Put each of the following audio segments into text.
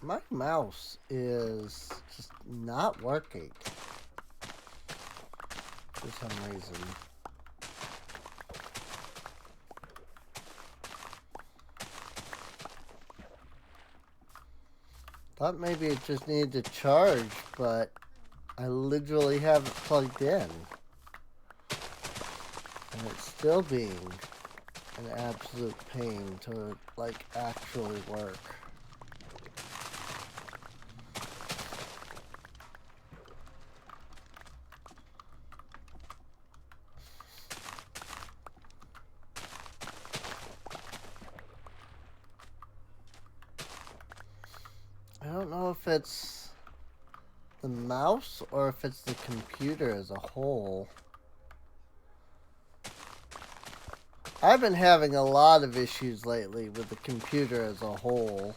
My mouse is just not working for some reason. Thought maybe it just needed to charge, but I literally have it plugged in. And it's still being an absolute pain to, like, actually work. I don't know if it's the mouse or if it's the computer as a whole. I've been having a lot of issues lately with the computer as a whole.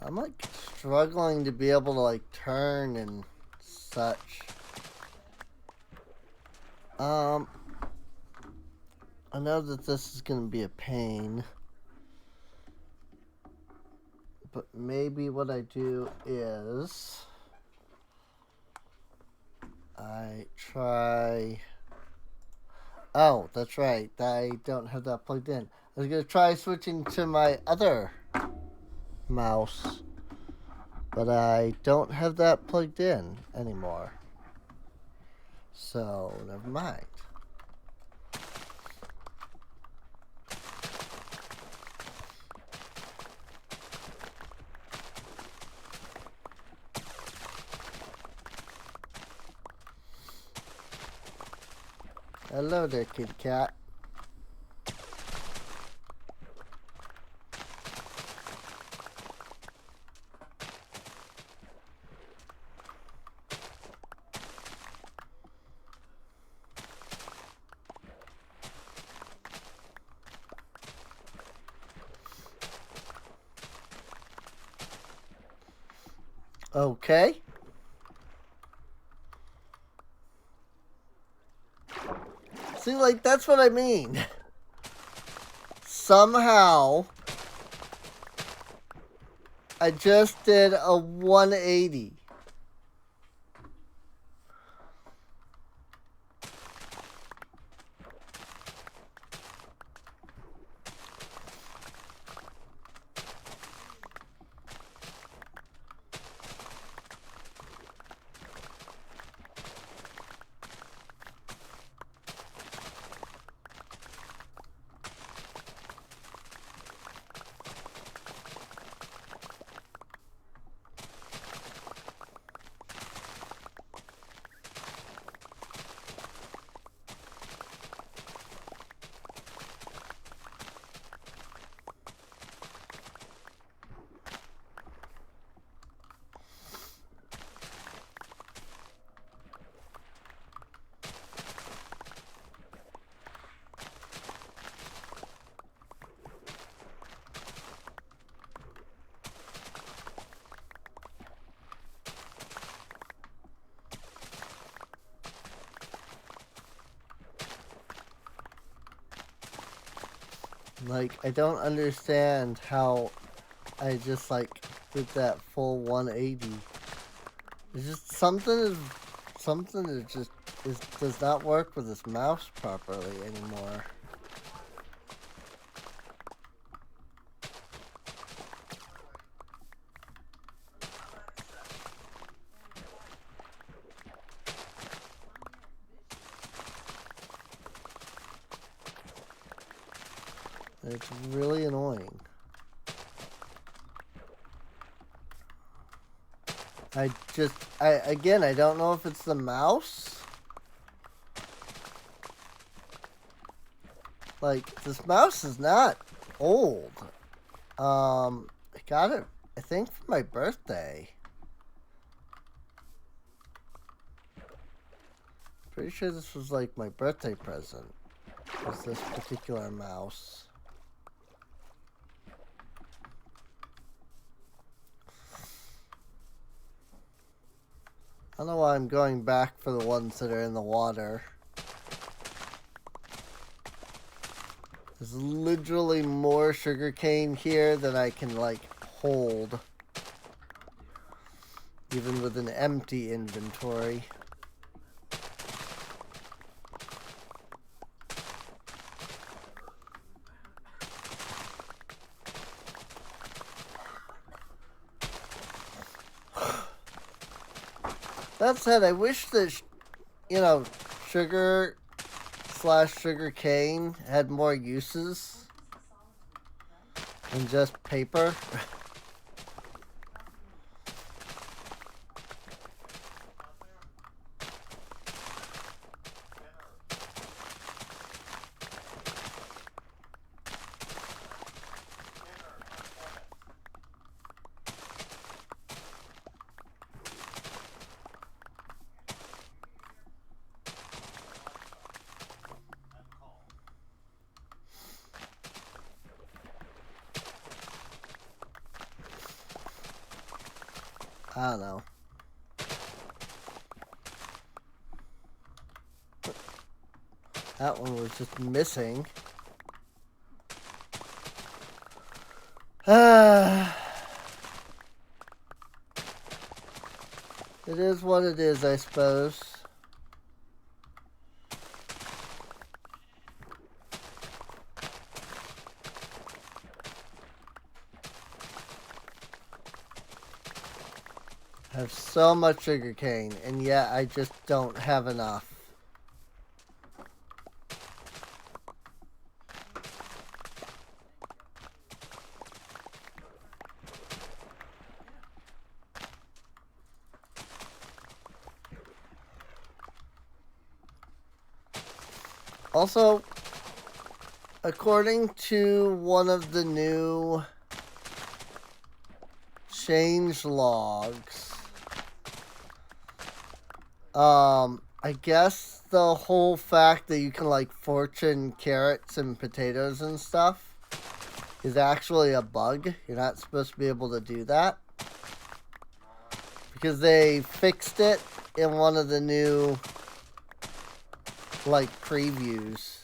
I'm like struggling to be able to like turn and such. I know that this is going to be a pain. But maybe what I do is I try. Oh, that's right. I don't have that plugged in. I was going to try switching to my other mouse, but I don't have that plugged in anymore. So, never mind. Hello there, kitty cat. Okay. See, like, that's what I mean. Somehow, I just did a 180. Like, I don't understand how I just, like, did that full 180. It's just something that just does not work with this mouse properly anymore. It's really annoying. Again, I don't know if it's the mouse. Like, this mouse is not old. I got it, I think, for my birthday. Pretty sure this was like my birthday present. Was this particular mouse. I don't know why I'm going back for the ones that are in the water. There's literally more sugarcane here than I can, like, hold. Even with an empty inventory. That said, I wish that, you know, sugar / sugar cane had more uses than just paper. I don't know. That one was just missing. It is what it is, I suppose. I have so much sugar cane, and yet I just don't have enough. Also, according to one of the new change logs, I guess the whole fact that you can, like, fortune carrots and potatoes and stuff is actually a bug. You're not supposed to be able to do that. Because they fixed it in one of the new, like, previews.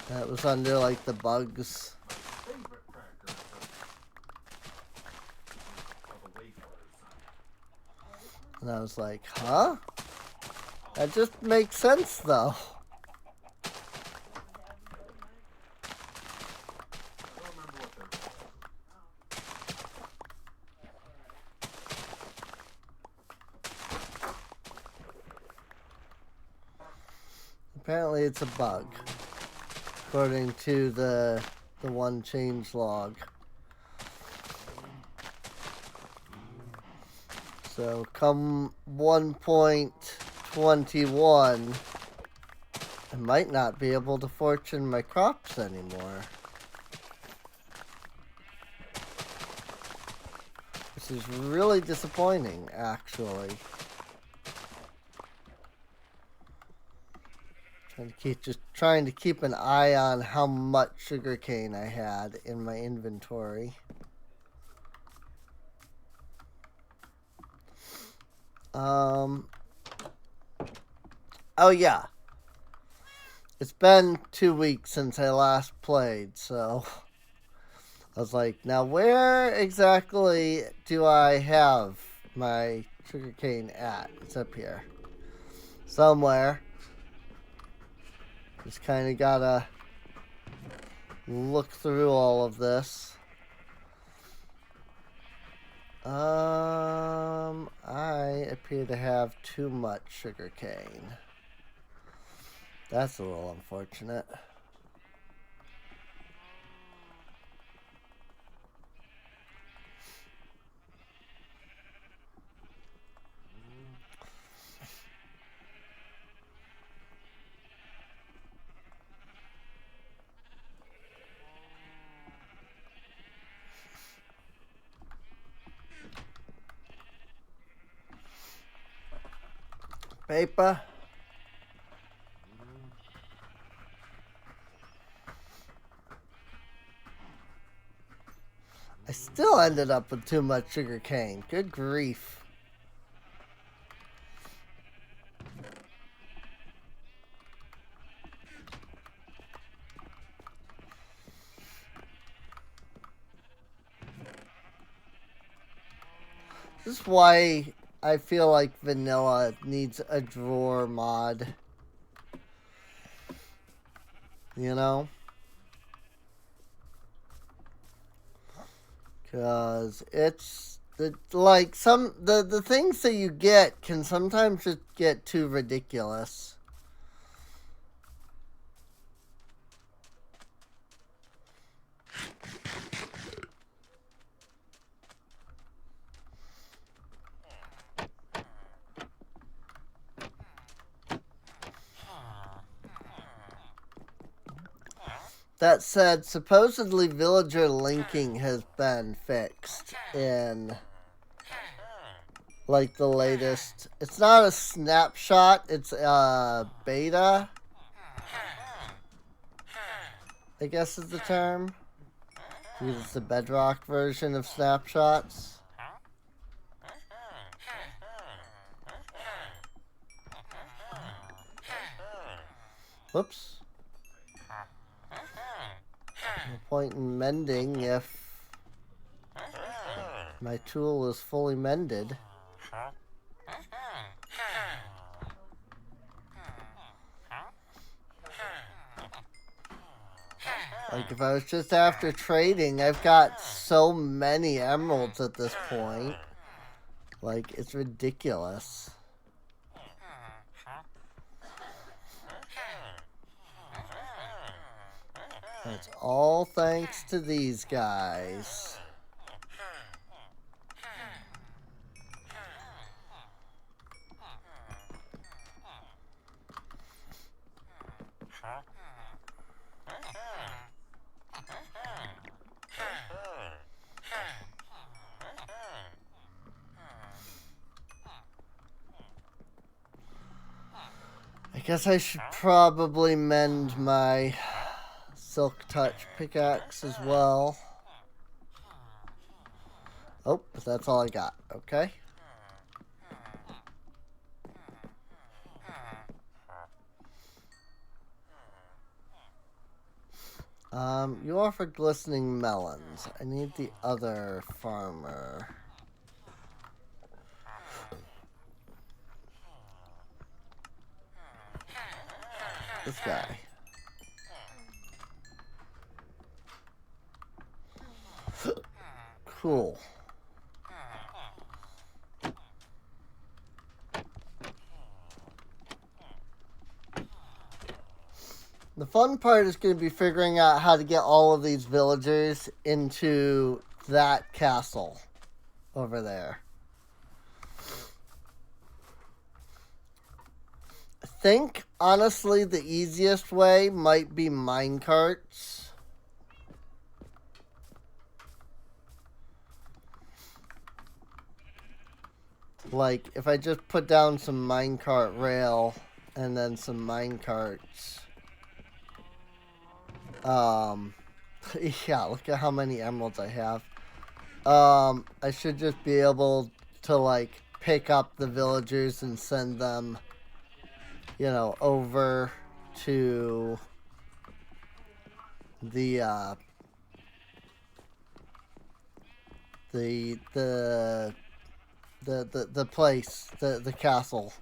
That was under, like, the bugs. And I was like, huh? That just makes sense, though. Apparently it's a bug, according to the one change log. So come 1.21, I might not be able to fortune my crops anymore. This is really disappointing, actually. Trying to keep an eye on how much sugarcane I had in my inventory. Oh yeah. It's been 2 weeks since I last played, so I was like, now where exactly do I have my sugarcane at? It's up here. Somewhere. Just kind of gotta look through all of this. I appear to have too much sugarcane. That's a little unfortunate. paper. I still ended up with too much sugar cane. Good grief. This is why I feel like vanilla needs a drawer mod. You know? Because it's like the things that you get can sometimes just get too ridiculous. That said, supposedly villager linking has been fixed in, like, the latest. It's not a snapshot, it's a beta, I guess is the term. Because it's the bedrock version of snapshots. Whoops. No point in mending if my tool is fully mended. Like, if I was just after trading, I've got so many emeralds at this point. Like, it's ridiculous. It's all thanks to these guys. I guess I should probably mend my Silk Touch pickaxe as well. Oh, but that's all I got. Okay. You offer glistening melons. I need the other farmer. This guy. Cool. The fun part is going to be figuring out how to get all of these villagers into that castle over there. I think, honestly, the easiest way might be minecarts. Like, if I just put down some minecart rail and then some minecarts. Yeah, look at how many emeralds I have. I should just be able to, like, pick up the villagers and send them, you know, over to the place, the castle.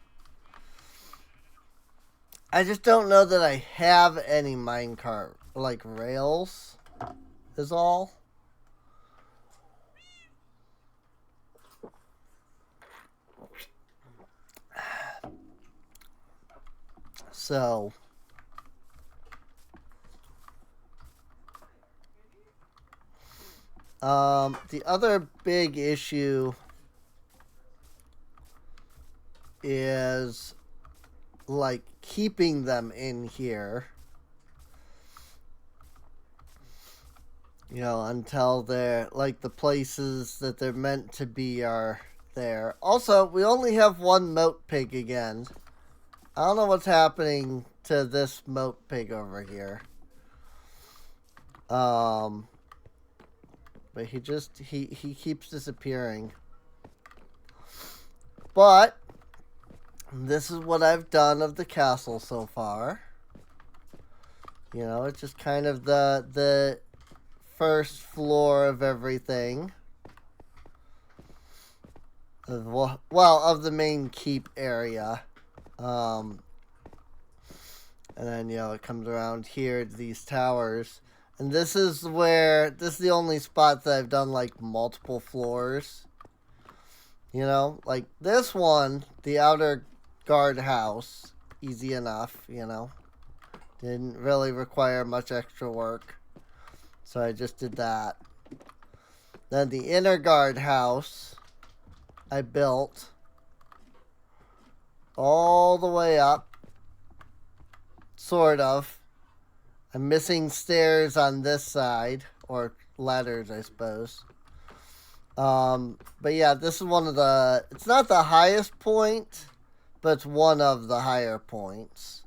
I just don't know that I have any minecart, like, rails, is all. So, the other big issue is, like, keeping them in here, you know, until they're, like, the places that they're meant to be are there. Also, we only have one moat pig again. I don't know what's happening to this moat pig over here. But he keeps disappearing. But this is what I've done of the castle so far. You know, it's just kind of the first floor of everything. Well, of the main keep area. And then, you know, it comes around here to these towers. And this is the only spot that I've done, like, multiple floors. You know, like this one, the outer guard house, easy enough, you know. Didn't really require much extra work. So I just did that. Then the inner guard house, I built all the way up. Sort of. I'm missing stairs on this side, or ladders, I suppose. But yeah, this is one of the, it's not the highest point, but it's one of the higher points.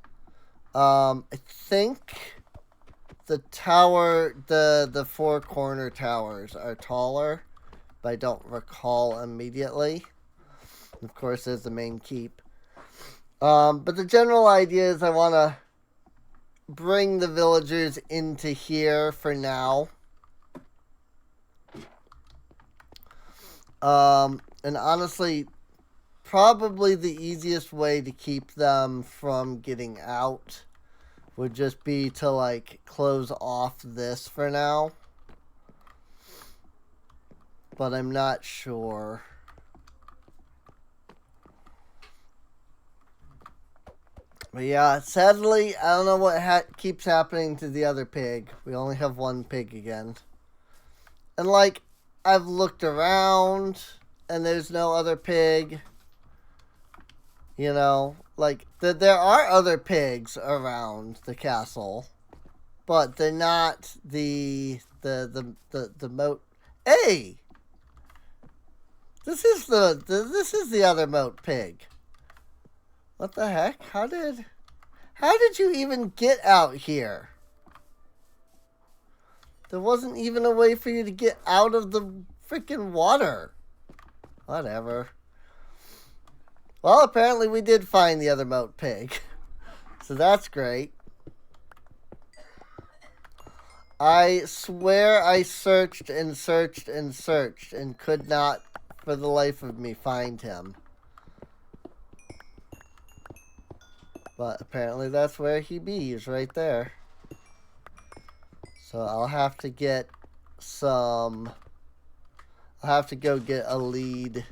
I think the tower, the four corner towers are taller, but I don't recall immediately. Of course, there's the main keep. But the general idea is I want to bring the villagers into here for now. And honestly, probably the easiest way to keep them from getting out would just be to, like, close off this for now. But I'm not sure. But yeah, sadly, I don't know what keeps happening to the other pig. We only have one pig again. And, like, I've looked around, and there's no other pig. You know, like, there are other pigs around the castle, but they're not the moat. Hey! This is the other moat pig. What the heck? How did you even get out here? There wasn't even a way for you to get out of the freaking water. Whatever. Well, apparently we did find the other moat pig. So that's great. I swear I searched and searched and searched and could not, for the life of me, find him. But apparently that's where he be. He's right there. So I'll have to get some... I'll have to go get a lead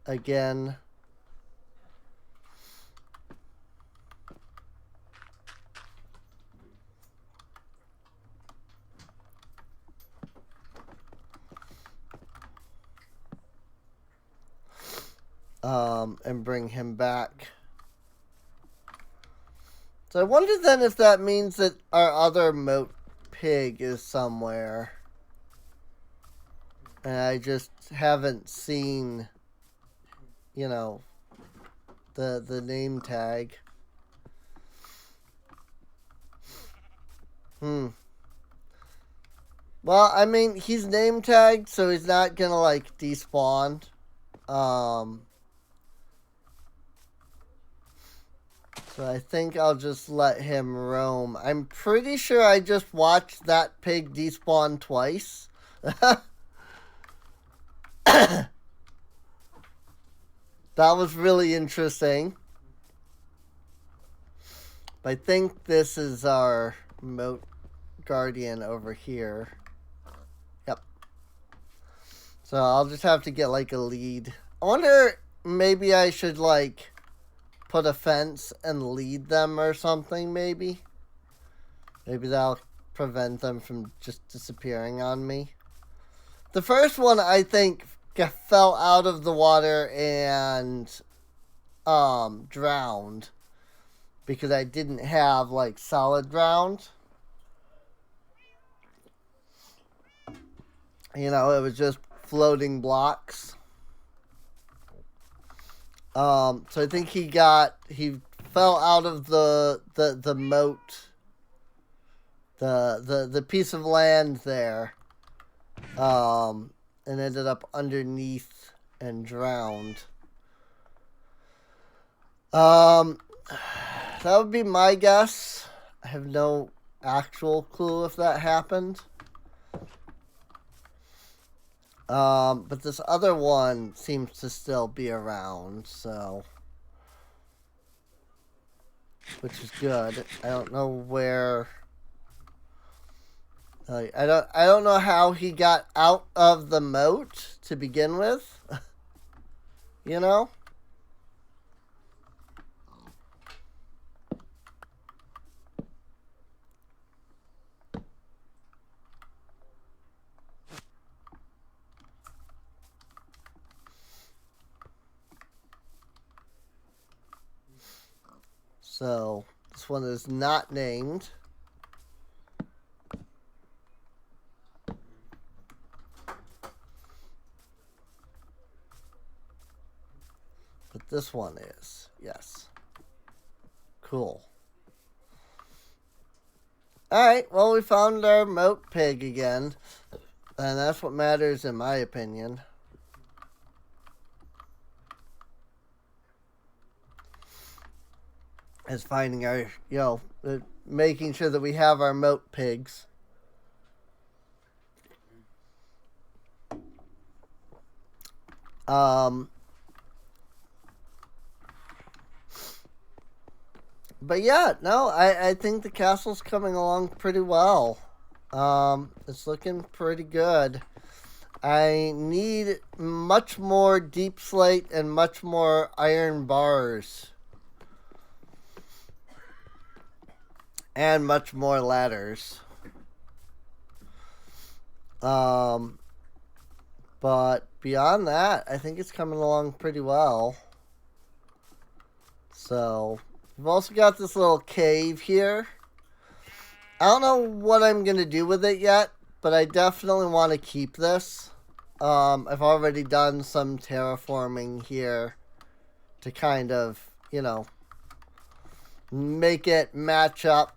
again. And bring him back. So I wonder then if that means that our other moat pig is somewhere. And I just haven't seen, you know, the name tag. Well, I mean, he's name tagged, so he's not gonna, like, despawn. So I think I'll just let him roam. I'm pretty sure I just watched that pig despawn twice. That was really interesting. But I think this is our moat guardian over here. Yep. So I'll just have to get, like, a lead. I wonder, maybe I should, like, put a fence and lead them or something, maybe. Maybe that'll prevent them from just disappearing on me. The first one, I think, fell out of the water and drowned because I didn't have, like, solid ground. You know, it was just floating blocks. So I think he fell out of the moat, the piece of land there, and ended up underneath and drowned. That would be my guess. I have no actual clue if that happened. But this other one seems to still be around, so, which is good. I don't know where. I don't know how he got out of the moat to begin with. You know? So, this one is not named. But this one is. Yes. Cool. Alright, well, we found our moat pig again. And that's what matters in my opinion. Is finding our, making sure that we have our moat pigs. But yeah, no, I think the castle's coming along pretty well. It's looking pretty good. I need much more deep slate and much more iron bars. And much more ladders. But beyond that, I think it's coming along pretty well. So, we've also got this little cave here. I don't know what I'm going to do with it yet, but I definitely want to keep this. I've already done some terraforming here to kind of, make it match up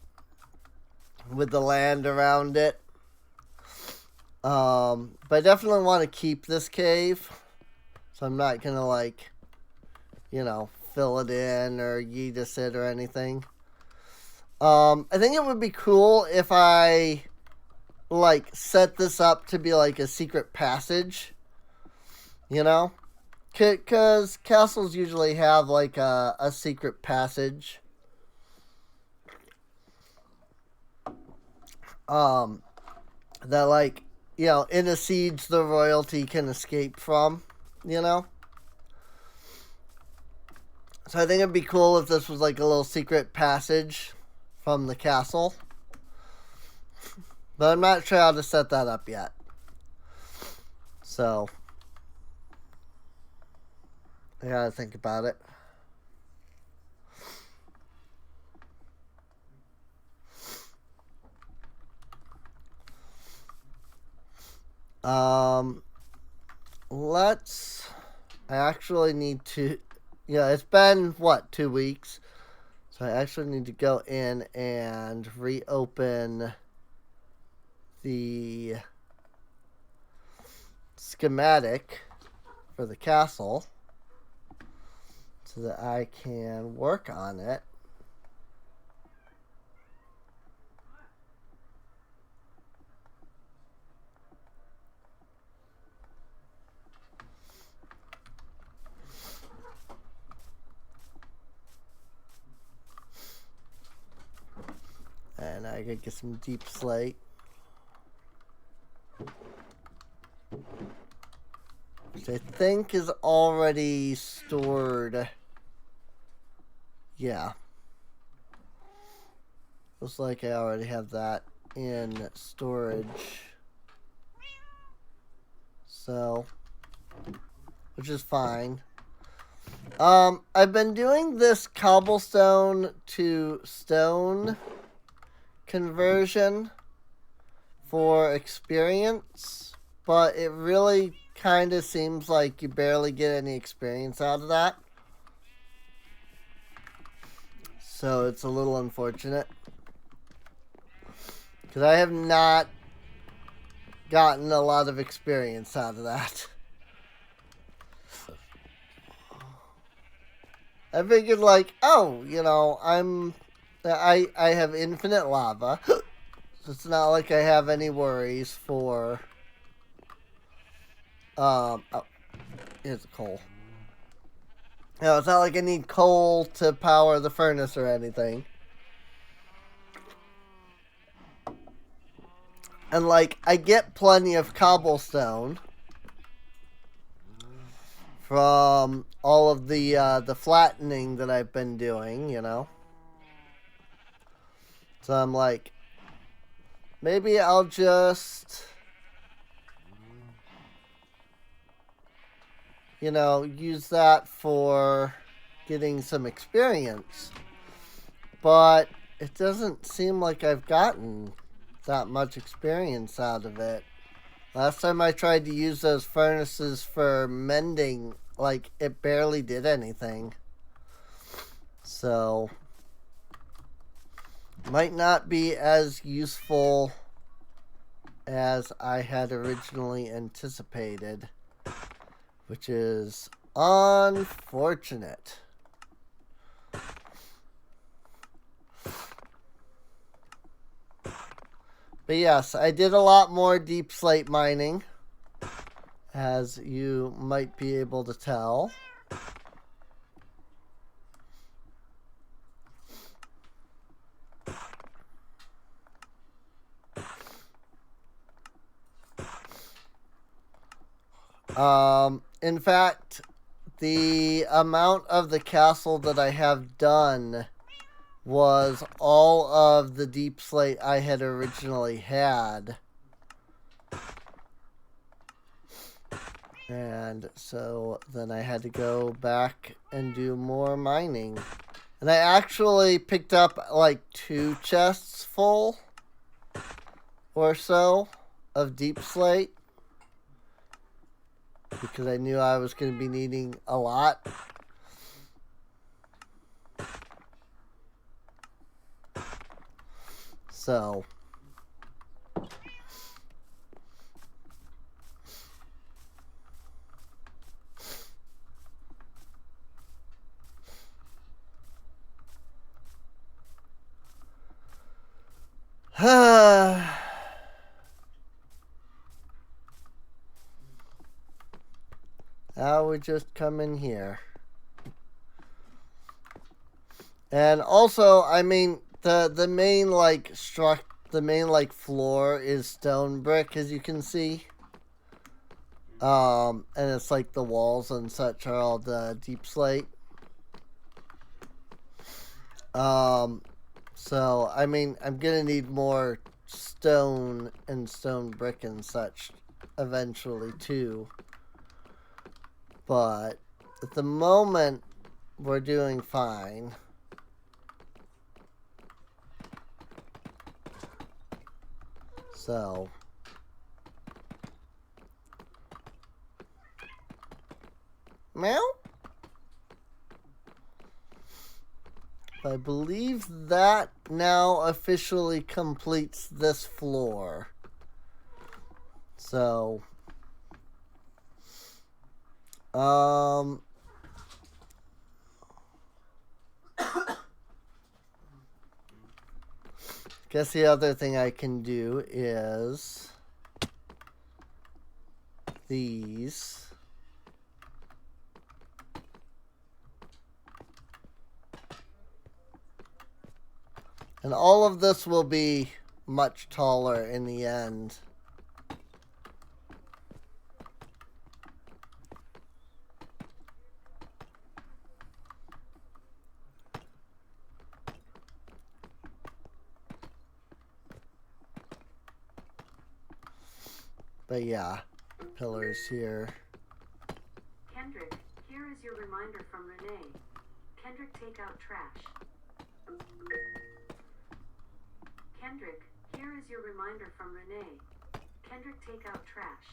with the land around it. But I definitely want to keep this cave. So I'm not going to, fill it in or yeetus it or anything. I think it would be cool if I, set this up to be, a secret passage. Because castles usually have, a secret passage. That, in a siege the royalty can escape from, So I think it'd be cool if this was a little secret passage from the castle. But I'm not sure how to set that up yet. So, I gotta think about it. I actually need to, it's been, 2 weeks? So I actually need to go in and reopen the schematic for the castle so that I can work on it. And I could get some deep slate. Which I think is already stored. Yeah. Looks like I already have that in storage. So, which is fine. I've been doing this cobblestone to stone conversion for experience, but it really kind of seems like you barely get any experience out of that. So it's a little unfortunate. Because I have not gotten a lot of experience out of that. I figured like, oh, you know, I have infinite lava. So it's not like I have any worries for oh, here's the coal. You know, it's not like I need coal to power the furnace or anything. And like I get plenty of cobblestone from all of the flattening that I've been doing, you know. So I'm like, maybe I'll just, you know, use that for getting some experience. But it doesn't seem like I've gotten that much experience out of it. Last time I tried to use those furnaces for mending, like, it barely did anything. So, might not be as useful as I had originally anticipated, which is unfortunate. But yes, I did a lot more deep slate mining, as you might be able to tell. In fact, the amount of the castle that I have done was all of the deep slate I had originally had. And so then I had to go back and do more mining. And I actually picked up like 2 chests full or so of deep slate, because I knew I was going to be needing a lot. So now we just come in here. And also, I mean, the main like floor is stone brick, as you can see. And it's like the walls and such are all the deep slate. So I mean, I'm gonna need more stone and stone brick and such eventually too. But at the moment, we're doing fine. So meow. I believe that now officially completes this floor. So guess the other thing I can do is these. And all of this will be much taller in the end. But yeah, pillars here. Kendrick, here is your reminder from Renee. Kendrick, take out trash. Kendrick, here is your reminder from Renee. Kendrick, take out trash.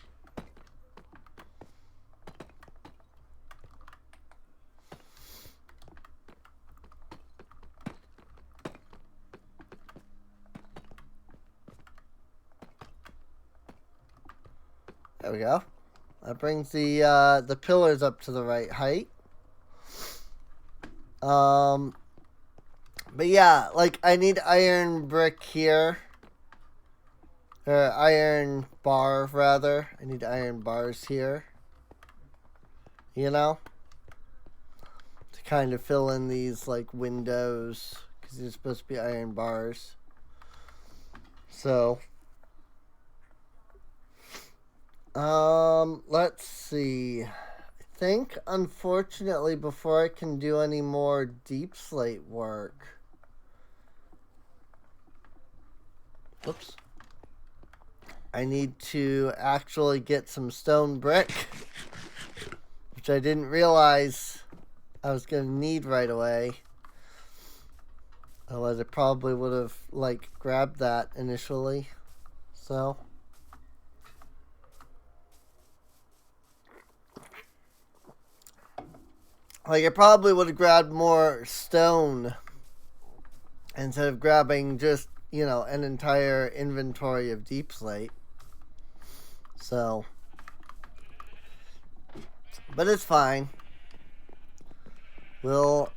There we go. That brings the pillars up to the right height. But yeah, like I need iron brick here. Or iron bar rather. I need iron bars here. You know? To kind of fill in these like windows. Because they're supposed to be iron bars. So let's see. I think unfortunately before I can do any more deep slate work. Oops. I need to actually get some stone brick, which I didn't realize I was going to need right away. Otherwise I probably would have like grabbed that initially. So like I probably would have grabbed more stone instead of grabbing just, you know, an entire inventory of deep slate. So, but it's fine. We'll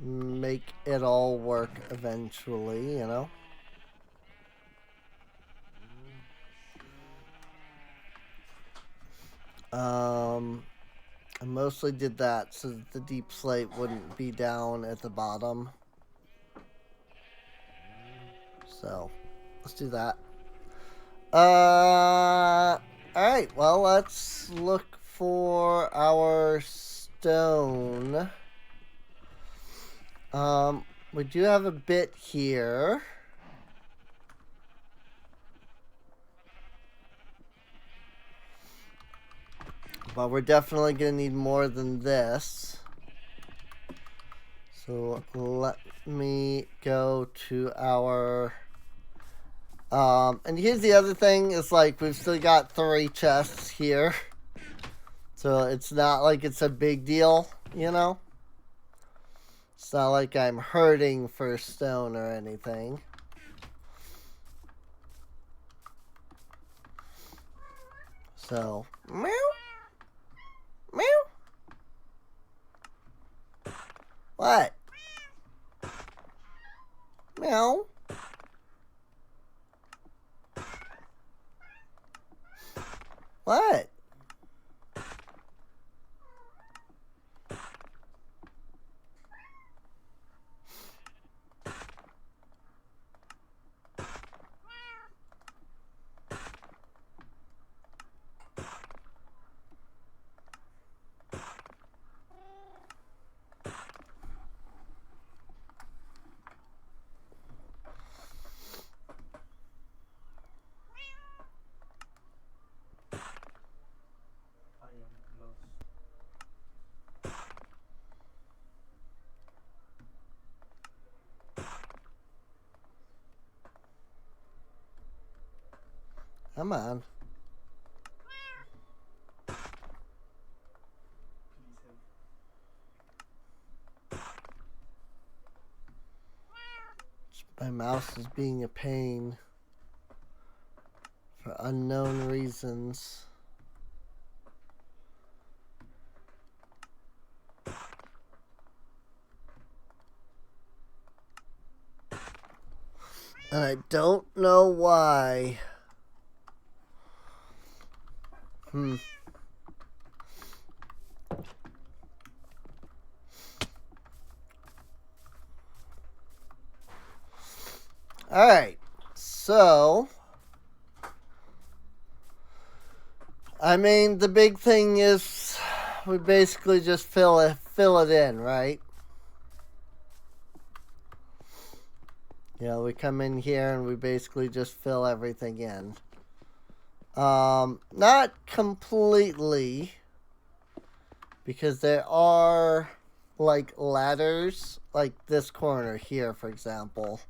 make it all work eventually, you know. I mostly did that so that the deep slate wouldn't be down at the bottom. So, let's do that. Alright, well, let's look for our stone. We do have a bit here. But we're definitely going to need more than this. So let me go to our... and here's the other thing, is like we've still got 3 chests here. So it's not like it's a big deal, you know? It's not like I'm hurting for stone or anything. So, meow. Meow. What? Meow. What? Come on. My mouse is being a pain for unknown reasons. And I don't know why. Alright, so I mean the big thing is we basically just fill it in, right? You know, we come in here and we basically just fill everything in. Not completely, because there are like ladders, like this corner here, for example,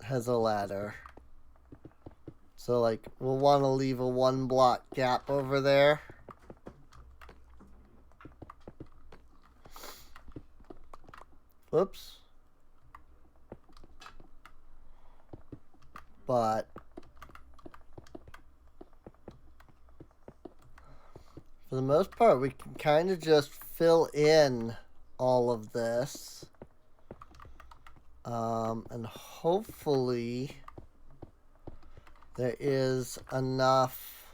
has a ladder. So like we'll want to leave a 1 block gap over there. Whoops. but for the most part, we can kind of just fill in all of this. And hopefully there is enough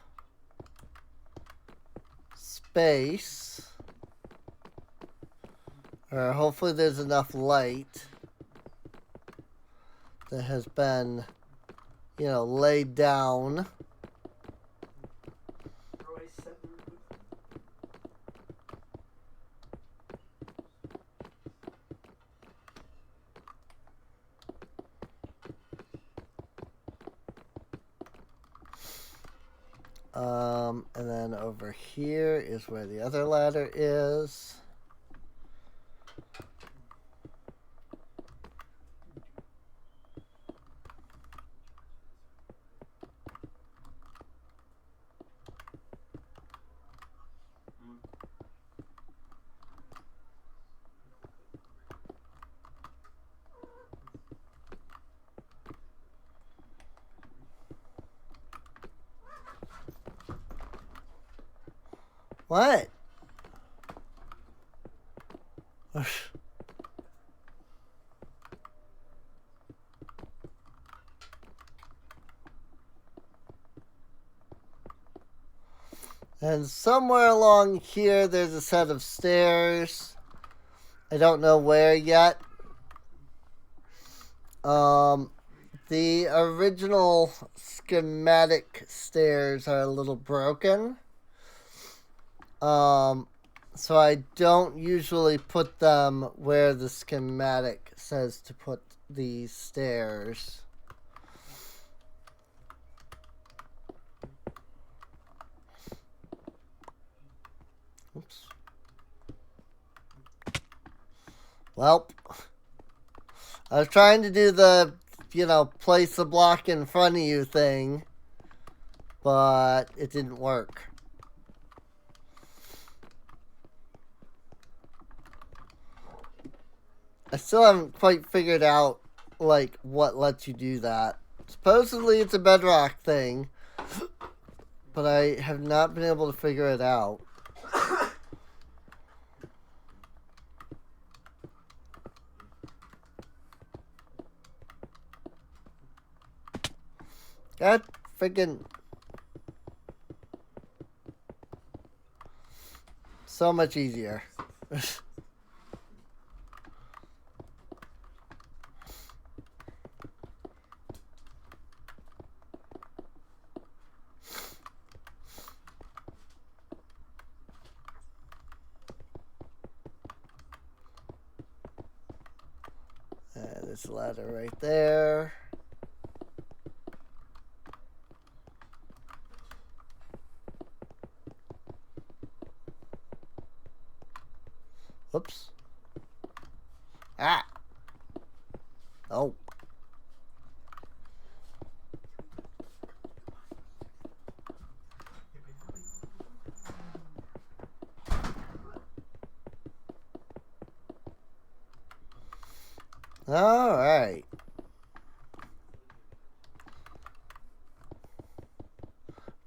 space, or hopefully there's enough light that has been, you know, laid down. And then over here is where the other ladder is. What? And somewhere along here, there's a set of stairs. I don't know where yet. The original schematic stairs are a little broken. So I don't usually put them where the schematic says to put the stairs. Oops. Well, I was trying to do the, you know, place the block in front of you thing, but it didn't work. I still haven't quite figured out, like, what lets you do that. Supposedly it's a bedrock thing, but I have not been able to figure it out. God freaking... So much easier. This ladder right there. Whoops. Ah. Oh. All right.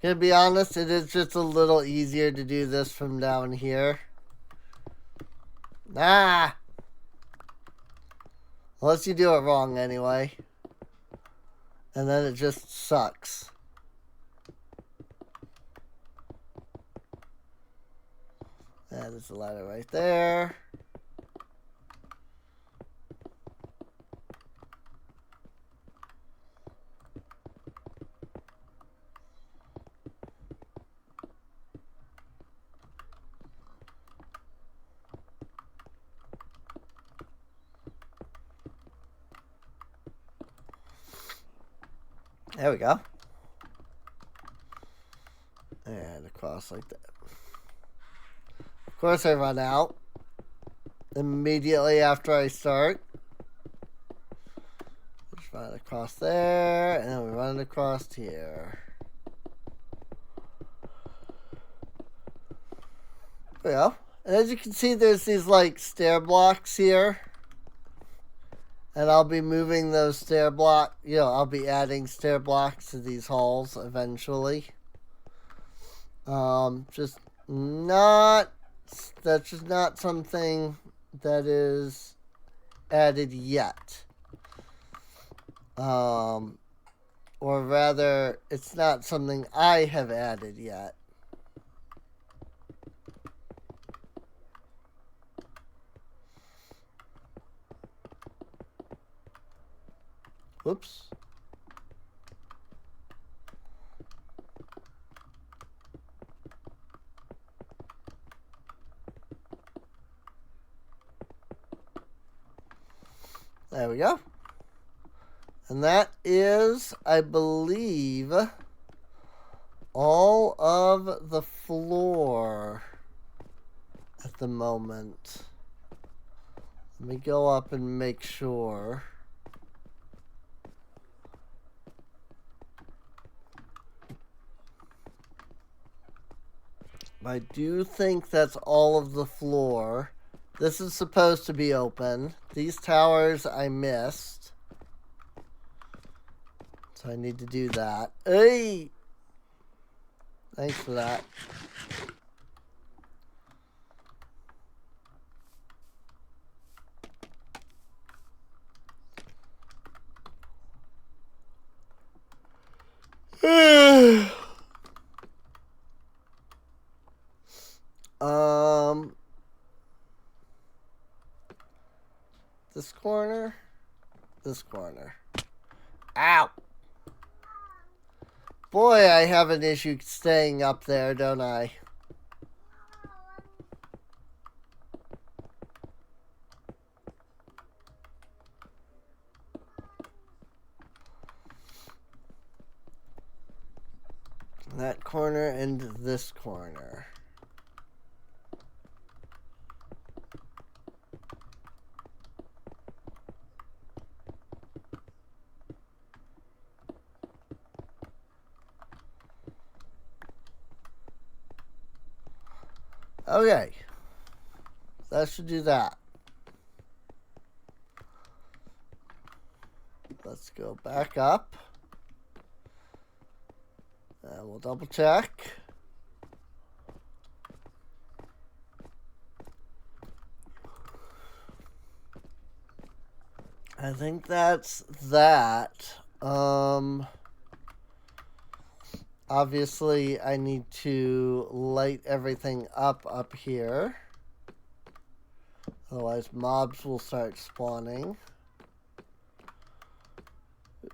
Gonna be honest, it is just a little easier to do this from down here. Ah! Unless you do it wrong anyway. And then it just sucks. And there's a ladder right there. There we go. And across like that. Of course I run out immediately after I start. Just run across there, and then we run across here. There we go. And as you can see, there's these like stair blocks here. And I'll be moving those stair block, I'll be adding stair blocks to these halls eventually. Just not, that's just not something that is added yet. Or rather, it's not something I have added yet. Whoops. There we go. And that is, I believe, all of the floor at the moment. Let me go up and make sure. I do think that's all of the floor. This is supposed to be open. These towers I missed. So I need to do that. Hey! Thanks for that. This corner. This corner. Ow! Boy, I have an issue staying up there, don't I? That corner and this corner. Okay. That should do that. Let's go back up. And we'll double check. I think that's that. Obviously, I need to light everything up here. Otherwise, mobs will start spawning.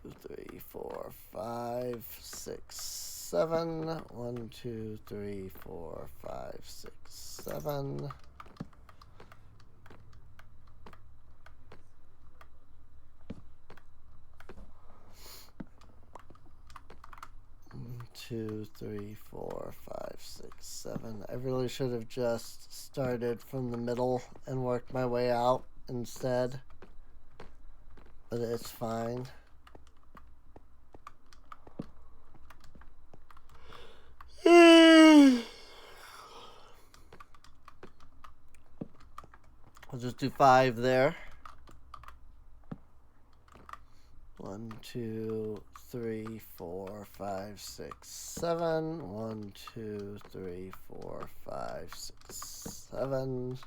2, 3, 4, 5, 6, 7. 1, 2, 3, 4, 5, 6, 7. Two, three, 4, 5, 6, 7. I really should have just started from the middle and worked my way out instead. But it's fine. I'll just do 5 there. 1, 2, 3, 4, 5, 6, 7. 1, 2, 3, 4, 5, 6, 7.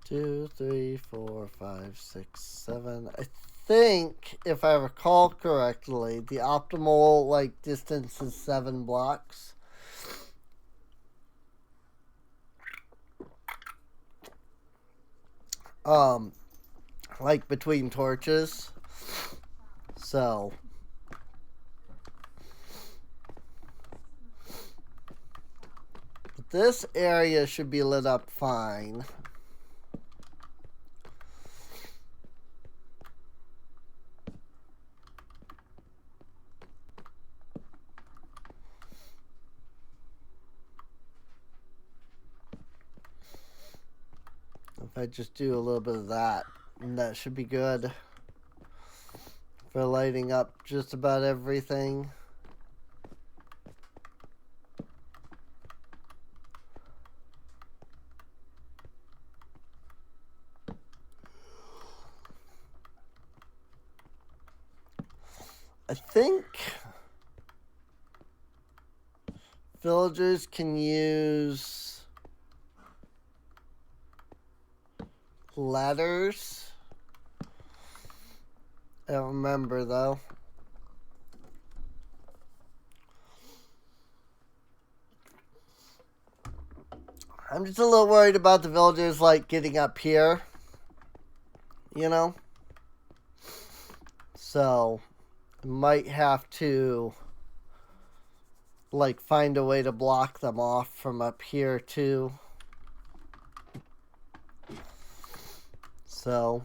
2, 3, 4, 5, 6, 7. I think, if I recall correctly, the optimal distance is 7 blocks. Between torches. So this area should be lit up fine. If I just do a little bit of that, and that should be good for lighting up just about everything. I think villagers can use ladders. I don't remember though. I'm just a little worried about the villagers like getting up here, you know? So, I might have to like find a way to block them off from up here too. So,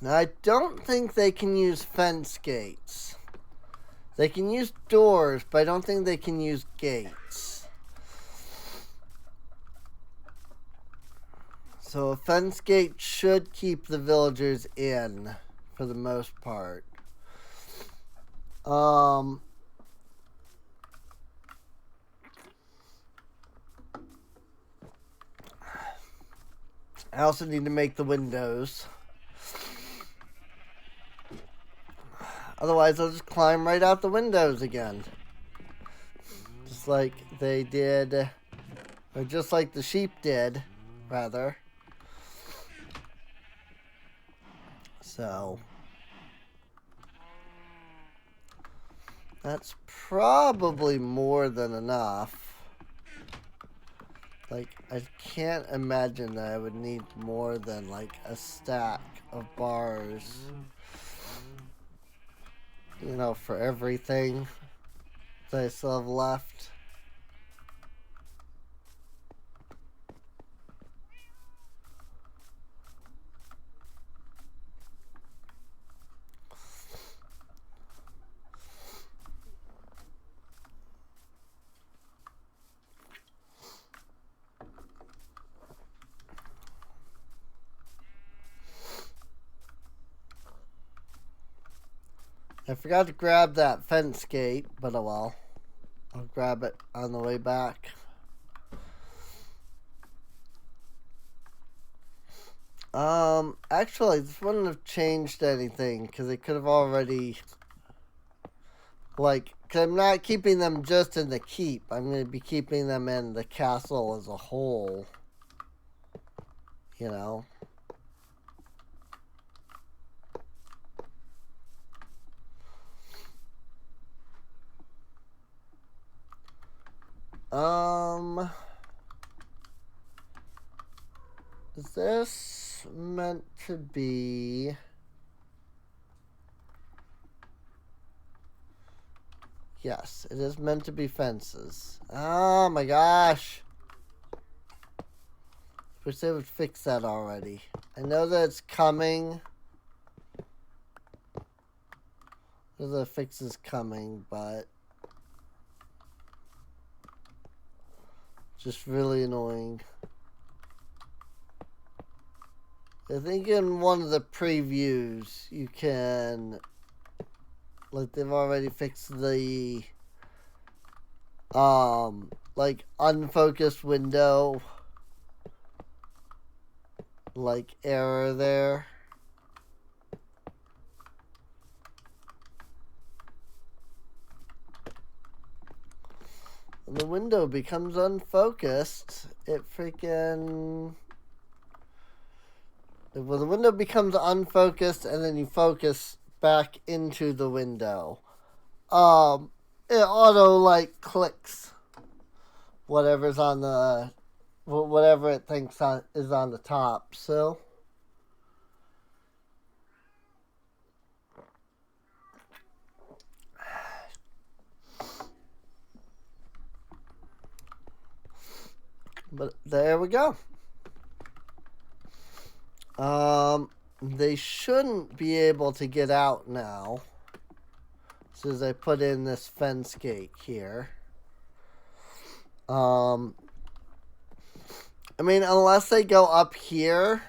now I don't think they can use fence gates. They can use doors, but I don't think they can use gates. So a fence gate should keep the villagers in for the most part. I also need to make the windows. Otherwise, they'll just climb right out the windows again. Just like they did, or just like the sheep did, rather. So, that's probably more than enough. Like, I can't imagine that I would need more than like a stack of bars. You know, for everything that I still have left. I forgot to grab that fence gate, but oh well. I'll grab it on the way back. Actually, this wouldn't have changed anything, because it could have already, like, cause I'm not keeping them just in the keep. I'm going to be keeping them in the castle as a whole. You know? Is this meant to be... Yes, it is meant to be fences. Oh my gosh. Wish they would fix that already. I know that it's coming. The fix is coming, but... just really annoying. I think in one of the previews you can, like, they've already fixed the like unfocused window like error there. When the window becomes unfocused, it freaking... Well, the window becomes unfocused and then you focus back into the window. It auto, like, clicks whatever's on the... whatever it thinks is on the top, so... But there we go. They shouldn't be able to get out now. Since I put in this fence gate here. I mean, unless they go up here.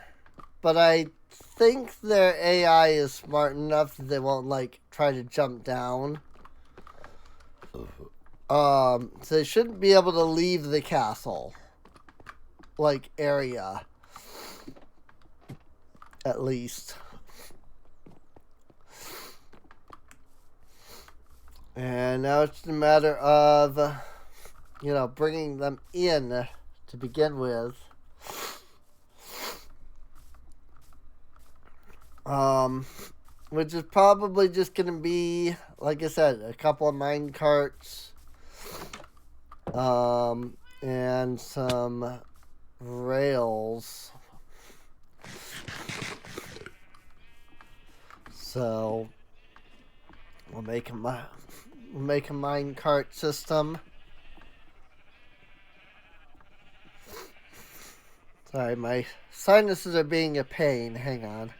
But I think their AI is smart enough that they won't, like, try to jump down. So they shouldn't be able to leave the castle. like area, at least. And now it's a matter of, bringing them in to begin with. Which is probably just going to be, like I said, a couple of mine carts. And some rails. So we'll make a mine cart system. Sorry, my sinuses are being a pain. Hang on.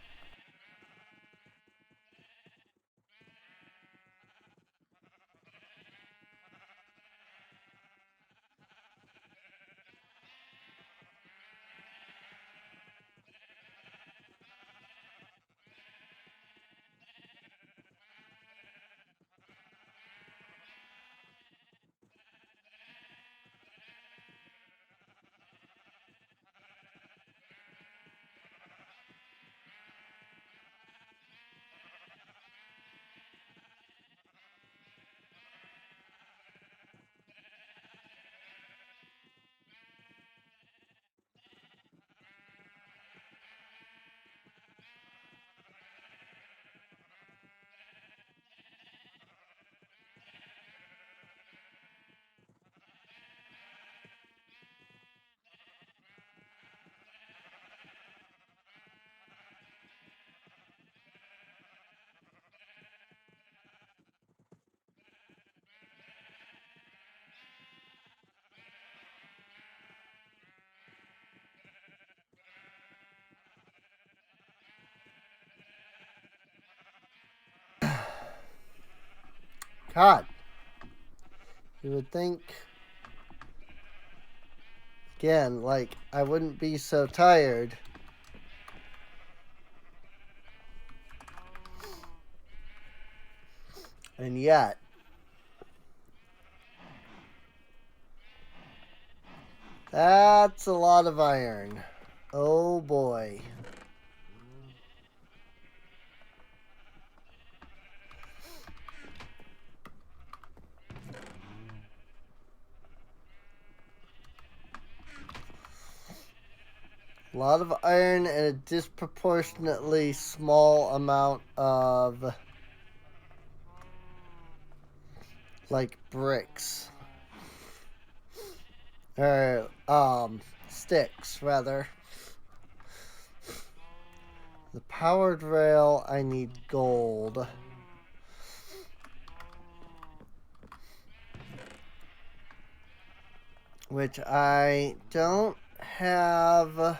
God, you would think, again, like, I wouldn't be so tired. And yet, that's a lot of iron. Oh boy. A lot of iron and a disproportionately small amount of, like, bricks. Or, sticks, rather. The powered rail, I need gold. Which I don't have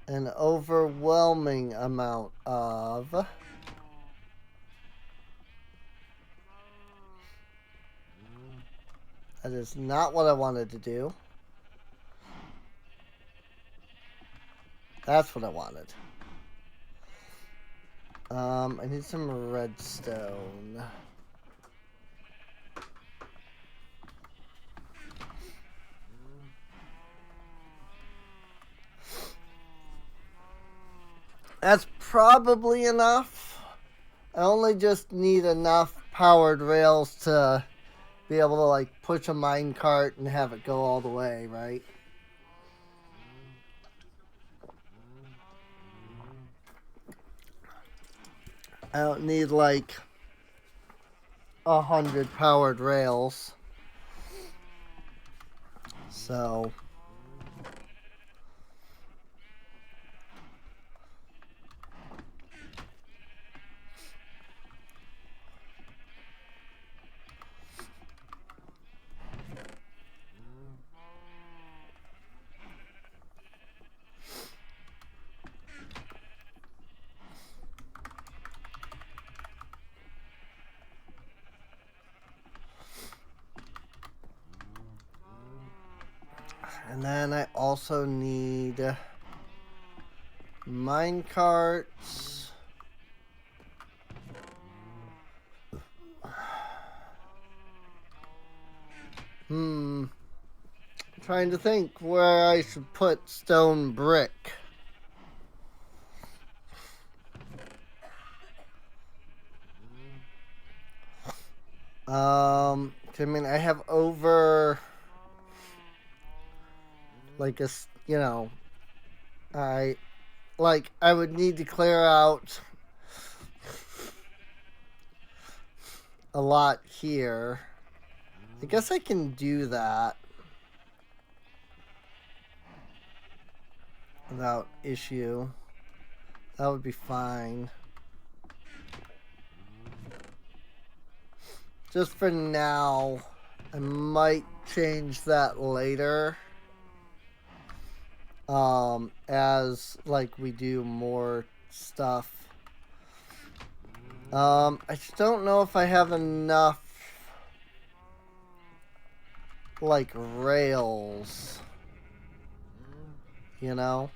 an overwhelming amount of. That is not what I wanted to do. That's what I wanted. I need some redstone. That's probably enough. I only just need enough powered rails to be able to, like, push a mine cart and have it go all the way, right? I don't need, like, 100 powered rails. So and then I also need mine carts. Trying to think where I should put stone brick. I mean, I have over, like, I would need to clear out a lot here. I guess I can do that without issue. That would be fine. Just for now, I might change that later. As like we do more stuff. I just don't know if I have enough like rails. You know?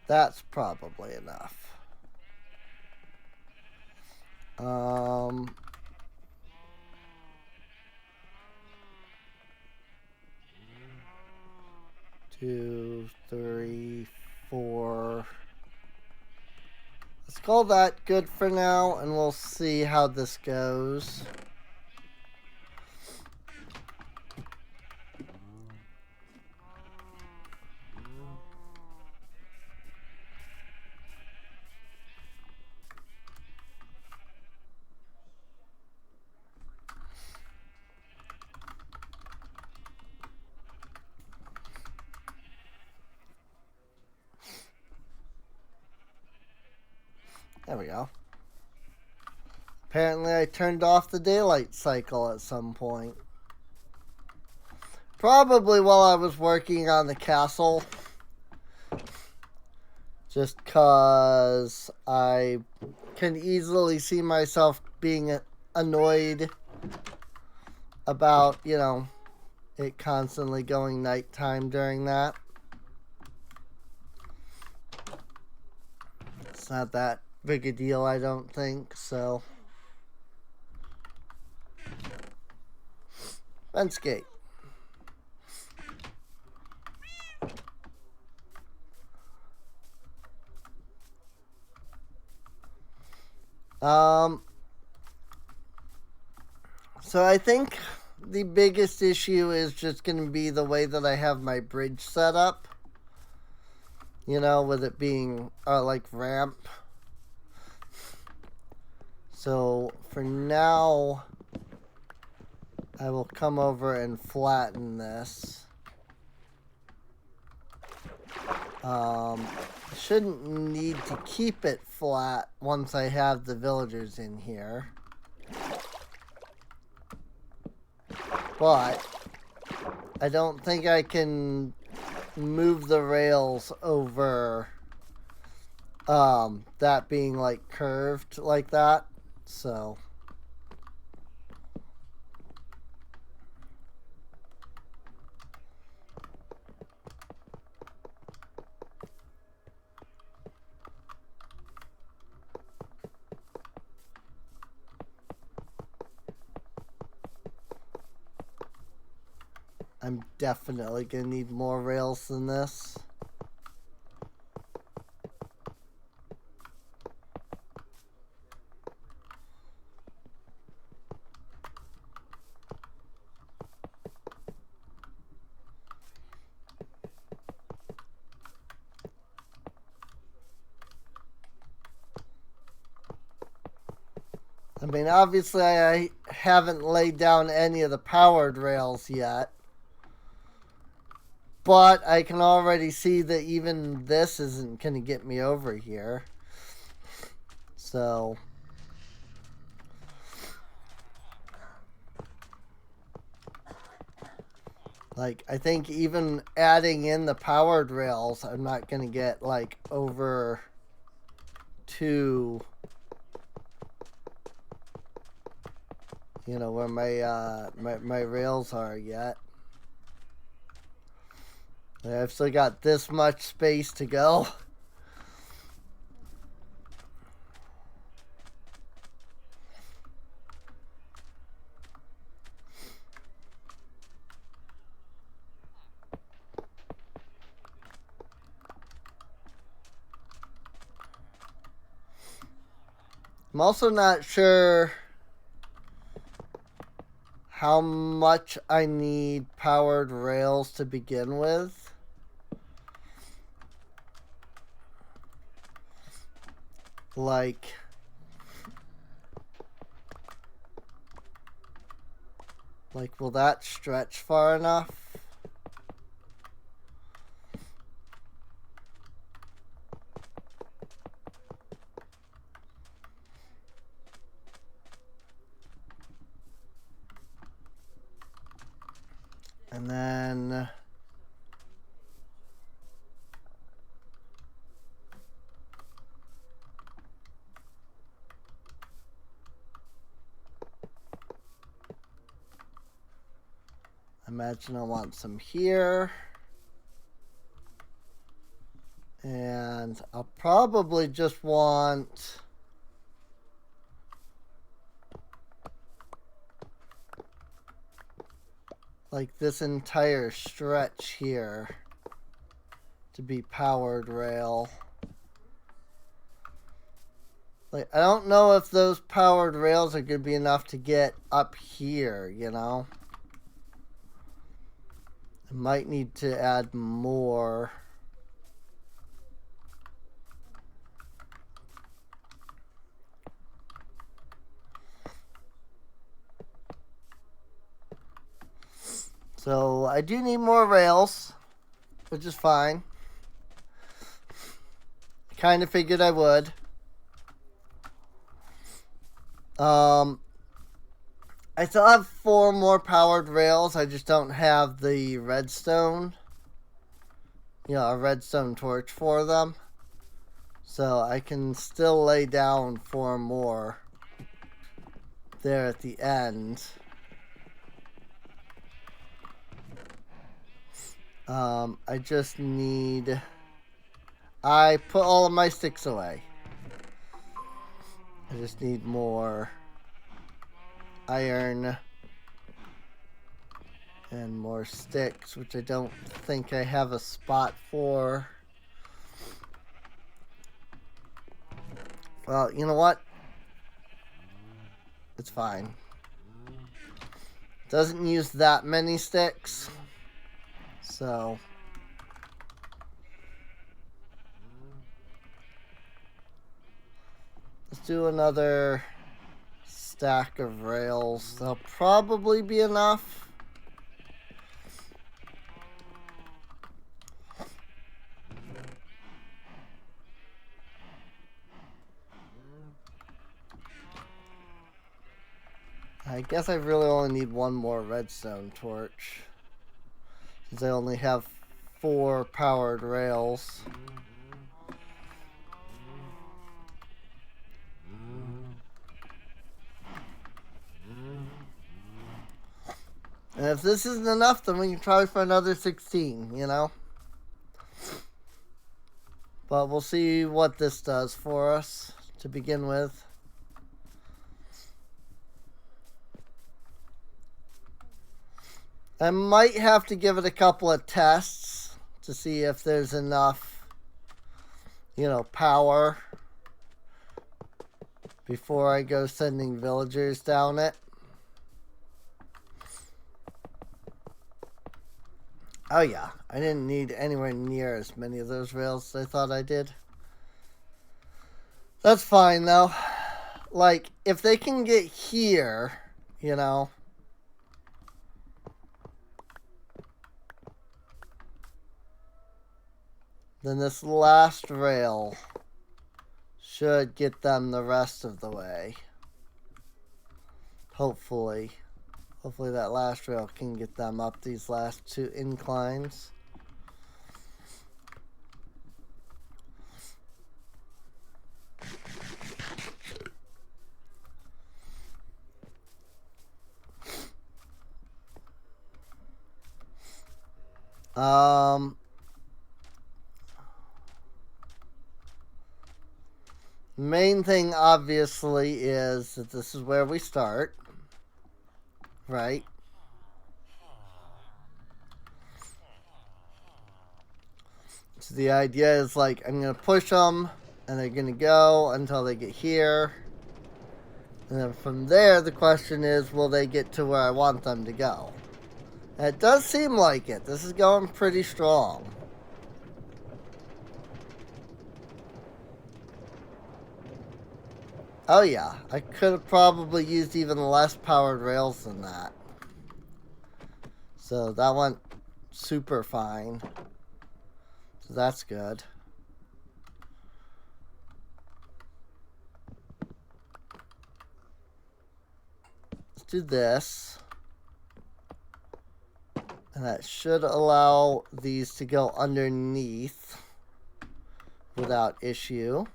That's probably enough. Two, three, four. Let's call that good for now, and we'll see how this goes. There we go. Apparently I turned off the daylight cycle at some point. Probably while I was working on the castle. Just cause I can easily see myself being annoyed about, you know, it constantly going nighttime during that. It's not that big a deal, I don't think, so. Fence gate. So I think the biggest issue is just going to be the way that I have my bridge set up. You know, with it being like ramp. So for now, I will come over and flatten this. Shouldn't need to keep it flat once I have the villagers in here. But I don't think I can move the rails over that being like curved like that. So I'm definitely gonna need more rails than this. I mean, obviously I haven't laid down any of the powered rails yet. But I can already see that even this isn't going to get me over here. So like, I think even adding in the powered rails, I'm not going to get like over to, you know, where my rails are yet. I've still got this much space to go. I'm also not sure how much I need powered rails to begin with. Like, will that stretch far enough? And then imagine I want some here. And I'll probably just want like this entire stretch here to be powered rail. Like, I don't know if those powered rails are going to be enough to get up here, you know? I might need to add more. So I do need more rails, which is fine. Kind of figured I would. I still have 4 more powered rails. I just don't have the redstone. You know, a redstone torch for them. So I can still lay down 4 more there at the end. I just need... I put all of my sticks away. I just need more iron and more sticks, which I don't think I have a spot for. Well, you know what? It's fine. Doesn't use that many sticks. So let's do another stack of rails. They'll probably be enough. I guess I really only need 1 more redstone torch, since I only have 4 powered rails. And if this isn't enough, then we can try for another 16, you know? But we'll see what this does for us to begin with. I might have to give it a couple of tests to see if there's enough, you know, power before I go sending villagers down it. Oh yeah, I didn't need anywhere near as many of those rails as I thought I did. That's fine though. Like, if they can get here, you know, then this last rail should get them the rest of the way. Hopefully. Hopefully that last rail can get them up these last 2 inclines. Main thing obviously is that this is where we start. Right? So the idea is, like, I'm going to push them, and they're going to go until they get here. And then from there, the question is, will they get to where I want them to go? And it does seem like it. This is going pretty strong. Oh yeah, I could have probably used even less powered rails than that. So that went super fine. So that's good. Let's do this. And that should allow these to go underneath without issue.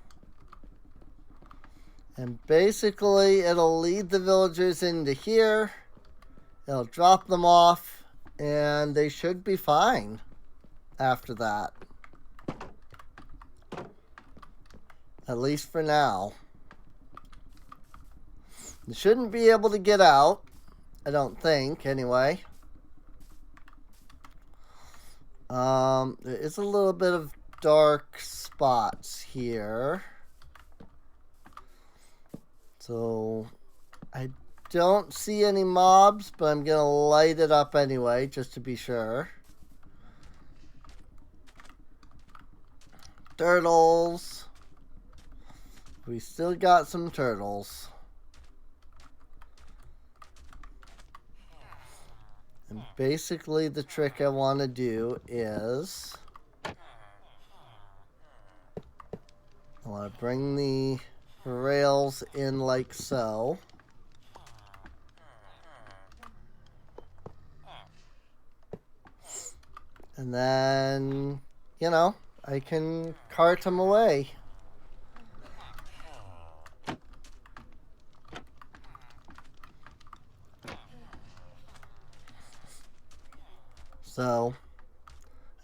And basically, it'll lead the villagers into here. It'll drop them off, and they should be fine after that. At least for now. They shouldn't be able to get out. I don't think, anyway. There is a little bit of dark spots here. So, I don't see any mobs, but I'm going to light it up anyway, just to be sure. Turtles. We still got some turtles. And basically the trick I want to do is I want to bring the rails in like so. And then, you know, I can cart them away. So,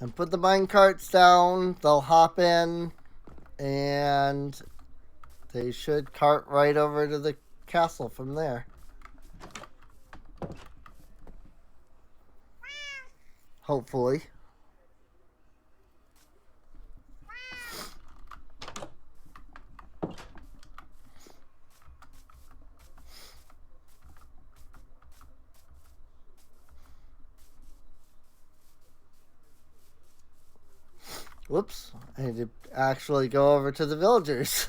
and put the mine carts down, they'll hop in, and they should cart right over to the castle from there. Hopefully. Whoops, I need to actually go over to the villagers.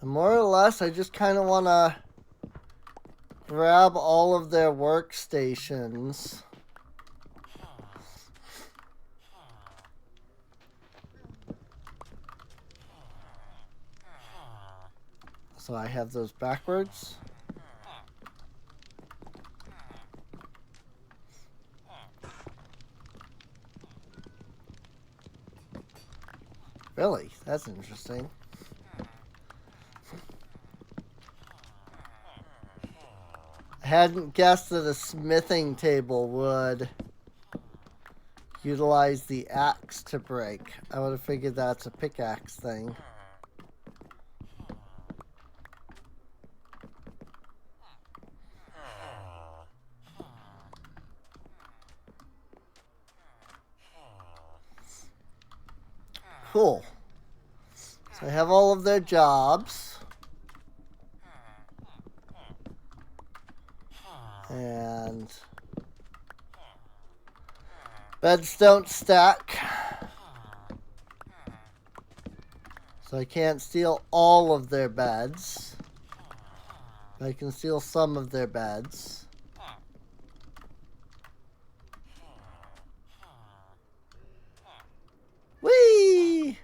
And more or less, I just kind of want to grab all of their workstations. So I have those backwards. Really? That's interesting. I hadn't guessed that a smithing table would utilize the axe to break. I would have figured that's a pickaxe thing. Cool. So I have all of their jobs. And beds don't stack. So I can't steal all of their beds. But I can steal some of their beds. Whee!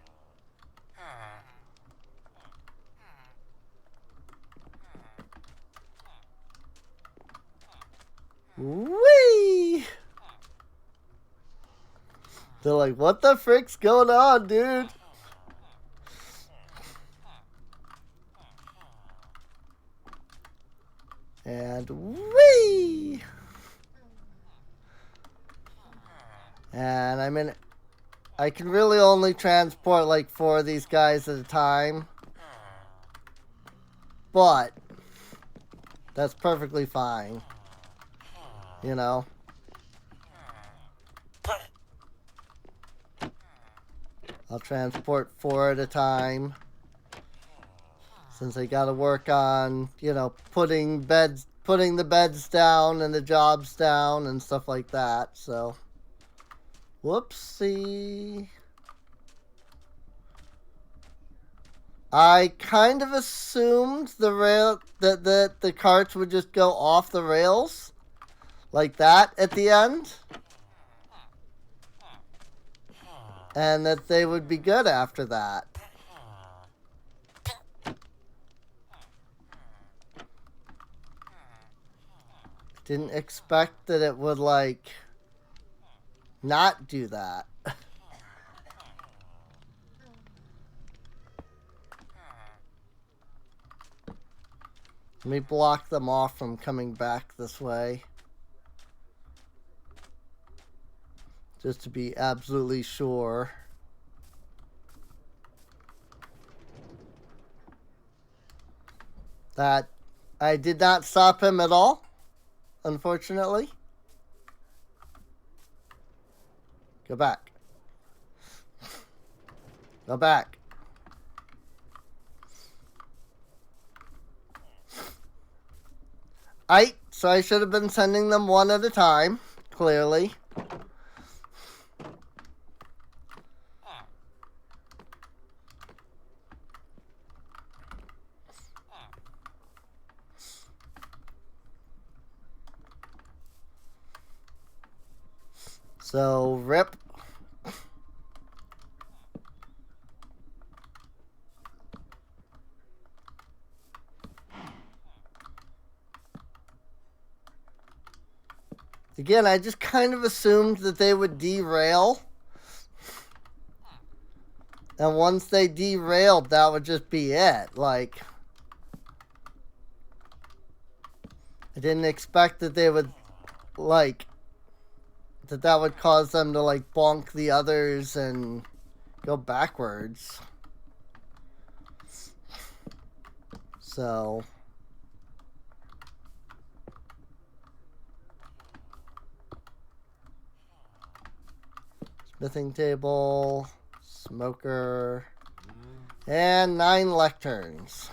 Whee! They're like, what the frick's going on, dude? And whee! And I'm in I can really only transport like 4 of these guys at a time. But that's perfectly fine. You know? I'll transport 4 at a time. Since I gotta work on, you know, putting the beds down and the jobs down and stuff like that, so. Whoopsie. I kind of assumed that the carts would just go off the rails like that at the end. And that they would be good after that. Didn't expect that it would, like, not do that. Let me block them off from coming back this way. Just to be absolutely sure. That I did not stop him at all, unfortunately. Go back. Go back. So I should have been sending them 1 at a time, clearly. So, rip. Again, I just kind of assumed that they would derail. And once they derailed, that would just be it. Like, I didn't expect that they would, like, that would cause them to, like, bonk the others and go backwards. So, smithing table, smoker, and 9 lecterns.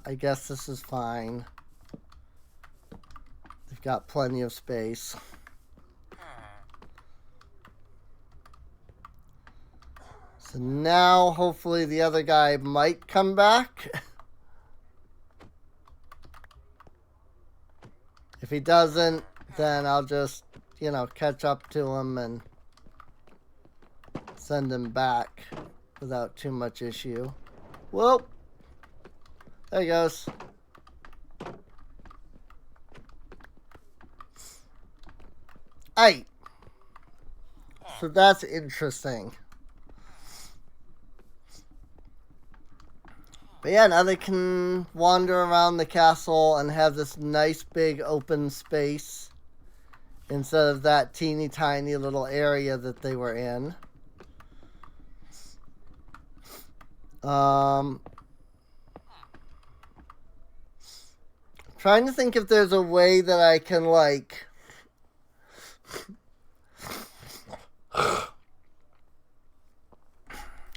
I guess this is fine. They've got plenty of space. So now, hopefully, the other guy might come back. If he doesn't, then I'll just, you know, catch up to him and send him back without too much issue. Whoop! There he goes. Aight. So that's interesting. But yeah, now they can wander around the castle and have this nice big open space instead of that teeny tiny little area that they were in. Trying to think if there's a way that I can, like,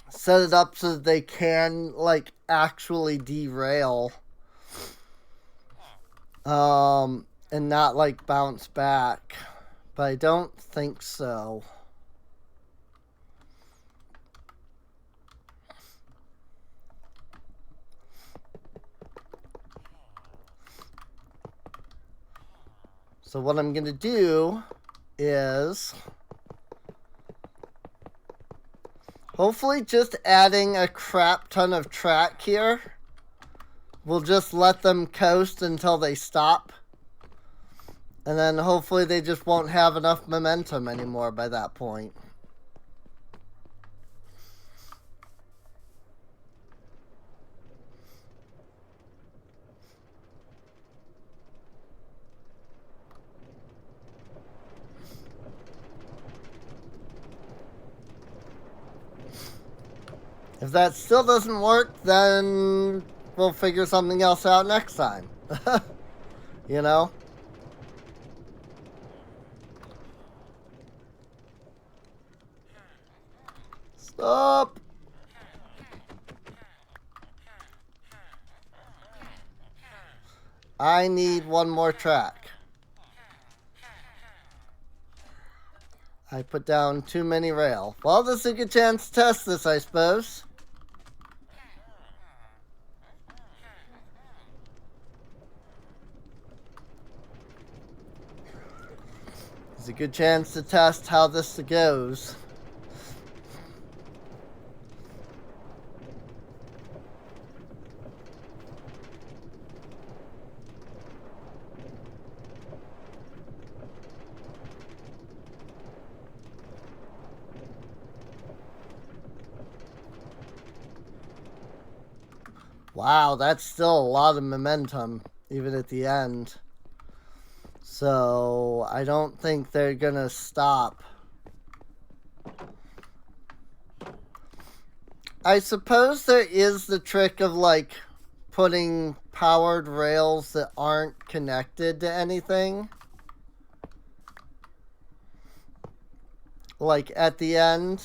set it up so that they can, like, actually derail. And not, like, bounce back. But I don't think so. So what I'm going to do is hopefully just adding a crap ton of track here will just let them coast until they stop. And then hopefully they just won't have enough momentum anymore by that point. If that still doesn't work, then we'll figure something else out next time. You know? Stop! I need one more track. I put down too many rail. Well, this is a good chance to test this, I suppose. It's a good chance to test how this goes. Wow, that's still a lot of momentum, even at the end. So, I don't think they're gonna stop. I suppose there is the trick of, like, putting powered rails that aren't connected to anything. Like, at the end.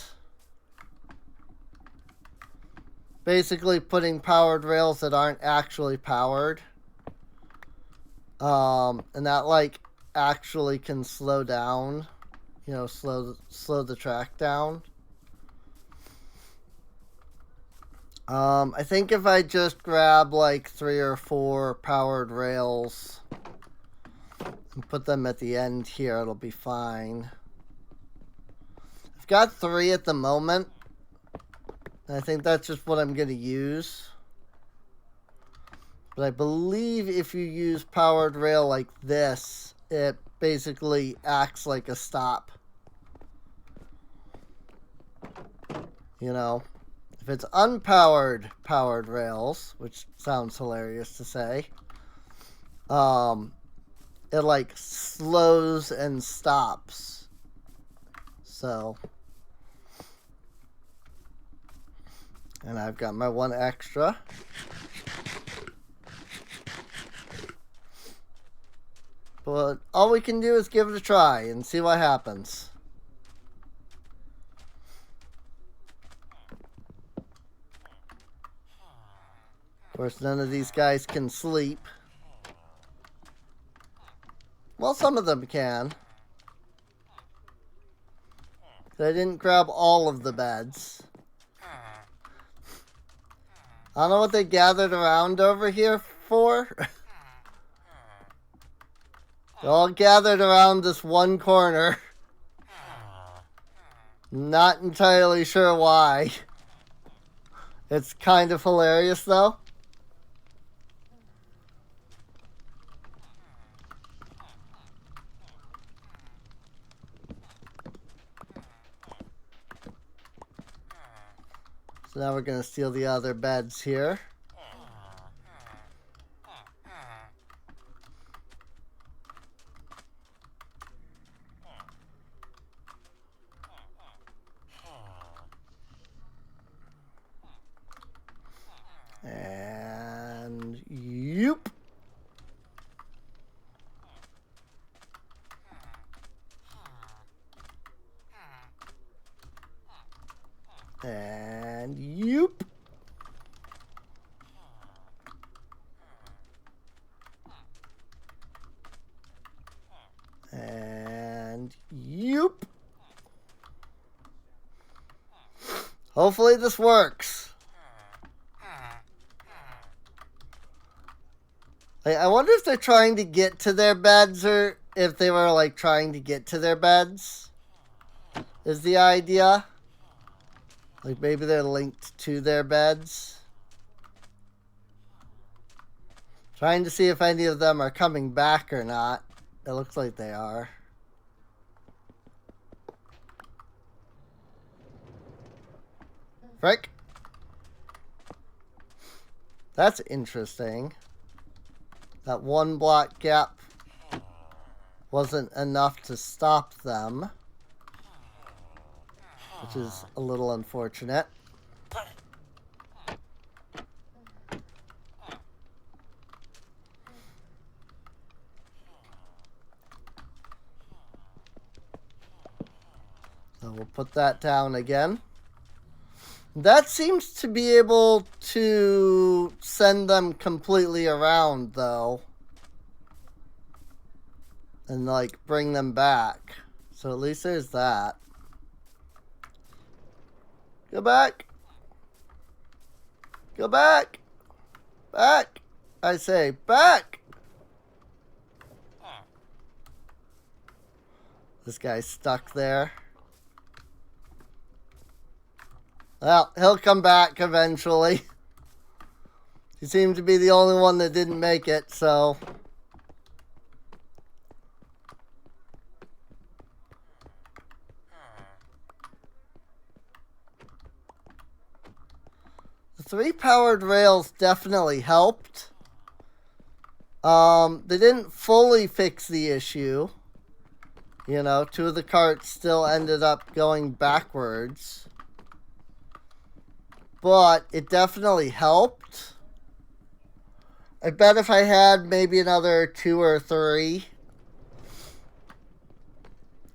Basically putting powered rails that aren't actually powered. And that, like, actually can slow down. You know, slow the track down. I think if I just grab, like, 3 or 4 powered rails and put them at the end here, it'll be fine. I've got 3 at the moment. I think that's just what I'm going to use. But I believe if you use powered rail like this, it basically acts like a stop. You know, if it's unpowered powered rails, which sounds hilarious to say, it like slows and stops. So... And I've got my 1 extra. But all we can do is give it a try and see what happens. Of course, none of these guys can sleep. Well, some of them can. But I didn't grab all of the beds. I don't know what they gathered around over here for. They're all gathered around this one corner. Not entirely sure why. It's kind of hilarious, though. So now we're going to steal the other beds here. And yoop. And yoop. And yoop. Hopefully this works. I wonder if they're trying to get to their beds or if they were like trying to get to their beds. Is the idea. Like maybe they're linked to their beds. Trying to see if any of them are coming back or not. It looks like they are. Frick. That's interesting. That 1 block gap wasn't enough to stop them. Which is a little unfortunate. So we'll put that down again. That seems to be able to send them completely around, though. And, like, bring them back. So at least there's that. Go back. Go back. Back. I say, back. This guy's stuck there. Well, he'll come back eventually. He seemed to be the only one that didn't make it, so... The 3 powered rails definitely helped. They didn't fully fix the issue. You know, 2 of the carts still ended up going backwards. But it definitely helped. I bet if I had maybe another 2 or 3,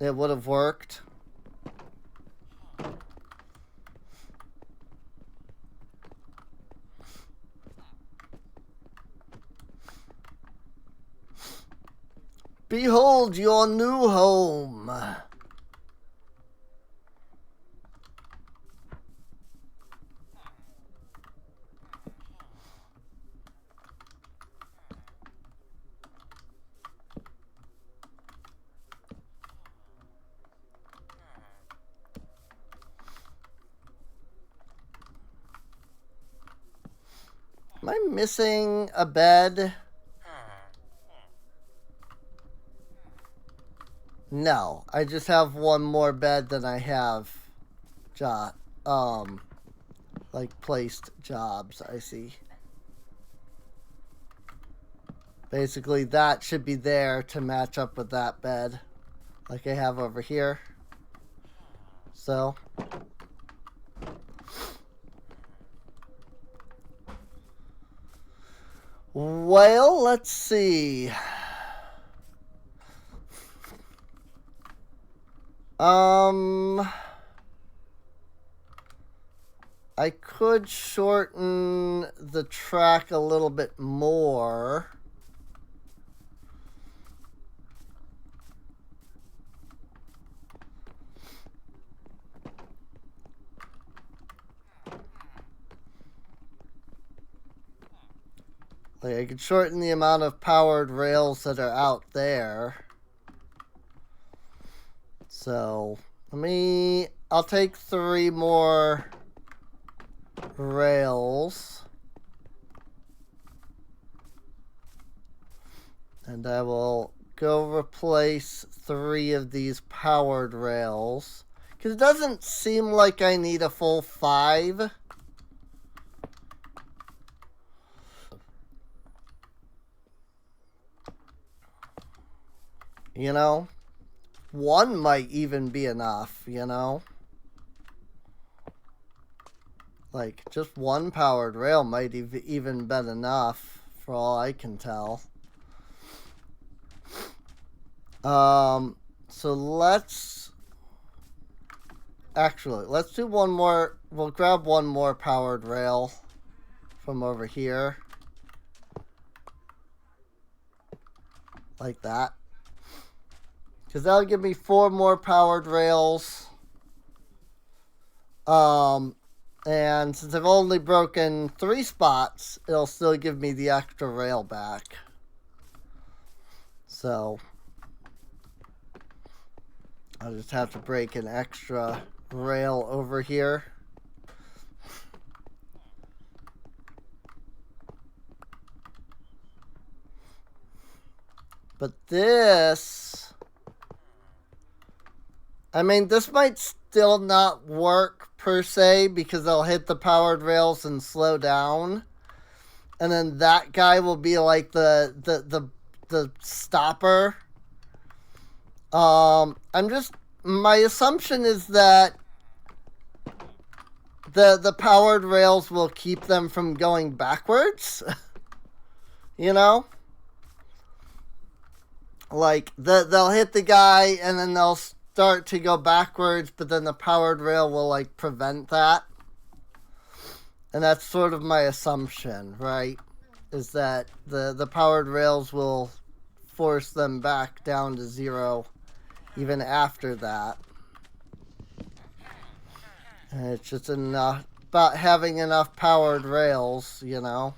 it would have worked. Behold your new home. Am I missing a bed? No, I just have one more bed than I have like placed jobs, I see. Basically that should be there to match up with that bed like I have over here. So well, let's see. I could shorten the track a little bit more. Like, I could shorten the amount of powered rails that are out there. So, I'll take 3 more rails. And I will go replace 3 of these powered rails. Because it doesn't seem like I need a full 5. You know? 1 might even be enough, you know? Like, just 1 powered rail might even been enough, for all I can tell. So let's... Actually, let's do 1 more... We'll grab 1 more powered rail from over here. Like that. Because that'll give me 4 more powered rails. And since I've only broken 3 spots, it'll still give me the extra rail back. So, I'll just have to break an extra rail over here. But this... I mean, this might still not work per se because I'll hit the powered rails and slow down. And then that guy will be like the stopper. My assumption is that the powered rails will keep them from going backwards. You know? Like, they'll hit the guy and then they'll start to go backwards, but then the powered rail will like prevent that. And that's sort of my assumption, right? Is that the powered rails will force them back down to 0 even after that. And it's just enough about having enough powered rails, you know,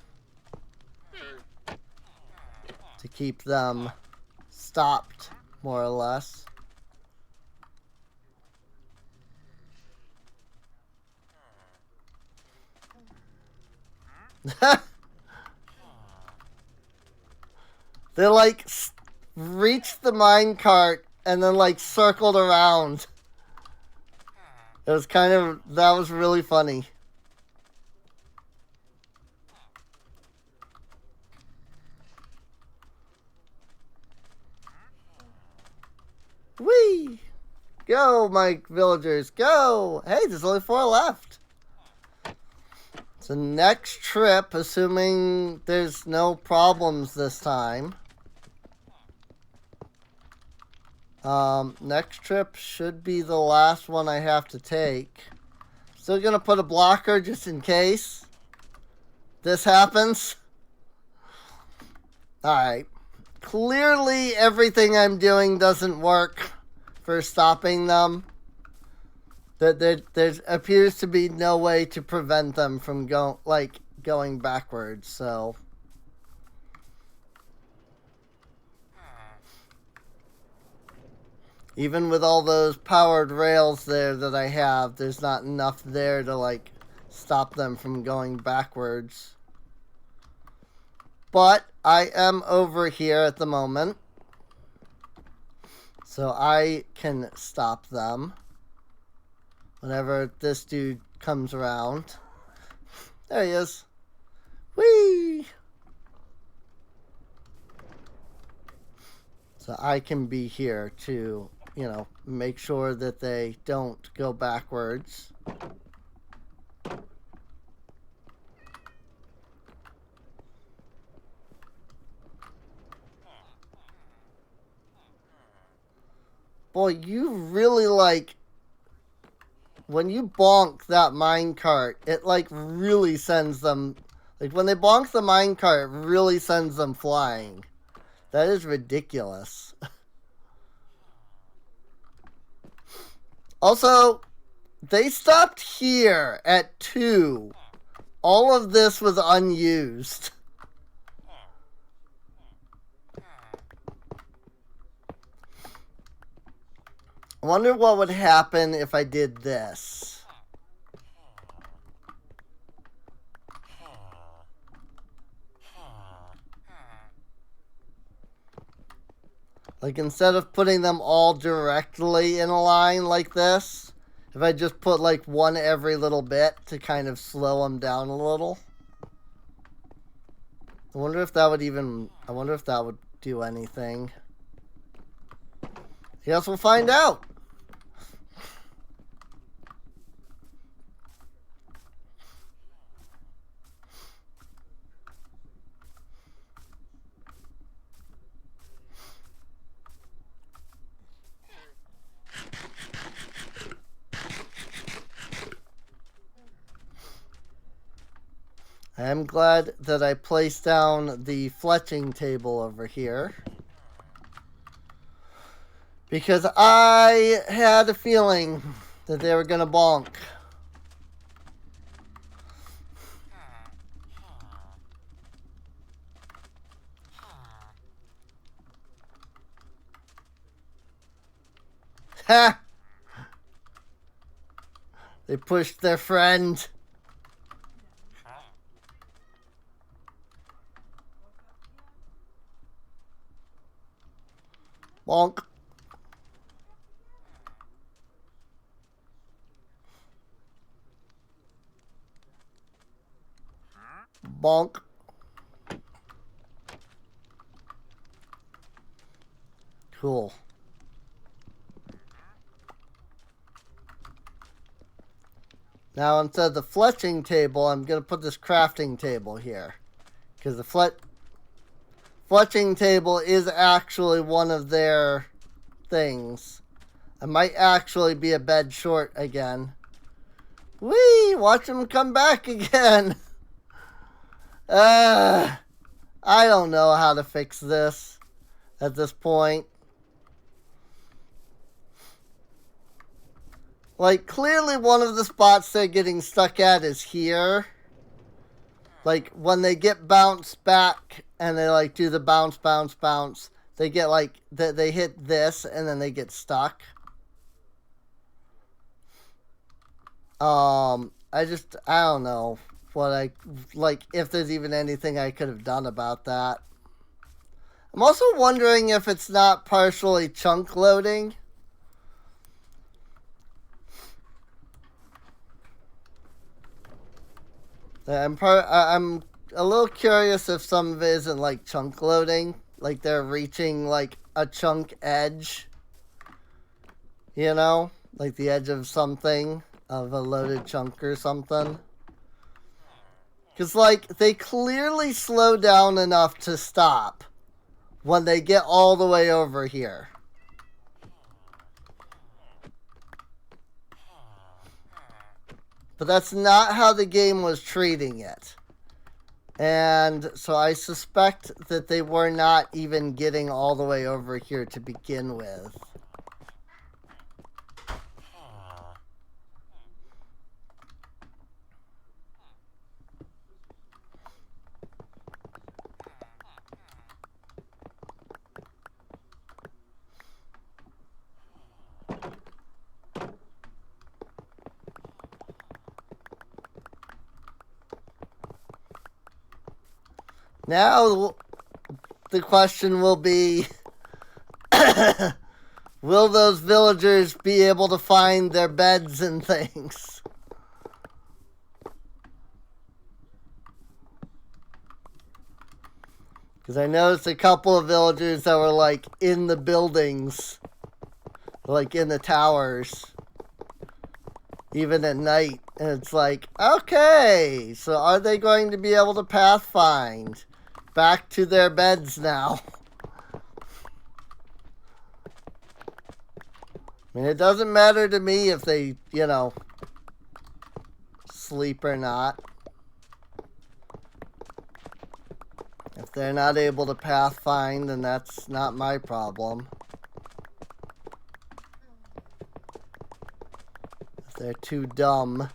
to keep them stopped, more or less. They like reached the minecart and then like circled around. It was kind of, that was really funny. Whee! Go, my villagers, go! Hey, there's only 4 left. So next trip, assuming there's no problems this time. Next trip should be the last one I have to take. Still gonna put a blocker just in case this happens. Alright. Clearly everything I'm doing doesn't work for stopping them. There appears to be no way to prevent them from going backwards, so even with all those powered rails there that I have, there's not enough there to like stop them from going backwards. But I am over here at the moment, so I can stop them whenever this dude comes around. There he is. Whee! So I can be here to, you know, make sure that they don't go backwards. Boy, you really like, when you bonk that minecart, it like really sends them, like when they bonk the minecart, it really sends them flying. That is ridiculous. Also, they stopped here at 2. All of this was unused. I wonder what would happen if I did this. Like, instead of putting them all directly in a line like this, if I just put like one every little bit to kind of slow them down a little. I wonder if that would do anything. I guess we'll find out. I am glad that I placed down the fletching table over here, because I had a feeling that they were going to bonk. Ha! They pushed their friend. Bonk. Bonk. Cool. Now instead of the fletching table, I'm going to put this crafting table here. Because the fletching table is actually one of their things I might actually be a bed short again. Whee! Watch him come back again. I don't know how to fix this at this point. Like, clearly one of the spots they're getting stuck at is here. Like, when they get bounced back and they, like, do the bounce, bounce, bounce, they get, like, they hit this and then they get stuck. I don't know what like, if there's even anything I could have done about that. I'm also wondering if it's not partially chunk loading. I'm a little curious if some of it isn't like chunk loading, like they're reaching like a chunk edge, you know, like the edge of something, of a loaded chunk or something. Because like they clearly slow down enough to stop when they get all the way over here. But that's not how the game was treating it. And so I suspect that they were not even getting all the way over here to begin with. Now, the question will be, will those villagers be able to find their beds and things? Because I noticed a couple of villagers that were, like, in the buildings, like, in the towers, even at night. And it's like, okay, so are they going to be able to pathfind back to their beds now? I mean, it doesn't matter to me if they, you know, sleep or not. If they're not able to pathfind, then that's not my problem. If they're too dumb.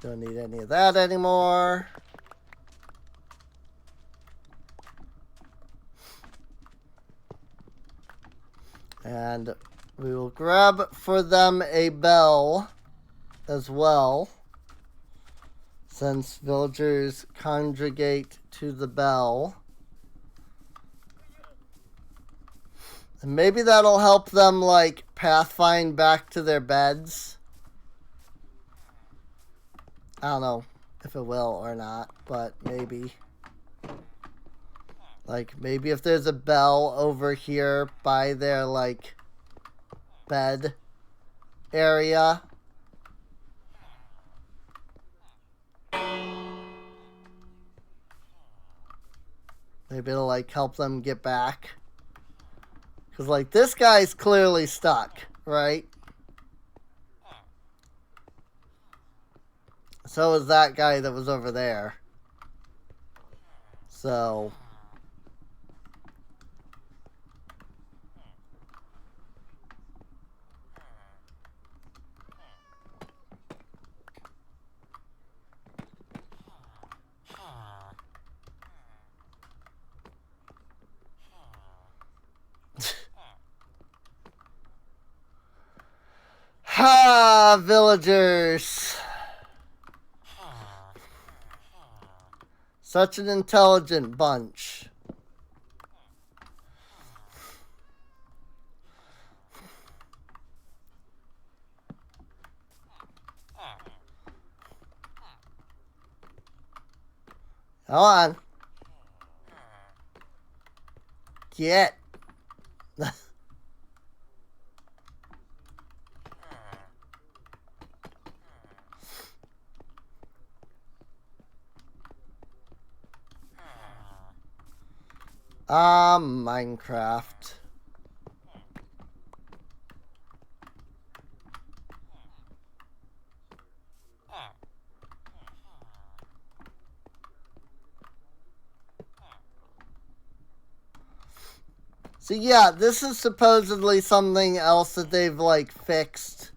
Don't need any of that anymore. And we will grab for them a bell as well, since villagers congregate to the bell. And maybe that'll help them, like, pathfind back to their beds. I don't know if it will or not, but maybe. Like, maybe if there's a bell over here by their, like, bed area. Maybe it'll, like, help them get back. Because, like, this guy's clearly stuck, right? So is that guy that was over there. So... Ha! Villagers! Such an intelligent bunch. Come on. Get. Minecraft. So yeah, this is supposedly something else that they've like fixed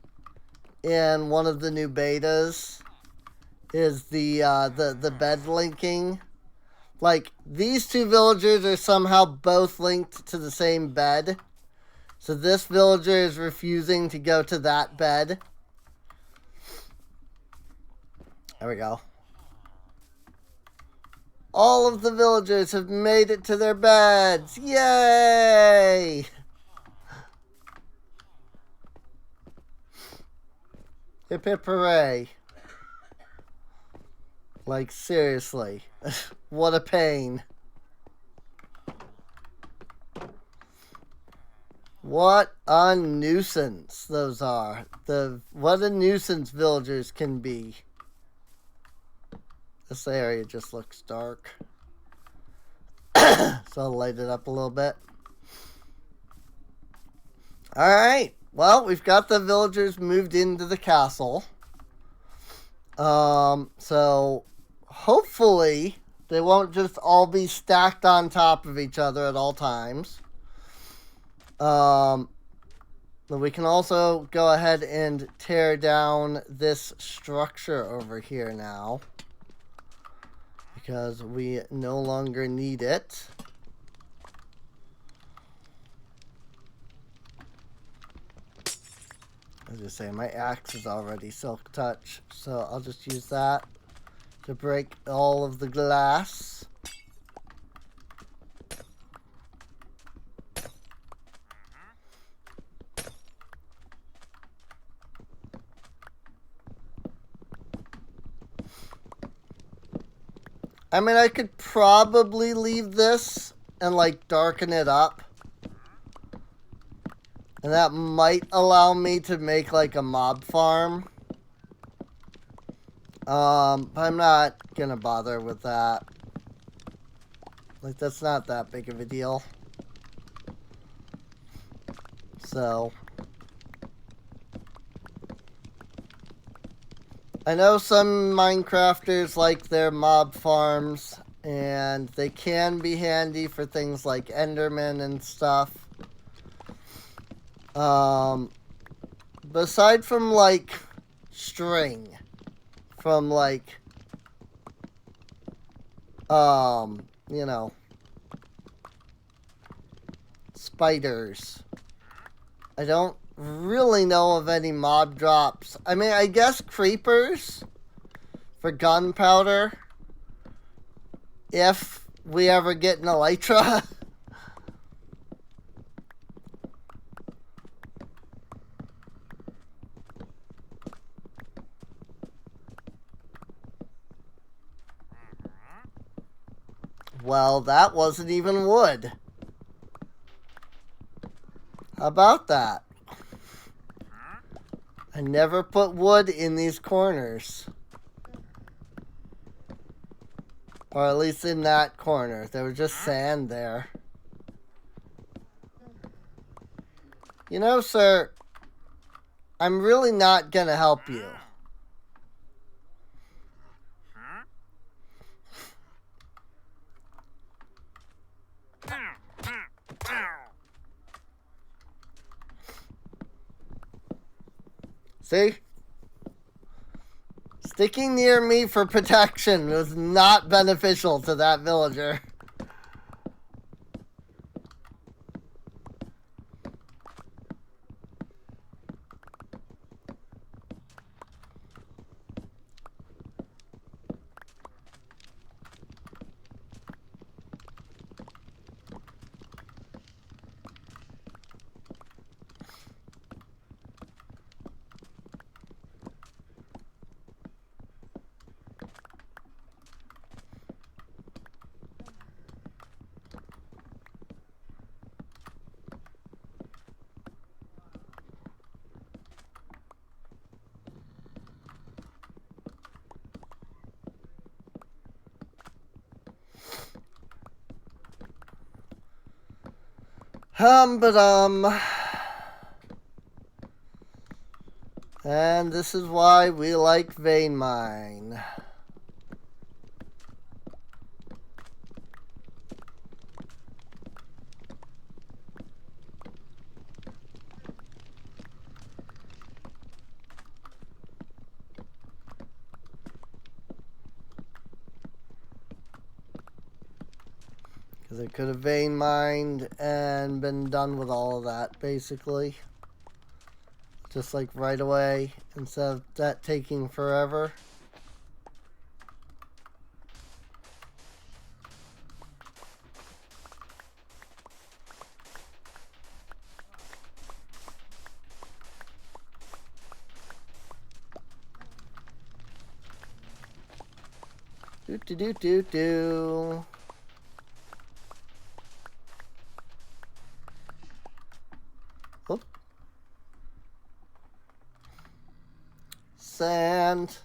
in one of the new betas. Is the bed linking. Like, these two villagers are somehow both linked to the same bed. So this villager is refusing to go to that bed. There we go. All of the villagers have made it to their beds. Yay! Hip hip hooray. Like, seriously. What a pain. What a nuisance those are. What a nuisance villagers can be. This area just looks dark. So I'll light it up a little bit. Alright. Well, we've got the villagers moved into the castle. So hopefully they won't just all be stacked on top of each other at all times. But we can also go ahead and tear down this structure over here now, because we no longer need it. As I say, my axe is already Silk Touch, so I'll just use that to break all of the glass. I mean, I could probably leave this and, like, darken it up. And that might allow me to make, like, a mob farm. But I'm not gonna bother with that. Like, that's not that big of a deal. So I know some Minecrafters like their mob farms, and they can be handy for things like Enderman and stuff. Aside from, like, string, from, like, you know, spiders, I don't really know of any mob drops. I mean, I guess creepers for gunpowder, if we ever get an elytra. Well, that wasn't even wood. How about that? I never put wood in these corners. Or at least in that corner. There was just sand there. You know, sir, I'm really not gonna help you. See? Sticking near me for protection was not beneficial to that villager. But and this is why we like vein mine. Because I could have vein mined and been done with all of that, basically. Just like right away, instead of that taking forever. Do do do do do. Oop. Sand.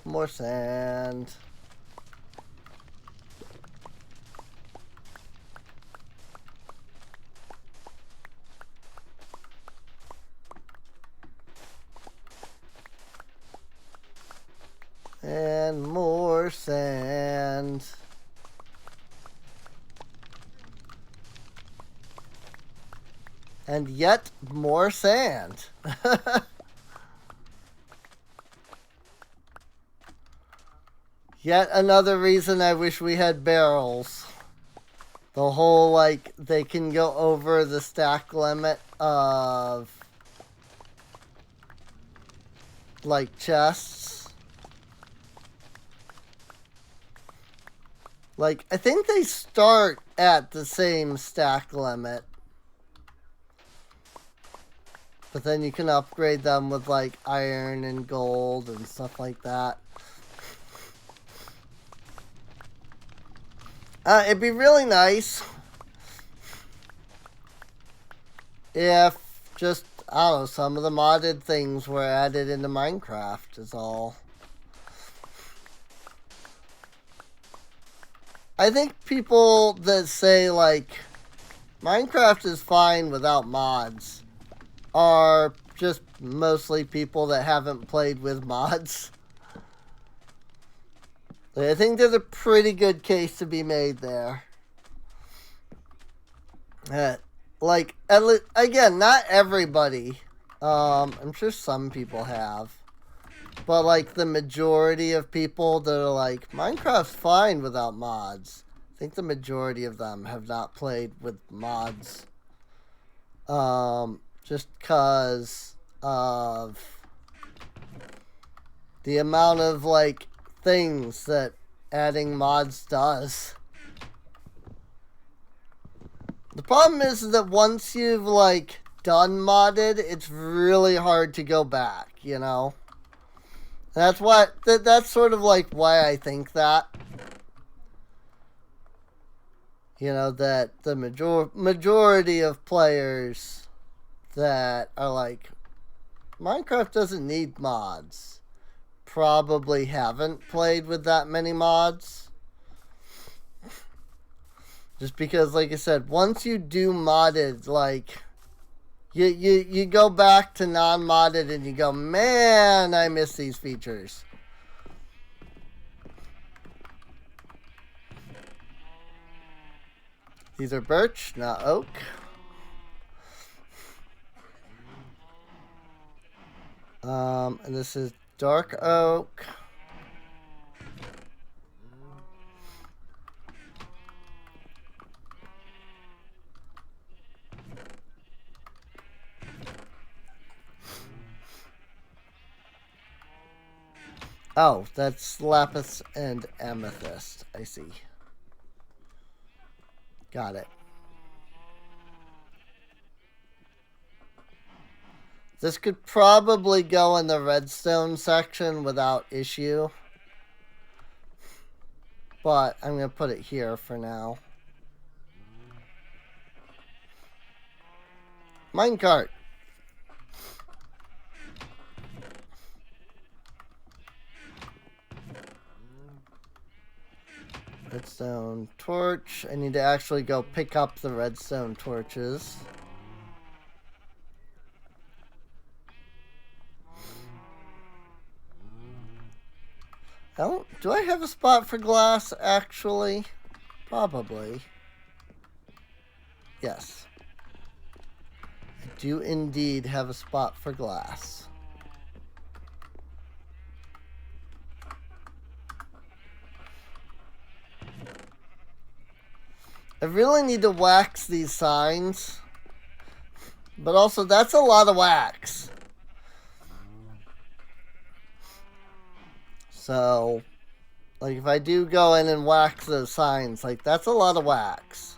More sand. And more sand. And yet more sand. Yet another reason I wish we had barrels. The whole, like, they can go over the stack limit of, like, chests. Like, I think they start at the same stack limit. But then you can upgrade them with, like, iron and gold and stuff like that. It'd be really nice if just, I don't know, some of the modded things were added into Minecraft is all. I think people that say, like, Minecraft is fine without mods are just mostly people that haven't played with mods. I think there's a pretty good case to be made there. Like, again, not everybody. I'm sure some people have. But, like, the majority of people that are like, Minecraft's fine without mods. I think the majority of them have not played with mods. Just because of the amount of, like, things that adding mods does. The problem is that once you've, like, done modded, it's really hard to go back, you know? That's what, that's sort of like why I think that. You know, that the majority of players that are like, Minecraft doesn't need mods, probably haven't played with that many mods. Just because, like I said, once you do modded, like, you go back to non-modded and you go, man, I miss these features. These are birch, not oak. And this is dark oak. Oh, that's lapis and amethyst. I see. Got it. This could probably go in the redstone section without issue. But I'm going to put it here for now. Minecart. Redstone torch. I need to actually go pick up the redstone torches. Do I have a spot for glass, actually? Probably. Yes. I do indeed have a spot for glass. I really need to wax these signs. But also, that's a lot of wax. So, like, if I do go in and wax those signs, like, that's a lot of wax.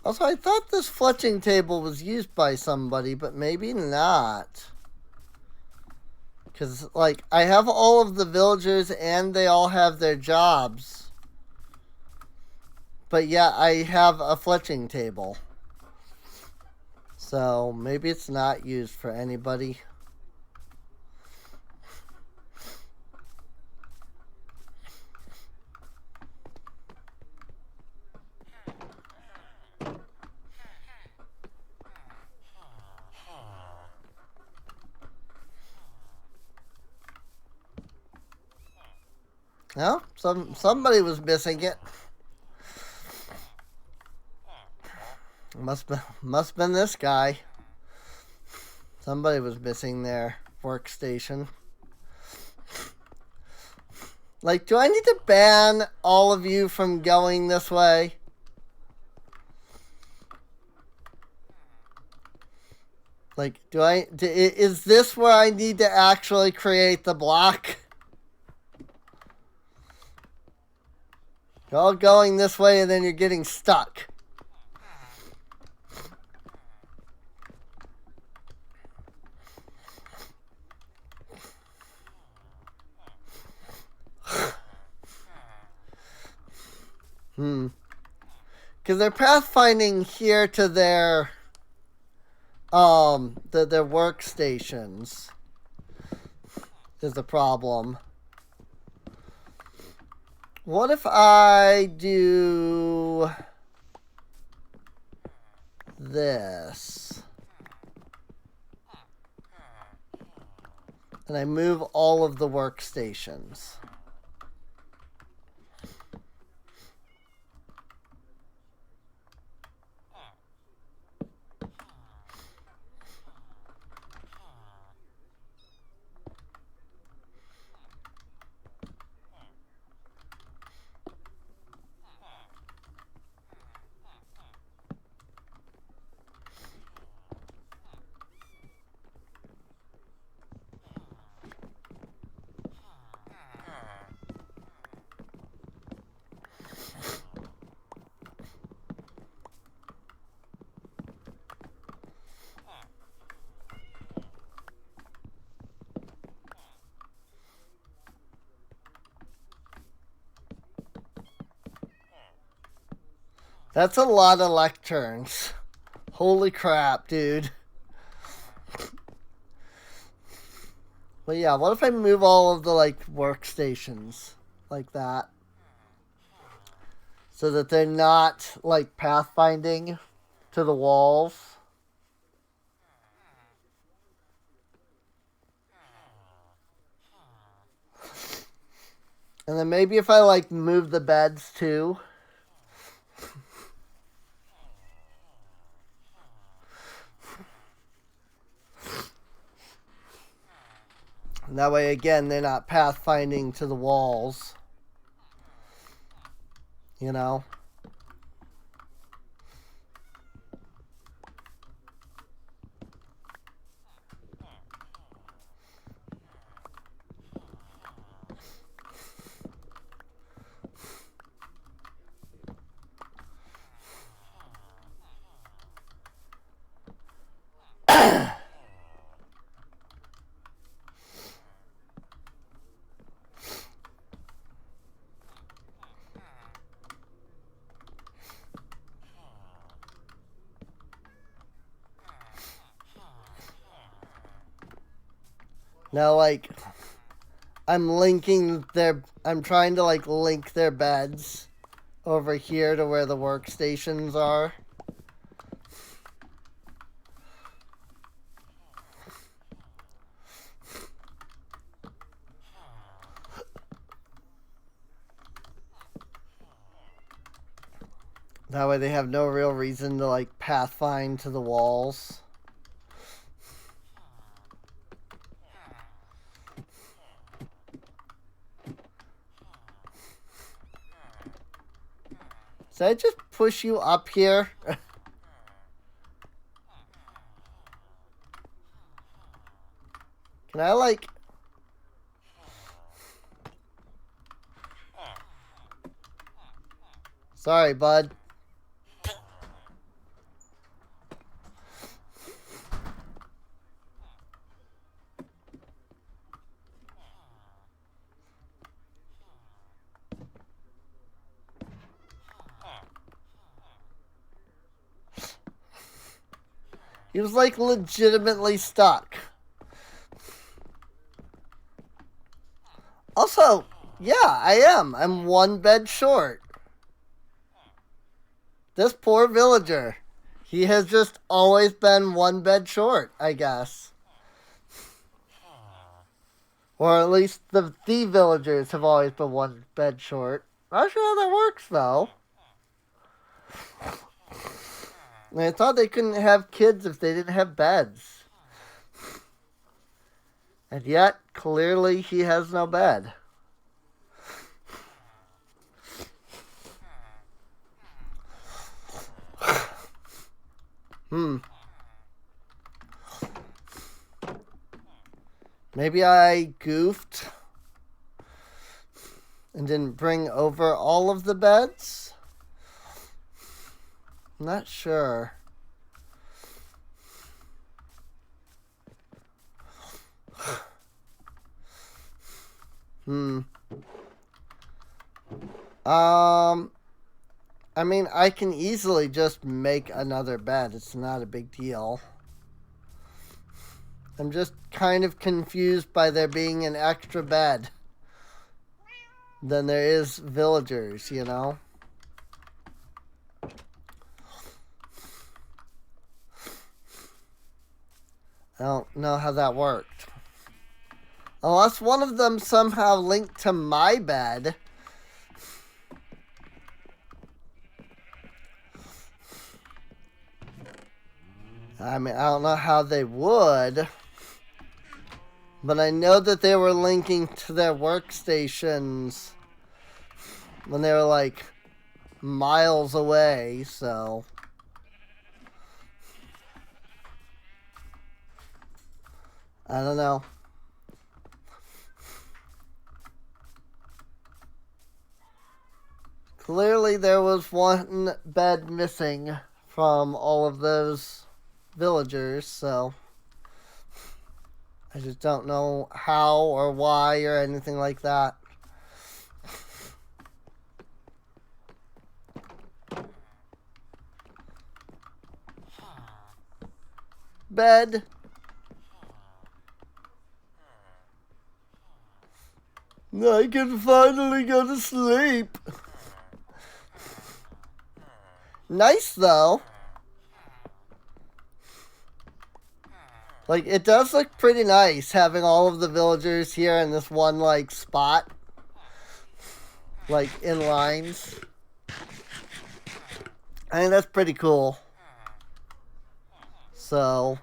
Also, I thought this fletching table was used by somebody, but maybe not. Because, like, I have all of the villagers and they all have their jobs. But yeah, I have a fletching table. So, maybe it's not used for anybody. No, somebody was missing it. Must been this guy. Somebody was missing their workstation. Like, do I need to ban all of you from going this way? Like, is this where I need to actually create the block? You're all going this way and then you're getting stuck. Because they're pathfinding here to their their workstations is the problem. What if I do this? And I move all of the workstations. That's a lot of lecterns. Holy crap, dude. But yeah, what if I move all of the, like, workstations like that? So that they're not, like, pathfinding to the walls. And then maybe if I, like, move the beds too. And that way, again, they're not pathfinding to the walls. You know? Now, like, I'm trying to like link their beds over here to where the workstations are. That way they have no real reason to like pathfind to the walls. Did I just push you up here? Can I like... Sorry, bud. He was like legitimately stuck. Also, yeah, I am. I'm one bed short. This poor villager. He has just always been one bed short, I guess. Or at least the villagers have always been one bed short. Not sure how that works, though. I thought they couldn't have kids if they didn't have beds. And yet, clearly, he has no bed. Maybe I goofed and didn't bring over all of the beds? I'm not sure. I mean, I can easily just make another bed. It's not a big deal. I'm just kind of confused by there being an extra bed than there is villagers, you know? I don't know how that worked. Unless one of them somehow linked to my bed. I mean, I don't know how they would. But I know that they were linking to their workstations when they were like miles away, so. I don't know. Clearly there was one bed missing from all of those villagers, so I just don't know how or why or anything like that. Bed. I can finally go to sleep. Nice, though. Like, it does look pretty nice having all of the villagers here in this one, like, spot. Like, in lines. I think that's pretty cool. So...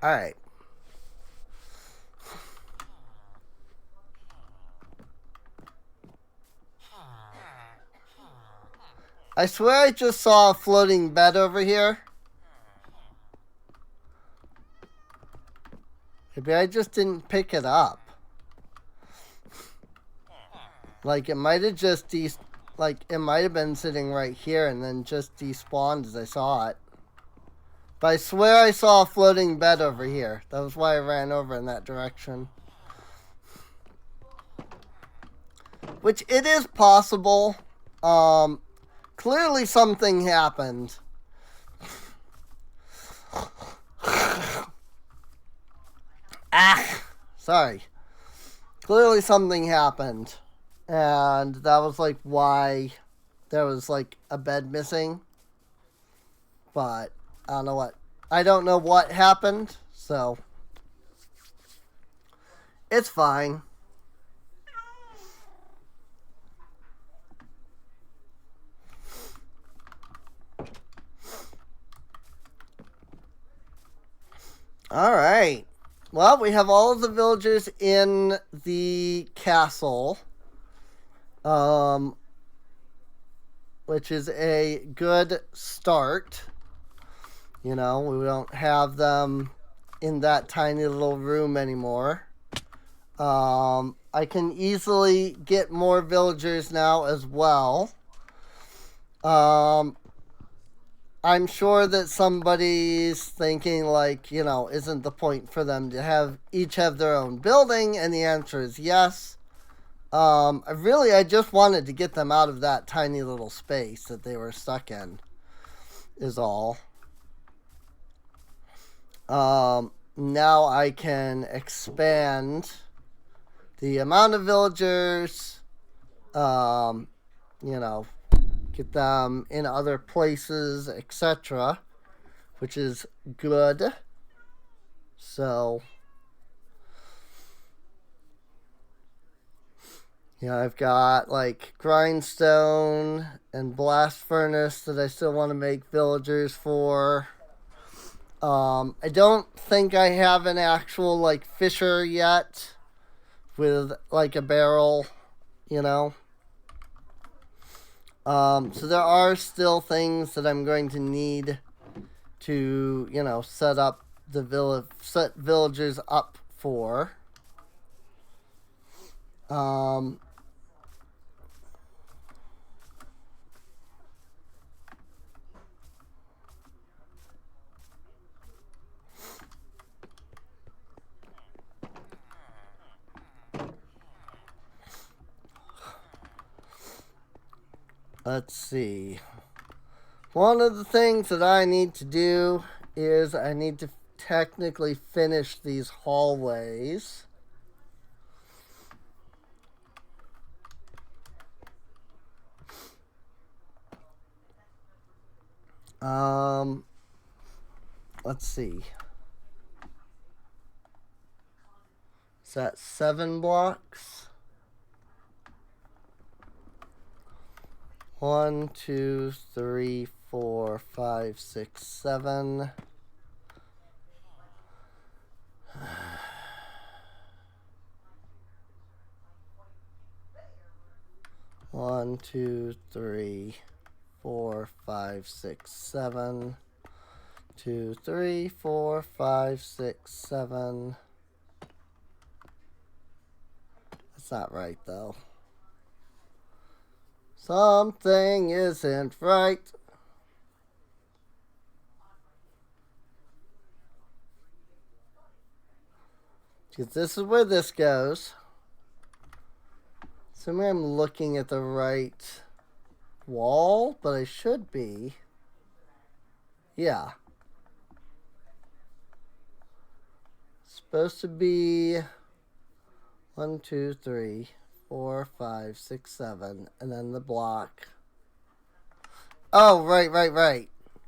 Alright. I swear I just saw a floating bed over here. Maybe I just didn't pick it up. Like, it might have just it might have been sitting right here and then just despawned as I saw it. But I swear I saw a floating bed over here. That was why I ran over in that direction. Which it is possible. Clearly something happened. Sorry. Clearly something happened. And that was like why there was like a bed missing. But I don't know what happened, so it's fine. All right. Well, we have all of the villagers in the castle. Which is a good start. You know, we don't have them in that tiny little room anymore. I can easily get more villagers now as well. I'm sure that somebody's thinking, like, you know, isn't the point for them to each have their own building? And the answer is yes. I just wanted to get them out of that tiny little space that they were stuck in, is all. Now I can expand the amount of villagers, you know, get them in other places, etc., which is good. So, yeah, I've got like grindstone and blast furnace that I still want to make villagers for. I don't think I have an actual like fisher yet with like a barrel, you know. So there are still things that I'm going to need to, you know, set villagers up for. Let's see. One of the things that I need to do is I need to technically finish these hallways. Let's see. Is that 7 blocks? 1, 2, 3, 4, 5, 6, 7. One, 2, 3, 4, 5, 6, 7. 2, 3, 4, 5, 6, 7. That's not right, though. Something isn't right. Because this is where this goes. Assuming I'm looking at the right wall, but I should be. Yeah. Supposed to be 1, 2, 3, 4, 5, 6, 7, and then the block. Oh, right.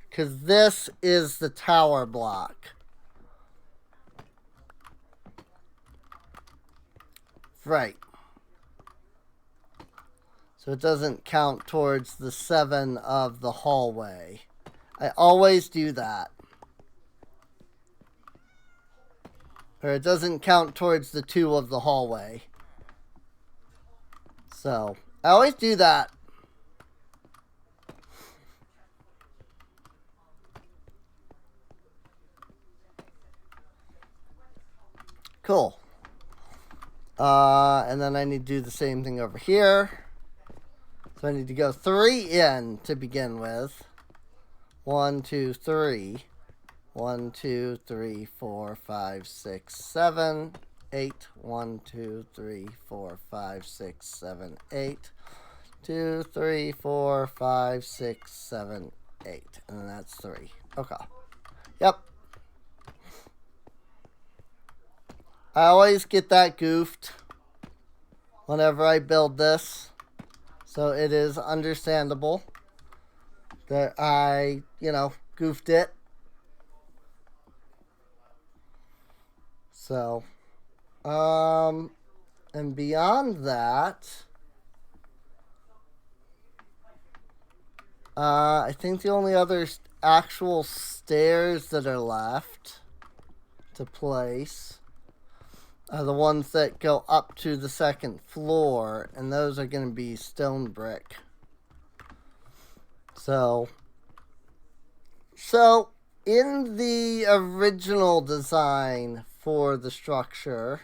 Because this is the tower block. Right. So it doesn't count towards the 7 of the hallway. I always do that. Or it doesn't count towards the 2 of the hallway. So, I always do that. Cool. And then I need to do the same thing over here. So I need to go 3 in to begin with. 1, 2, 3. 1, 2, 3, 4, 5, 6, 7, 8. 1, 2, 3, 4, 5, 6, 7, 8. 2, 3, 4, 5, 6, 7, 8. And then that's 3. Okay. Yep. I always get that goofed whenever I build this. So it is understandable that I, goofed it. So, and beyond that, I think the only other actual stairs that are left to place are the ones that go up to the 2nd floor, and those are going to be stone brick. So in the original design for the structure,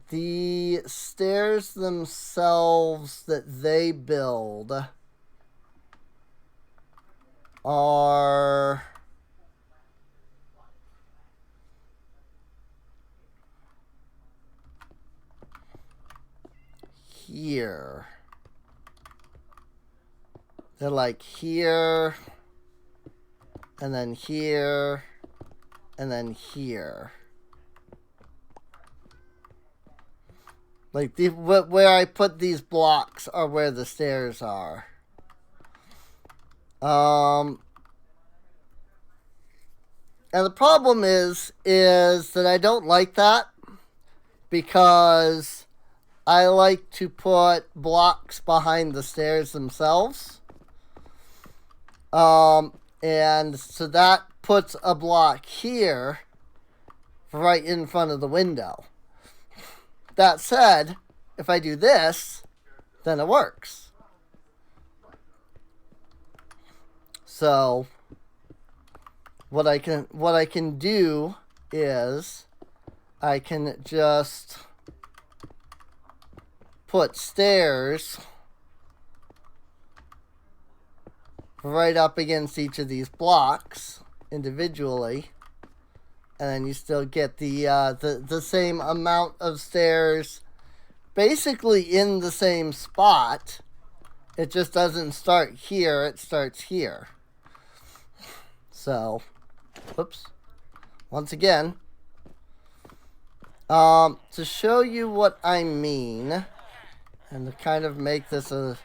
the stairs themselves that they build are here. They're like here, and then here, and then here. Like where I put these blocks are where the stairs are. And the problem is that I don't like that, because I like to put blocks behind the stairs themselves. And so that puts a block here right in front of the window. That said, if I do this, then it works. So what I can do is I can just put stairs right up against each of these blocks individually, and then you still get the same amount of stairs basically in the same spot. It just doesn't start here, it starts here. So, whoops. Once again, to show you what I mean, and to kind of make this a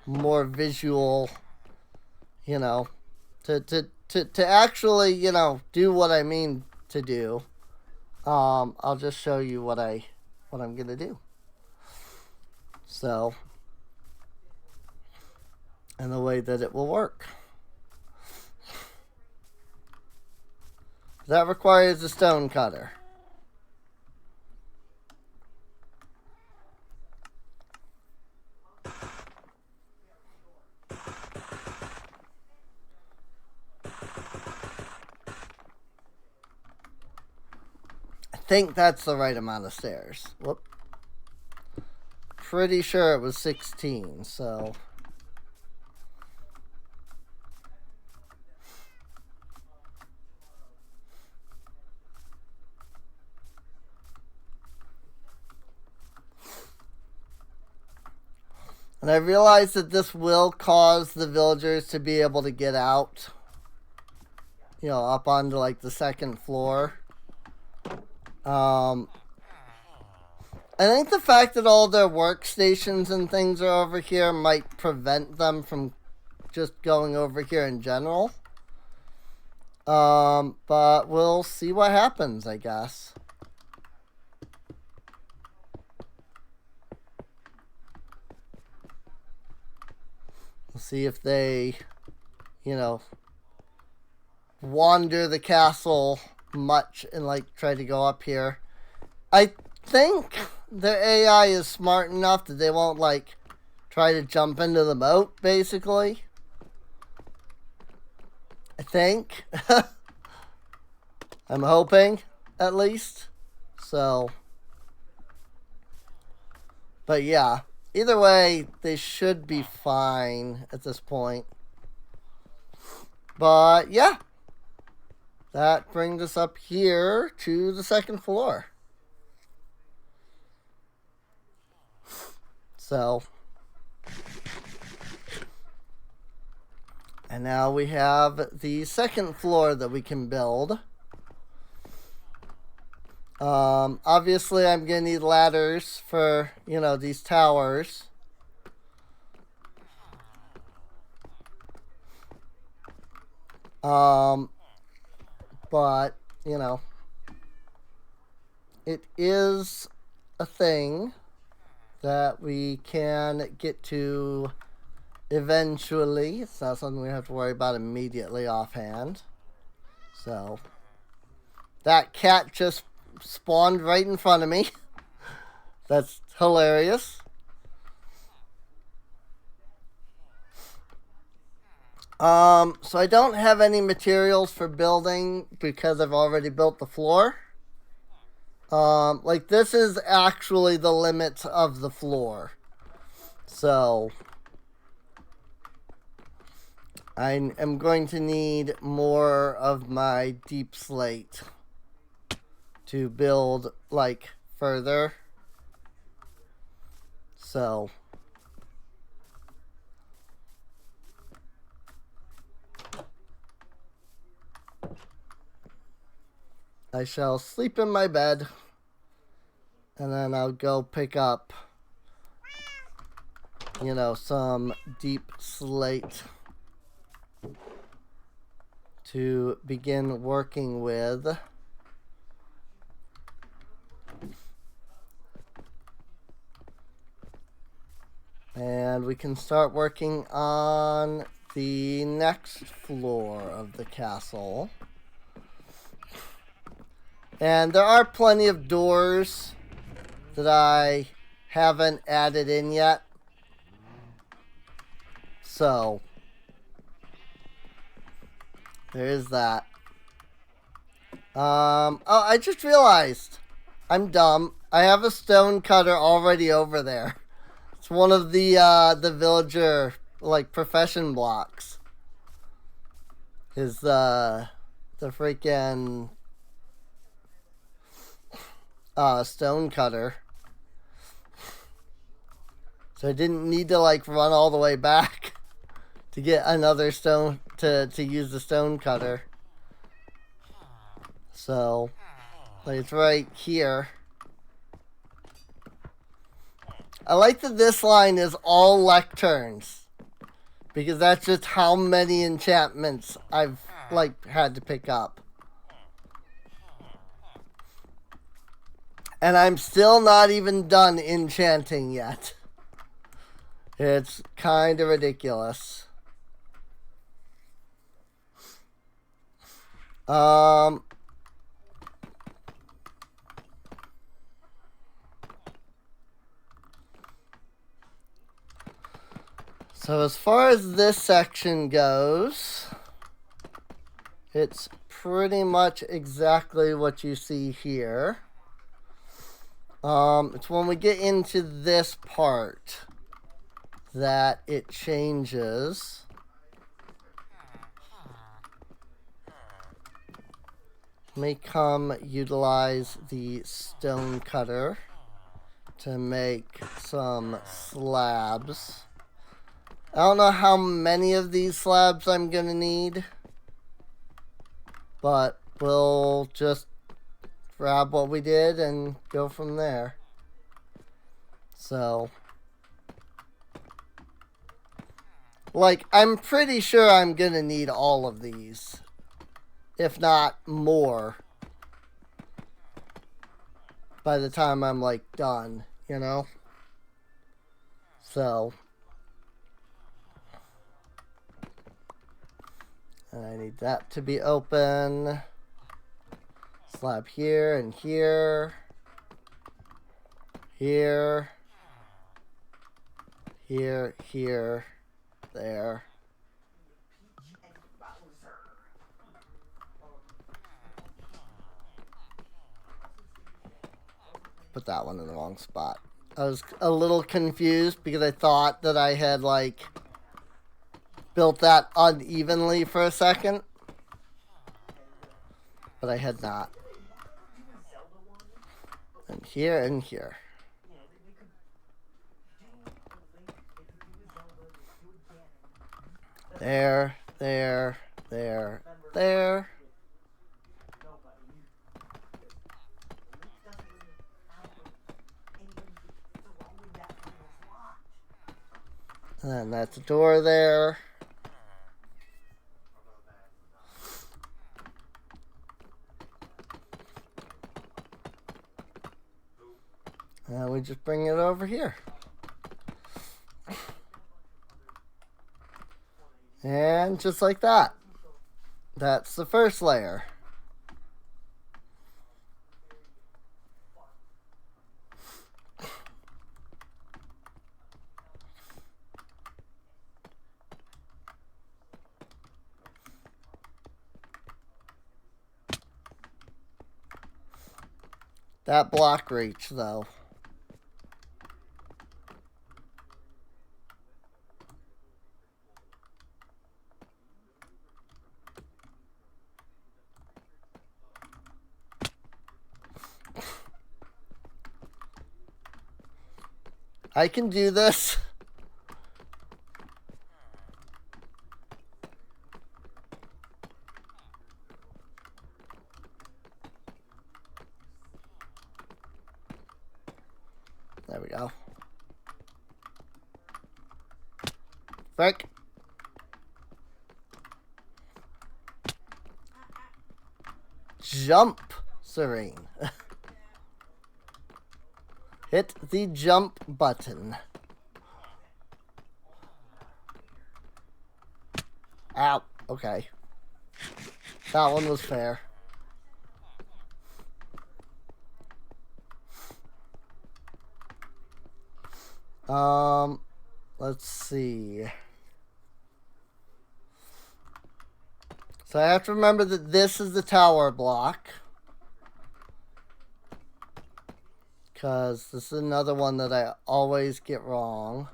more visual, to actually, do what I mean to do, I'll just show you what I'm gonna do. So, and the way that it will work. That requires a stone cutter. I think that's the right amount of stairs. Whoop. Pretty sure it was 16, so... And I realize that this will cause the villagers to be able to get out, up onto like the 2nd floor. I think the fact that all their workstations and things are over here might prevent them from just going over here in general. But we'll see what happens, I guess. We'll see if they, wander the castle much and like try to go up here. I think the AI is smart enough that they won't like try to jump into the moat, basically. I think. I'm hoping, at least. So, but yeah, either way, they should be fine at this point. But yeah, that brings us up here to the second floor. So, and now we have the second floor that we can build. Obviously I'm gonna need ladders for, you know, these towers. But, you know, it is a thing that we can get to eventually. It's not something we have to worry about immediately offhand. So, that cat just spawned right in front of me. That's hilarious. So I don't have any materials for building because I've already built the floor. Like this is actually the limits of the floor. So I am going to need more of my deep slate to build like further. So I shall sleep in my bed and then I'll go pick up, you know, some deep slate to begin working with. And we can start working on the next floor of the castle. And there are plenty of doors that I haven't added in yet. So, there is that. Oh, I just realized. I'm dumb. I have a stone cutter already over there. It's one of the villager, like, profession blocks. Is, the freaking stone cutter. So I didn't need to like run all the way back to get another stone to use the stone cutter. So like it's right here. I like that this line is all lecterns because that's just how many enchantments I've like had to pick up. And I'm still not even done enchanting yet. It's kind of ridiculous. So as far as this section goes, it's pretty much exactly what you see here. It's when we get into this part that it changes. May come utilize the stone cutter to make some slabs. I don't know how many of these slabs I'm gonna need, but we'll just grab what we did and go from there. So, like, I'm pretty sure I'm gonna need all of these, if not more, by the time I'm, like, done, you know? So, And I need that to be open. Slab here and here. Here. Here, here, there. Put that one in the wrong spot. I was a little confused because I thought that I had, like, built that unevenly for a second. But I had not. And here and here. There, there, there, there. And then that's a door there. And we just bring it over here. And just like that. That's the first layer. That block reach, though. I can do this. There we go. Frick. Jump, Serene. Hit the jump button. Ow. Okay. That one was fair. Let's see. So I have to remember that this is the tower block. Because this is another one that I always get wrong.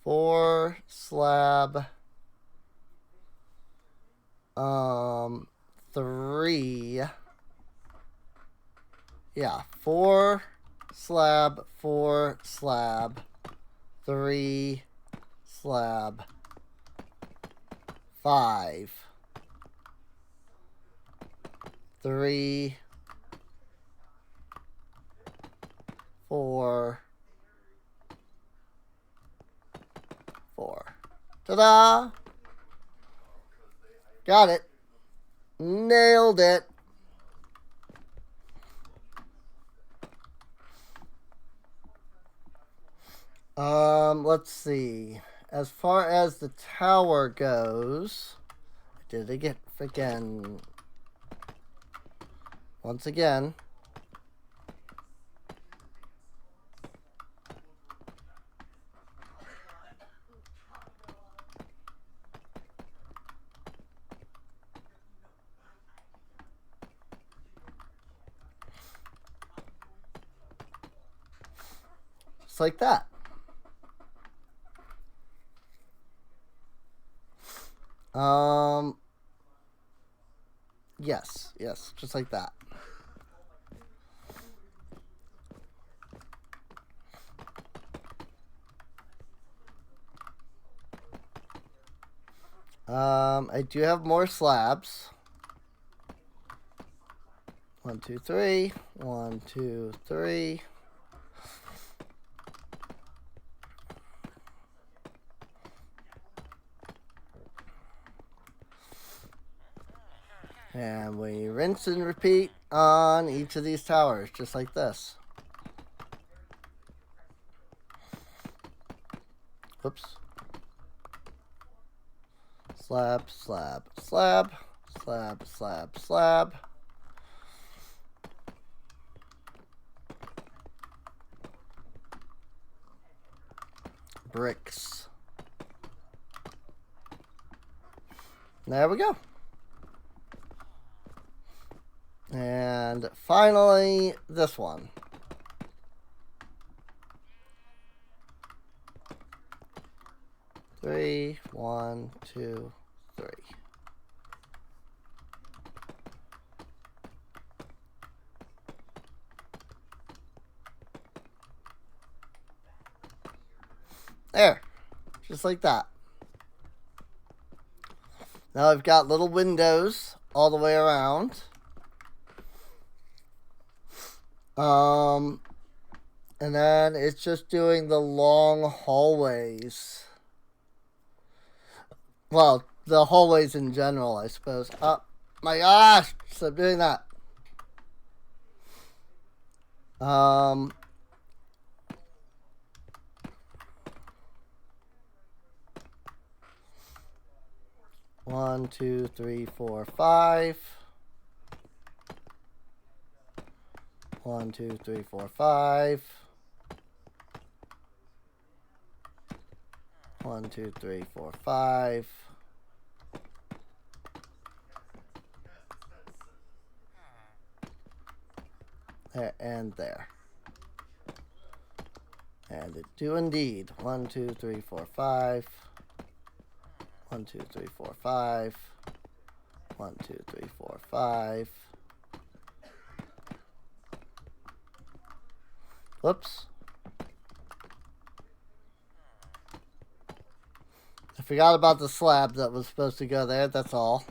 4 slab 3. Yeah, 4 slab 4 slab 3 slab 5 3 4 4. Ta-da! Got it. Nailed it. Let's see. As far as the tower goes, I did it again. Once again. Just like that. Yes, just like that. I do have more slabs. 1, 2, 3. 1, 2, 3. And we rinse and repeat on each of these towers, just like this. Whoops. Slab, slab, slab, slab, slab, slab. Bricks. There we go. And finally, this one. Three, 1, 2, 3. There. Just like that. Now I've got little windows all the way around. And then it's just doing the long hallways. Well, the hallways in general, I suppose. Oh, my gosh! Stop doing that. 1, 2, 3, 4, 5. 1, 2, 3, 4, 5. 1, 2, 3, 4, 5. There and there. And it do indeed. 1, 2, 3, 4, 5. 1, 2, 3, 4, 5. 1, 2, 3, 4, 5. Whoops. I forgot about the slab that was supposed to go there, that's all.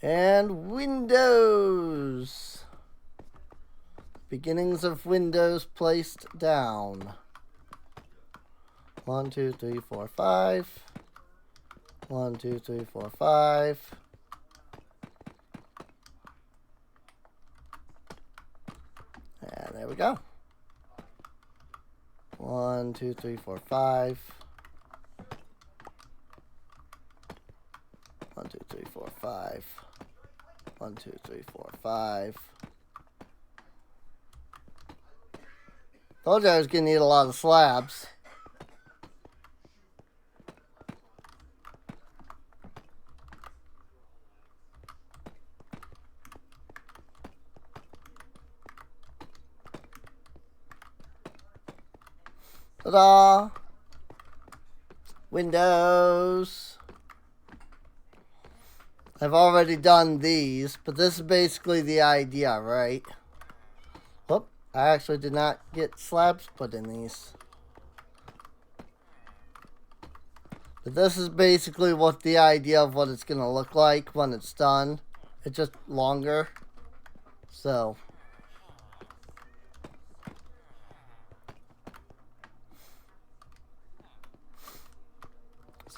And windows. Beginnings of windows placed down. 1, 2, 3, 4, 5. 1, 2, 3, 4, 5. And there we go. 1, 2, 3, 4, 5. 1, 2, 3, 4, 5. 1, 2, 3, 4, 5. Told you I was gonna need a lot of slabs. Ta-da! Windows. I've already done these, but this is basically the idea, right? Whoop, I actually did not get slabs put in these. But this is basically what the idea of what it's going to look like when it's done. It's just longer. So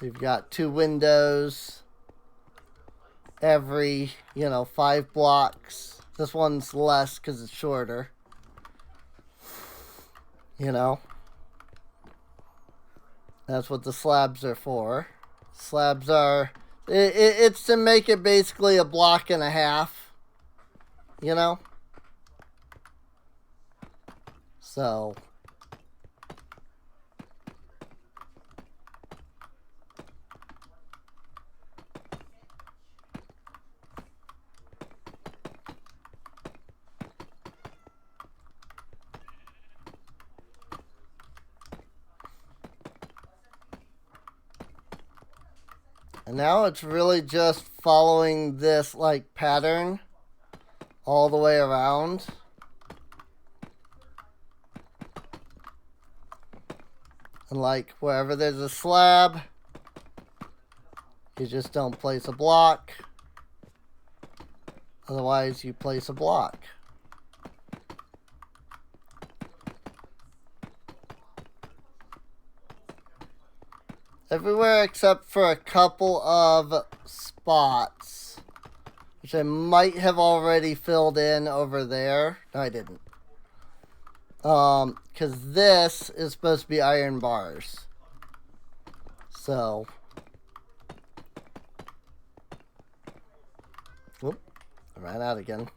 you've got 2 windows every, 5 blocks. This one's less because it's shorter. That's what the slabs are for. Slabs are, it's to make it basically a block and a half. So and now it's really just following this like pattern all the way around. And like wherever there's a slab, you just don't place a block. Otherwise you place a block. Everywhere except for a couple of spots, which I might have already filled in over there. No, I didn't. Because because this is supposed to be iron bars. So, whoop, I ran out again.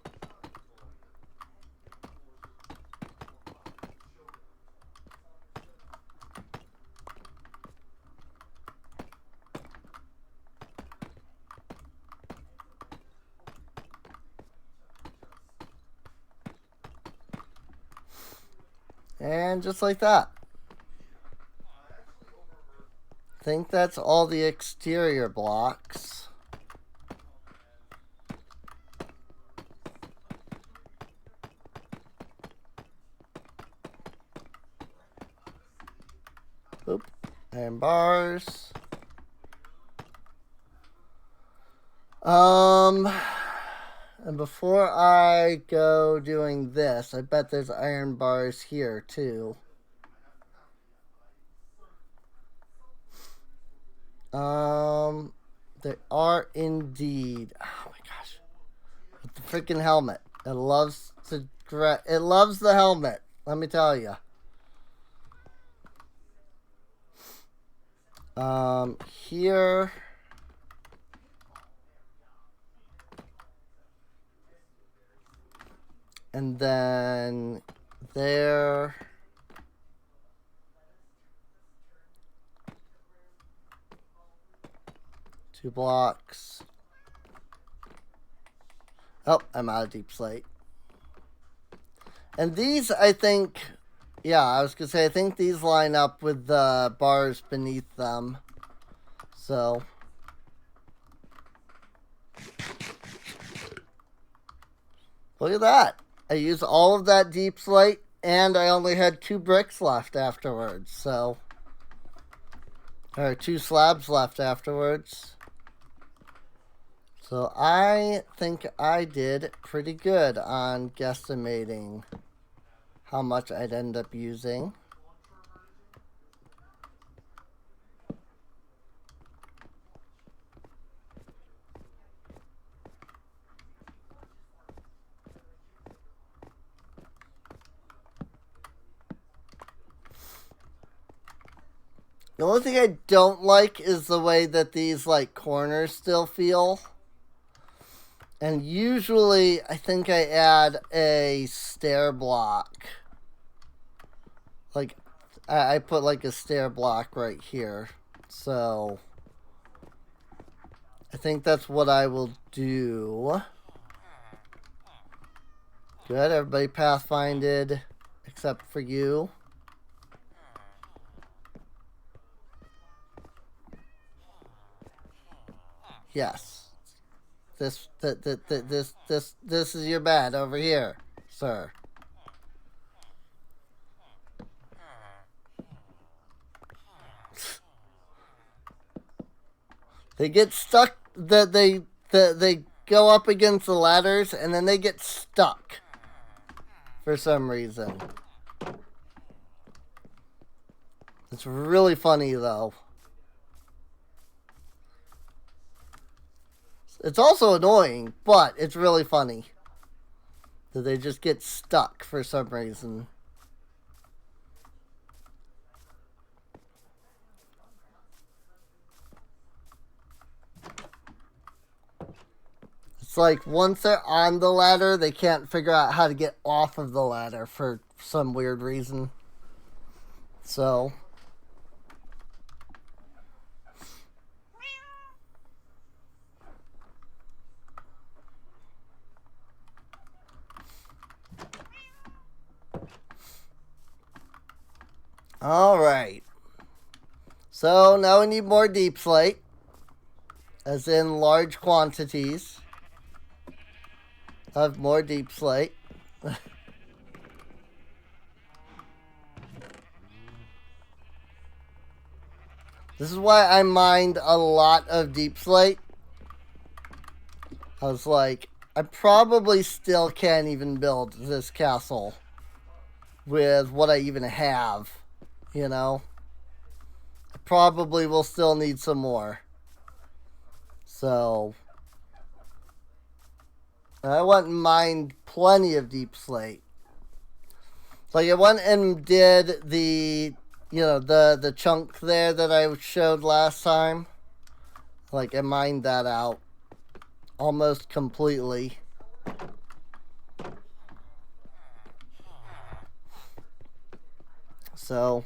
And just like that. I think that's all the exterior blocks. Oop. And bars. And before I go doing this, I bet there's iron bars here too. They are indeed. Oh my gosh. With the freaking helmet. It loves the helmet. Let me tell you. Here. And then there. Two blocks. Oh, I'm out of deep slate. And these, I think, yeah, I was going to say, I think these line up with the bars beneath them. So. Look at that. I used all of that deep slate, and I only had 2 bricks left afterwards, so. Or 2 slabs left afterwards. So I think I did pretty good on guesstimating how much I'd end up using. The only thing I don't like is the way that these, like, corners still feel. And usually, I think I add a stair block. Like, I put, like, a stair block right here. So, I think that's what I will do. Good, everybody pathfinded, except for you. Yes. This is your bed over here, sir. They get stuck. They go up against the ladders and then they get stuck for some reason. It's really funny though. It's also annoying, but it's really funny that they just get stuck for some reason. It's like once they're on the ladder, they can't figure out how to get off of the ladder for some weird reason. So. All right. So now we need more deep slate, as in large quantities of more deep slate. This is why I mined a lot of deep slate. I was like, I probably still can't even build this castle with what I even have, you know? I probably will still need some more. So, I went and mined plenty of deep slate. Like I went and did the, the chunk there that I showed last time. Like I mined that out almost completely. So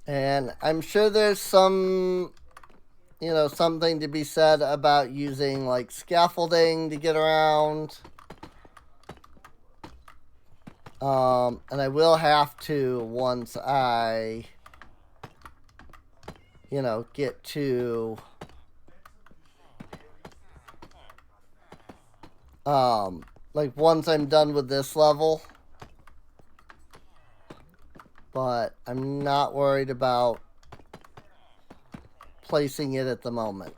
and I'm sure there's some, something to be said about using like scaffolding to get around. And I will have to once I, get to, like once I'm done with this level. But I'm not worried about placing it at the moment,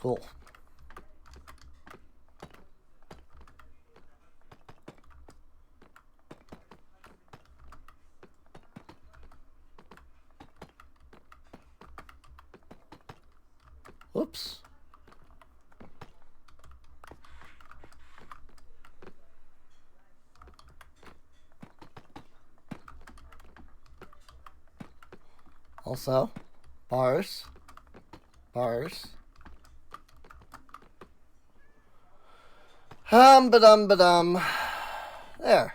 Cool. Whoops. Also, bars. Ba-dum. There.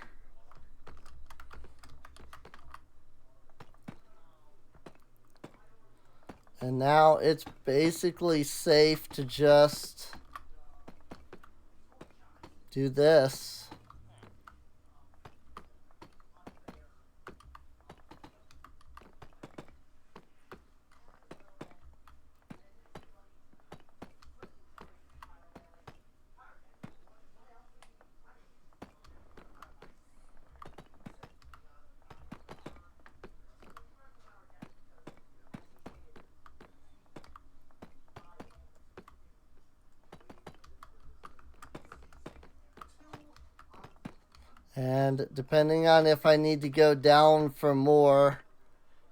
And now it's basically safe to just do this. And depending on if I need to go down for more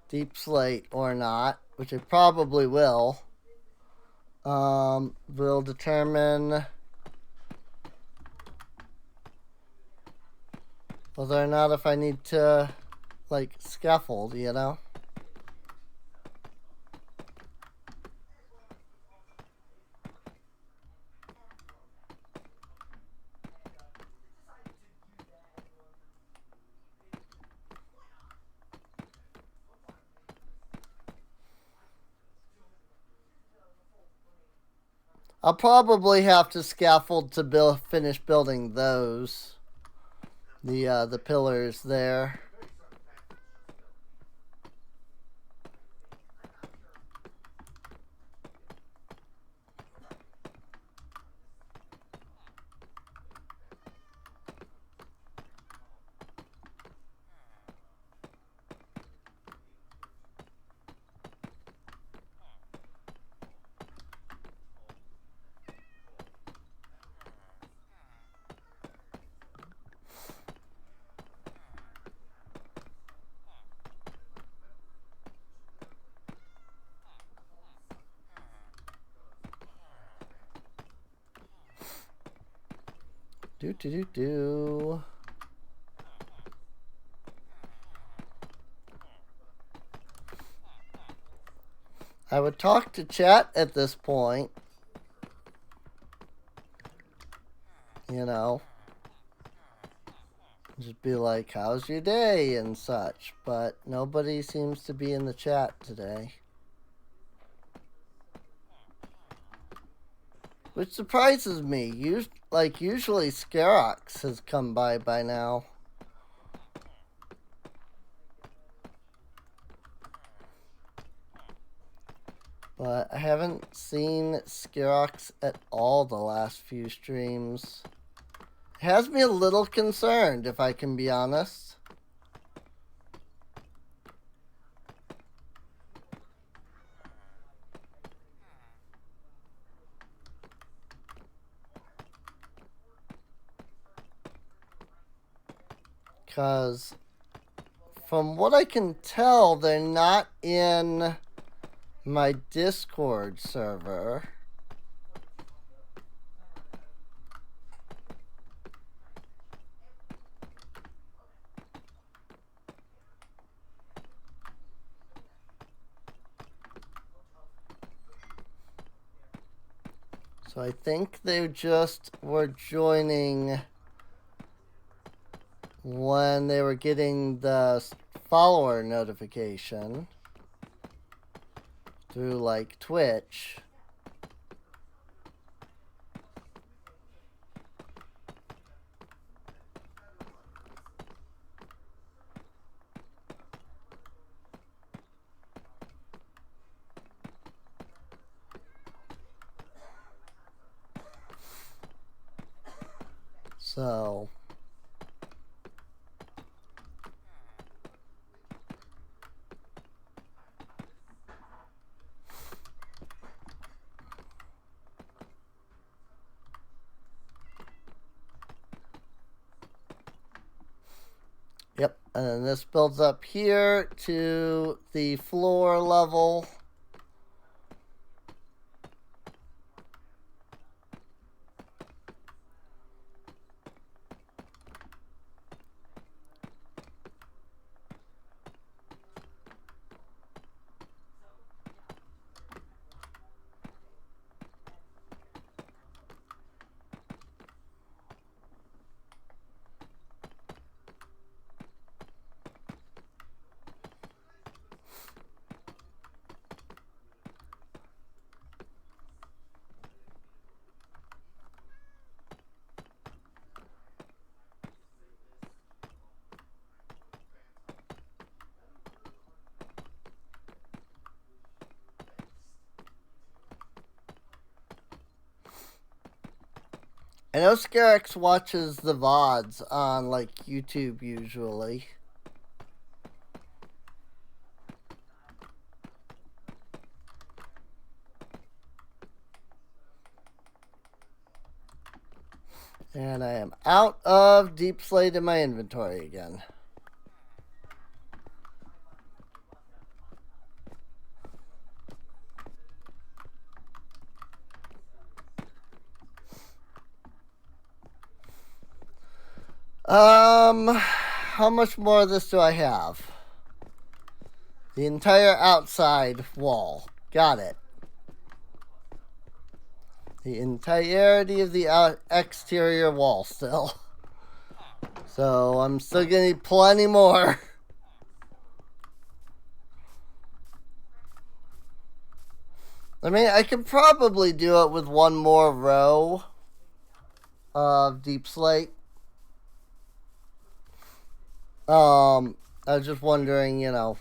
deep slate or not, which I probably will determine whether or not if I need to, like, scaffold, I'll probably have to scaffold to finish building those. The pillars there. Do. I would talk to chat at this point. Just be like, how's your day and such. But nobody seems to be in the chat today. Which surprises me. Usually Scarox has come by now. But I haven't seen Skirox at all the last few streams. It has me a little concerned, if I can be honest. Because from what I can tell, they're not in my Discord server. So I think they just were joining when they were getting the follower notification through like Twitch. So yep, and then this builds up here to the floor level. I know Scarix watches the VODs on like YouTube usually. And I am out of Deep Slate in my inventory again. How much more of this do I have? The entire outside wall. Got it. The entirety of the exterior wall still. So I'm still gonna need plenty more. I mean, I could probably do it with one more row of Deep Slate. I was just wondering, you know,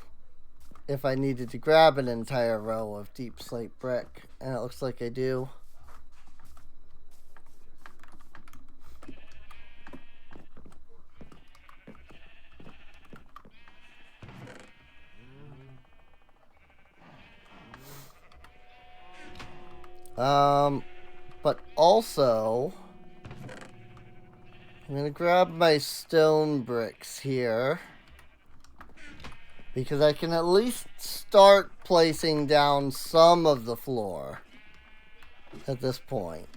if I needed to grab an entire row of Deep Slate brick, and it looks like I do. But also, I'm gonna grab my stone bricks here, because I can at least start placing down some of the floor at this point.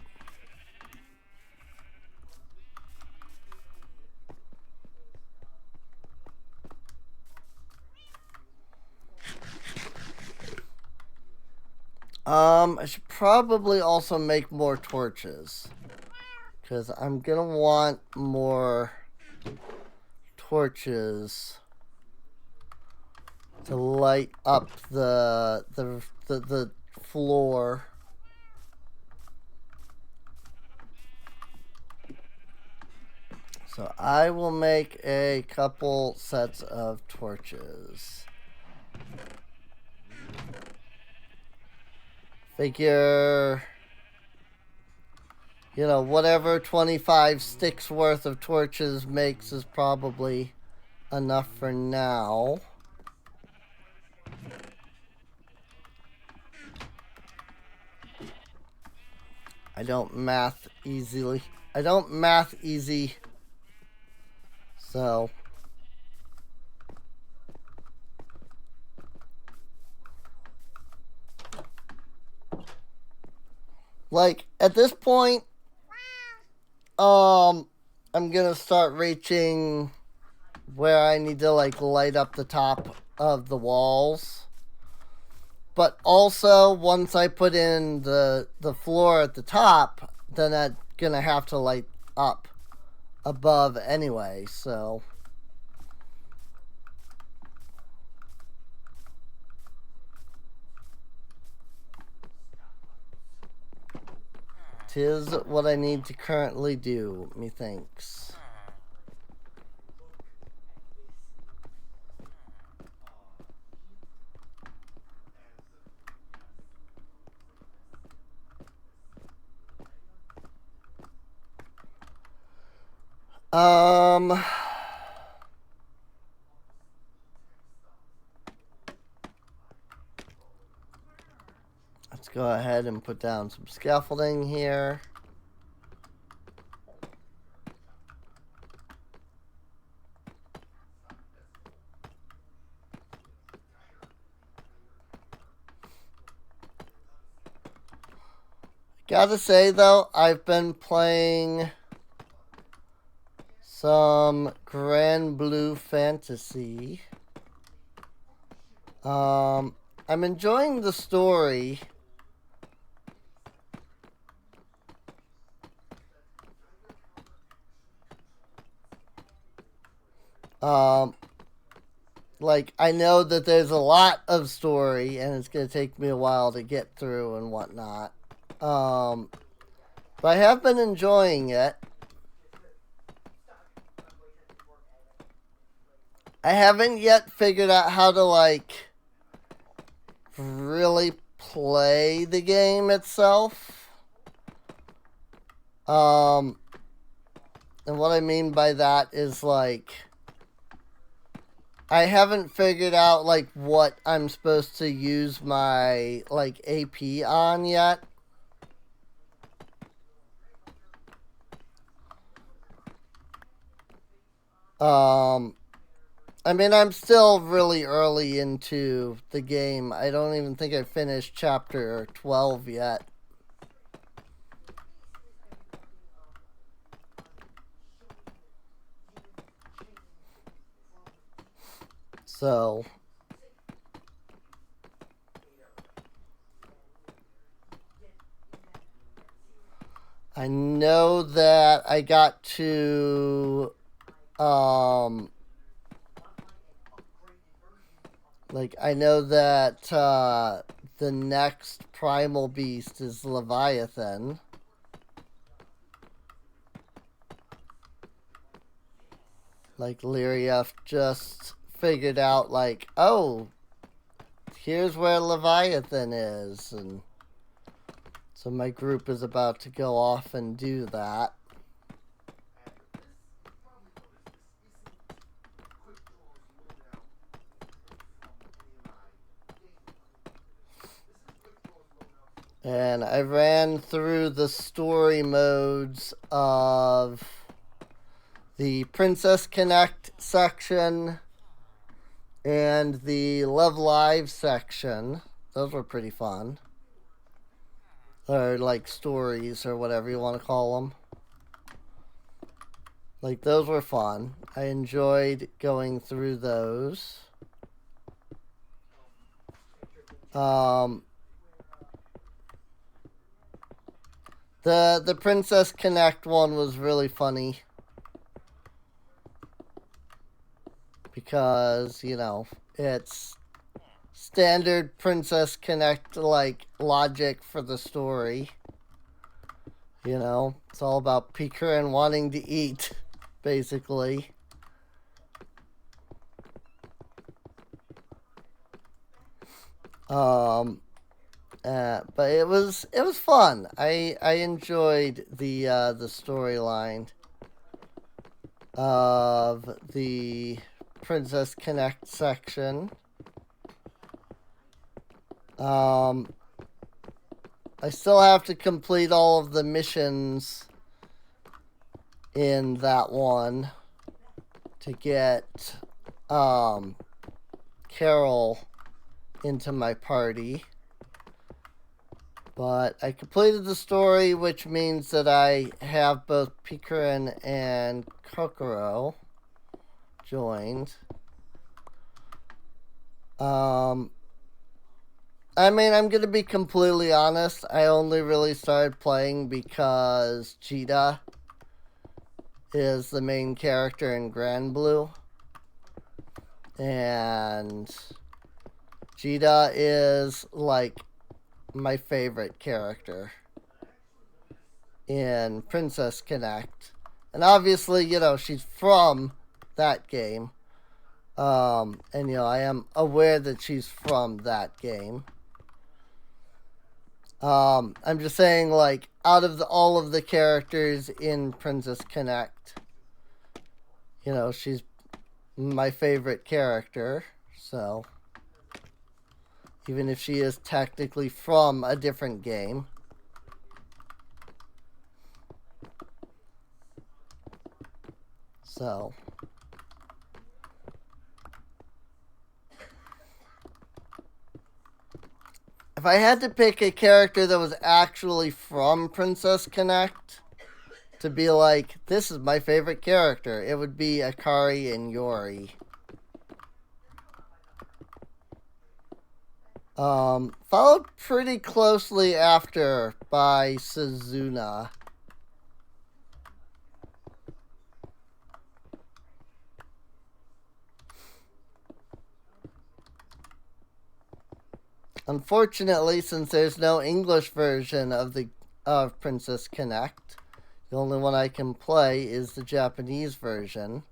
I should probably also make more torches, because I'm gonna want more torches to light up the floor. So I will make a couple sets of torches. Figure, you know, whatever 25 sticks worth of torches makes is probably enough for now. I don't math easily. I don't math easy. So. Like, at this point, I'm gonna start reaching where I need to, like, light up the top of the walls. But also, once I put in the floor at the top, then I'm gonna have to light up above anyway, so. Tis what I need to currently do, methinks. Let's go ahead and put down some scaffolding here. Gotta say, though, I've been playing some Grand Blue Fantasy. I'm enjoying the story. Like, I know that there's a lot of story, and it's going to take me a while to get through and whatnot. But I have been enjoying it. I haven't yet figured out how to, like, really play the game itself. And what I mean by that is, like, I haven't figured out, like, what I'm supposed to use my, like, AP on yet. I mean, I'm still really early into the game. I don't even think I finished chapter 12 yet. So, I know that I got to, like, I know that, the next primal beast is Leviathan. Like, Lyriaf just figured out, like, oh, here's where Leviathan is, and so my group is about to go off and do that. And I ran through the story modes of the Princess Connect section and the Love Live section. Those were pretty fun. Or, like, stories or whatever you want to call them. Like, those were fun. I enjoyed going through those. The Princess Connect one was really funny. Because, you know, it's standard Princess Connect, like, logic for the story. You know, it's all about Pika and wanting to eat, basically. But it was fun. I enjoyed the storyline of the Princess Connect section. I still have to complete all of the missions in that one to get Carol into my party. But I completed the story, which means that I have both Pikarin and Kokoro joined. I mean, I'm going to be completely honest. I only really started playing because Cheetah is the main character in Grand Blue. And Cheetah is, like, my favorite character in Princess Connect. And obviously, you know, she's from that game. And, you know, I am aware that she's from that game. I'm just saying, like, out of all of the characters in Princess Connect, you know, she's my favorite character, so even if she is technically from a different game. So if I had to pick a character that was actually from Princess Connect to be like, this is my favorite character, it would be Akari and Yori. Followed pretty closely after by Suzuna. Unfortunately, since there's no English version of Princess Connect, the only one I can play is the Japanese version.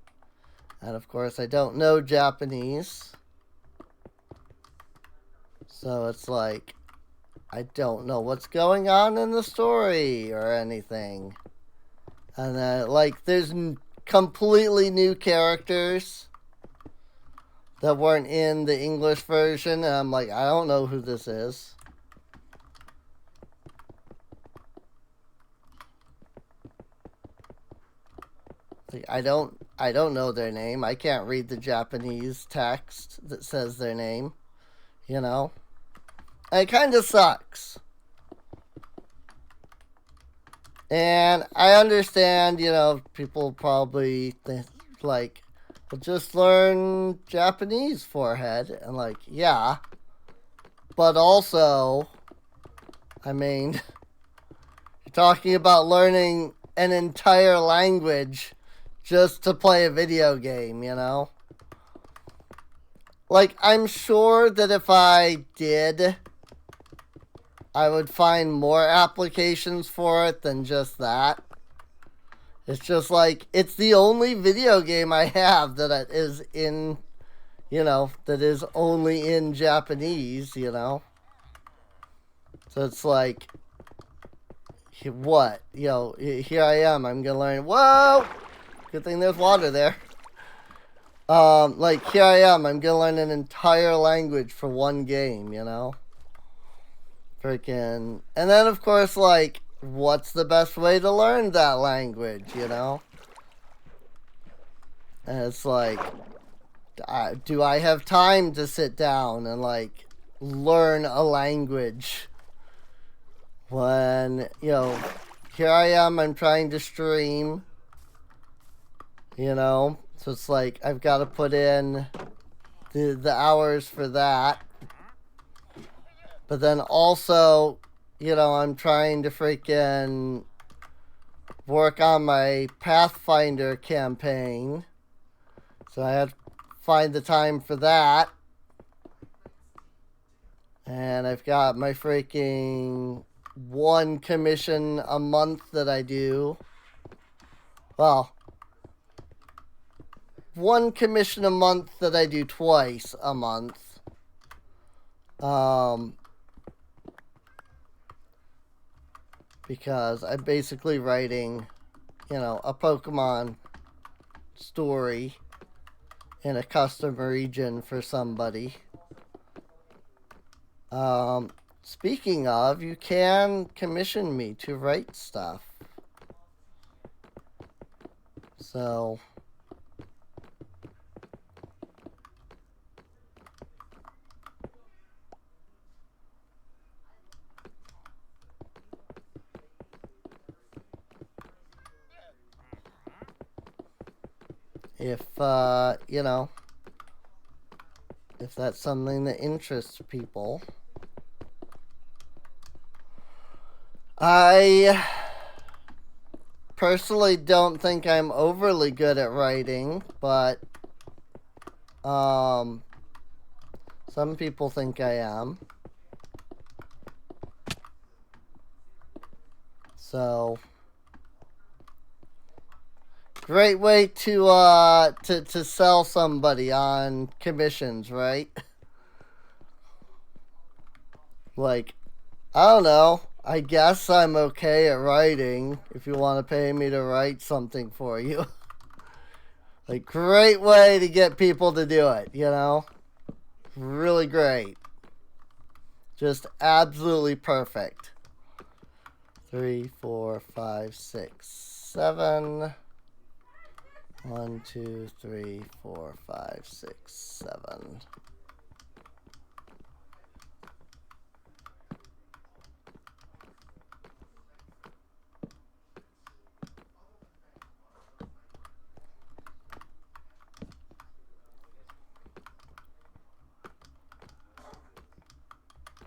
And of course, I don't know Japanese. So it's like, I don't know what's going on in the story or anything. And then, like, there's completely new characters that weren't in the English version. And I'm like, I don't know who this is. Like, I don't know their name. I can't read the Japanese text that says their name. You know? And it kind of sucks. And I understand, you know, people probably think, like, well, just learn Japanese, forehead. And, like, yeah. But also, I mean, you're talking about learning an entire language just to play a video game, you know? Like, I'm sure that if I did, I would find more applications for it than just that. It's just like, it's the only video game I have that is in, you know, that is only in Japanese, you know? So it's like, what? You know, here I am, I'm gonna learn, whoa! Good thing there's water there. Like, here I am, I'm gonna learn an entire language for one game, you know? Freaking. And then, of course, like, what's the best way to learn that language, you know? And it's like, do I have time to sit down and, like, learn a language when, you know, here I am, I'm trying to stream, you know? So it's like, I've got to put in the hours for that. But then also, you know, I'm trying to freaking work on my Pathfinder campaign. So I have to find the time for that. And I've got my freaking one commission a month that I do. Well, one commission a month that I do twice a month. because I'm basically writing, you know, a Pokemon story in a custom region for somebody. Speaking of, you can commission me to write stuff. So if you know, if that's something that interests people. I personally don't think I'm overly good at writing, but some people think I am. So great way to sell somebody on commissions, right? Like, I don't know. I guess I'm okay at writing if you want to pay me to write something for you. Like, great way to get people to do it, you know? Really great. Just absolutely perfect. 3, 4, 5, 6, 7. 1, 2, 3, 4, 5, 6, 7.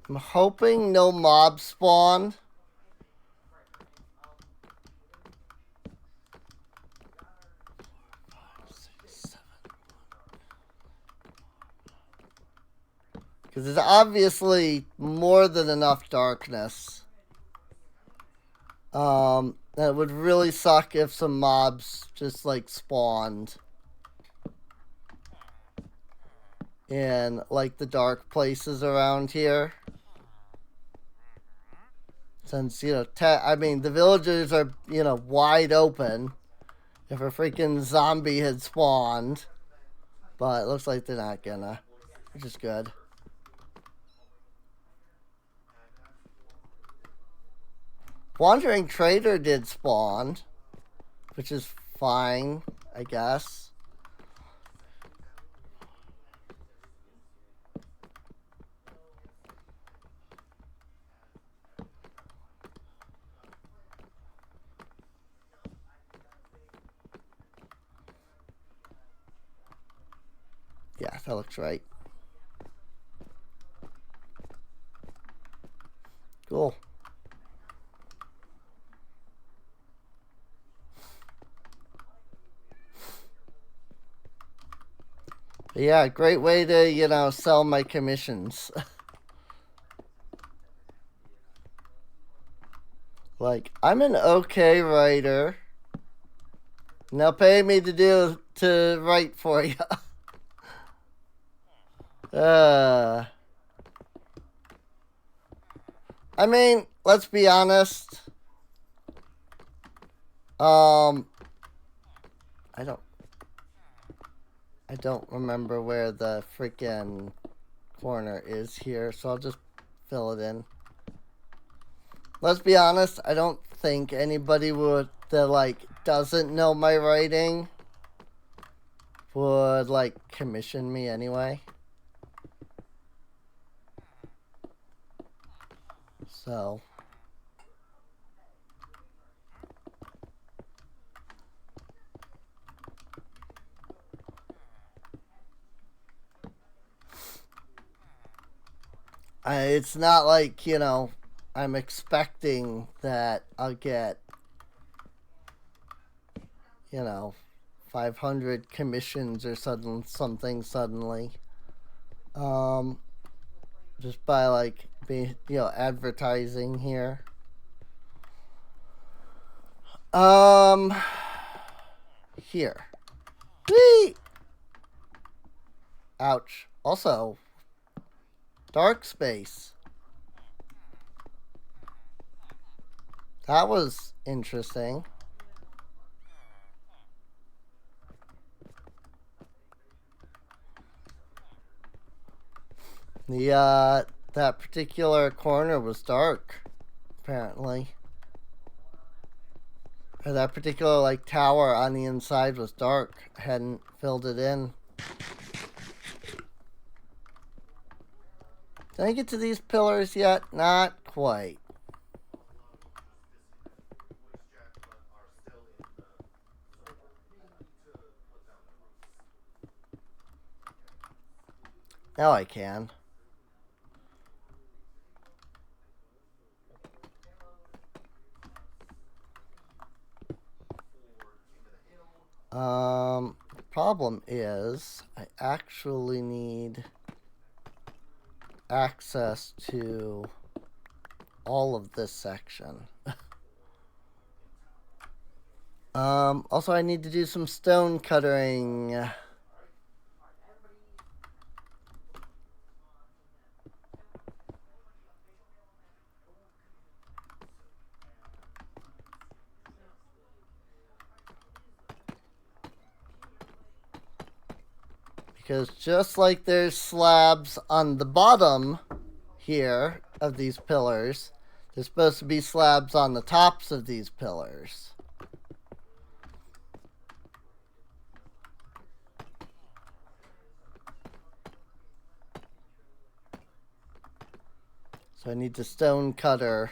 I'm hoping no mobs spawn. Because there's obviously more than enough darkness. It would really suck if some mobs just like spawned in like the dark places around here. Since, you know, I mean, the villagers are, you know, wide open. If a freaking zombie had spawned. But it looks like they're not gonna, which is good. Wandering Trader did spawn, which is fine, I guess. Yeah, that looks right. Cool. But yeah, great way to, you know, sell my commissions. Like, I'm an okay writer. Now pay me to write for you. I mean, let's be honest. I don't remember where the freaking corner is here, so I'll just fill it in. Let's be honest, I don't think anybody that like doesn't know my writing would like commission me anyway. So it's not like, you know, I'm expecting that I'll get, you know, 500 commissions or something suddenly. Just by like being, you know, advertising here. Here. Whee! Ouch. Also, dark space. That was interesting. The that particular corner was dark, apparently. Or that particular like tower on the inside was dark. I hadn't filled it in. Did I get to these pillars yet? Not quite. Now I can. Problem is, I actually need access to all of this section. Also I need to do some stone cutting. Because just like there's slabs on the bottom here of these pillars, there's supposed to be slabs on the tops of these pillars. So I need to stone cutter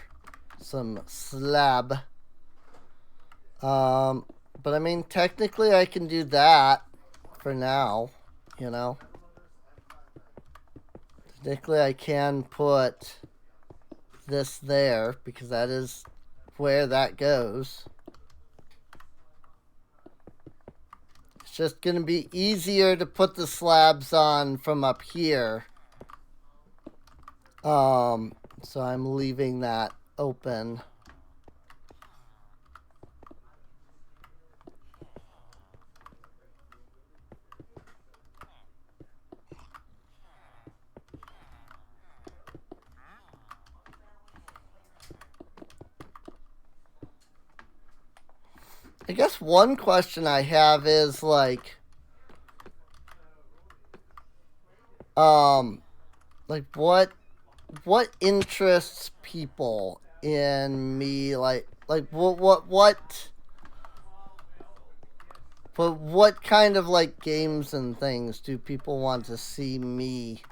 some slab. But I mean, technically I can do that for now, you know. Technically I can put this there because that is where that goes. It's just going to be easier to put the slabs on from up here. So I'm leaving that open. I guess one question I have is like what interests people in me, like what kind of like games and things do people want to see me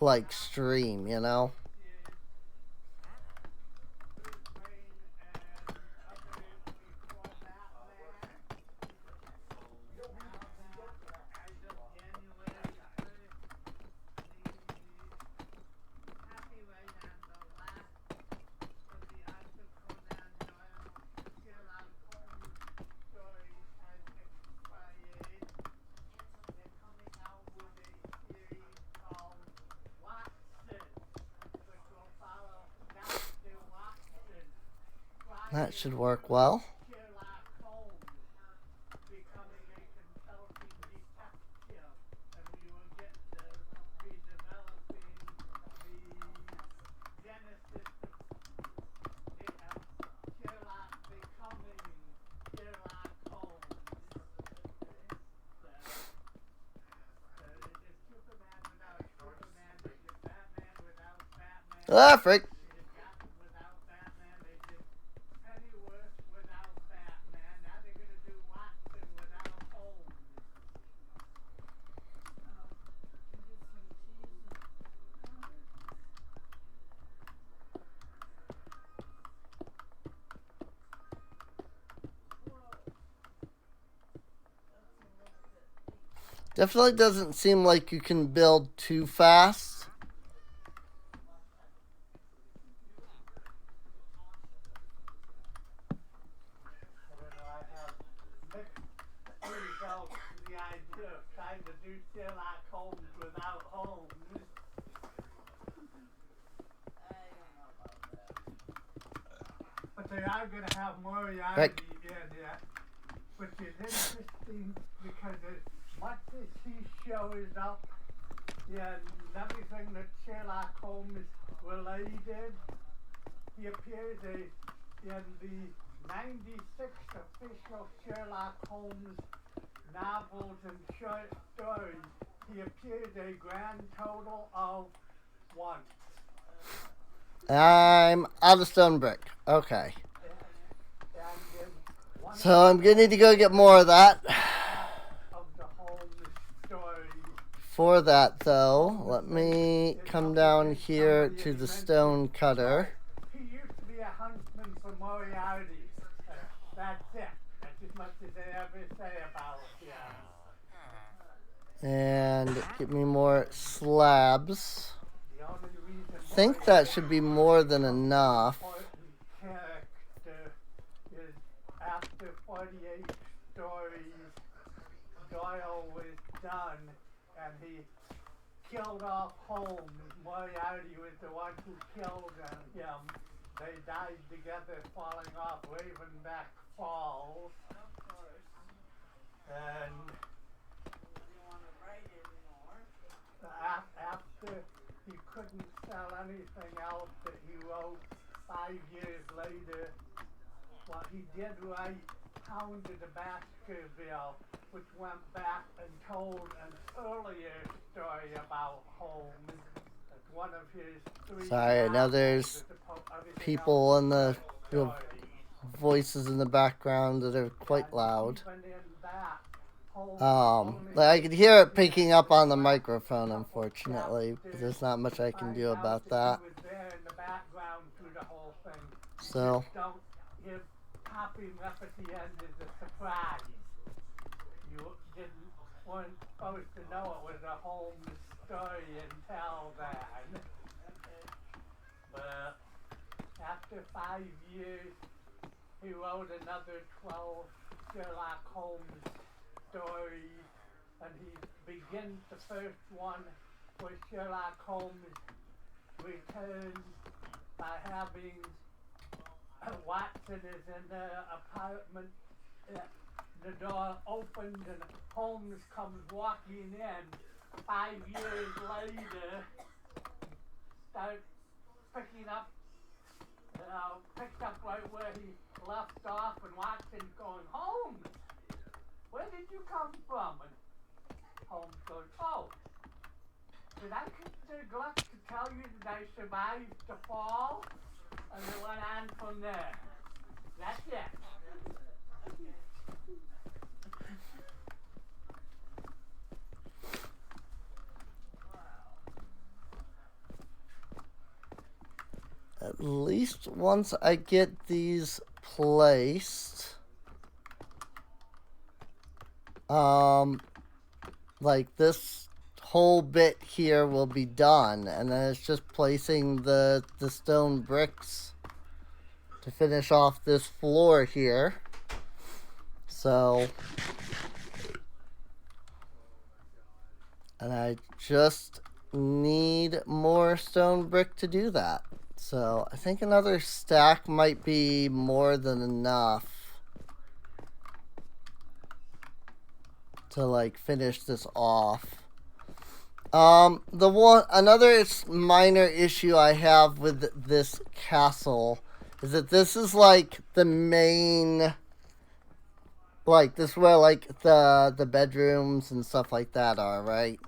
like stream, you know? That should work well. Ah, frick. Definitely doesn't seem like you can build too fast. But they are going to have Moriarty Right. in it, which is interesting because as much as he shows up in everything that Sherlock Holmes related, he appears a in the 96 official Sherlock Holmes novels and short stories, he appeared a grand total of once. I'm out of stone brick. Okay. And in one So I'm gonna need to go get more of that. of the Holmes stories, For that, though, let me come down here to the stone cutter. he used to be a huntsman for Moriarty. That's it. That's as much as they ever say about it. Yeah. And get me more slabs. The only reason I think that should be more than enough. important character is after 48 stories, Doyle was done and he killed off Holmes. Moriarty was the one who killed him. They died together falling off Ravenback Falls. And after he couldn't sell anything else that he wrote 5 years later, well, he did write Hound of the Baskerville, which went back and told an earlier story about Holmes. It's one of his 3 Sorry, I know novels, there's as opposed- people in the stories. voices in the background that are quite And loud. even in that, Holmes only I could hear it picking up on the microphone, unfortunately, but there's not much I can do about that. He was there in the background through the whole thing. So, Don't give popping up at the end as a surprise. You weren't supposed to know it was a Holmes story until then. But after 5 years, he wrote another 12 Sherlock Holmes stories, and he begins the first one where Sherlock Holmes returns by having Watson is in the apartment, the door opens and Holmes comes walking in 5 years later, starts picking up, picked up right where he left off, and Watson's going, Holmes, where did you come from? And Holmes goes, oh, did I neglect to tell you that I survived the fall? And it went on from there. That's it. at least once I get these placed, like this whole bit here will be done, and then it's just placing the stone bricks to finish off this floor here. So, and I just need more stone brick to do that. So I think another stack might be more than enough to like finish this off. Another minor issue I have with this castle is that this is like the main, like this is where like the bedrooms and stuff like that are, right?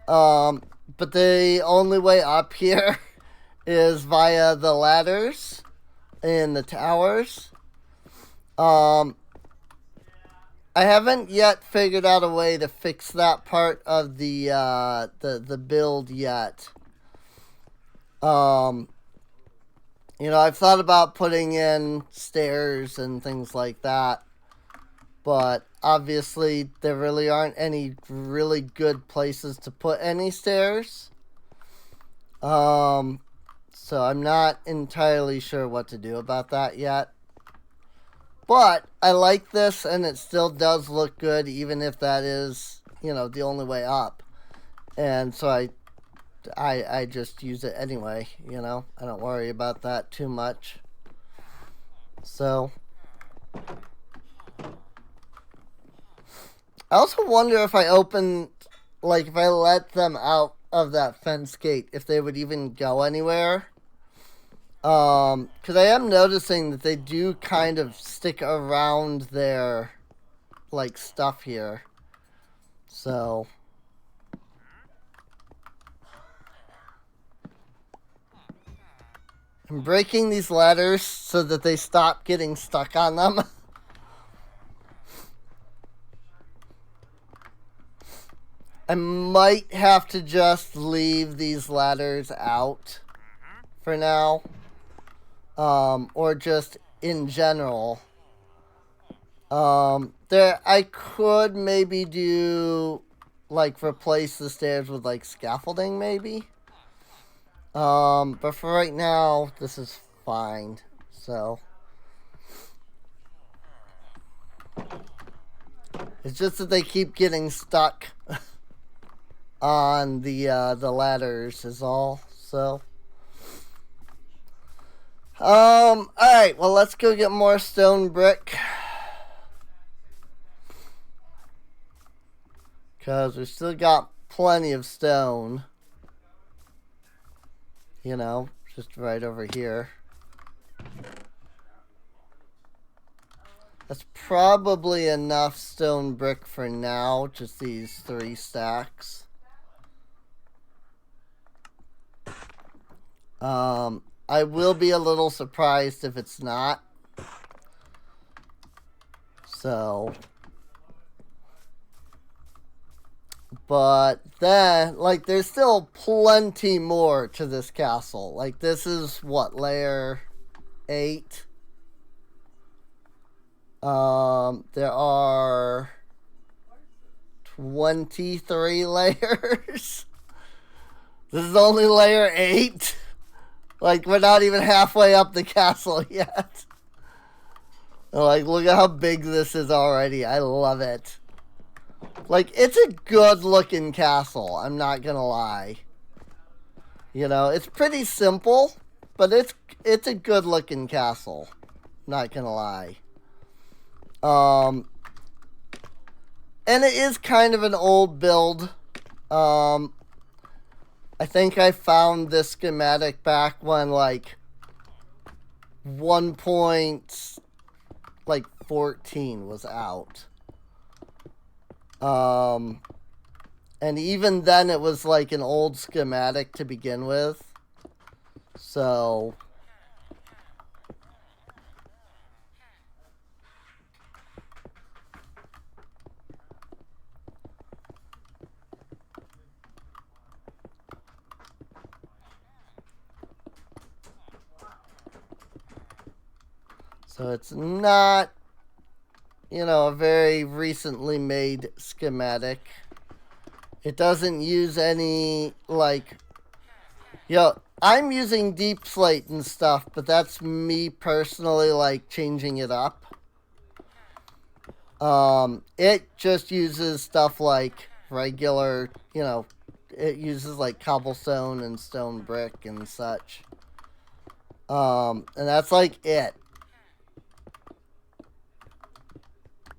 But the only way up here is via the ladders in the towers. I haven't yet figured out a way to fix that part of the build yet. You know, I've thought about putting in stairs and things like that, but obviously there really aren't any really good places to put any stairs. So I'm not entirely sure what to do about that yet. But I like this, and it still does look good, even if that is, you know, the only way up. And so I just use it anyway, you know. I don't worry about that too much. So I also wonder if I if I let them out of that fence gate, if they would even go anywhere. Because I am noticing that they do kind of stick around their, like, stuff here. So. I'm breaking these ladders so that they stop getting stuck on them. I might have to just leave these ladders out for now. Or just in general. I could maybe do, like, replace the stairs with, like, scaffolding, maybe. But for right now, this is fine. So. It's just that they keep getting stuck on the ladders is all. So. Alright, well, let's go get more stone brick. Because we still got plenty of stone. You know, just right over here. That's probably enough stone brick for now, just these 3 stacks. I will be a little surprised if it's not. So. But then, like, there's still plenty more to this castle. Like, this is, what, layer 8? There are 23 layers. This is only layer 8. Like, we're not even halfway up the castle yet. Like, look at how big this is already. I love it. Like, it's a good looking castle, I'm not gonna lie. You know, it's pretty simple, but it's a good looking castle. Not gonna lie. And it is kind of an old build. I think I found this schematic back when, like, 1.14 was out. And even then it was like an old schematic to begin with. So. So it's not, you know, a very recently made schematic. It doesn't use any, like, you know, I'm using deep slate and stuff, but that's me personally, like, changing it up. It just uses stuff like regular, you know, it uses like cobblestone and stone brick and such. And that's like it.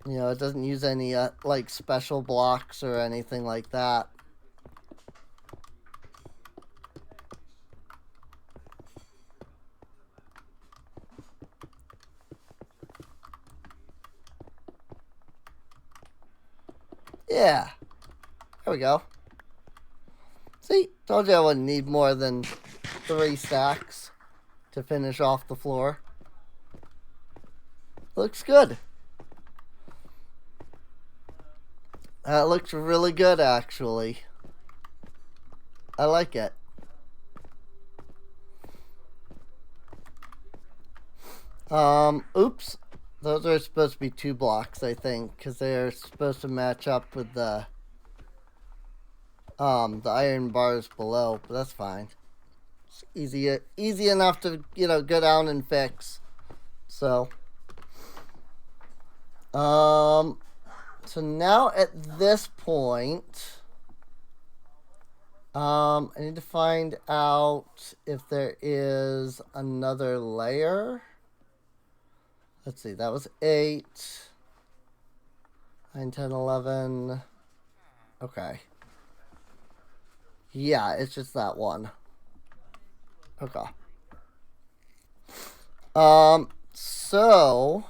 You know, it doesn't use any, like, special blocks or anything like that. Yeah. There we go. See? Told you I wouldn't need more than 3 stacks to finish off the floor. Looks good. That looks really good, actually. I like it. Oops. Those are supposed to be 2 blocks, I think, because they're supposed to match up with the iron bars below, but that's fine. It's easy enough to, you know, go down and fix. So, so now at this point, I need to find out if there is another layer. Let's see, that was 8, 9, 10, 11. Okay. Yeah, it's just that one. Okay. So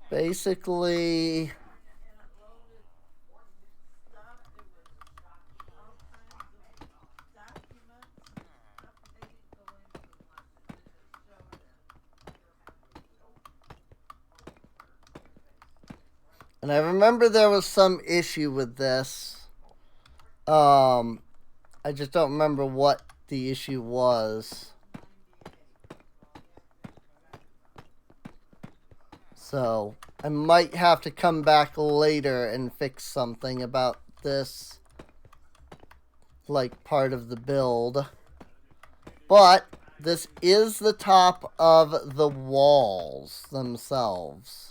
basically, and I remember there was some issue with this. I just don't remember what the issue was. So I might have to come back later and fix something about this, like, part of the build. But this is the top of the walls themselves.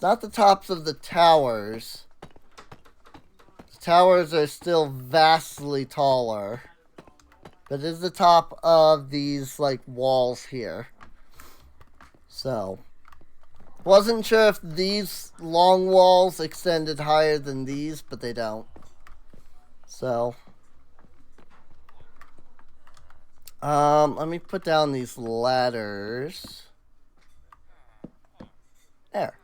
Not the tops of the towers. The towers are still vastly taller. But it is the top of these, like, walls here. So, wasn't sure if these long walls extended higher than these, but they don't. So, let me put down these ladders. There.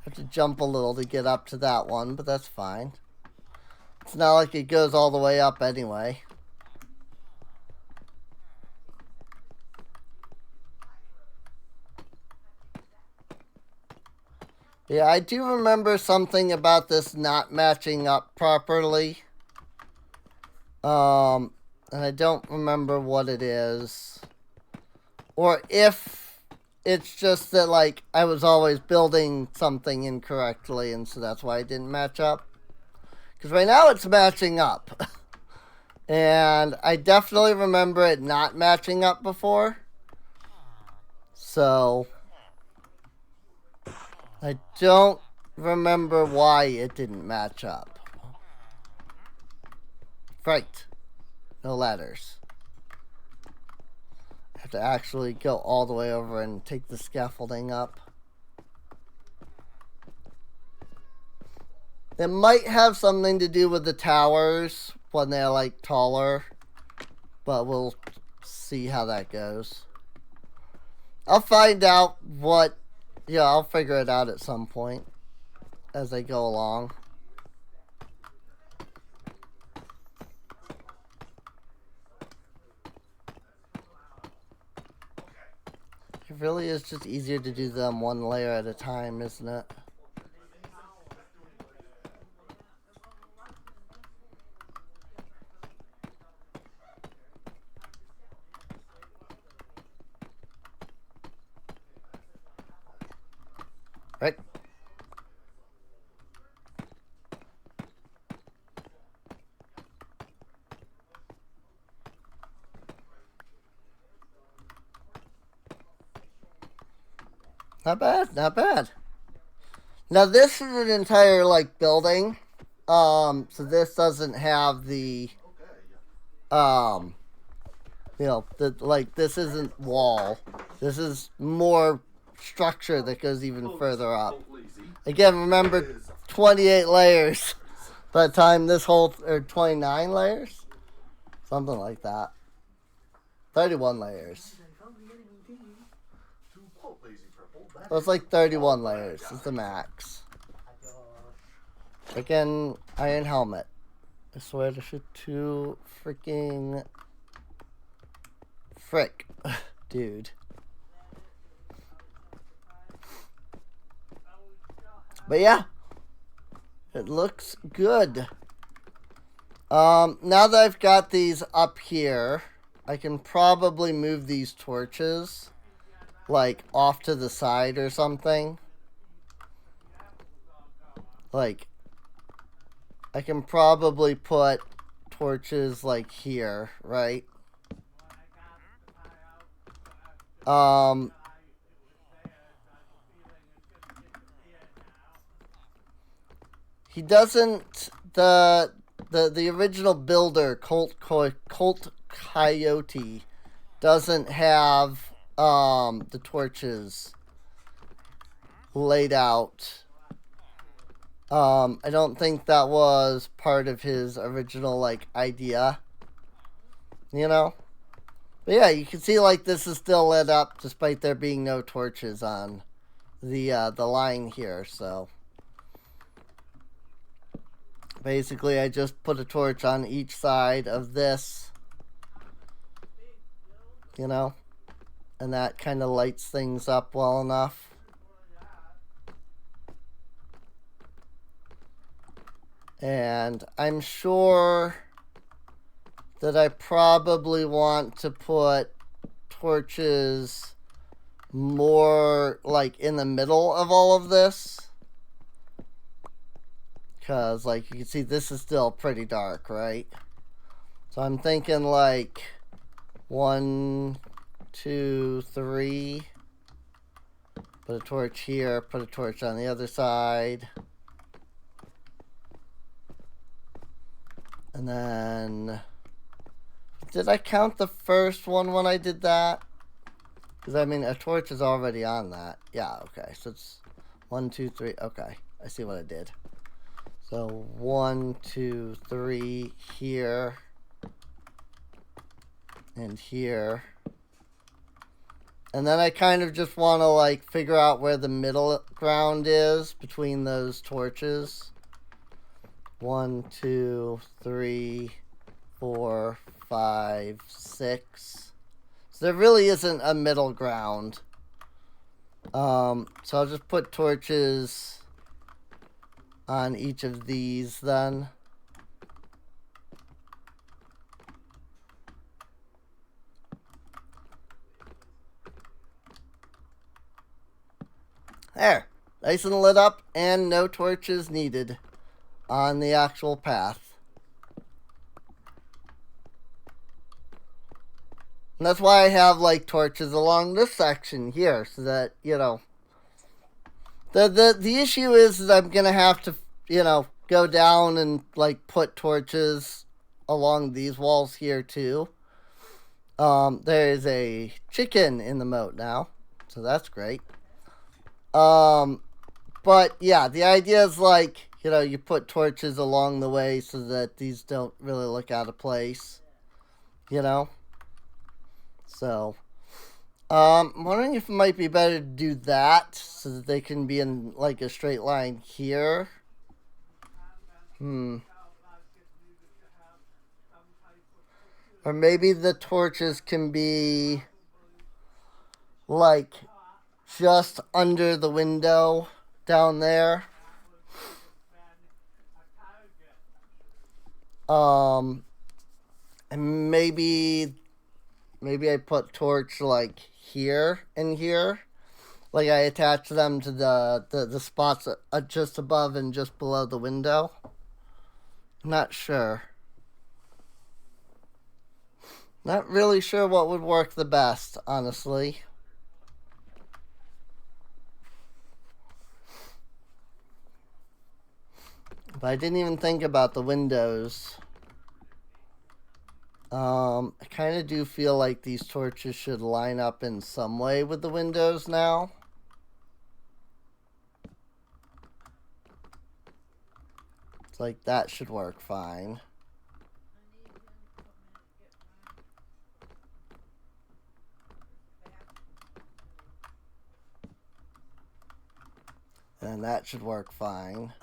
Have to jump a little to get up to that one, but that's fine. It's not like it goes all the way up anyway. Yeah, I do remember something about this not matching up properly. And I don't remember what it is. Or if it's just that, like, I was always building something incorrectly, and so that's why it didn't match up. Because right now it's matching up. And I definitely remember it not matching up before. So I don't remember why it didn't match up. Right. No ladders. I have to actually go all the way over and take the scaffolding up. It might have something to do with the towers when they're, like, taller. But we'll see how that goes. I'll find out what... Yeah, I'll figure it out at some point as I go along. It really is just easier to do them one layer at a time, isn't it? Right? Not bad, not bad. Now this is an entire, like, building. So this doesn't have the, you know, this isn't wall. This is more structure that goes even further up. Again, remember, 28 layers by the time this whole, or 29 layers? Something like that. 31 layers. So it's like 31 layers is the max. Again, iron helmet. I swear to shoot two freaking... Frick. Dude. But yeah. It looks good. Now that I've got these up here, I can probably move these torches, like, off to the side or something. Like, I can probably put torches, like, here, right? He doesn't, the the original builder, Colt Coyote, doesn't have the torches laid out. I don't think that was part of his original, like, idea. You know? But yeah, you can see, like, this is still lit up despite there being no torches on the line here, so. Basically, I just put a torch on each side of this. You know? And that kind of lights things up well enough. And I'm sure that I probably want to put torches more like in the middle of all of this. Because like you can see this is still pretty dark, right? So I'm thinking like 1, 2, 3. Put a torch here, put a torch on the other side. And then, did I count the first one when I did that? Because, I mean, a torch is already on that. Yeah, okay. So it's 1, 2, 3. Okay, I see what I did. So 1, 2, 3 here. And here. And then I kind of just want to, like, figure out where the middle ground is between those torches. 1, 2, 3, 4, 5, 6. So there really isn't a middle ground. So I'll just put torches on each of these then. There. Nice and lit up and no torches needed on the actual path. And that's why I have like torches along this section here, so that, you know, the issue is that I'm gonna have to, you know, go down and like put torches along these walls here too. There is a chicken in the moat now, so that's great. But yeah, the idea is like, you know, you put torches along the way so that these don't really look out of place, you know? So, I'm wondering if it might be better to do that so that they can be in, like, a straight line here. Or maybe the torches can be, like, just under the window down there. And maybe I put torch like here and here, like I attach them to the spots just above and just below the window. Not sure. Not really sure what would work the best, honestly. But I didn't even think about the windows. I kind of do feel like these torches should line up in some way with the windows now. It's like that should work fine. And that should work fine.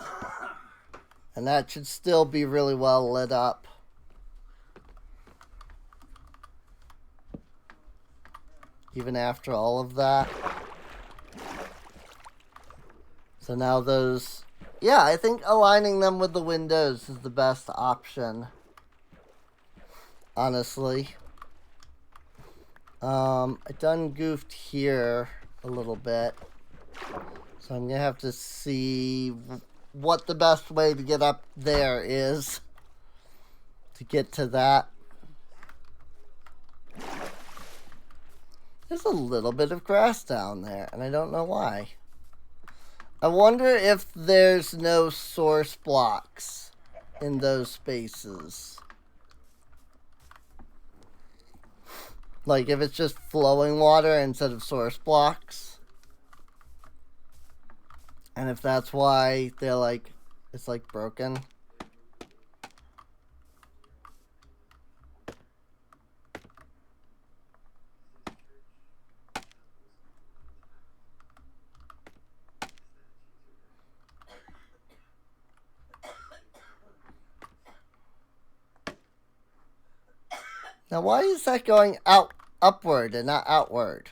And that should still be really well lit up. Even after all of that. So now those... Yeah, I think aligning them with the windows is the best option. Honestly. I done goofed here a little bit. So I'm going to have to see what the best way to get up there is. To get to that. There's a little bit of grass down there, and I don't know why. I wonder if there's no source blocks in those spaces. Like if it's just flowing water instead of source blocks. And if that's why they're like, it's like broken. Now why is that going upward and not outward?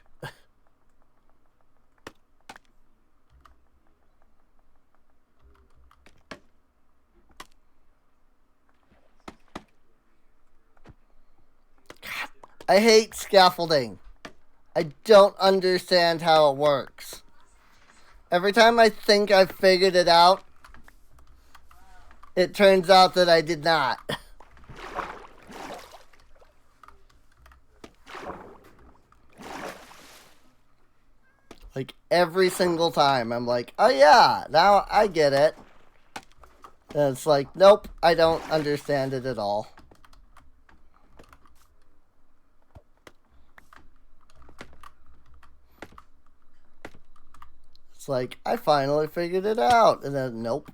God, I hate scaffolding. I don't understand how it works. Every time I think I've figured it out, it turns out that I did not. Like every single time I'm like, oh yeah, now I get it. And it's like, nope, I don't understand it at all. It's like, I finally figured it out. And then, nope,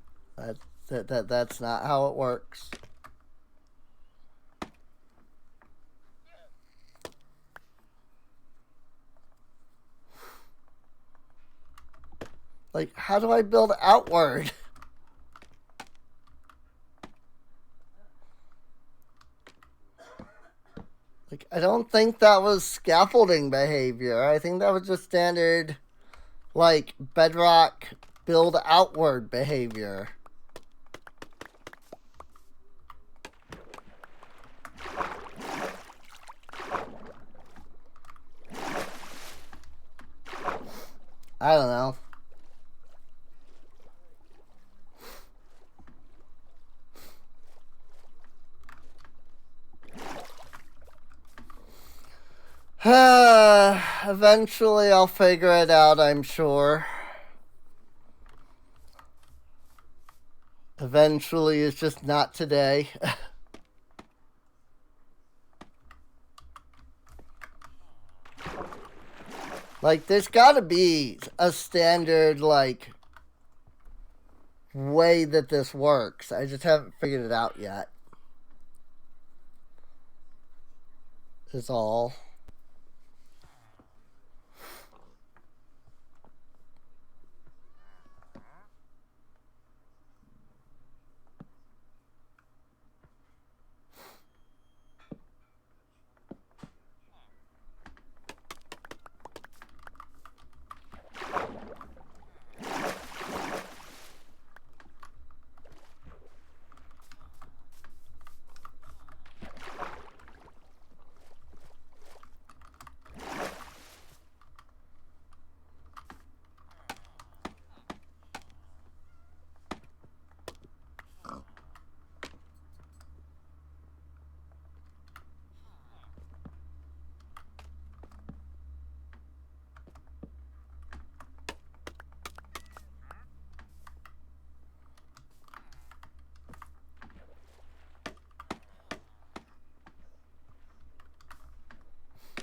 that's not how it works. Like, how do I build outward? Like, I don't think that was scaffolding behavior. I think that was just standard, like, bedrock build outward behavior. I don't know. Eventually I'll figure it out, I'm sure. Eventually, it's just not today. Like, there's gotta be a standard, like, way that this works. I just haven't figured it out yet. Is all.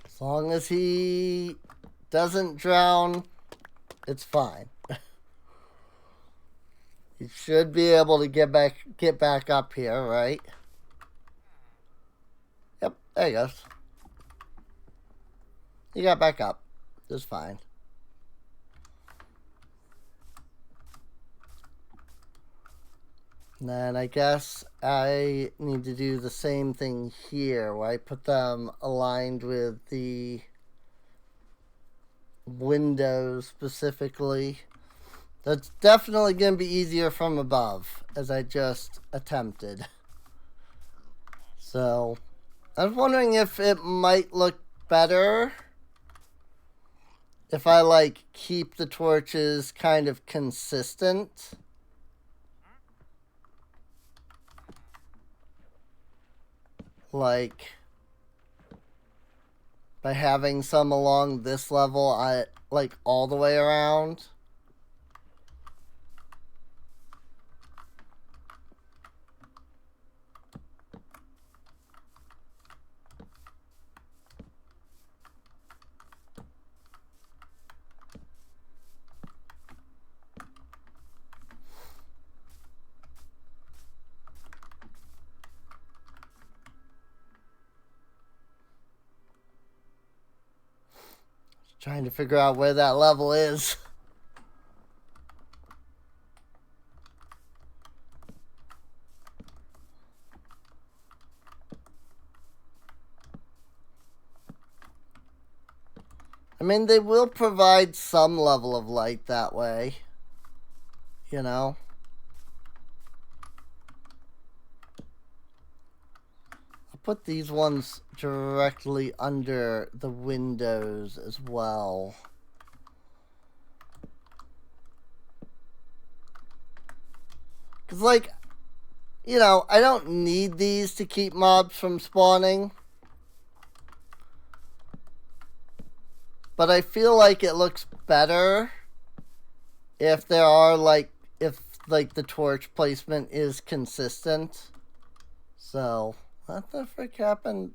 As long as he doesn't drown, it's fine. He should be able to get back up here, right? Yep, there he goes. He got back up. Just fine. And then I guess I need to do the same thing here, where I put them aligned with the windows specifically. That's definitely going to be easier from above, as I just attempted. So, I was wondering if it might look better if I, like, keep the torches kind of consistent. Like, by having some along this level, like, all the way around. Trying to figure out where that level is. I mean, they will provide some level of light that way. You know? I'll put these ones directly under the windows as well. Because, like, you know, I don't need these to keep mobs from spawning. But I feel like it looks better if there are, like, if, like, the torch placement is consistent. So, what the frick happened?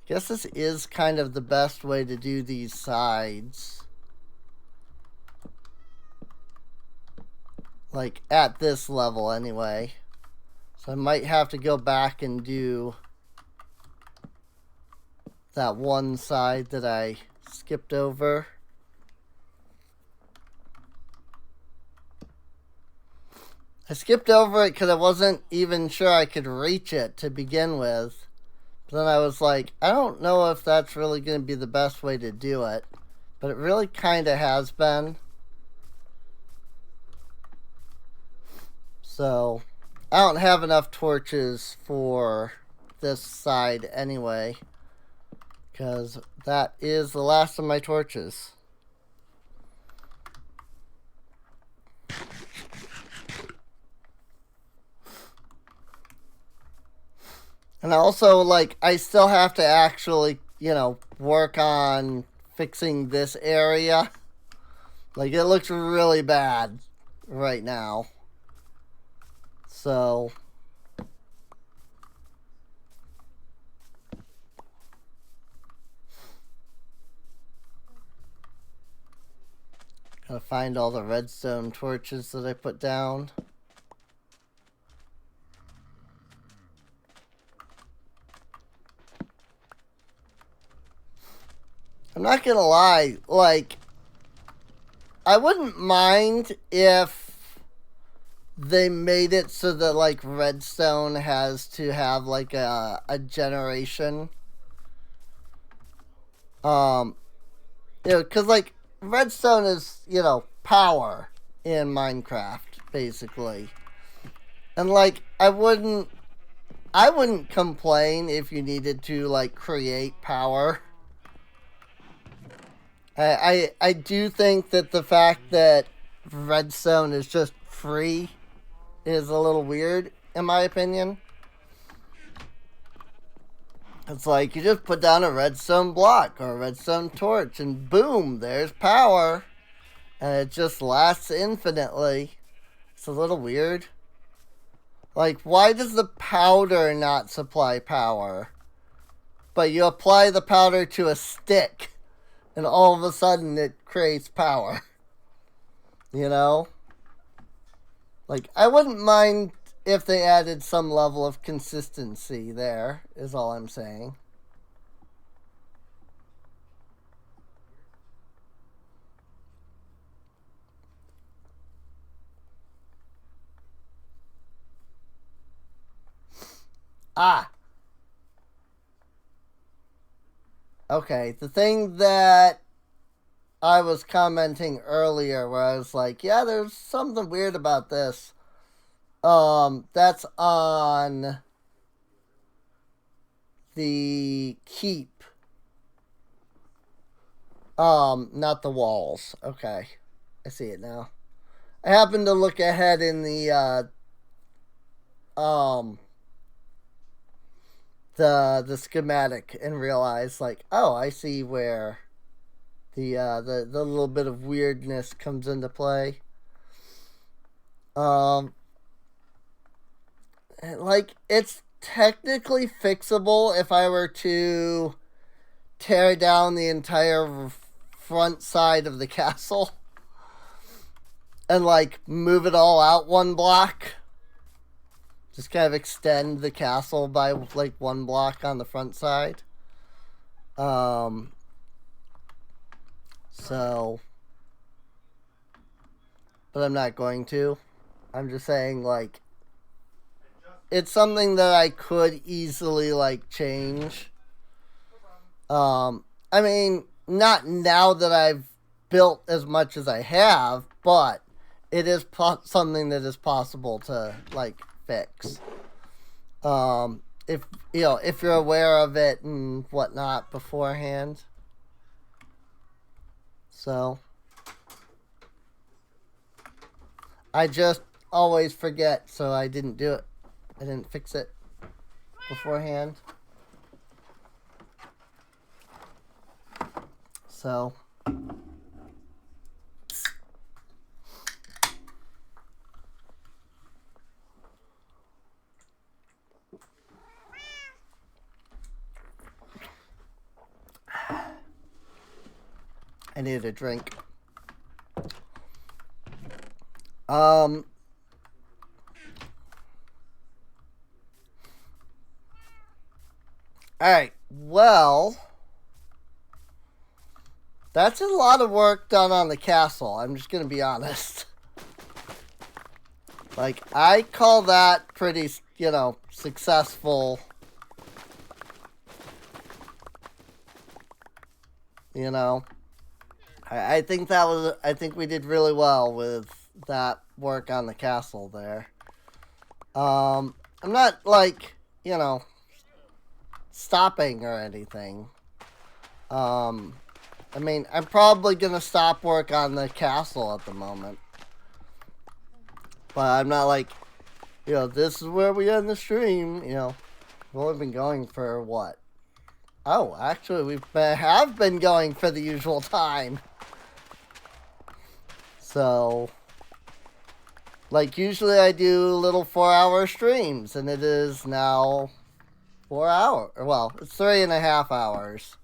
Guess this is kind of the best way to do these sides. Like, at this level, anyway. So I might have to go back and do that one side that I skipped over. I skipped over it because I wasn't even sure I could reach it to begin with. But then I was like, I don't know if that's really going to be the best way to do it. But it really kind of has been. So, I don't have enough torches for this side anyway, because that is the last of my torches. And also, like, I still have to actually, you know, work on fixing this area. Like, it looks really bad right now. So, gotta find all the redstone torches that I put down. I'm not gonna lie, like, I wouldn't mind if they made it so that, like, redstone has to have, like, a generation. You know, because, like, redstone is, you know, power in Minecraft, basically. And, like, I wouldn't complain if you needed to, like, create power. I do think that the fact that redstone is just free is a little weird, in my opinion. It's like, you just put down a redstone block or a redstone torch and boom, there's power. And it just lasts infinitely. It's a little weird. Like, why does the powder not supply power? But you apply the powder to a stick and all of a sudden it creates power. You know? Like, I wouldn't mind if they added some level of consistency there, is all I'm saying. Ah! Okay, the thing that I was commenting earlier where I was like, yeah, there's something weird about this. That's on the keep. Not the walls. Okay. I see it now. I happened to look ahead in the schematic and realize, like, oh, I see where the little bit of weirdness comes into play. Like, it's technically fixable if I were to tear down the entire front side of the castle. and like move it all out one block. Just kind of extend the castle by like one block on the front side. So, but I'm not going to. I'm just saying, like, it's something that I could easily like change. I mean, not now that I've built as much as I have, but it is something that is possible to like fix. If you know, if you're aware of it and whatnot beforehand. So I just always forget, so I didn't do it. I didn't fix it beforehand. So I need a drink. Alright, well, that's a lot of work done on the castle. I'm just gonna be honest. Like, I call that pretty, you know, successful. You know, I think that was, I think we did really well with that work on the castle there. I'm not like, you know, stopping or anything. I mean, I'm probably gonna stop work on the castle at the moment. But I'm not like, you know, this is where we end the stream, you know. We've only been going for what? Oh, actually, have been going for the usual time. So, like, usually I do little 4-hour streams, and it is now 4 hours. Well, it's 3.5 hours.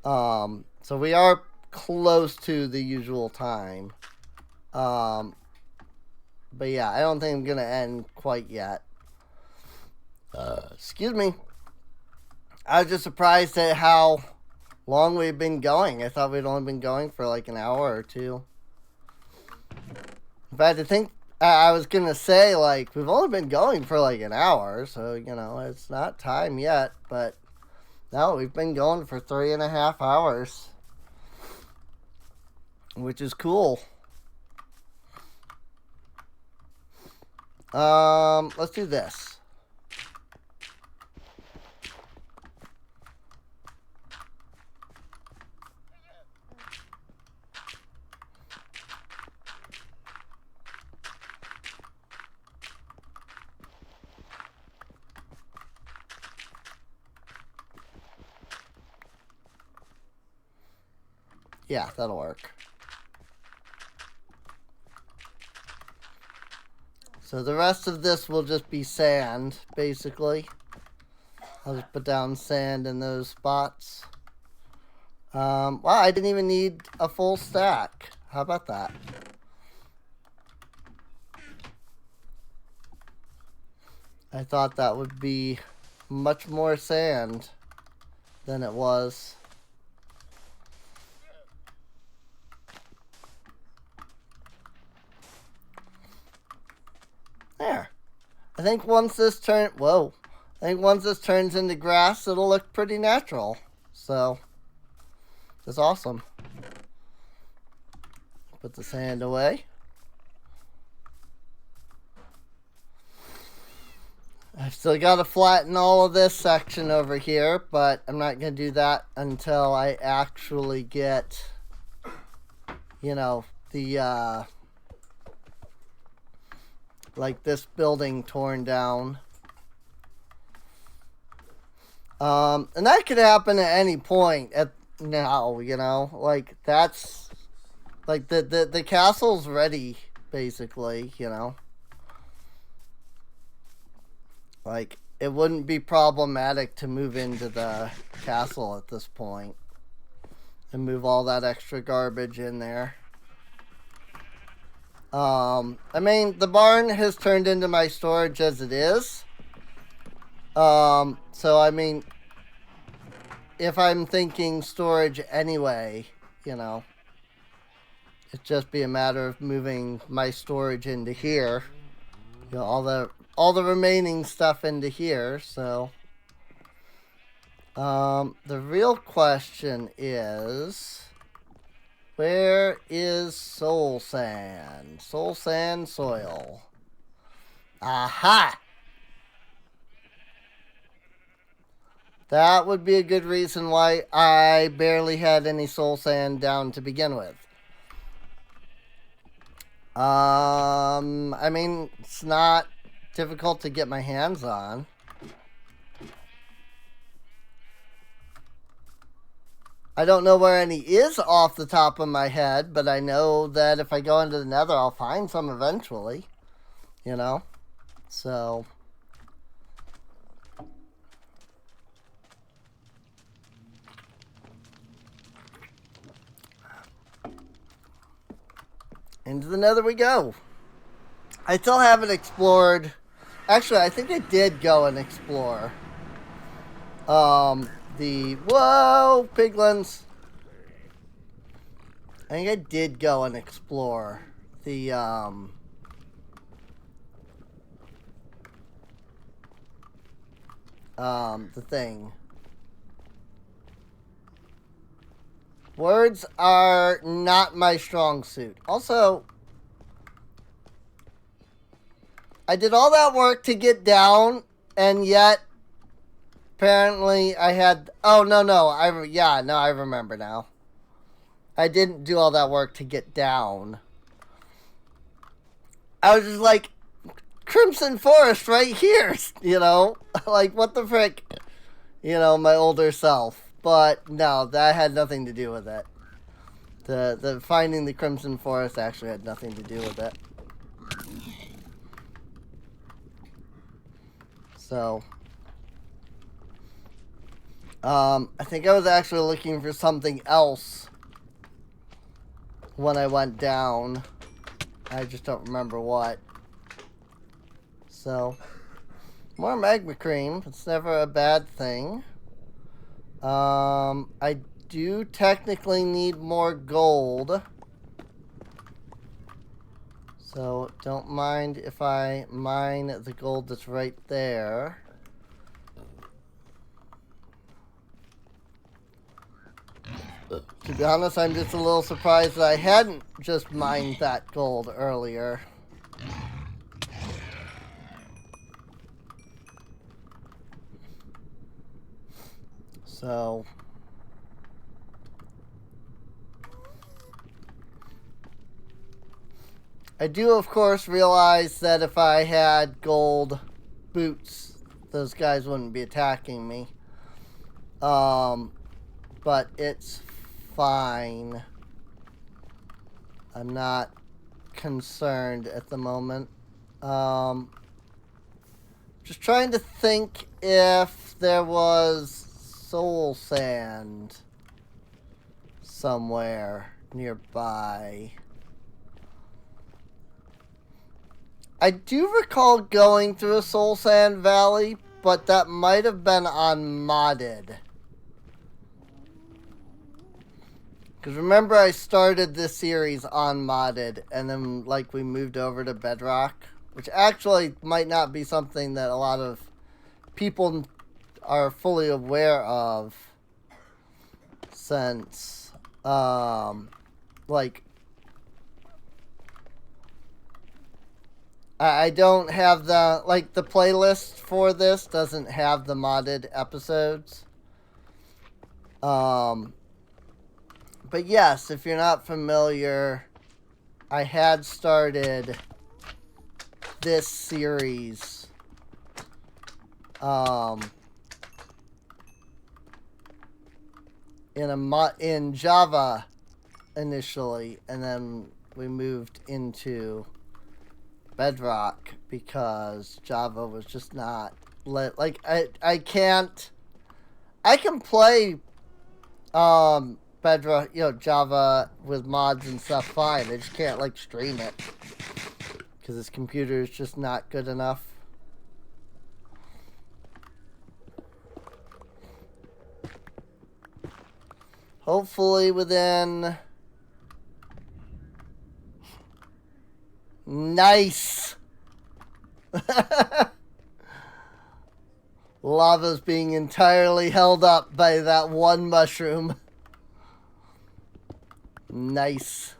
So we are close to the usual time. But yeah, I don't think I'm gonna end quite yet. Excuse me. I was just surprised at how long we've been going. I thought we'd only been going for like an hour or two. In fact, I think I was gonna say, like, we've only been going for like an hour, so, you know, it's not time yet, but no, we've been going for 3.5 hours, which is cool. Let's do this. Yeah, that'll work. So the rest of this will just be sand, basically. I'll just put down sand in those spots. Wow, I didn't even need a full stack. How about that? I thought that would be much more sand than it was. There. I think once this turns into grass, it'll look pretty natural. So, it's awesome. Put the sand away. I've still got to flatten all of this section over here, but I'm not going to do that until I actually get, you know, the, like this building torn down. And that could happen at any point now, you know, like that's like the castle's ready, basically, you know, like it wouldn't be problematic to move into the castle at this point and move all that extra garbage in there. I mean, the barn has turned into my storage as it is. So I mean, if I'm thinking storage anyway, you know, it'd just be a matter of moving my storage into here. You know, all the remaining stuff into here. So, the real question is, where is soul sand? Soul sand soil. Aha! That would be a good reason why I barely had any soul sand down to begin with. I mean, it's not difficult to get my hands on. I don't know where any is off the top of my head, but I know that if I go into the nether, I'll find some eventually. You know? So... into the nether we go. I still haven't explored. Actually, I think I did go and explore. Whoa, piglins. I think I did go and explore the thing. Words are not my strong suit. Also, I did all that work to get down, and yet, apparently I had... Oh, no. I remember now. I didn't do all that work to get down. I was just like, Crimson Forest right here, you know? Like, what the frick? You know, my older self. But no, that had nothing to do with it. The finding the Crimson Forest actually had nothing to do with it. So, I think I was actually looking for something else when I went down. I just don't remember what. So, more magma cream. It's never a bad thing. I do technically need more gold. So, don't mind if I mine the gold that's right there. To be honest, I'm just a little surprised that I hadn't just mined that gold earlier. So... I do, of course, realize that if I had gold boots, those guys wouldn't be attacking me. But it's fine. I'm not concerned at the moment. Just trying to think if there was soul sand somewhere nearby. I do recall going through a soul sand valley, but that might have been on modded. Because remember, I started this series on modded, and then like we moved over to Bedrock, which actually might not be something that a lot of people are fully aware of, since like I don't have the, like, the playlist for this doesn't have the modded episodes. But yes, if you're not familiar, I had started this series in Java initially, and then we moved into Bedrock because Java was just not I can play Bedrock, Java with mods and stuff fine. I just can't like stream it because this computer is just not good enough. Hopefully within... Nice! Lava's being entirely held up by that one mushroom. Nice.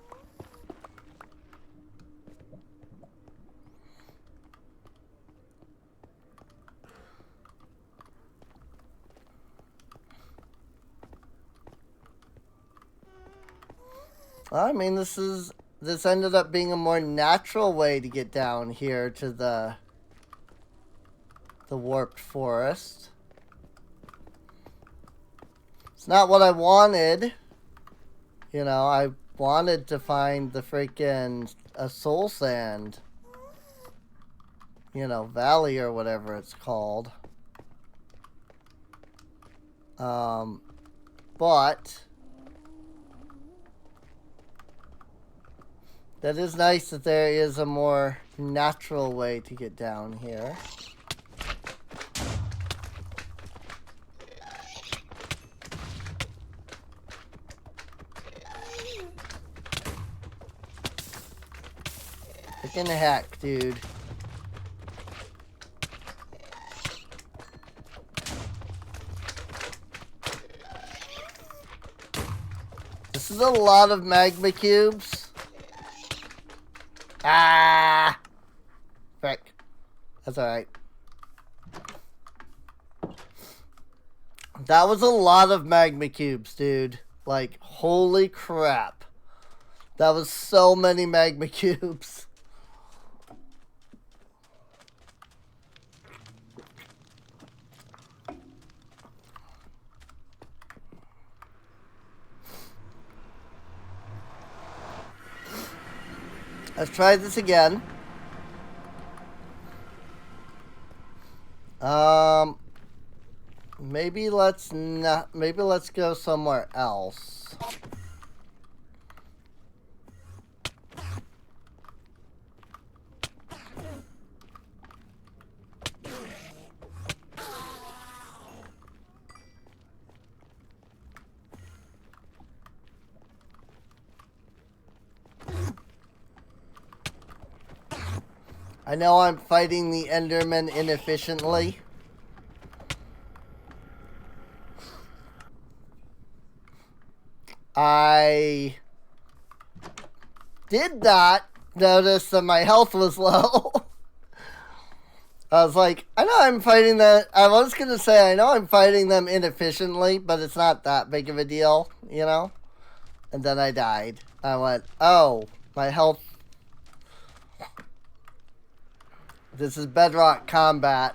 I mean, this ended up being a more natural way to get down here to the warped forest. It's not what I wanted. I wanted to find the freaking soul sand, valley or whatever it's called. But that is nice that there is a more natural way to get down here. Freaking heck, dude. This is a lot of magma cubes. Ah! Frick. That's alright. That was a lot of magma cubes, dude. Like, holy crap. That was so many magma cubes. Let's try this again. Maybe let's not. Maybe let's go somewhere else. I know I'm fighting the Enderman inefficiently. I did not notice that my health was low. I was like, I know I'm fighting that. I was going to say, I know I'm fighting them inefficiently, but it's not that big of a deal, And then I died. I went, oh, my health. This is Bedrock combat.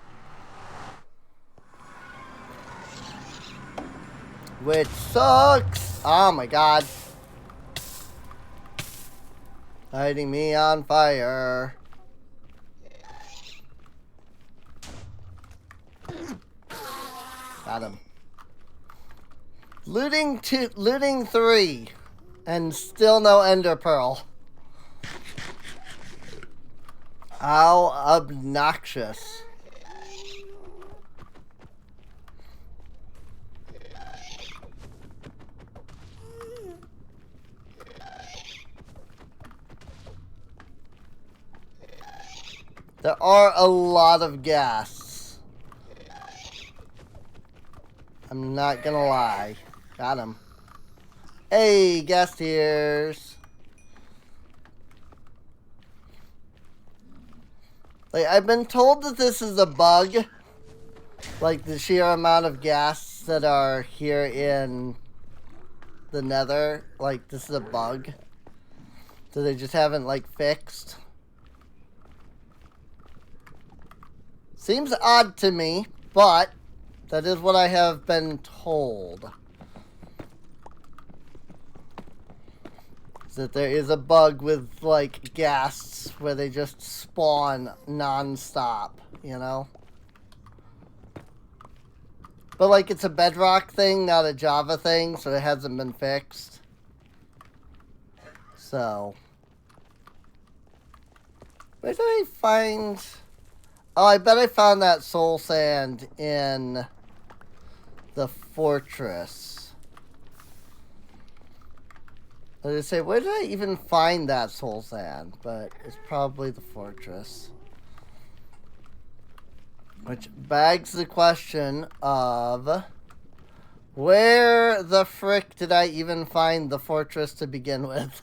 Which sucks. Oh my god. Lighting me on fire. Got him. Looting 3. And still no ender pearl. How obnoxious. There are a lot of ghasts. I'm not gonna lie. Got him. Hey, ghast tears. Like, I've been told that this is a bug. Like, the sheer amount of ghasts that are here in the nether. Like, this is a bug. So they just haven't, like, fixed. Seems odd to me, but that is what I have been told. That there is a bug with, like, ghasts where they just spawn non-stop, But, like, it's a Bedrock thing, not a Java thing, so it hasn't been fixed. So. Where did I find... Oh, I bet I found that soul sand in the fortress. I was gonna say, where did I even find that soul sand? But it's probably the fortress. Which begs the question of... Where the frick did I even find the fortress to begin with?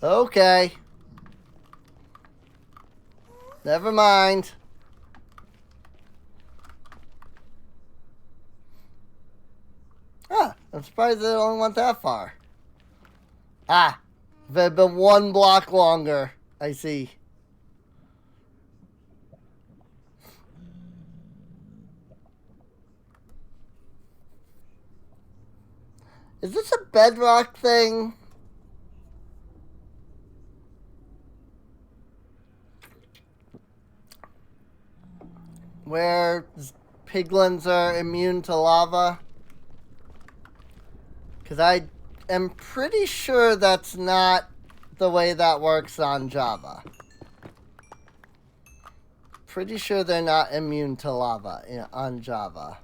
Okay. Never mind. Ah, I'm surprised they only went that far. Ah, if it had been 1 block longer, I see. Is this a Bedrock thing? Where piglins are immune to lava? Because I am pretty sure that's not the way that works on Java. Pretty sure they're not immune to lava on Java.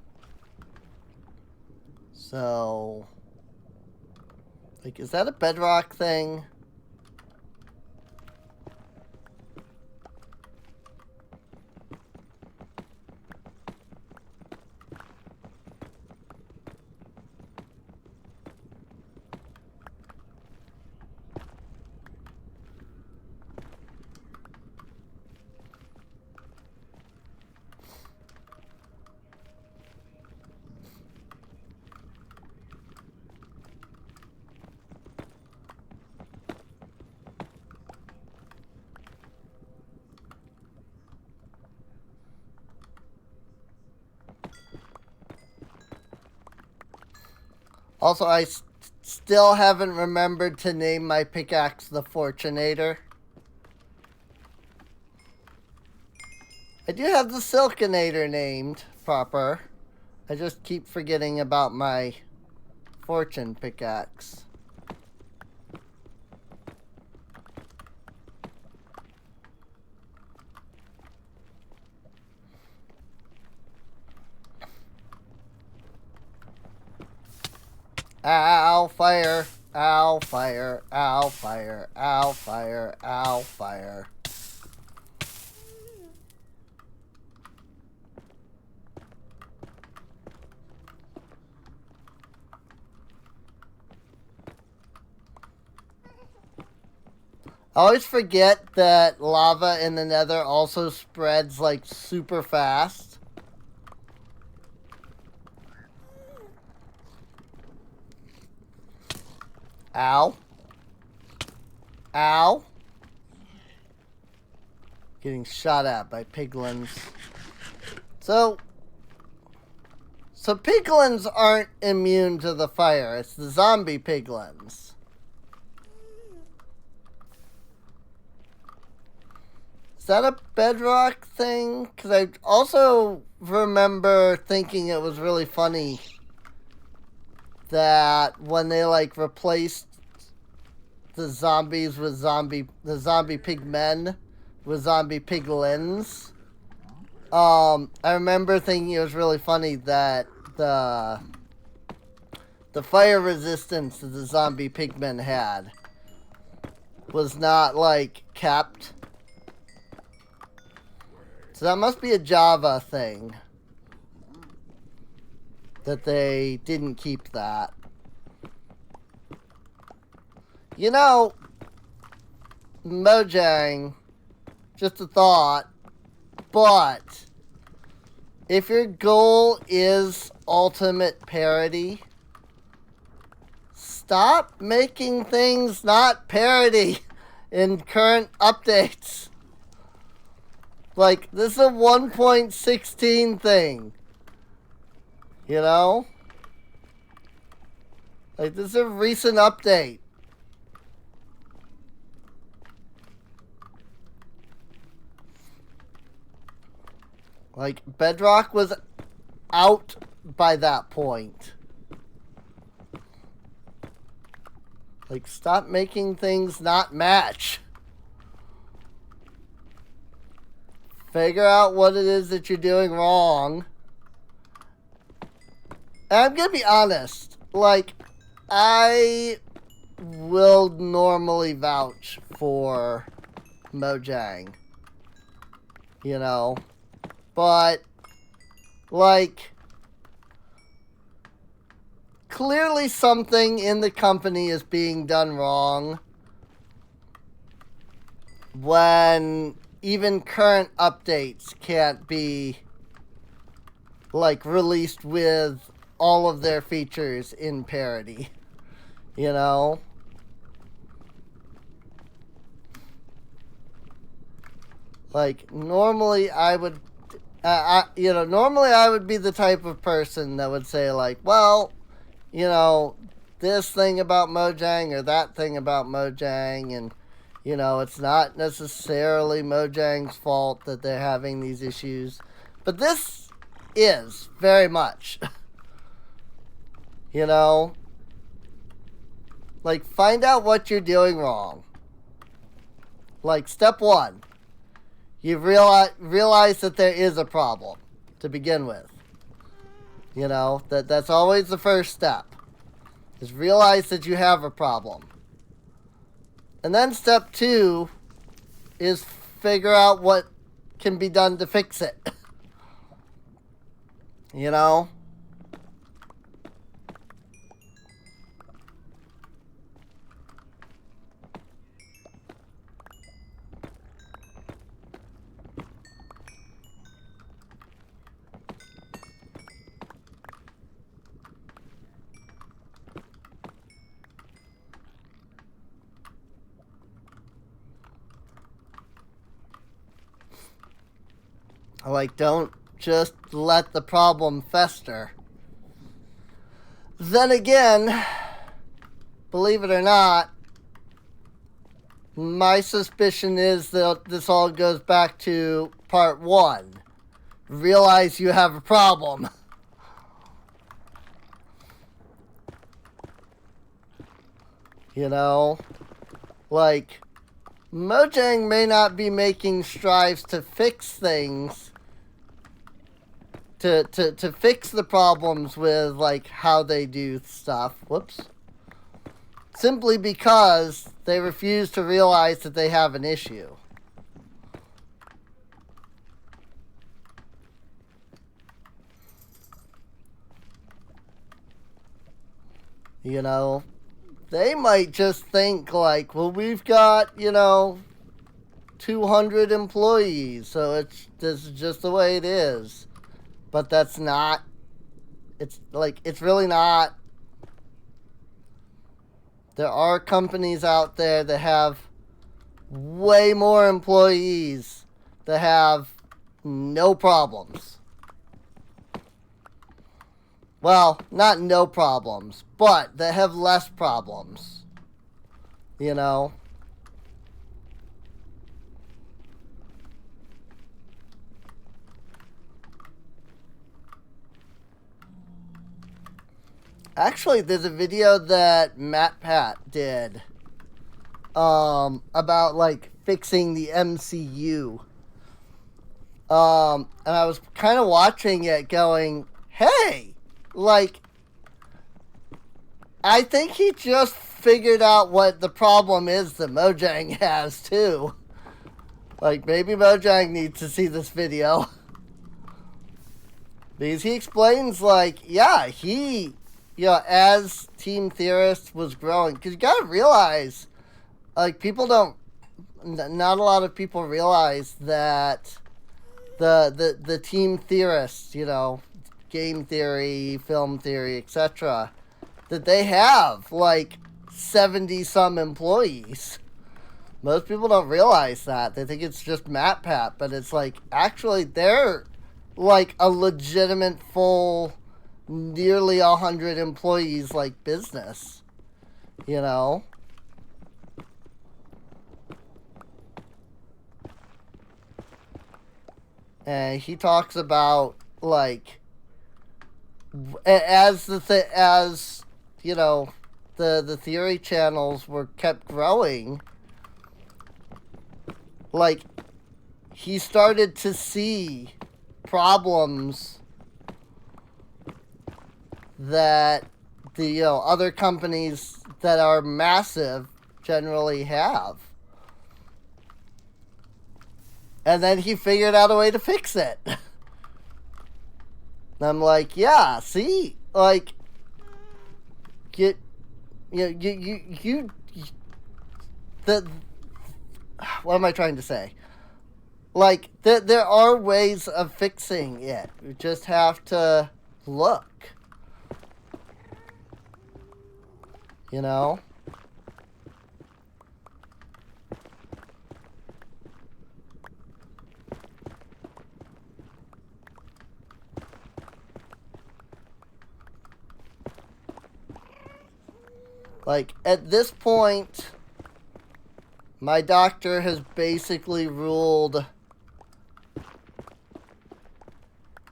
So, like, is that a Bedrock thing? Also, I still haven't remembered to name my pickaxe the Fortunator. I do have the Silkinator named proper. I just keep forgetting about my fortune pickaxe. Ow, fire. Ow, fire. Ow, fire. Ow, fire. Ow, fire. I always forget that lava in the Nether also spreads like super fast. Ow. Ow. Getting shot at by piglins. So piglins aren't immune to the fire. It's the zombie piglins. Is that a Bedrock thing? Because I also remember thinking it was really funny that when they like replaced the zombies with the zombie pigmen with zombie piglins, I remember thinking it was really funny that the fire resistance that the zombie pigmen had was not like kept. So that must be a Java thing. That they didn't keep that. You know, Mojang, just a thought, but if your goal is ultimate parody, stop making things not parody in current updates. Like, this is a 1.16 thing. You know? Like, this is a recent update. Like, Bedrock was out by that point. Like, stop making things not match. Figure out what it is that you're doing wrong. And I'm gonna be honest. Like, I will normally vouch for Mojang. You know? But, like, clearly something in the company is being done wrong when even current updates can't be, like, released with all of their features in parity. You know? Like, normally I would, normally I would be the type of person that would say, like, well, you know, this thing about Mojang or that thing about Mojang, and, you know, it's not necessarily Mojang's fault that they're having these issues. But this is, very much. You know? Like, find out what you're doing wrong. Like, step one. You've realized that there is a problem to begin with. You know, that's always the first step. Is realize that you have a problem. And then step two is figure out what can be done to fix it. You know? Like, don't just let the problem fester. Then again, believe it or not, my suspicion is that this all goes back to part one. Realize you have a problem. You know? Like, Mojang may not be making strides to fix things, to fix the problems with, like, how they do stuff. Whoops. Simply because they refuse to realize that they have an issue. You know? They might just think, like, well, we've got, 200 employees, so this is just the way it is. But that's not, it's really not. There are companies out there that have way more employees that have no problems. Well, not no problems, but that have less problems. You know? Actually, there's a video that MatPat did about, like, fixing the MCU. And I was kind of watching it going, hey, like, I think he just figured out what the problem is that Mojang has, too. Like, maybe Mojang needs to see this video. Because he explains, like, yeah, as Team Theorist was growing, because you gotta realize, like, not a lot of people realize that the Team Theorists, game theory, film theory, etc., that they have, like, 70-some employees. Most people don't realize that. They think it's just MatPat, but it's, like, actually, they're, like, a legitimate full, nearly 100 employees, like, business. You know? and he talks about like as as you know the theory channels were kept growing, like he started to see problems that the other companies that are massive generally have. And then he figured out a way to fix it. And I'm like, yeah, see? Like, you the, what am I trying to say? Like, there are ways of fixing it. You just have to look. You know? Like, at this point, my doctor has basically ruled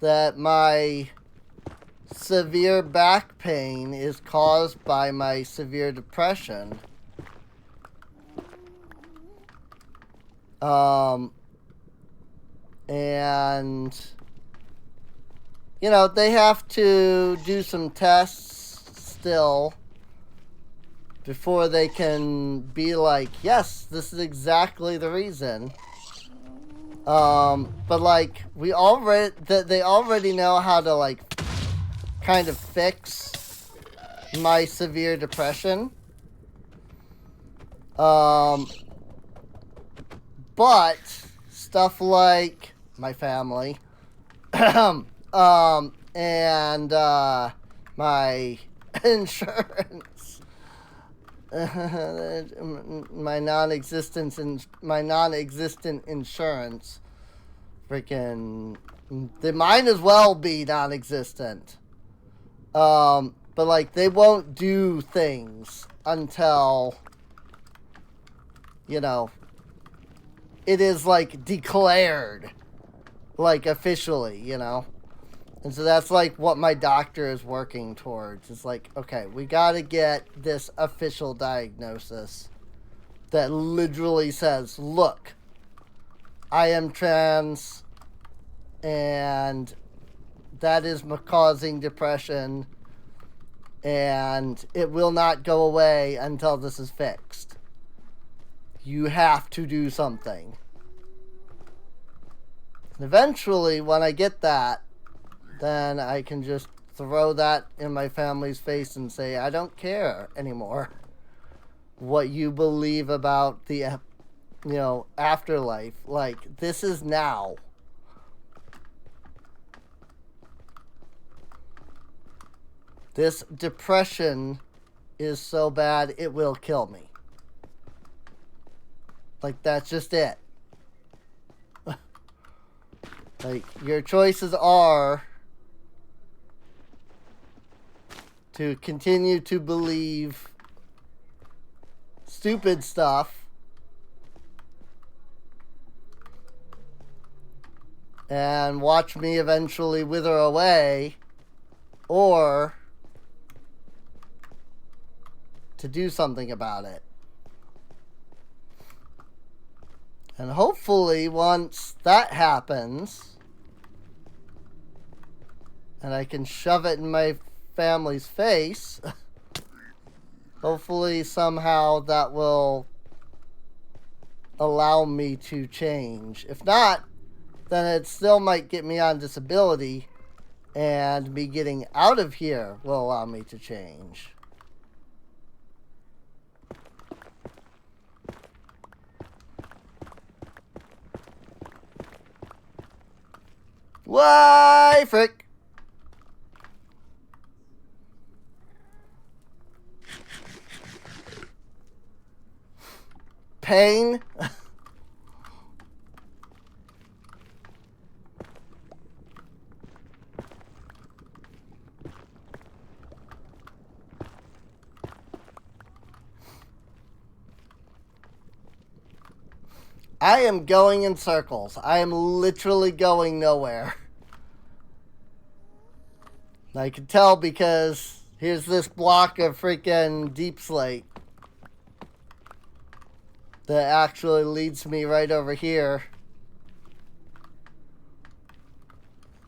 that my severe back pain is caused by my severe depression. And, you know, they have to do some tests still before they can be like, yes, this is exactly the reason. But like, they already know how to like kind of fix my severe depression. But stuff like my family, and my insurance, my non-existent insurance, freaking, they might as well be non-existent. But like, they won't do things until, you know, it is like declared, like officially, you know. And so that's like what my doctor is working towards. It's like, okay, we gotta get this official diagnosis that literally says, look, I am trans, and that is causing depression, and it will not go away until this is fixed. You have to do something. And eventually, when I get that, then I can just throw that in my family's face and say, I don't care anymore what you believe about the, afterlife. Like, this is now. This depression is so bad, it will kill me. Like, that's just it. Like, your choices are to continue to believe stupid stuff and watch me eventually wither away, or to do something about it. And hopefully once that happens and I can shove it in my family's face, hopefully somehow that will allow me to change. If not, then it still might get me on disability, and me getting out of here will allow me to change. Why, frick? Pain? I am going in circles. I am literally going nowhere. I can tell because here's this block of freaking deep slate that actually leads me right over here.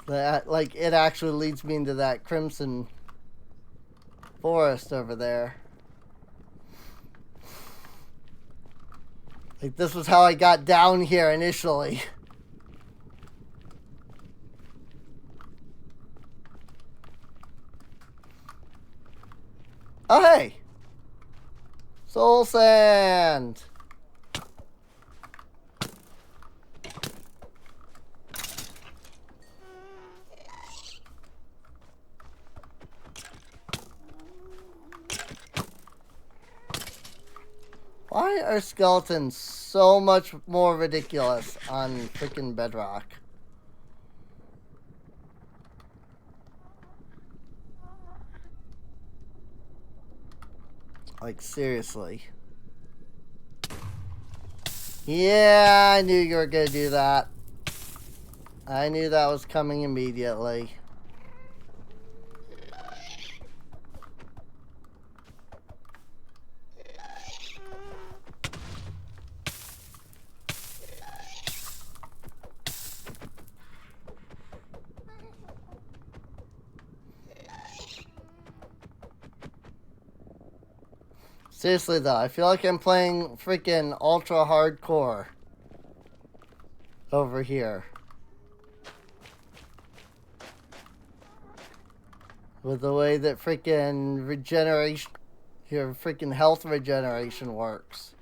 That, like, it actually leads me into that crimson forest over there. Like, this was how I got down here initially. Oh, hey! Soul sand! Why are skeletons so much more ridiculous on freaking Bedrock? Like, seriously. Yeah, I knew you were gonna do that. I knew that was coming immediately. Seriously though, I feel like I'm playing freaking ultra hardcore over here. With the way that freaking regeneration, your freaking health regeneration works.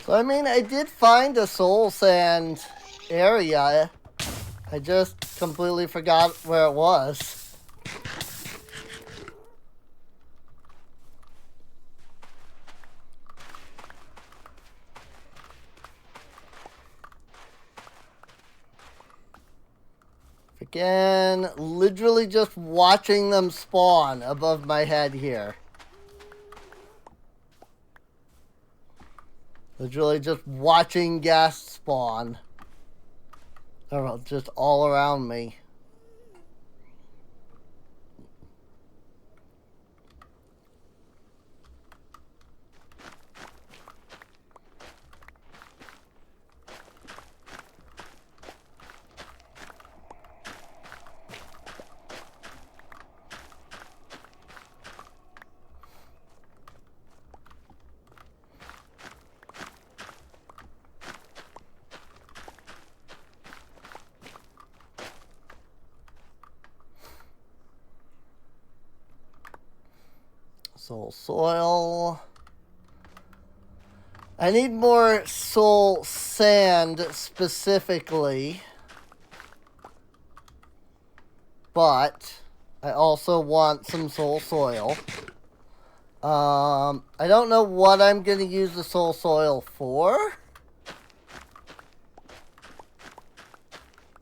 So, I mean, I did find a soul sand area. I just completely forgot where it was. Again, literally just watching them spawn above my head here. Literally just watching ghasts spawn. I don't know, just all around me. Soul soil. I need more soul sand specifically. But I also want some soul soil. I don't know what I'm going to use the soul soil for.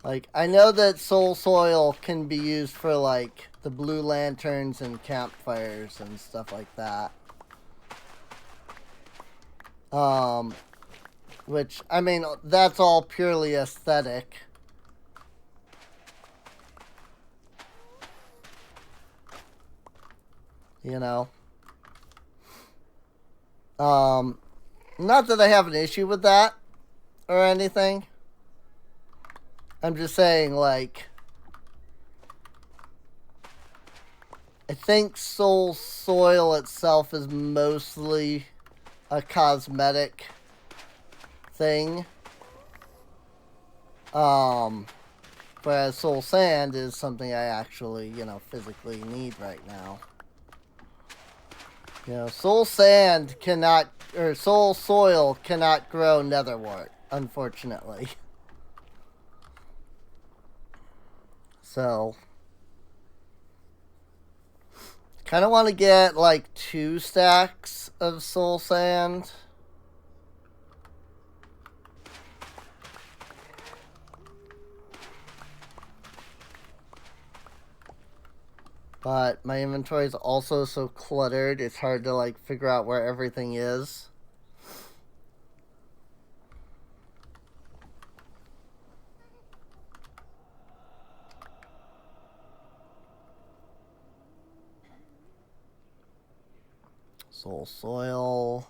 Like, I know that soul soil can be used for, like, the blue lanterns and campfires and stuff like that. Which, I mean, that's all purely aesthetic. You know? Not that I have an issue with that or anything. I'm just saying, like, I think soul soil itself is mostly a cosmetic thing. Whereas soul sand is something I actually, you know, physically need right now. You know, soul sand cannot, or soul soil cannot grow netherwort, unfortunately. So, kind of want to get like 2 stacks of soul sand. But my inventory is also so cluttered, it's hard to like figure out where everything is. Soul soil.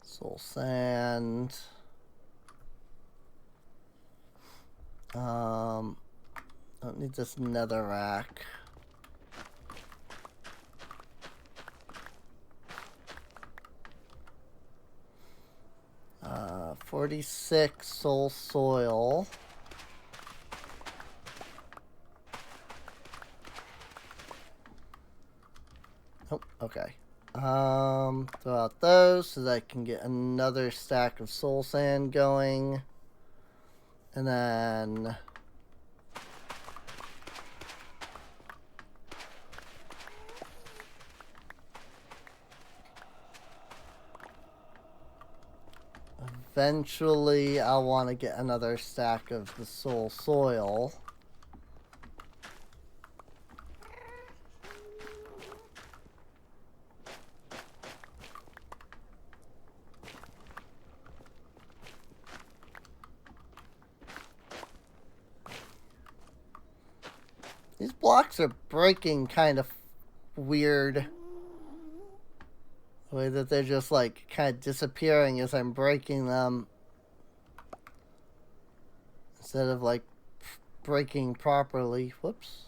Soul sand. Don't need this netherrack. 46 soul soil. Oh, okay. Throw out those so that I can get another stack of soul sand going. And then eventually I'll want to get another stack of the soul soil. These blocks are breaking kind of weird. The way that they're just like kind of disappearing as I'm breaking them. Instead of like breaking properly. Whoops.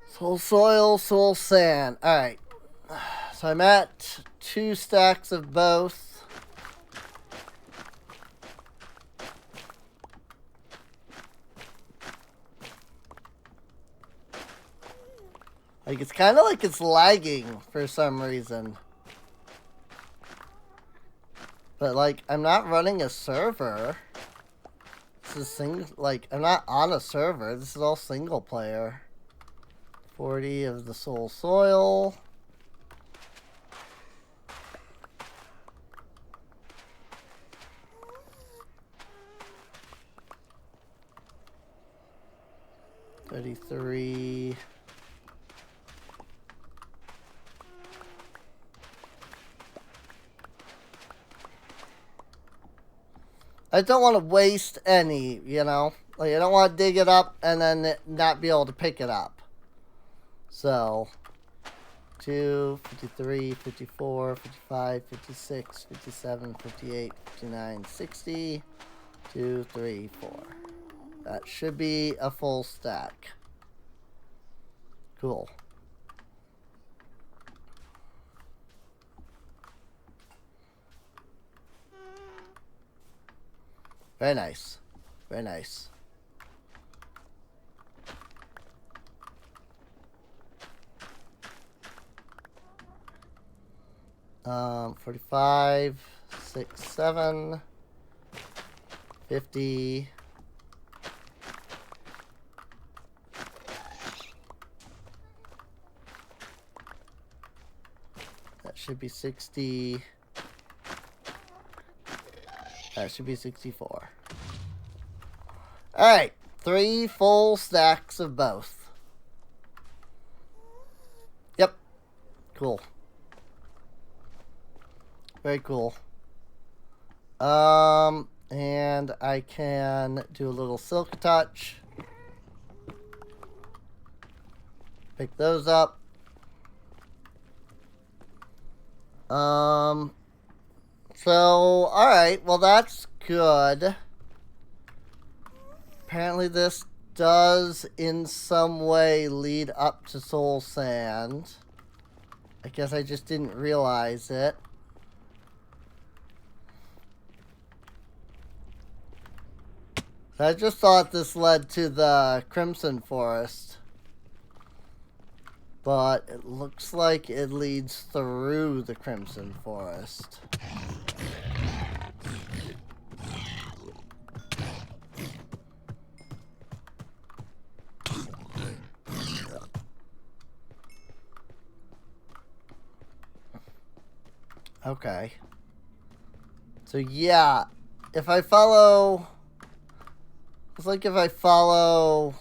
Soul soil, soul sand. Alright. So I'm at 2 stacks of both. Like, it's kind of like it's lagging for some reason. But, like, I'm not running a server. This is I'm not on a server. This is all single player. 40 of the soul soil. $33. I don't want to waste any, you know? Like, I don't want to dig it up and then not be able to pick it up. So, 2, 53, 54, 55, 56, 57, 58, 59, 60. 2, 3, 4. That should be a full stack. Cool. Very nice. Very nice. Um, 45, 6, 7, 50. That should be 60. That should be 64. Alright, 3 full stacks of both. Yep. Cool. Very cool. And I can do a little silk touch. Pick those up. So, alright, well that's good. Apparently this does in some way lead up to soul sand. I guess I just didn't realize it. I just thought this led to the Crimson Forest. But it looks like it leads through the Crimson Forest. Okay. So yeah, if I follow... It's like if I follow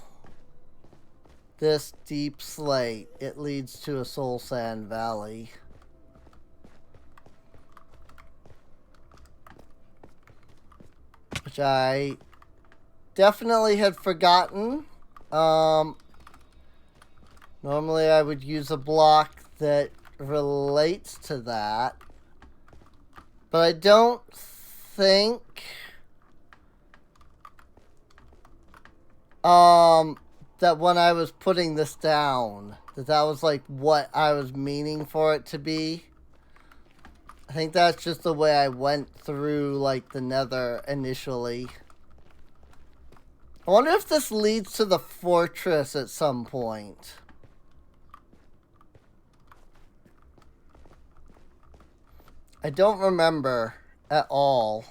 this deep slate, it leads to a Soul Sand Valley. Which I definitely had forgotten. Normally I would use a block that relates to that. But I don't think that when I was putting this down, that was like what I was meaning for it to be. I think that's just the way I went through like the Nether initially. I wonder if this leads to the fortress at some point. I don't remember at all.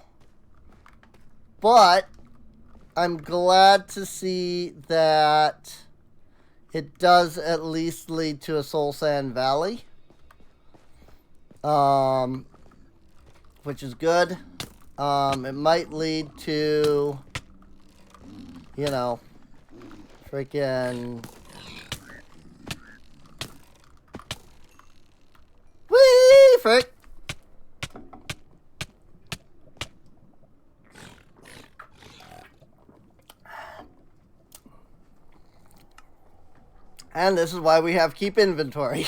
But I'm glad to see that it does at least lead to a Soul Sand Valley. Which is good. It might lead to, you know, freaking... Whee! Frick! And this is why we have keep inventory.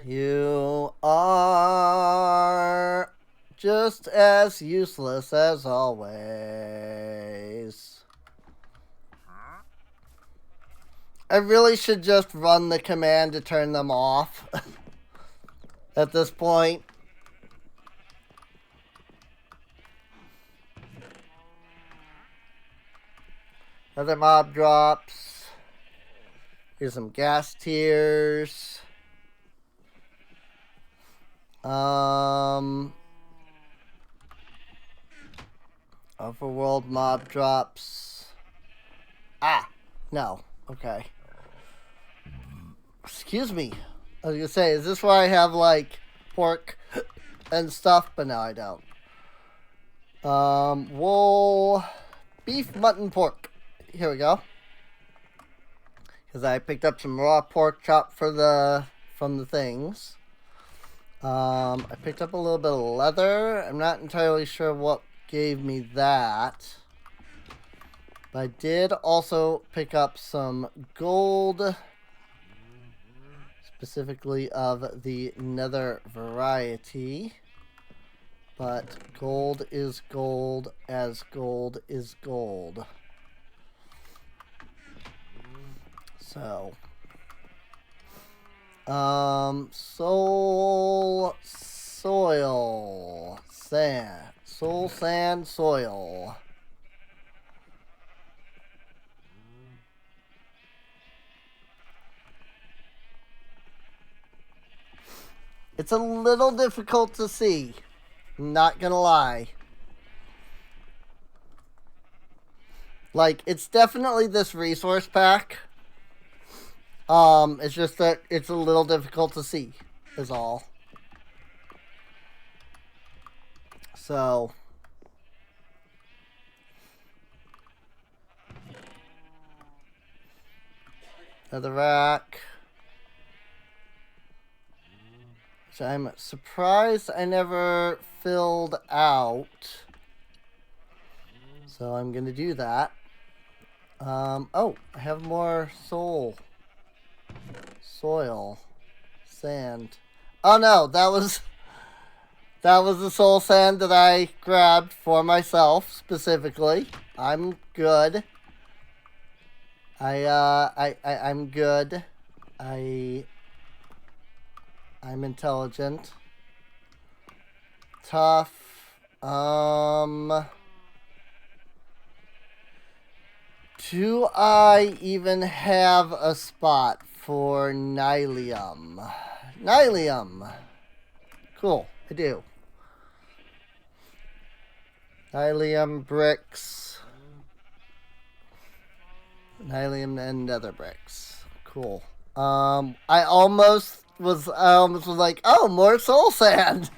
You are just as useless as always. I really should just run the command to turn them off. At this point. Other mob drops. Here's some gas tiers. Overworld mob drops. Ah, no. Okay. Excuse me. I was gonna say, is this where I have like pork and stuff? But no, I don't. Wool, beef, mutton, pork. Here we go. Because I picked up some raw pork chop from the things. I picked up a little bit of leather. I'm not entirely sure what gave me that. But I did also pick up some gold. Specifically of the Nether variety. But gold is gold as gold is gold. So. Soul soil. Sand. Soul sand soil. It's a little difficult to see. Not gonna lie. Like, it's definitely this resource pack. It's just that it's a little difficult to see, is all. So. Another rack. I'm surprised I never filled out. So I'm going to do that. Oh, I have more soil. Sand. Oh no, that was the soul sand that I grabbed for myself specifically. I'm good. I'm good. I'm intelligent. tough. Do I even have a spot for Nylium? Nylium. Cool, I do. Nylium bricks. Nylium and nether bricks. Cool. I almost was like, oh, more soul sand.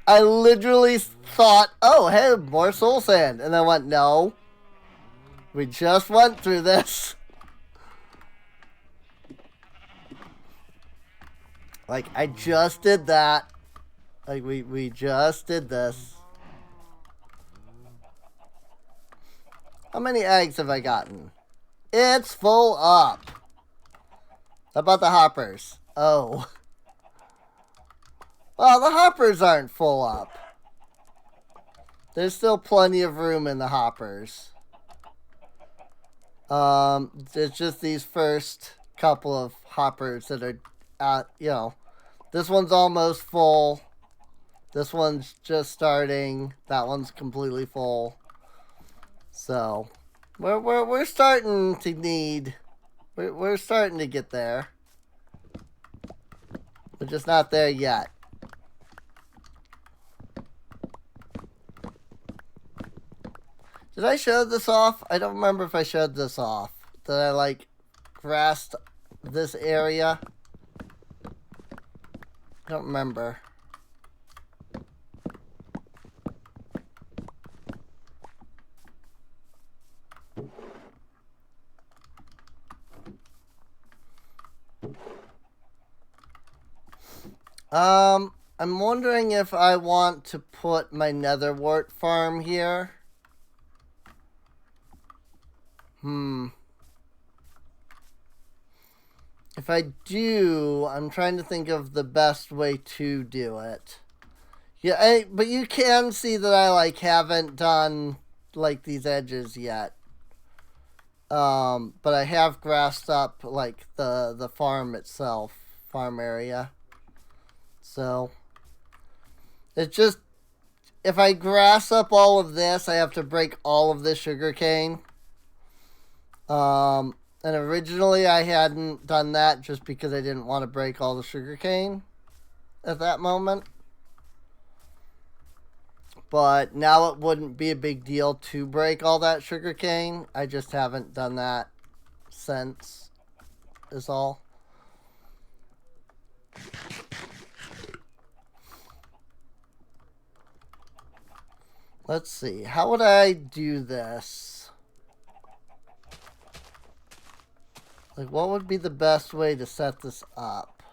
I literally thought, oh, hey, more soul sand. And I went, no. We just went through this. Like, I just did that. Like, we just did this. How many eggs have I gotten? It's full up. How about the hoppers? Oh. Well, the hoppers aren't full up. There's still plenty of room in the hoppers. It's just these first couple of hoppers that are you know, this one's almost full. This one's just starting. That one's completely full. So, we're starting to need. We're starting to get there. We're just not there yet. Did I show this off? I don't remember if I showed this off. Did I, like, grassed this area? I don't remember. I'm wondering if I want to put my netherwort farm here. If I do, I'm trying to think of the best way to do it. Yeah, but you can see that I, like, haven't done, like, these edges yet. But I have grassed up, like, the farm itself, farm area. So, it's just, if I grass up all of this, I have to break all of this sugarcane. And originally I hadn't done that just because I didn't want to break all the sugarcane at that moment. But now it wouldn't be a big deal to break all that sugarcane. I just haven't done that since, is all. Let's see. How would I do this? Like, what would be the best way to set this up?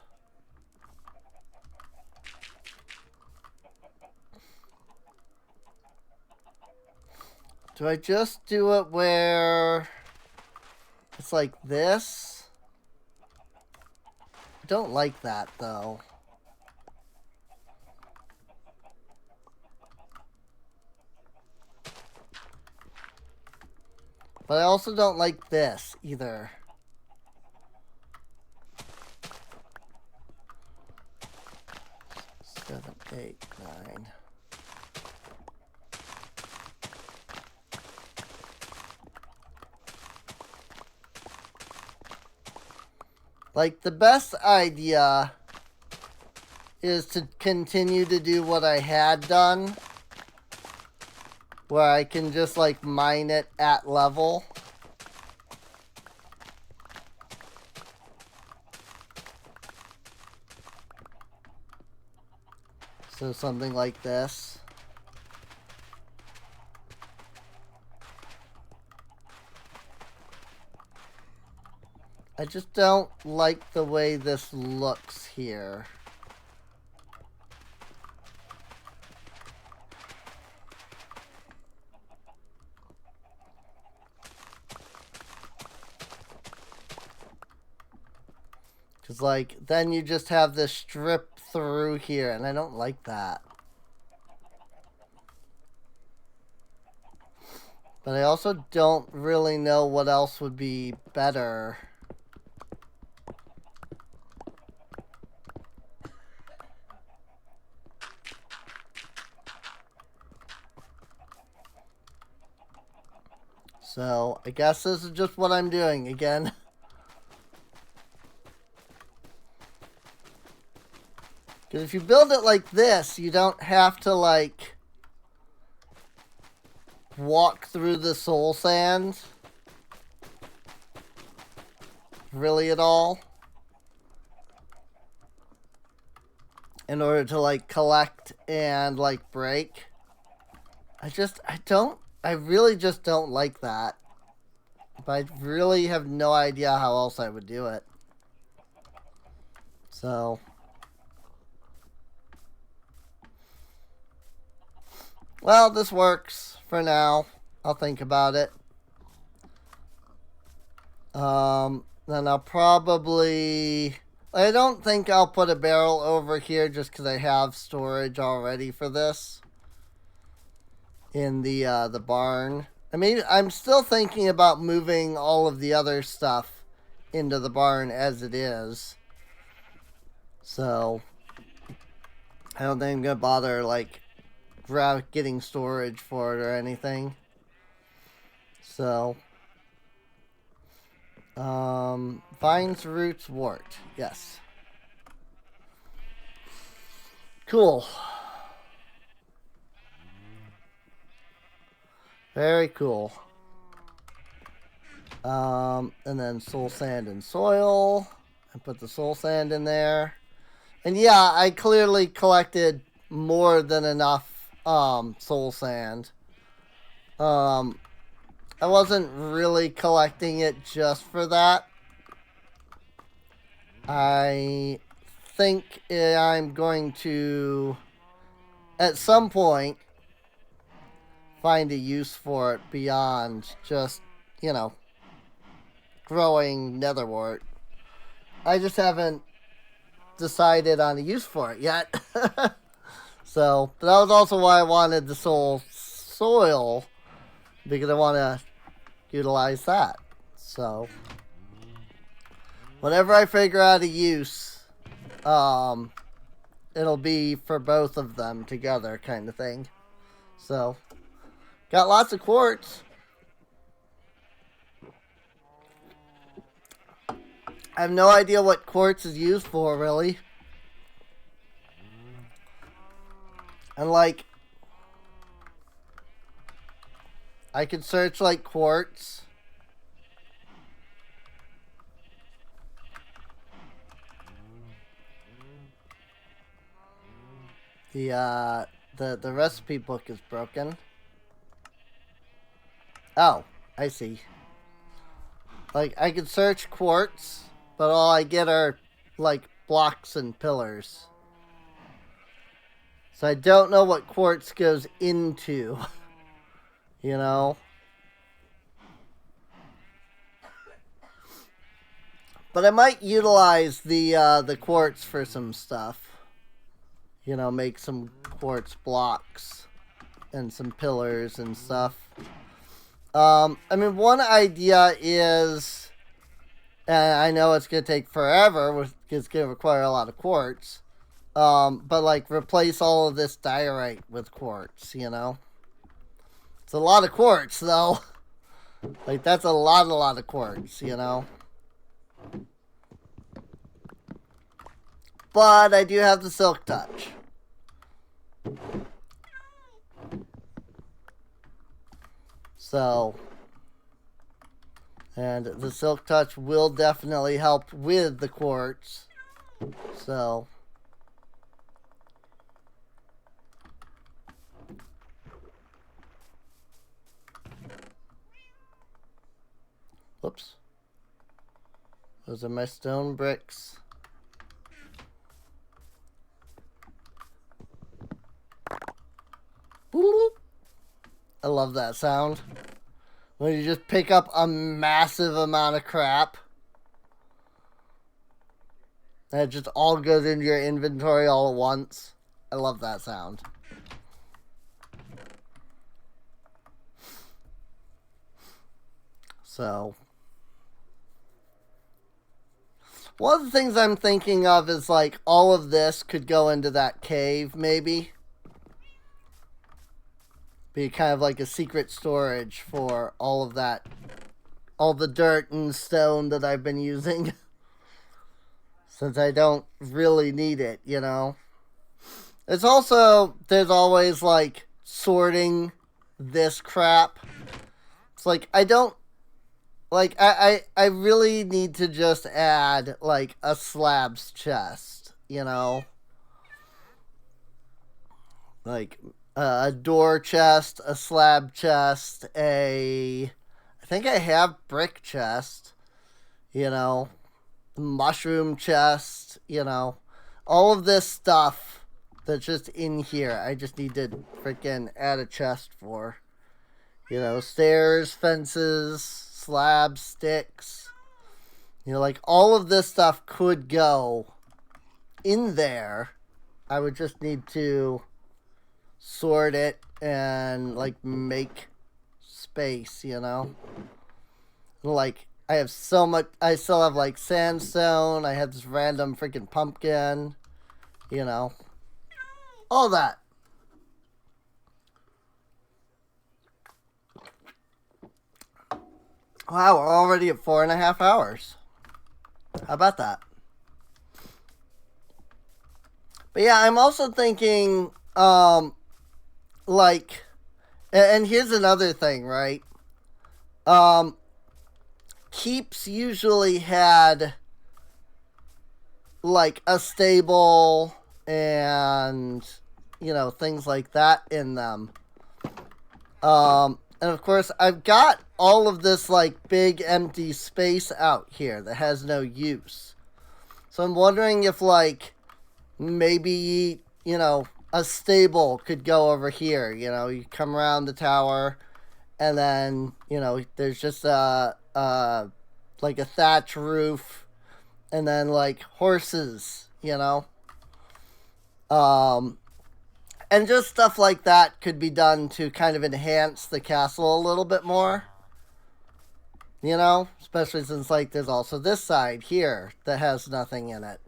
Do I just do it where it's like this? I don't like that, though. But I also don't like this, either. 7, 8, 9. Like, the best idea is to continue to do what I had done, where I can just, like, mine it at level. So something like this. I just don't like the way this looks here. Because, like, then you just have this strip through here, and I don't like that. But I also don't really know what else would be better. So, I guess this is just what I'm doing again. Because if you build it like this, you don't have to, like, walk through the soul sand. Really at all. In order to, like, collect and, like, break. I really just don't like that. But I really have no idea how else I would do it. So. Well, this works for now. I'll think about it. Then I'll probably... I don't think I'll put a barrel over here just because I have storage already for this. In the barn. I mean, I'm still thinking about moving all of the other stuff into the barn as it is. So, I don't think I'm going to bother, like, getting storage for it or anything. So, vines, roots, wart. Yes. Cool. Very cool. And then soul sand and soil. I put the soul sand in there. And yeah, I clearly collected more than enough soul sand. I wasn't really collecting it just for that. I think I'm going to, at some point, find a use for it beyond just, you know, growing netherwort. I just haven't decided on a use for it yet. So, but that was also why I wanted the soil, because I want to utilize that. So, whenever I figure out a use, it'll be for both of them together kind of thing. So, got lots of quartz. I have no idea what quartz is used for, really. And, like, I could search, like, quartz. The recipe book is broken. Oh, I see. Like, I could search quartz, but all I get are, like, blocks and pillars. So I don't know what quartz goes into. You know? But I might utilize the quartz for some stuff. You know, make some quartz blocks and some pillars and stuff. I mean, one idea is, and I know it's going to take forever, it's going to require a lot of quartz, but, like, replace all of this diorite with quartz, you know? It's a lot of quartz, though. Like, that's a lot of quartz, you know? But I do have the Silk Touch. So, and the Silk Touch will definitely help with the quartz. So, whoops. Those are my stone bricks. I love that sound. When you just pick up a massive amount of crap. And it just all goes into your inventory all at once. I love that sound. So, one of the things I'm thinking of is, like, all of this could go into that cave, maybe. be kind of like a secret storage for all of that, all the dirt and stone that I've been using. Since I don't really need it, you know. It's also, there's always like sorting this crap. It's like, I don't, like, I really need to just add like a slabs chest, you know. Like a door chest, a slab chest, I think I have brick chest, you know, mushroom chest, you know, all of this stuff that's just in here. I just need to freaking add a chest for, you know, stairs, fences, slabs, sticks, you know, like all of this stuff could go in there. I would just need to sort it and like make space, you know. Like I have so much, I still have like sandstone, I have this random freaking pumpkin, you know, all that. Wow, we're already at 4.5 hours. How about that? But yeah, I'm also thinking like, and here's another thing, right? Keeps usually had like a stable and, you know, things like that in them. And of course, I've got all of this like big empty space out here that has no use. So I'm wondering if like maybe, you know, a stable could go over here. You know, you come around the tower and then, you know, there's just like a thatch roof and then like horses, you know. And just stuff like that could be done to kind of enhance the castle a little bit more. You know, especially since like there's also this side here that has nothing in it.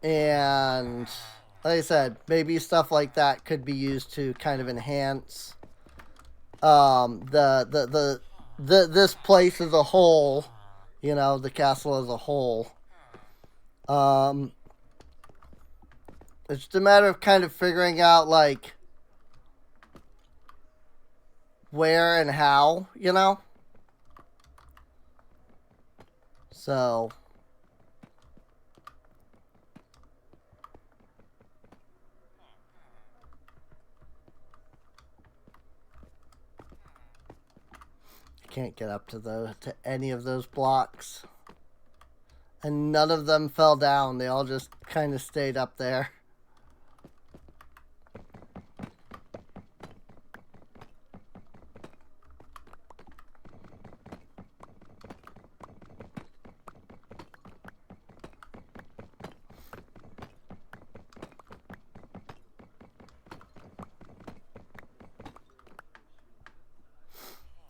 And like I said, maybe stuff like that could be used to kind of enhance this place as a whole, you know, the castle as a whole. It's just a matter of kind of figuring out like where and how, you know. So can't get up to any of those blocks. And none of them fell down. They all just kind of stayed up there.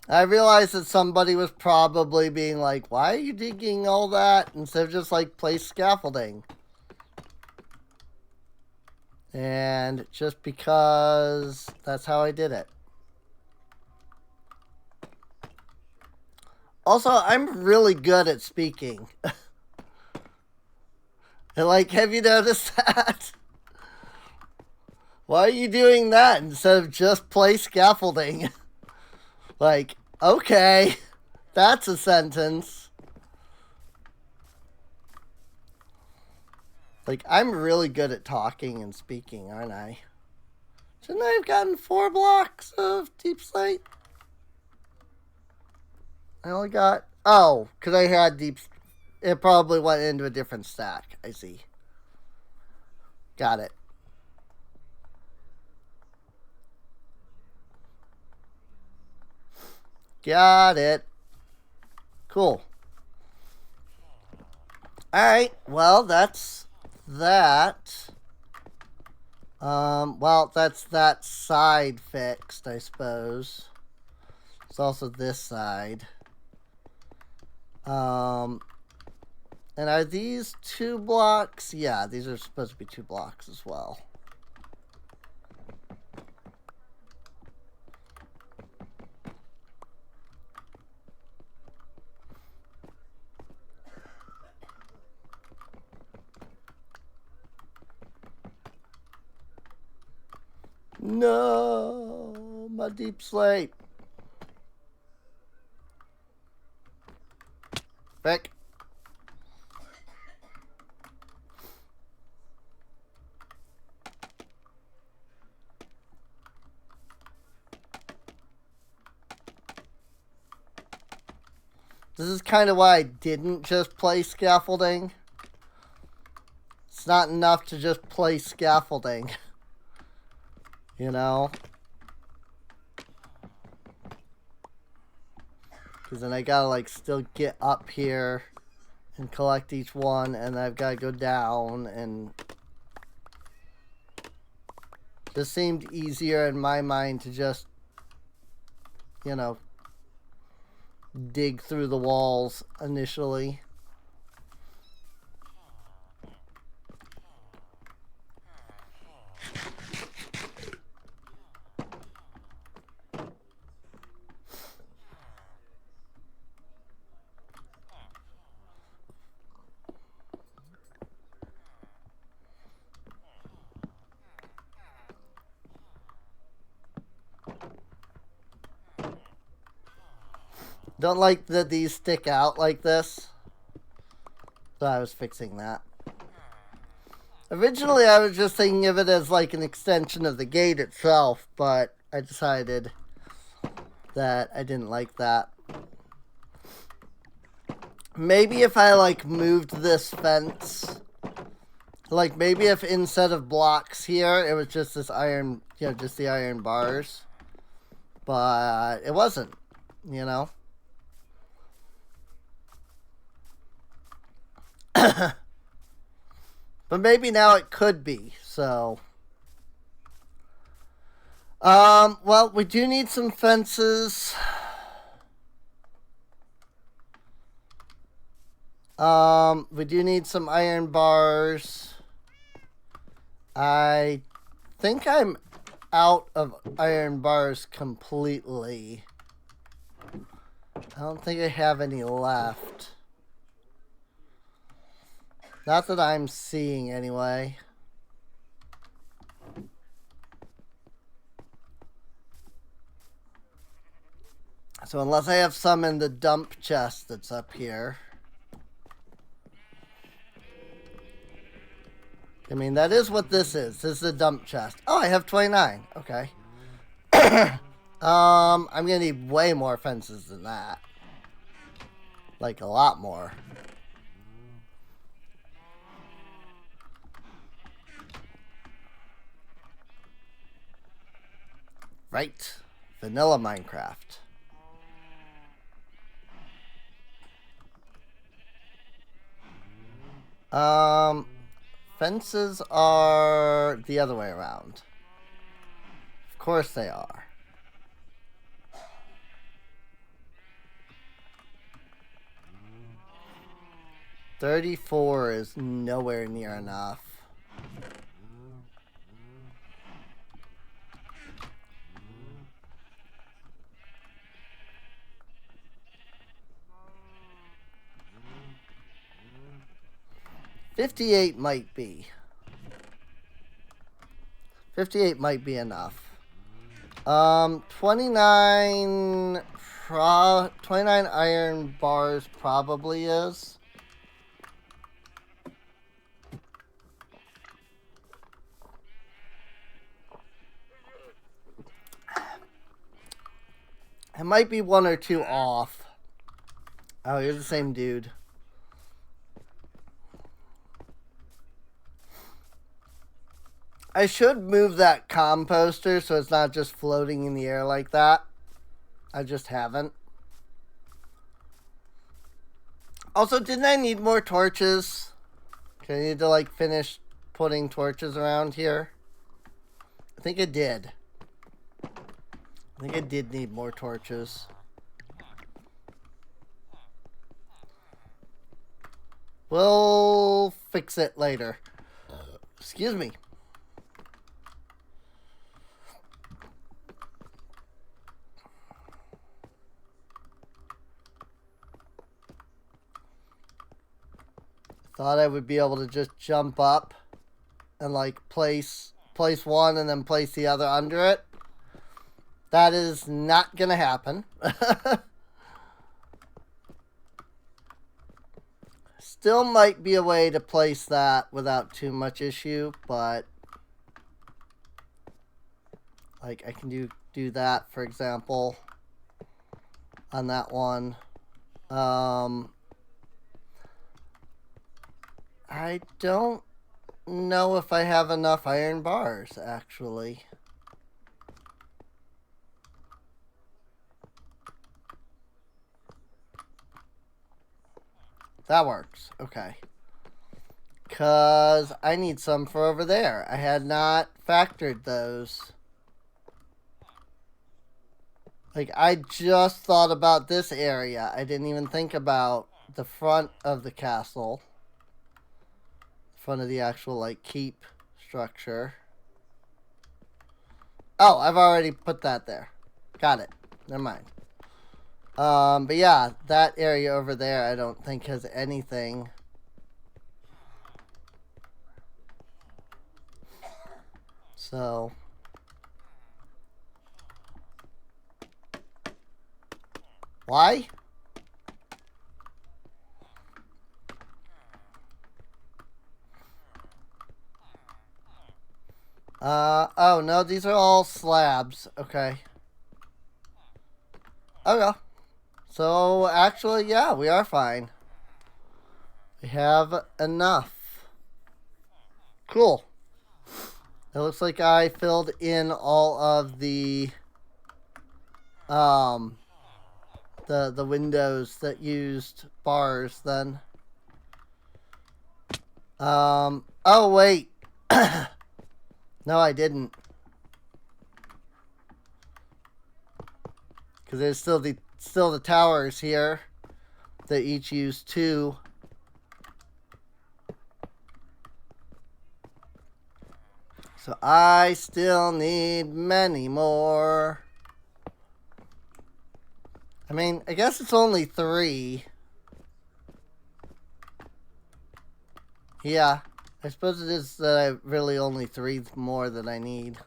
I realized that somebody was probably being like, why are you digging all that instead of just like place scaffolding? And just because that's how I did it. Also, I'm really good at speaking. And like, have you noticed that? Why are you doing that instead of just place scaffolding? Like, okay, that's a sentence. Like, I'm really good at talking and speaking, aren't I? Shouldn't I have gotten 4 blocks of deep slate? I only got... Oh, because I had deep... It probably went into a different stack. I see. Got it. Got it. Cool. Alright, well, that's that. Well, that's that side fixed, I suppose. It's also this side. And are these 2 blocks? Yeah, these are supposed to be 2 blocks as well. No, my deep slate. Back. This is kind of why I didn't just play scaffolding. It's not enough to just play scaffolding. You know? Because then I gotta like still get up here and collect each one, and I've gotta go down, and this seemed easier in my mind to just, you know, dig through the walls initially. Don't like that these stick out like this. So I was fixing that. Originally I was just thinking of it as like an extension of the gate itself, but I decided that I didn't like that. Maybe if I like moved this fence, like maybe if instead of blocks here, it was just this iron, you know, just the iron bars. But it wasn't, you know. But maybe now it could be, so. Well, we do need some fences. We do need some iron bars. I think I'm out of iron bars completely. I don't think I have any left. Not that I'm seeing anyway. So unless I have some in the dump chest that's up here. I mean, that is what this is. This is a dump chest. Oh, I have 29. Okay. I'm gonna need way more fences than that. Like a lot more. Right. Vanilla Minecraft. Fences are the other way around. Of course they are. $34 is nowhere near enough. $58 might be. $58 might be enough. 29 iron bars probably is. It might be one or two off. Oh, you're the same dude. I should move that composter so it's not just floating in the air like that. I just haven't. Also, didn't I need more torches? Okay, I need to like finish putting torches around here. I think I did. I think I did need more torches. We'll fix it later. Excuse me. Thought I would be able to just jump up and like place place one and then place the other under it. That is not going to happen. Still might be a way to place that without too much issue, but like I can do that, for example, on that one. I don't know if I have enough iron bars, actually. That works. Okay. Because I need some for over there. I had not factored those. Like, I just thought about this area. I didn't even think about the front of the castle. Front of the actual, like, keep structure. Oh, I've already put that there. Got it. Never mind. But yeah, that area over there I don't think has anything. So why? Oh no, these are all slabs. Okay. Okay. So, actually, yeah, we are fine. We have enough. Cool. It looks like I filled in all of the windows that used bars then. Oh wait. No, I didn't. Because there's still the towers here that each use 2. So I still need many more. I mean, I guess it's only 3. Yeah, I suppose it is that I really only 3 more than I need.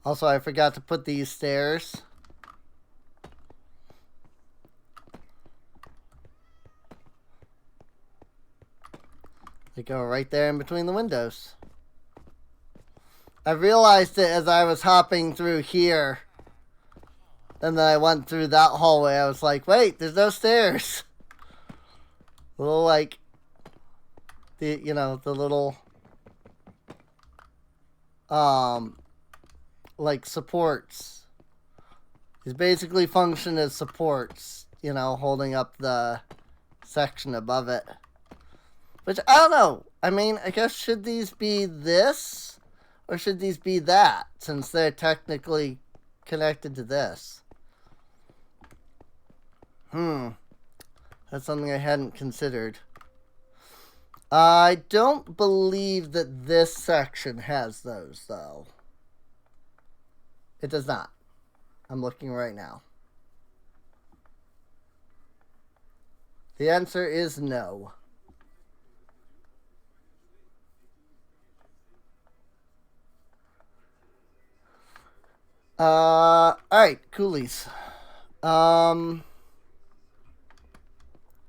Also, I forgot to put these stairs. They go right there in between the windows. I realized it as I was hopping through here. And then I went through that hallway. I was like, wait, there's no stairs. Little, like, the little, like, supports. These basically function as supports, holding up the section above it. Which, I don't know. I mean, I guess should these be this? Or should these be that? Since they're technically connected to this. That's something I hadn't considered. I don't believe that this section has those, though. It does not. I'm looking right now. The answer is no. Alright, coolies.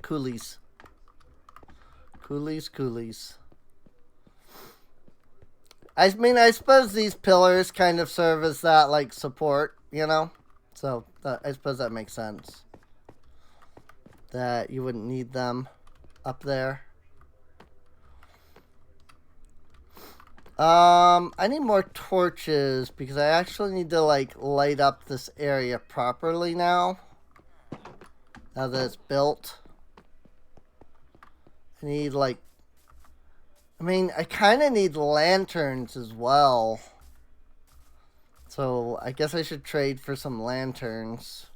Coolies. I mean, I suppose these pillars kind of serve as that, like, support, So, I suppose that makes sense. That you wouldn't need them up there. I need more torches because I actually need to, like, light up this area properly now. Now that it's built. I need, like... I mean, I kind of need lanterns as well. So, I guess I should trade for some lanterns.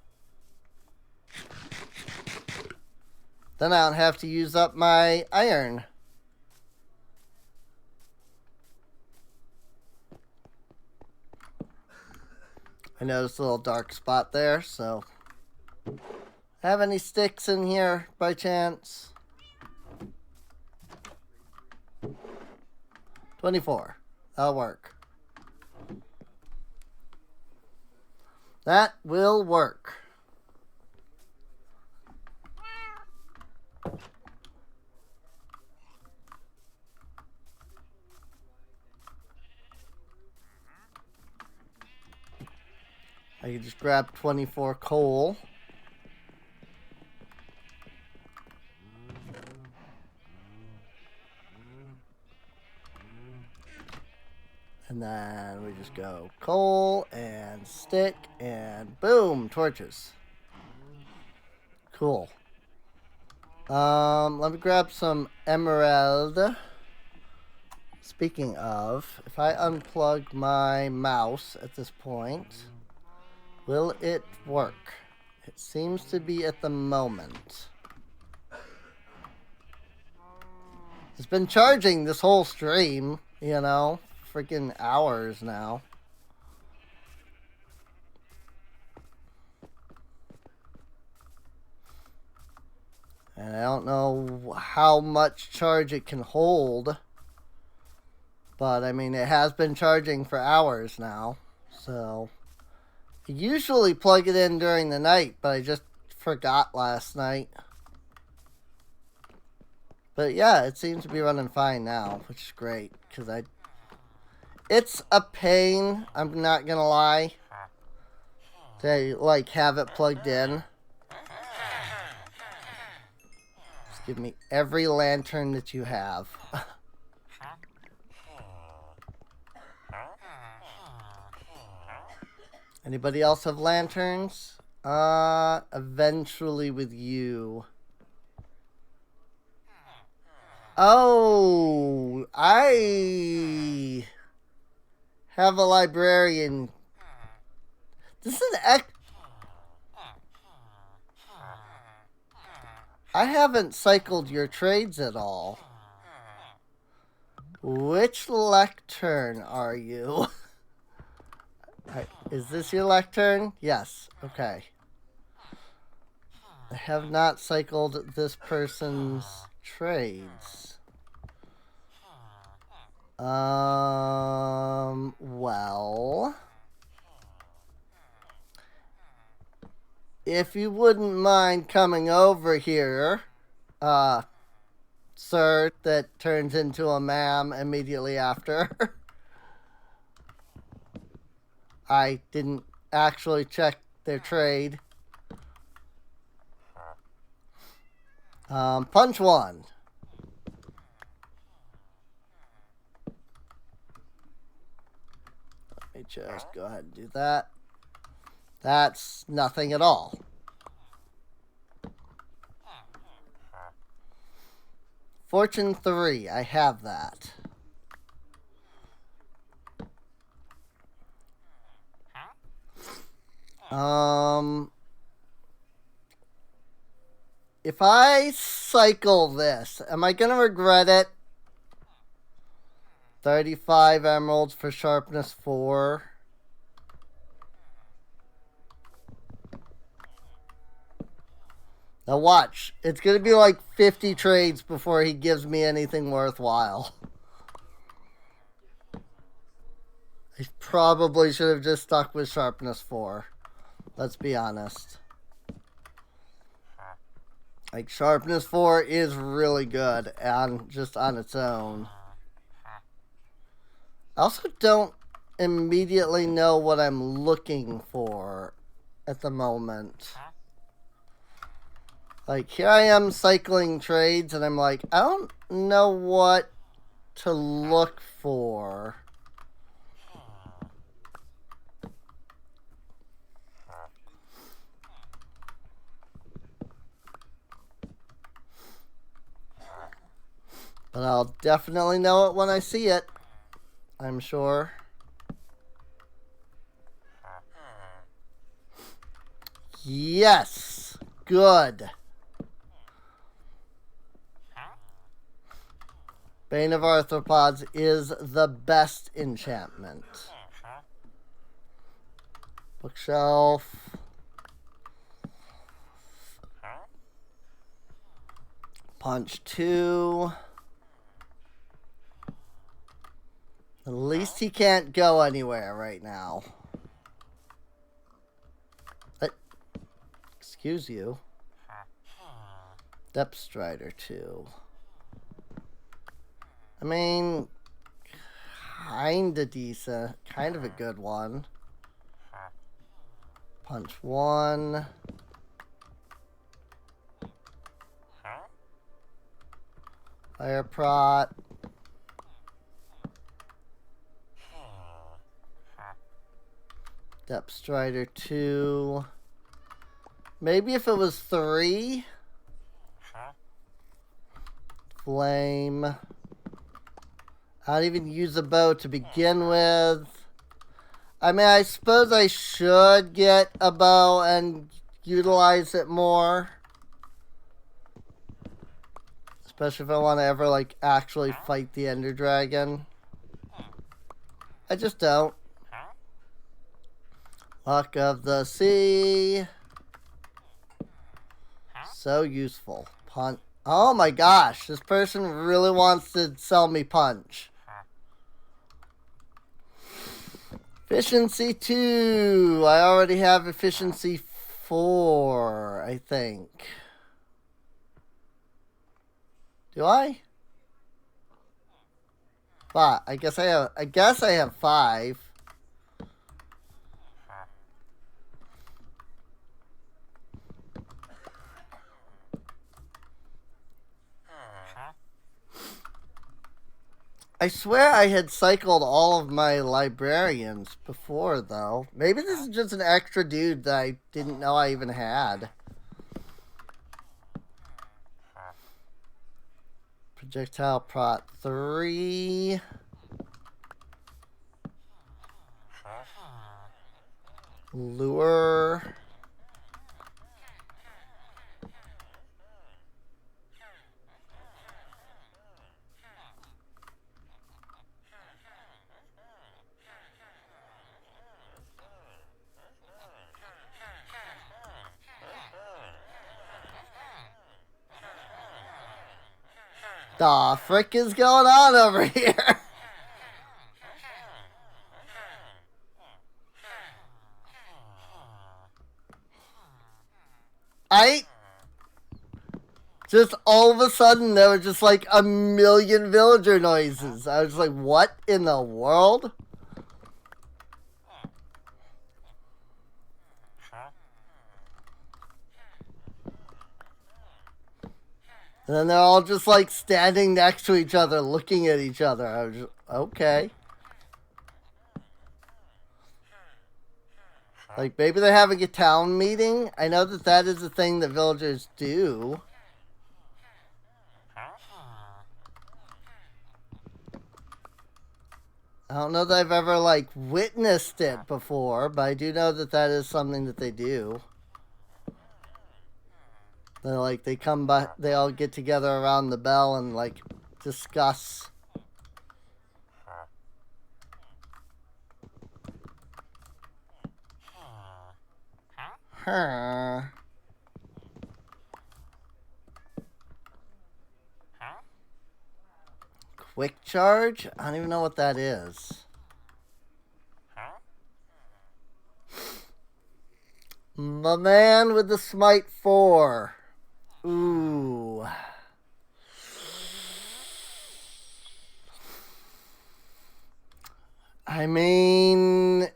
Then I don't have to use up my iron. I noticed a little dark spot there, so... Have any sticks in here, by chance? 24. That'll work. That will work. I can just grab 24 coal. And then we just go coal and stick and boom, torches. Cool. Let me grab some emerald. Speaking of, if I unplug my mouse at this point, will it work? It seems to be at the moment. It's been charging this whole stream, you know, freaking hours now. And I don't know how much charge it can hold. But, I mean, it has been charging for hours now. So, I usually plug it in during the night, but I just forgot last night. But, yeah, it seems to be running fine now, which is great. Because it's a pain, I'm not going to lie, to, like, have it plugged in. Just give me every lantern that you have. Anybody else have lanterns? Eventually with you. Oh, I have a librarian. This is I haven't cycled your trades at all. Which lectern are you? Is this your lectern? Yes. Okay. I have not cycled this person's trades. Well, if you wouldn't mind coming over here, sir, that turns into a ma'am immediately after. I didn't actually check their trade. Punch one. Let me just go ahead and do that. That's nothing at all. Fortune 3, I have that. If I cycle this, am I going to regret it? 35 emeralds for sharpness 4. Now watch. It's going to be like 50 trades before he gives me anything worthwhile. I probably should have just stuck with sharpness 4. Let's be honest. Like, sharpness 4 is really good just on its own. I also don't immediately know what I'm looking for at the moment. Like, here I am cycling trades, and I'm like, I don't know what to look for. But I'll definitely know it when I see it, I'm sure. Yes, good. Bane of Arthropods is the best enchantment. Bookshelf. Punch 2. least he can't go anywhere right now. Excuse you. Depth Strider 2. I mean, kinda decent. Kind of a good one. Punch 1. Fire Prot. Depth Strider 2. Maybe if it was 3. Flame. I don't even use a bow to begin with. I mean, I suppose I should get a bow and utilize it more. Especially if I want to ever, like, actually fight the Ender Dragon. I just don't. Luck of the Sea. So useful. Punch. Oh my gosh, this person really wants to sell me punch. Efficiency 2. I already have efficiency 4, I think. Do I? But I guess I have 5. I swear I had cycled all of my librarians before, though. Maybe this is just an extra dude that I didn't know I even had. Projectile Prot 3. Lure. The frick is going on over here? Just all of a sudden there were just like a million villager noises. I was like, what in the world? And then they're all just like standing next to each other, looking at each other. I was just, okay. Like, maybe they're having a town meeting. I know that that is a thing that villagers do. I don't know that I've ever, like, witnessed it before, but I do know that that is something that they do. They're like, they come by, they all get together around the bell and, like, discuss. Huh. Quick charge? I don't even know what that is. My man with the smite 4. Ooh. I mean,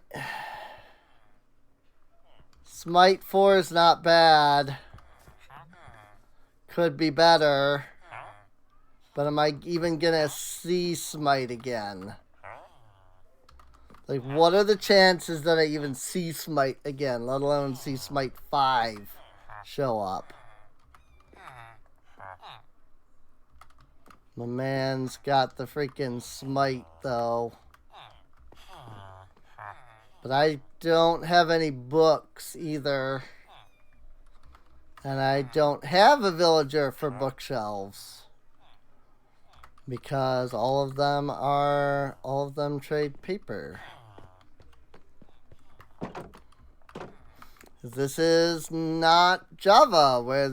smite 4 is not bad. Could be better. But am I even gonna see smite again? Like, what are the chances that I even see smite again, let alone see smite 5 show up? My man's got the freaking smite, though. But I don't have any books, either. And I don't have a villager for bookshelves. Because all of them trade paper. This is not Java, where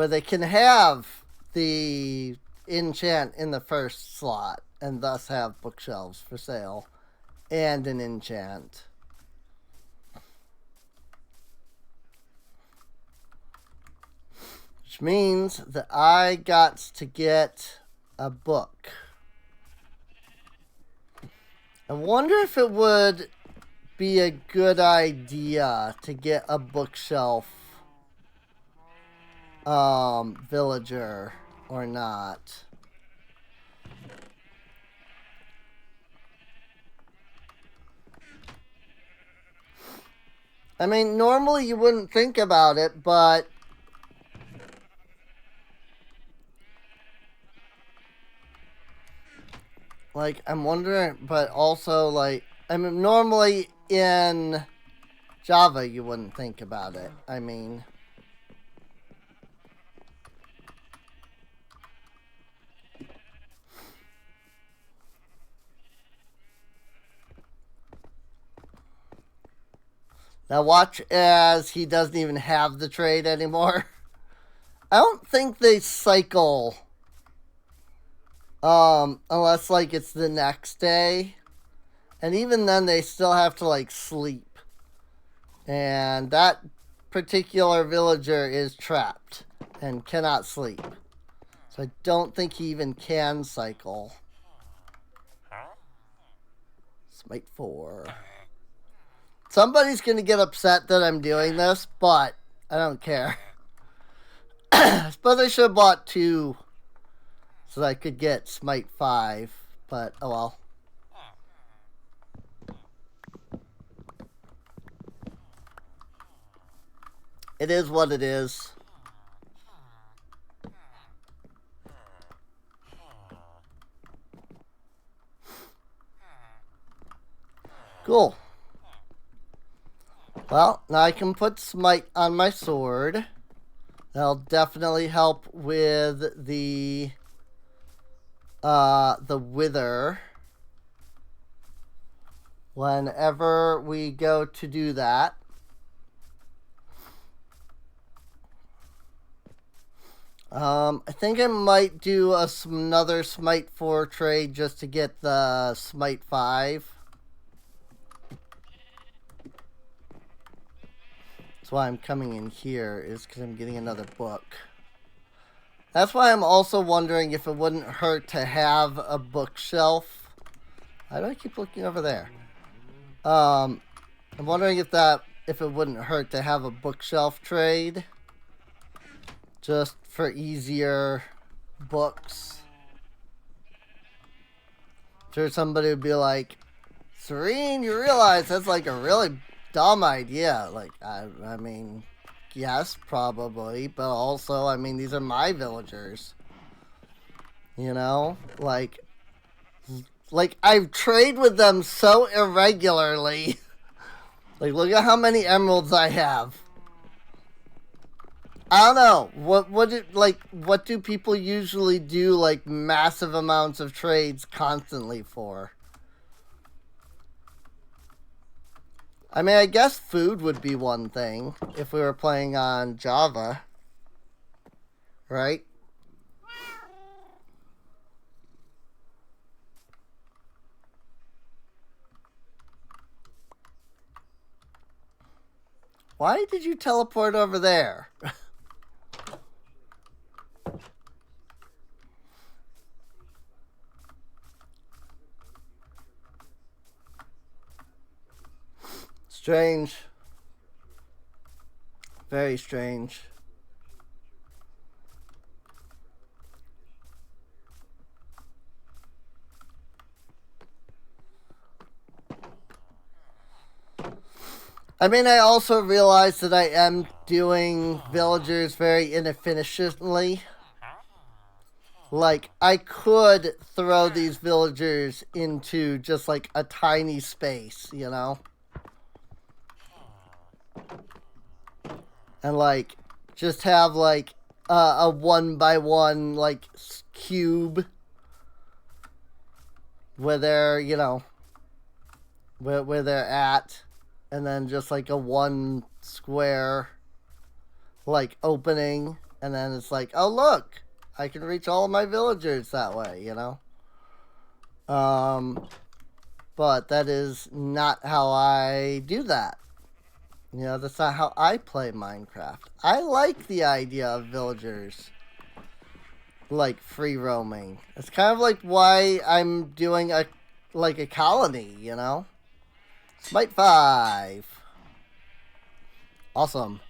they can have the enchant in the first slot and thus have bookshelves for sale and an enchant. Which means that I got to get a book. I wonder if it would be a good idea to get a bookshelf villager or not. I mean, normally you wouldn't think about it, but like, I'm wondering, but also, like, I mean, normally in Java you wouldn't think about it. I mean, now watch as he doesn't even have the trade anymore. I don't think they cycle unless like it's the next day. And even then they still have to like sleep. And that particular villager is trapped and cannot sleep. So I don't think he even can cycle. Smite 4. Somebody's going to get upset that I'm doing this, but I don't care. I suppose I should have bought 2 so that I could get Smite 5, but oh well. It is what it is. Cool. Well, now I can put Smite on my sword. That'll definitely help with the Wither whenever we go to do that. I think I might do another Smite 4 trade just to get the Smite 5. That's why I'm coming in here, is because I'm getting another book. That's why I'm also wondering if it wouldn't hurt to have a bookshelf. Why do I keep looking over there? I'm wondering if it wouldn't hurt to have a bookshelf trade. Just for easier books. I'm sure somebody would be like, Serene, you realize that's like a really dumb idea. Like, I mean, yes, probably, but also, I mean, these are my villagers. You know, like I trade with them so irregularly. Like, look at how many emeralds I have. I don't know. What do people usually do like massive amounts of trades constantly for? I mean, I guess food would be one thing if we were playing on Java. Right? Why did you teleport over there? Strange. Very strange. I mean, I also realize that I am doing villagers very inefficiently. Like, I could throw these villagers into just like a tiny space, you know? And like, just have like a 1x1 like cube where they're, you know, where they're at. And then just like a 1 square like opening. And then it's like, oh look, I can reach all of my villagers that way, you know? But that is not how I do that. You know, that's not how I play Minecraft. I like the idea of villagers, like, free roaming. It's kind of like why I'm doing a colony, you know? Smite 5. Awesome.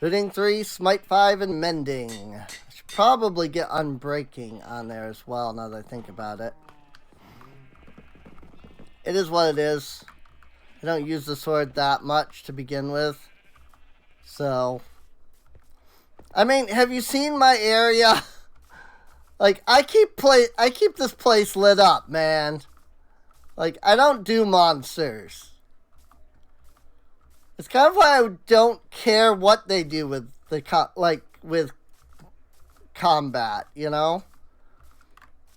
Looting 3, Smite 5, and Mending. I should probably get Unbreaking on there as well, now that I think about it. It is what it is. I don't use the sword that much to begin with. So, I mean, have you seen my area? Like, I keep this place lit up, man. Like, I don't do monsters. It's kind of why I don't care what they do with with combat, you know?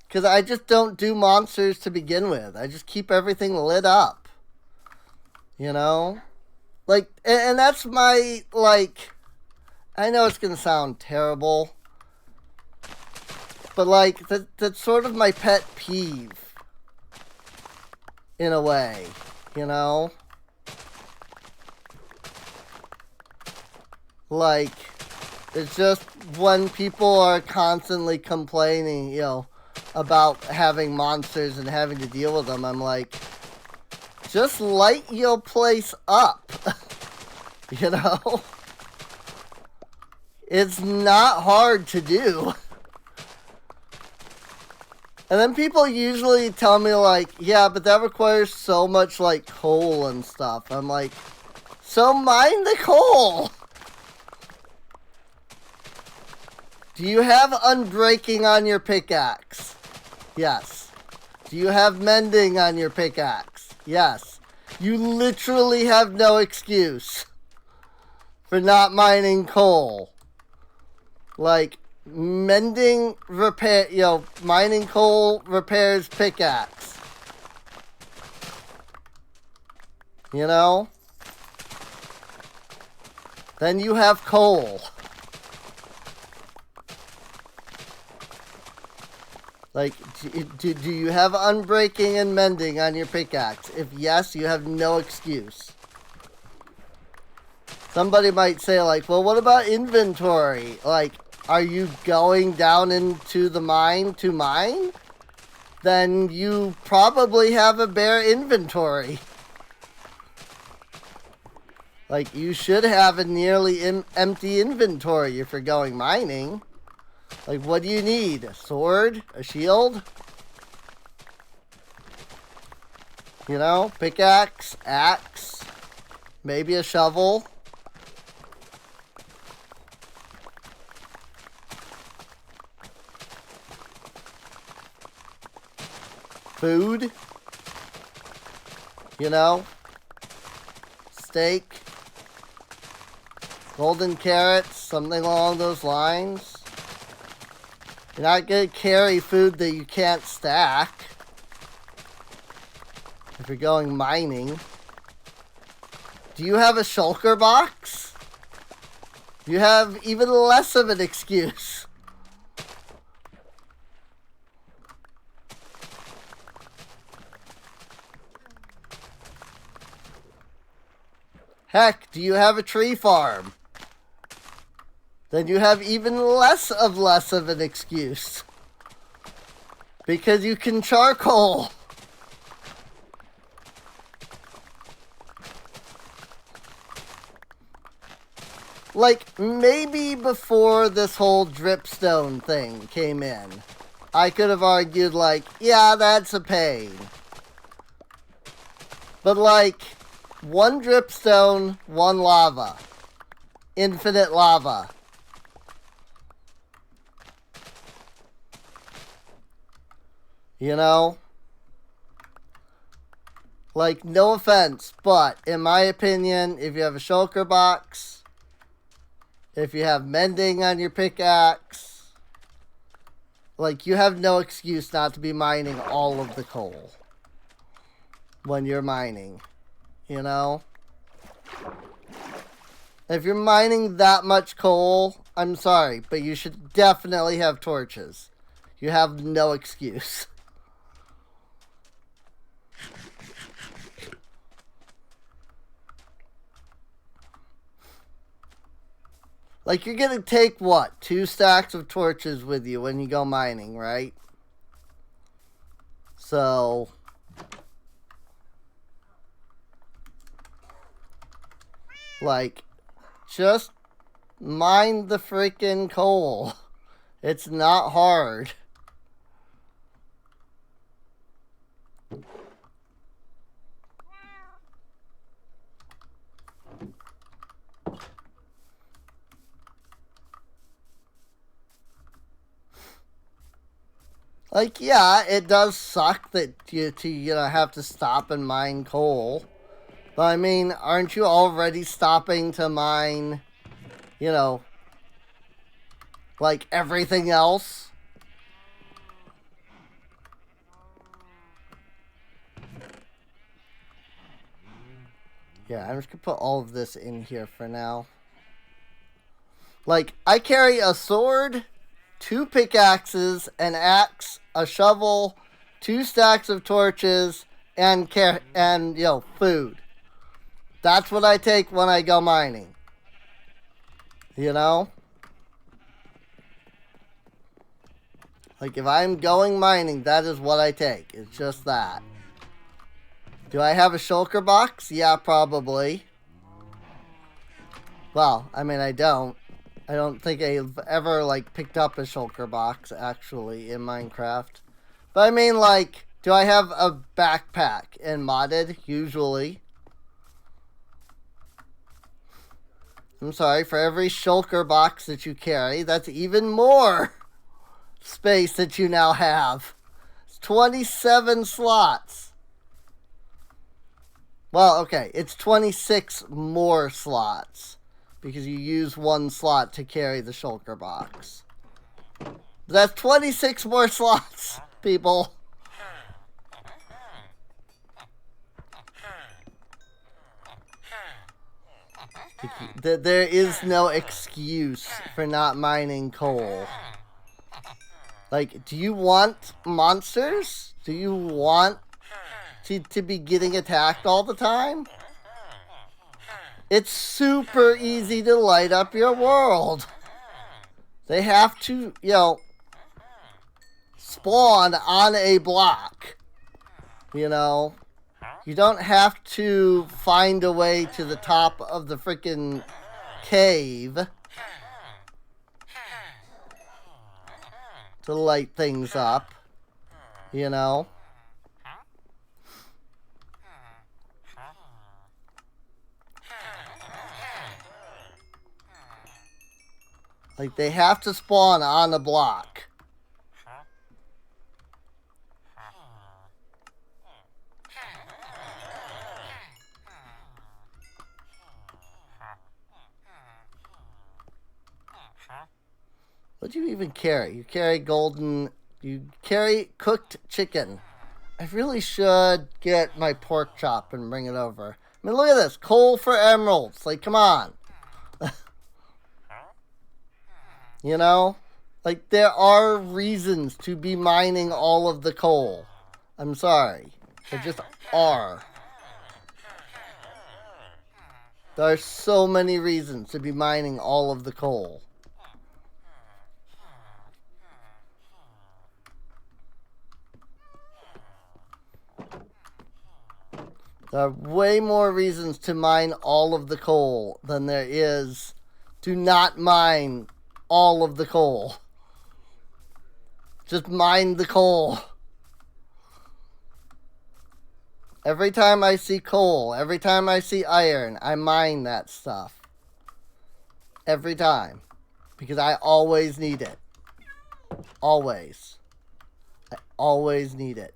Because I just don't do monsters to begin with. I just keep everything lit up. You know? Like, and that's my, like, I know it's going to sound terrible, but, like, that's sort of my pet peeve. In a way, you know? Like, it's just when people are constantly complaining, you know, about having monsters and having to deal with them, I'm like, just light your place up. You know? It's not hard to do. And then people usually tell me, like, yeah, but that requires so much, like, coal and stuff. I'm like, so mine the coal! Do you have Unbreaking on your pickaxe? Yes. Do you have Mending on your pickaxe? Yes. You literally have no excuse for not mining coal. Like, mining coal repairs pickaxe. You know? Then you have coal. Like, do you have Unbreaking and Mending on your pickaxe? If yes, you have no excuse. Somebody might say, like, well, what about inventory? Like, are you going down into the mine to mine? Then you probably have a bare inventory. Like, you should have a nearly empty inventory if you're going mining. Like, what do you need? A sword? A shield? You know, pickaxe, axe, maybe a shovel. Food. You know, steak, golden carrots, something along those lines. You're not going to carry food that you can't stack if you're going mining. Do you have a shulker box? You have even less of an excuse. Heck, do you have a tree farm? Then you have even less of an excuse. Because you can charcoal. Like, maybe before this whole dripstone thing came in, I could have argued, like, yeah, that's a pain. But, like, one dripstone, one lava. Infinite lava. You know? Like, no offense, but in my opinion, if you have a shulker box, if you have mending on your pickaxe, like, you have no excuse not to be mining all of the coal when you're mining, you know? If you're mining that much coal, I'm sorry, but you should definitely have torches. You have no excuse. Like, you're gonna take, what, 2 stacks of torches with you when you go mining, right? So... like, just mine the freaking coal. It's not hard. Like, yeah, it does suck that you know, have to stop and mine coal. But I mean, aren't you already stopping to mine, you know, like everything else? Yeah, I'm just gonna put all of this in here for now. Like, I carry a sword, 2 pickaxes, an axe, a shovel, 2 stacks of torches, and you know, food. That's what I take when I go mining. You know? Like, if I'm going mining, that is what I take. It's just that. Do I have a shulker box? Yeah, probably. Well, I mean, I don't. I don't think I've ever, like, picked up a shulker box, actually, in Minecraft. But I mean, like, do I have a backpack in modded? Usually. I'm sorry, for every shulker box that you carry, that's even more space that you now have. It's 27 slots. Well, okay, it's 26 more slots. Because you use 1 slot to carry the shulker box. That's 26 more slots, people. There is no excuse for not mining coal. Like, do you want monsters? Do you want to be getting attacked all the time? It's super easy to light up your world. They have to, you know, spawn on a block. You know? You don't have to find a way to the top of the freaking cave to light things up, you know? Like, they have to spawn on a block. What do you even carry? You carry golden... You carry cooked chicken. I really should get my pork chop and bring it over. I mean, look at this. Coal for emeralds. Like, come on. You know? Like, there are reasons to be mining all of the coal. I'm sorry. There just are. There are so many reasons to be mining all of the coal. There are way more reasons to mine all of the coal than there is to not mine all of the coal. Just mine the coal. Every time I see coal, every time I see iron, I mine that stuff. Every time. Because I always need it. Always. I always need it.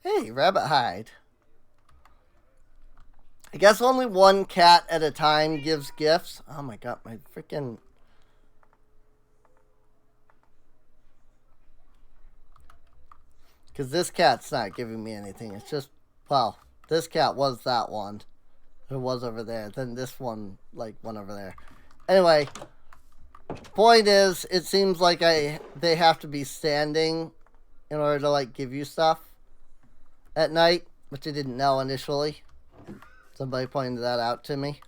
Hey, rabbit hide. I guess only 1 cat at a time gives gifts. Oh my god, my freaking... Because this cat's not giving me anything. It's just, well, this cat was that one. It was over there. Then this one, like, went over there. Anyway, Point is, it seems like they have to be standing in order to like give you stuff at night, which I didn't know initially. Somebody pointed that out to me.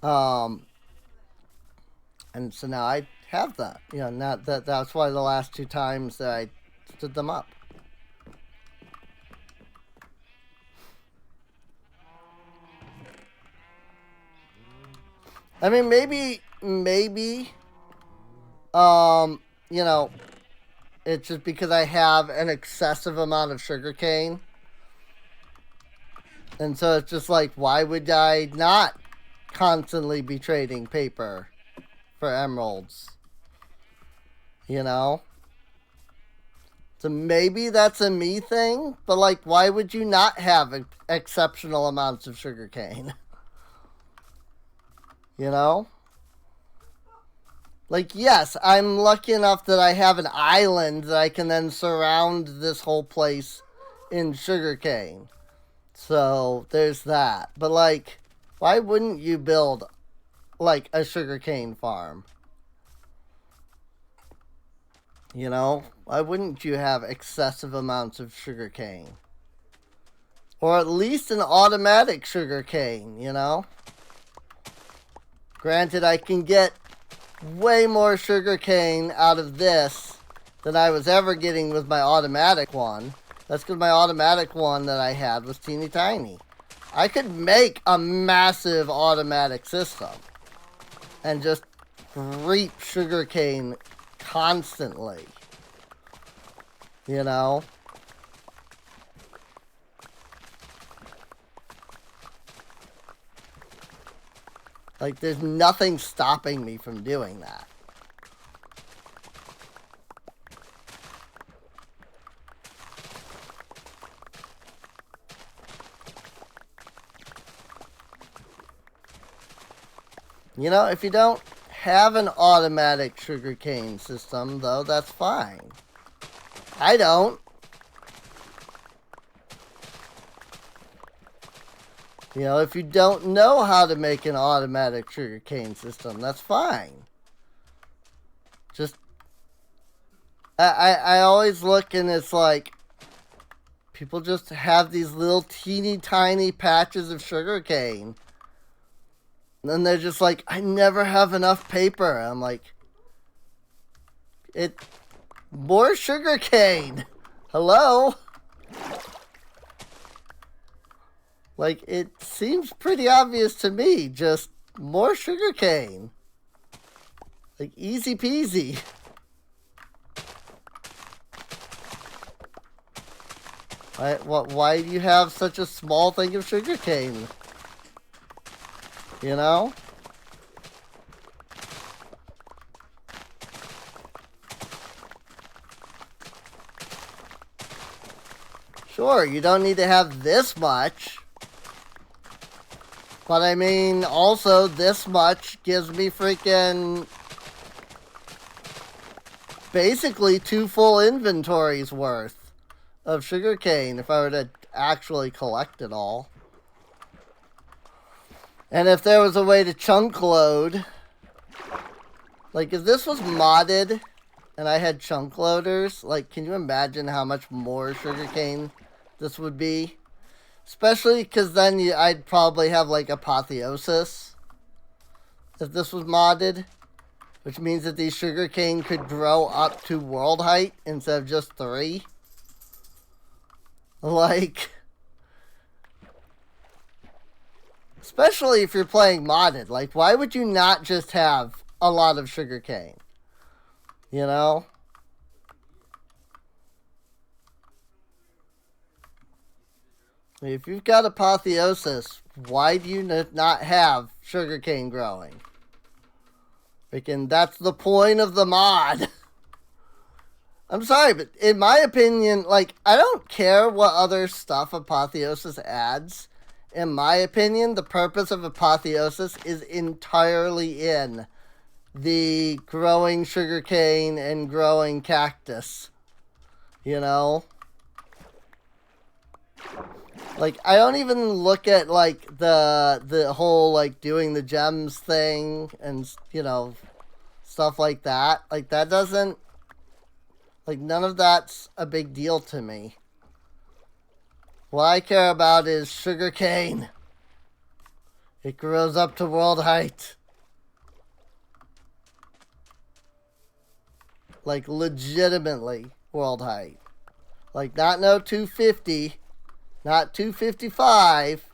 And so now I have that. You know, not that that's why the last 2 times that I stood them up. I mean, maybe, you know, it's just because I have an excessive amount of sugarcane. And so it's just like, why would I not constantly be trading paper for emeralds? You know? So maybe that's a me thing, but like, why would you not have exceptional amounts of sugarcane? You know? Like, yes, I'm lucky enough that I have an island that I can then surround this whole place in sugarcane. So, there's that. But, like, why wouldn't you build, like, a sugarcane farm? You know? Why wouldn't you have excessive amounts of sugarcane? Or at least an automatic sugarcane, you know? Granted, I can get way more sugarcane out of this than I was ever getting with my automatic one. That's because my automatic one that I had was teeny tiny. I could make a massive automatic system and just reap sugarcane constantly. You know? Like, there's nothing stopping me from doing that. You know, if you don't have an automatic sugarcane system, though, that's fine. I don't. You know, if you don't know how to make an automatic sugarcane system, that's fine. Just, I always look and it's like, people just have these little teeny tiny patches of sugarcane. And then they're just like, I never have enough paper. I'm like, more sugarcane. Hello? Like, it seems pretty obvious to me. Just more sugarcane. Like, easy peasy. Why do you have such a small thing of sugarcane? You know? Sure, you don't need to have this much. But I mean, also, this much gives me freaking basically 2 full inventories worth of sugarcane if I were to actually collect it all. And if there was a way to chunk load, like if this was modded and I had chunk loaders, like can you imagine how much more sugarcane this would be? Especially because then I'd probably have like apotheosis if this was modded, which means that these sugarcane could grow up to world height instead of just 3. Like, especially if you're playing modded, like why would you not just have a lot of sugarcane? You know? If you've got apotheosis, why do you not have sugarcane growing? Freaking, that's the point of the mod. I'm sorry, but in my opinion, like, I don't care what other stuff apotheosis adds. In my opinion, the purpose of apotheosis is entirely in the growing sugarcane and growing cactus. You know? Like, I don't even look at, like, the whole, like, doing the gems thing and, you know, stuff like that. Like, that doesn't... Like, none of that's a big deal to me. What I care about is sugarcane. It grows up to world height. Like, legitimately world height. Like, not no 250, not 255,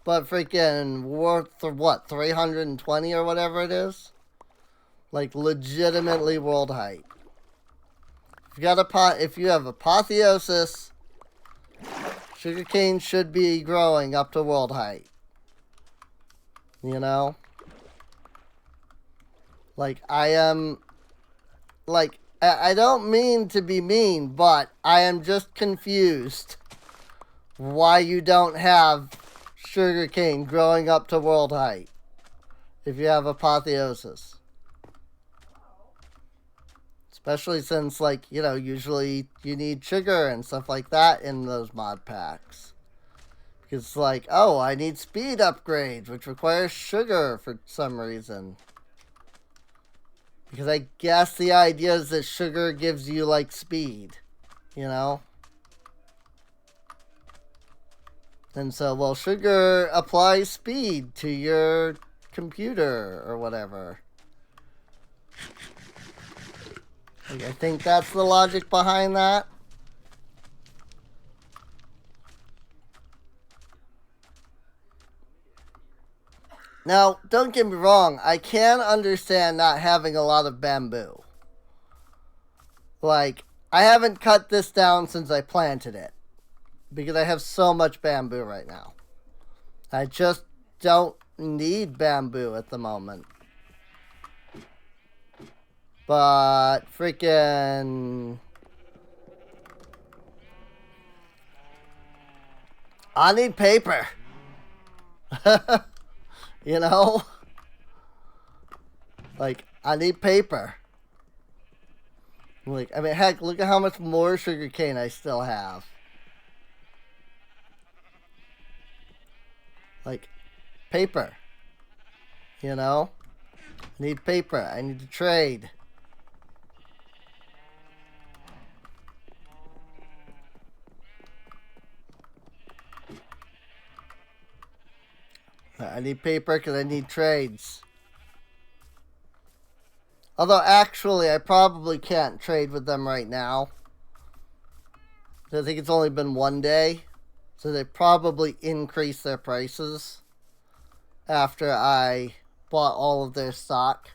but freaking worth, what, 320 or whatever it is? Like, legitimately world height. If you have apotheosis, sugarcane should be growing up to world height. You know? Like, I am... Like, I don't mean to be mean, but I am just confused why you don't have sugarcane growing up to world height if you have apotheosis. Especially since, like, you know, usually you need sugar and stuff like that in those mod packs. Because it's like, oh, I need speed upgrades, which requires sugar for some reason. Because I guess the idea is that sugar gives you, like, speed. You know? And so, well, sugar applies speed to your computer or whatever. Like, I think that's the logic behind that. Now, don't get me wrong, I can understand not having a lot of bamboo. Like, I haven't cut this down since I planted it. Because I have so much bamboo right now. I just don't need bamboo at the moment. But, freaking... I need paper. You know? Like, I need paper. Like, I mean, heck, look at how much more sugarcane I still have. Like, paper. You know? I need paper. I need to trade. I need paper because I need trades. Although, actually, I probably can't trade with them right now. I think it's only been one day. So they probably increased their prices after I bought all of their stock.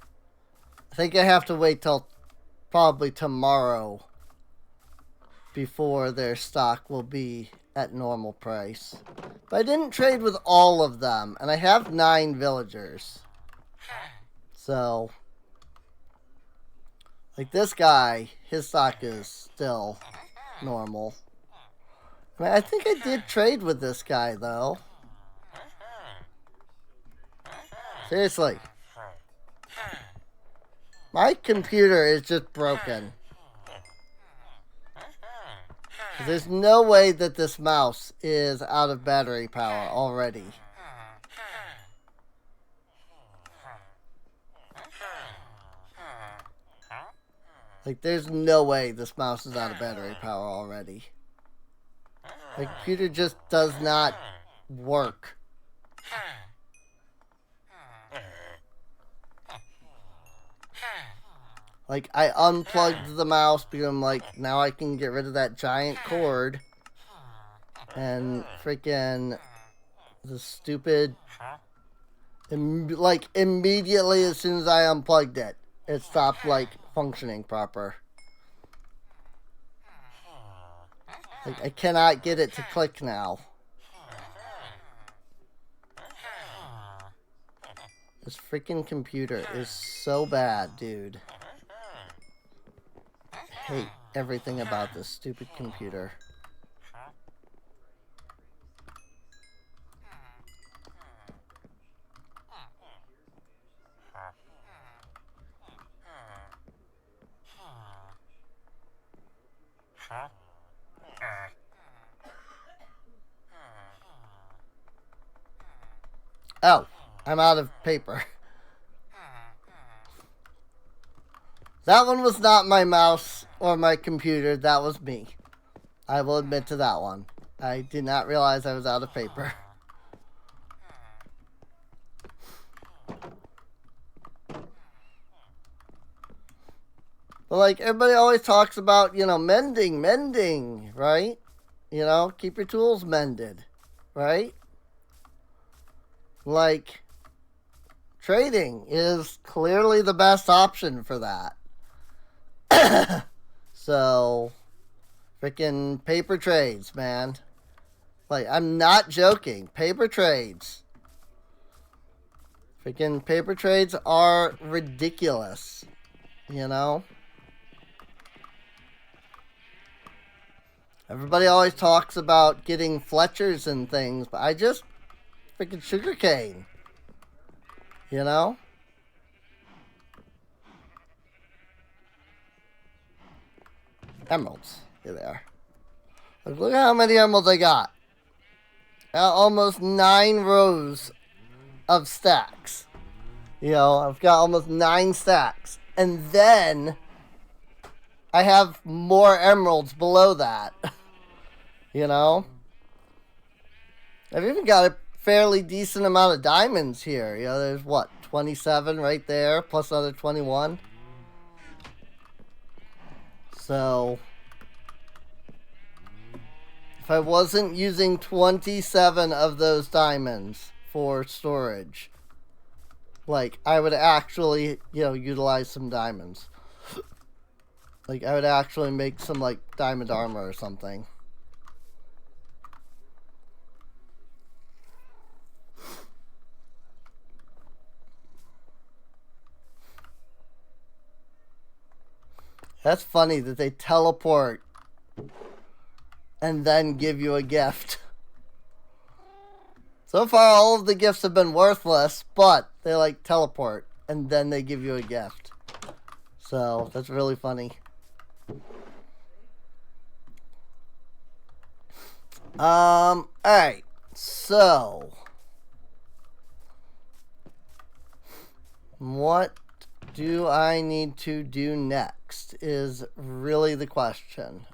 I think I have to wait till probably tomorrow before their stock will be at normal price. But I didn't trade with all of them, and I have 9 villagers. So, like this guy, his stock is still normal. I mean, I think I did trade with this guy, though. Seriously. My computer is just broken. There's no way that this mouse is out of battery power already. Like, there's no way this mouse is out of battery power already. My computer just does not work. Like, I unplugged the mouse because I'm like, now I can get rid of that giant cord. And freaking the stupid... like, immediately as soon as I unplugged it, it stopped, like, functioning proper. Like, I cannot get it to click now. This freaking computer is so bad, dude. I hate everything about this stupid computer. Oh, I'm out of paper. That one was not my mouse or my computer. That was me. I will admit to that one. I did not realize I was out of paper. But like everybody always talks about, mending, right? Keep your tools mended, right? Like, trading is clearly the best option for that. So, freaking paper trades, man. Like, I'm not joking. Paper trades. Freaking paper trades are ridiculous. Everybody always talks about getting Fletchers and things, but I just freaking sugarcane. Emeralds. Here they are. Look at how many emeralds I got. Almost 9 rows of stacks. I've got almost 9 stacks. And then I have more emeralds below that. I've even got a fairly decent amount of diamonds here. There's 27 right there, plus another 21. So, if I wasn't using 27 of those diamonds for storage, like, I would actually, utilize some diamonds. Like, I would actually make some, like, diamond armor or something. That's funny that they teleport and then give you a gift. So far, all of the gifts have been worthless, but they like teleport and then they give you a gift. So that's really funny. Alright. So, what do I need to do next is really the question.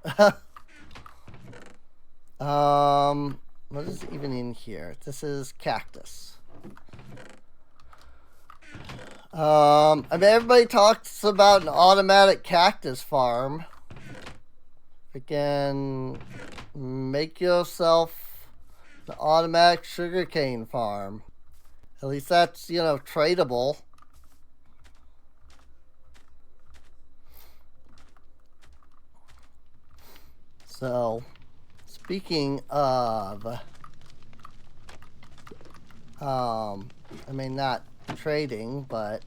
What is even in here? This is cactus. I mean, everybody talks about an automatic cactus farm. Freaking make yourself an automatic sugarcane farm. At least that's, tradable. So, speaking of, I mean, not trading, but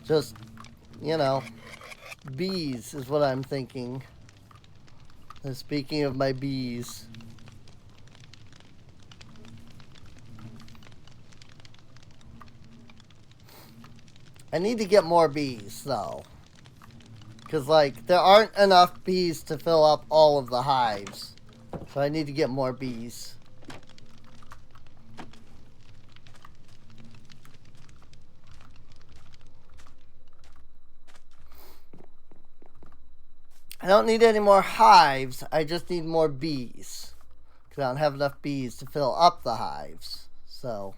just, bees is what I'm thinking. And speaking of my bees, I need to get more bees, though. Because, like, there aren't enough bees to fill up all of the hives. So I need to get more bees. I don't need any more hives. I just need more bees. Because I don't have enough bees to fill up the hives. So,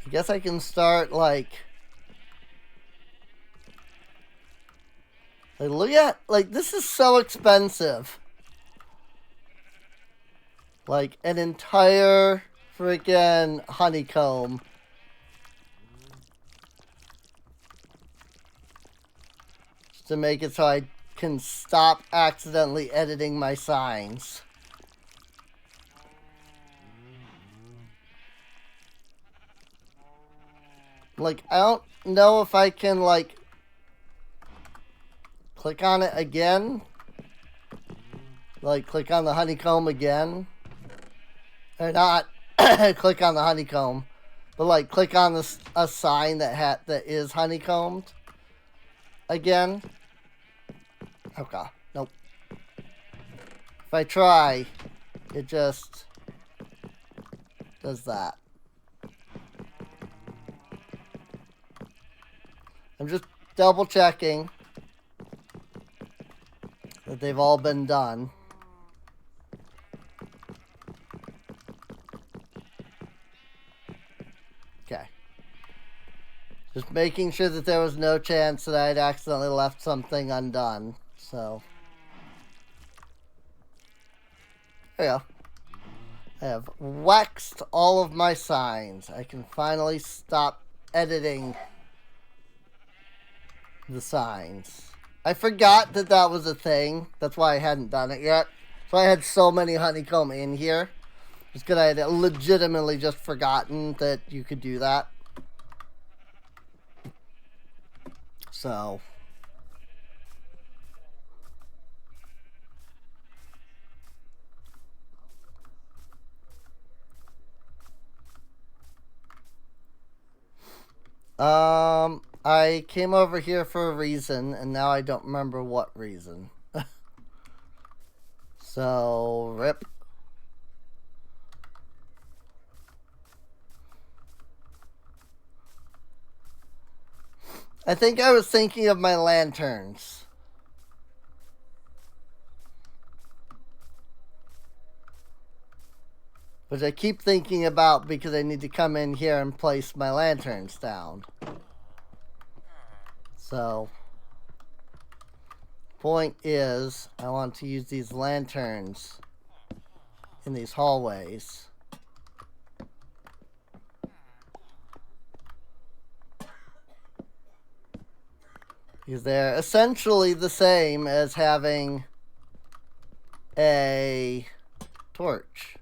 I guess I can start, like, look at, like, this is so expensive. Like, an entire freaking honeycomb. Just to make it so I can stop accidentally editing my signs. Like, I don't know if I can, like, click on it again. Like, click on the honeycomb again. Or not click on the honeycomb. But, like, click on a sign that is honeycombed again. Okay. Nope. If I try, it just does that. I'm just double checking that they've all been done. Okay. Just making sure that there was no chance that I'd accidentally left something undone. So. There you go. I have waxed all of my signs. I can finally stop editing the signs. I forgot that that was a thing. That's why I hadn't done it yet. So I had so many honeycomb in here. Just because I had legitimately just forgotten that you could do that. So. I came over here for a reason, and now I don't remember what reason. So, rip. I think I was thinking of my lanterns. Which I keep thinking about because I need to come in here and place my lanterns down. So, point is, I want to use these lanterns in these hallways. Because they're essentially the same as having a torch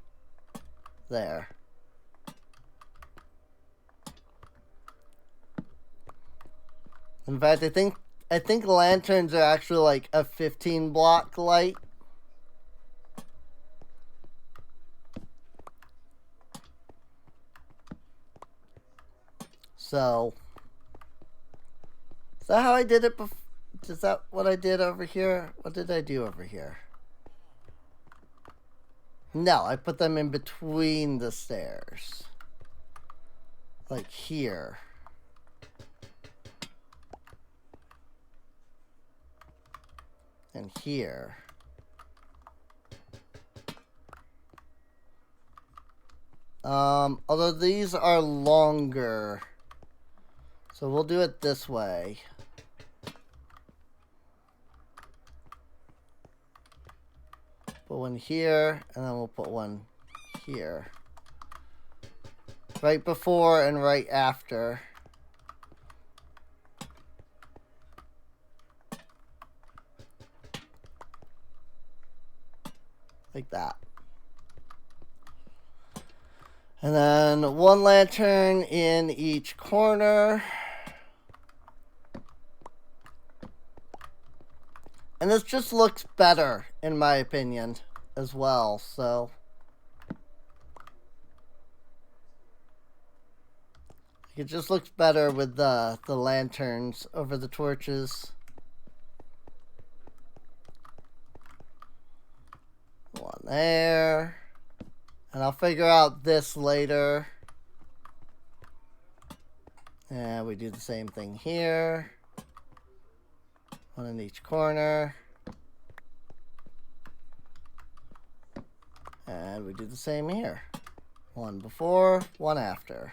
there. In fact, I think lanterns are actually like a 15 block light. So, is that how I did it before? Is that what I did over here? What did I do over here? No, I put them in between the stairs. Like here. And here. Although these are longer. So we'll do it this way. Put one here, and then we'll put one here. Right before and right after. Like that. And then one lantern in each corner. And this just looks better, in my opinion, as well, so. It just looks better with the lanterns over the torches. One there. And I'll figure out this later. And we do the same thing here. One in each corner. And we do the same here. One before, one after.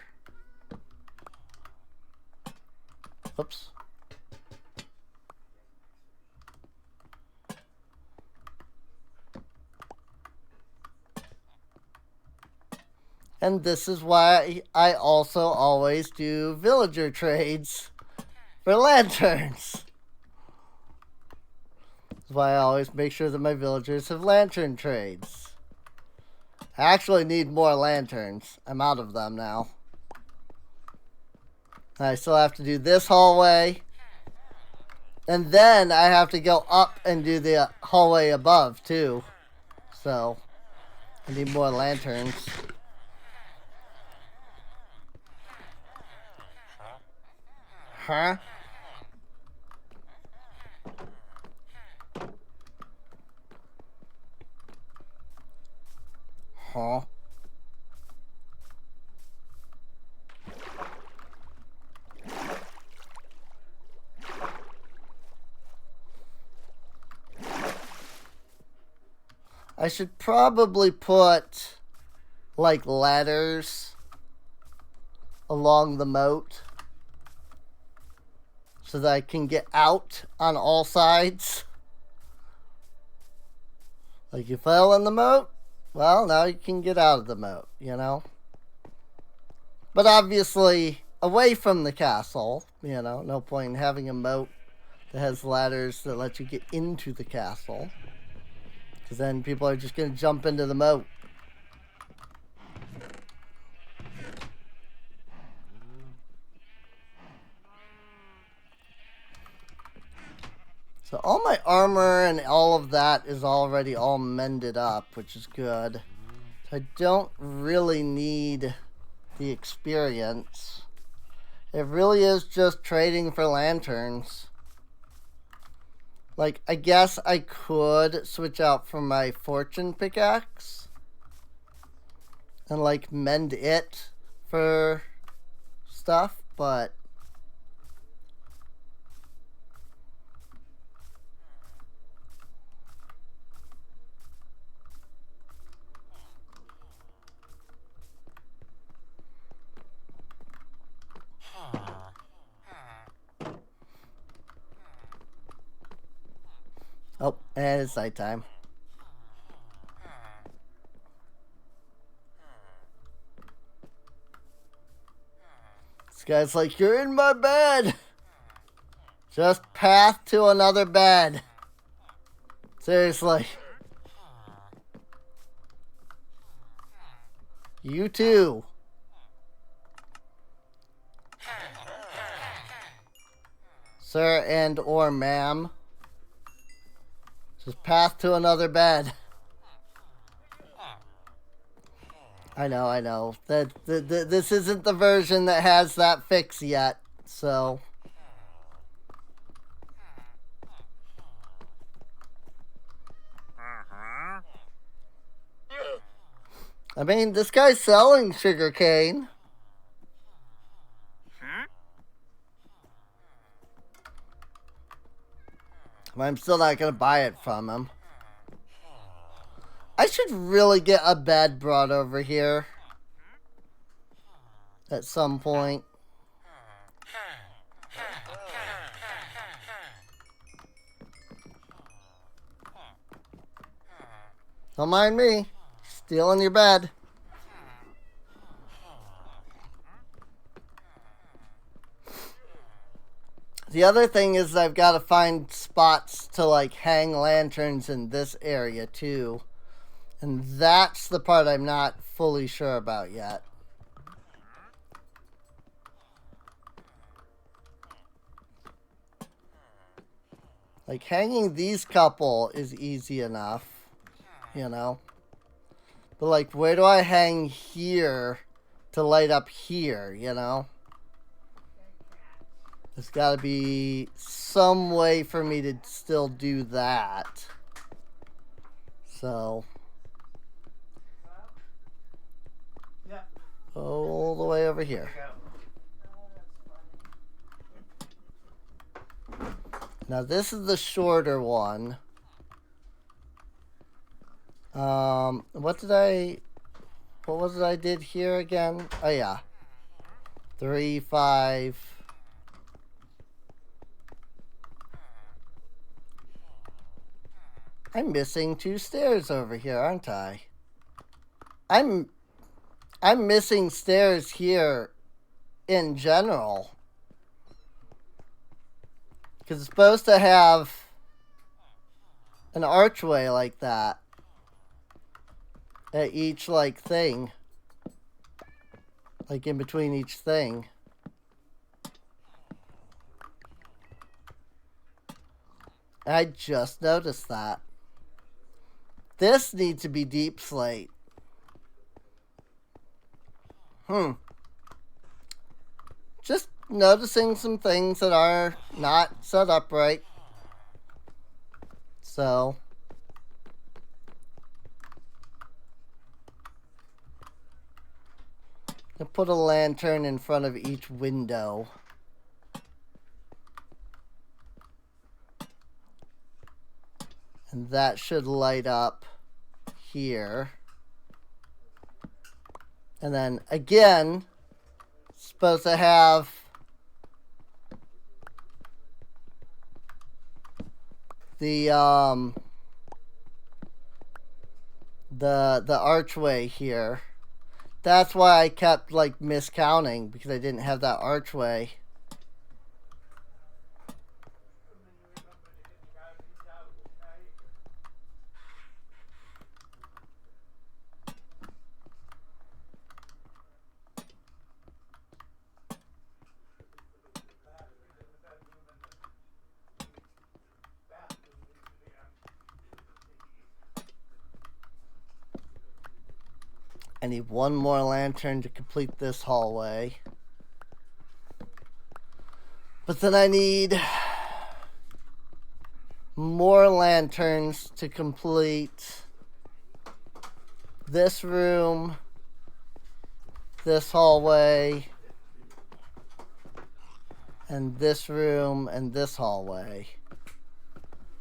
Oops. And this is why I also always do villager trades for lanterns. That's why I always make sure that my villagers have lantern trades. I actually need more lanterns. I'm out of them now. I still have to do this hallway. And then I have to go up and do the hallway above, too. So, I need more lanterns. Huh? Huh? I should probably put, like, ladders along the moat so that I can get out on all sides. Like, you fell in the moat? Well, now you can get out of the moat, you know? But obviously, away from the castle, you know, no point in having a moat that has ladders that let you get into the castle. Because then people are just going to jump into the moat. So all my armor and all of that is already all mended up, which is good. So I don't really need the experience. It really is just trading for lanterns. Like, I guess I could switch out from my fortune pickaxe and, like, mend it for stuff, but oh, and it's nighttime. This guy's like, you're in my bed. Just path to another bed. Seriously. You too. Sir and or ma'am. Just path to another bed. I know. This isn't the version that has that fix yet, so. I mean, this guy's selling sugarcane. But I'm still not going to buy it from him. I should really get a bed brought over here at some point. Don't mind me. Stealing your bed. The other thing is I've got to find spots to, like, hang lanterns in this area, too. And that's the part I'm not fully sure about yet. Like, hanging these couple is easy enough, you know. But, like, where do I hang here to light up here, you know? There's got to be some way for me to still do that. So. Yeah. All the way over here. Now this is the shorter one. What was it I did here again? Oh yeah. 3, 5. I'm missing 2 stairs over here, aren't I? I'm missing stairs here in general. Because it's supposed to have an archway like that at each, like, thing. Like, in between each thing. I just noticed that. This needs to be deep slate. Just noticing some things that are not set up right. So, I put a lantern in front of each window. And that should light up here. And then again, supposed to have the archway here. That's why I kept like miscounting, because I didn't have that archway. I need one more lantern to complete this hallway. But then I need more lanterns to complete this room, this hallway, and this room, and this hallway.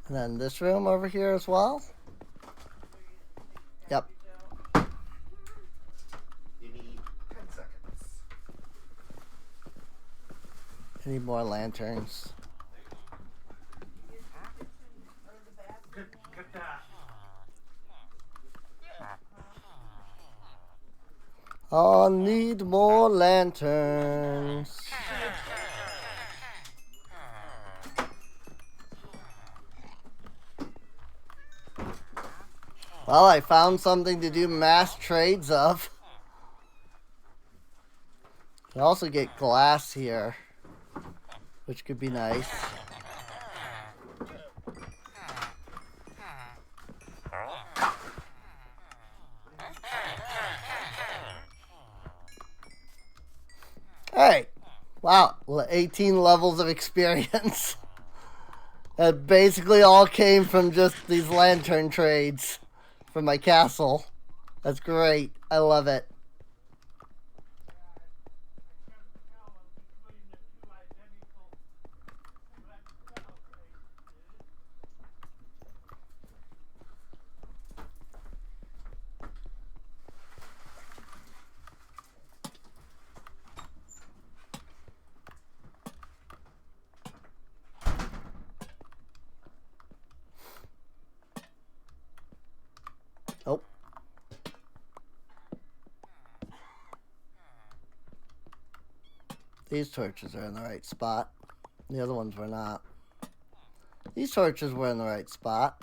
And then this room over here as well. Yep. You need 10 seconds. I need more lanterns. Get that. I'll need more lanterns. Well, I found something to do mass trades of. You also get glass here, which could be nice. Alright. Wow, 18 levels of experience. That basically all came from just these lantern trades from my castle. That's great. I love it. Oh. These torches are in the right spot. The other ones were not. These torches were in the right spot.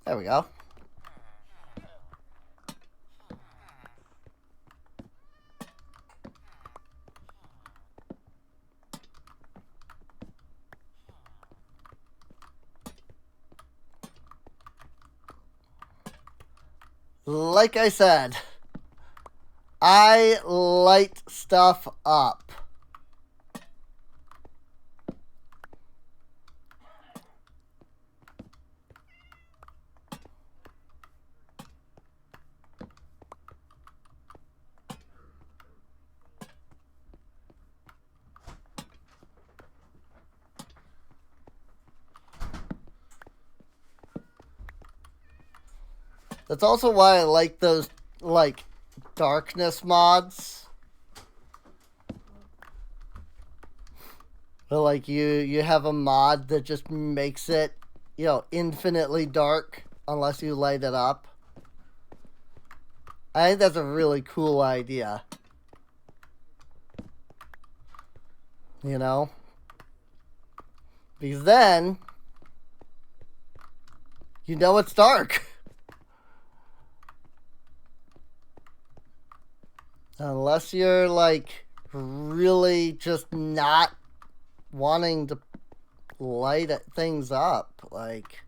There we go. Like I said, I light stuff up. That's also why I like those, like, darkness mods. But, like, you have a mod that just makes it, you know, infinitely dark unless you light it up. I think that's a really cool idea. You know? Because then, you know it's dark. Unless you're, like, really just not wanting to light things up. Like,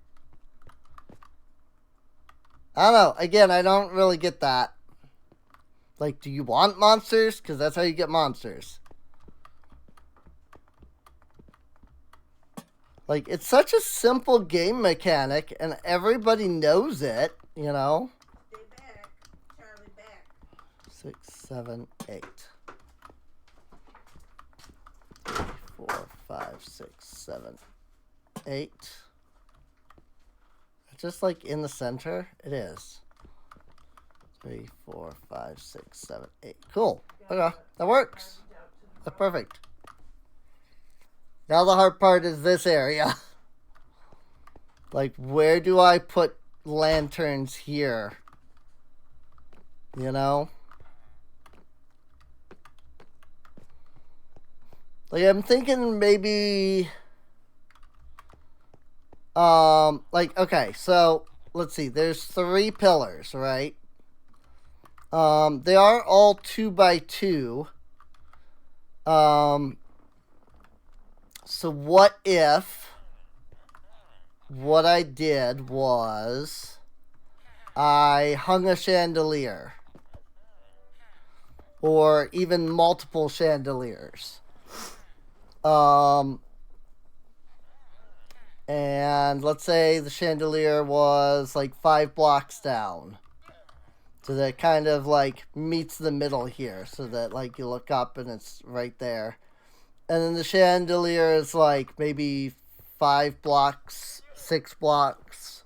I don't know. Again, I don't really get that. Like, do you want monsters? Because that's how you get monsters. Like, it's such a simple game mechanic, and everybody knows it, you know? Stay back. Charlie back. 6, 7, 8. 3, 4, 5, 6, 7, 8. Just like in the center, it is. 3, 4, 5, 6, 7, 8. Cool. Okay, that works. That's perfect. Now the hard part is this area. Like, where do I put lanterns here? You know? Like, I'm thinking maybe... like, okay, so, let's see. There's 3 pillars, right? They are all 2 by 2. So what if what I did was I hung a chandelier, or even multiple chandeliers, and let's say the chandelier was like 5 blocks down, so that kind of like meets the middle here, so that like you look up and it's right there. And then the chandelier is like maybe 5 blocks, 6 blocks,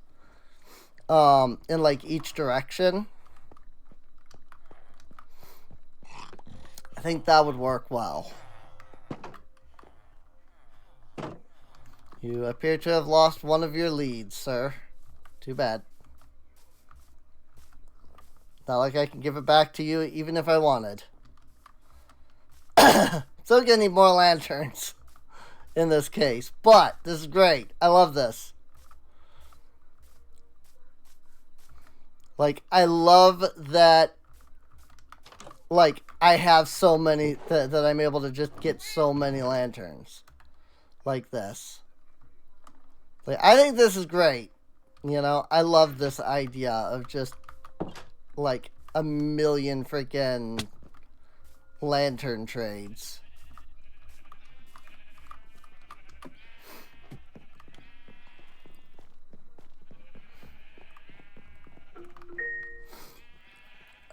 in like each direction. I think that would work well. You appear to have lost one of your leads, sir. Too bad. Not like I can give it back to you even if I wanted. Still gonna need more lanterns in this case, but this is great. I love this. Like, I love that, like, I have so many, that I'm able to just get so many lanterns like this. Like, I think this is great. You know, I love this idea of just, like, a million freaking lantern trades.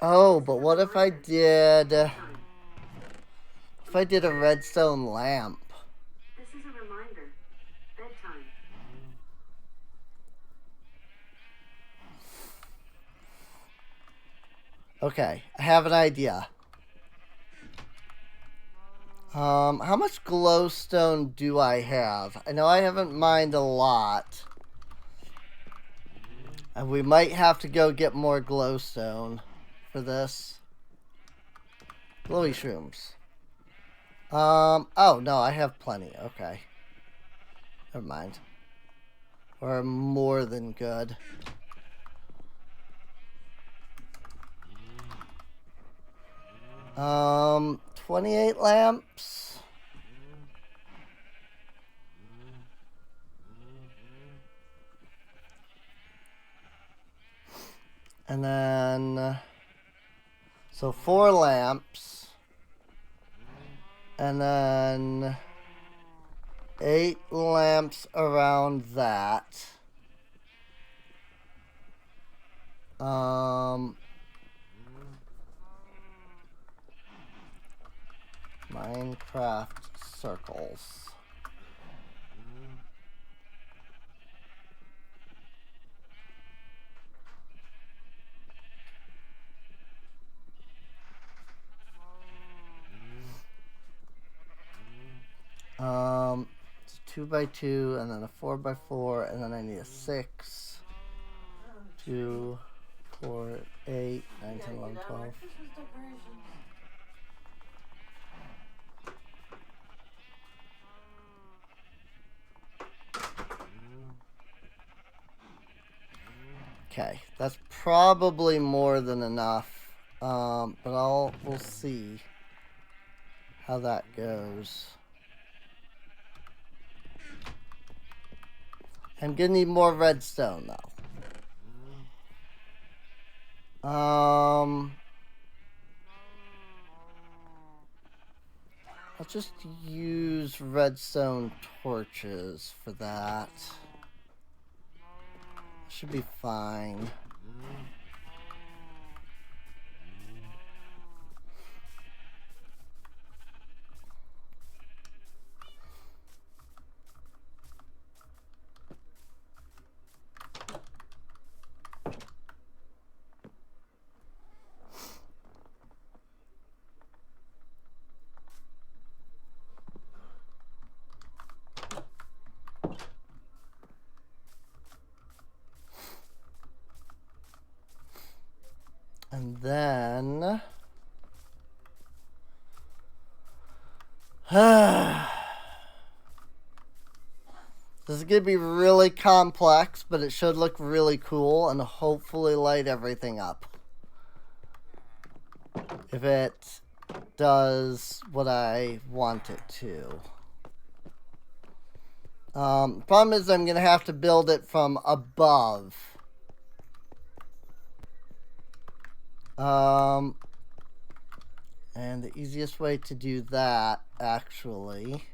Oh, but what if I did a redstone lamp? This is a reminder. Bedtime. Okay, I have an idea. How much glowstone do I have? I know I haven't mined a lot. And we might have to go get more glowstone for this. Glowy shrooms. Oh, no, I have plenty. Okay. Never mind. We're more than good. Um, 28 lamps. And then, so 4 lamps. And then 8 lamps around that. Minecraft circles. It's a 2 by 2, and then a 4 by 4, and then I need a 6. 2, 4, 8, 9, 10, 11, 12. Okay, that's probably more than enough, but we'll see how that goes. I'm gonna need more redstone though. I'll just use redstone torches for that. Should be fine. And then this is going to be really complex, but it should look really cool and hopefully light everything up. If it does what I want it to. Problem is I'm going to have to build it from above. And the easiest way to do that, actually,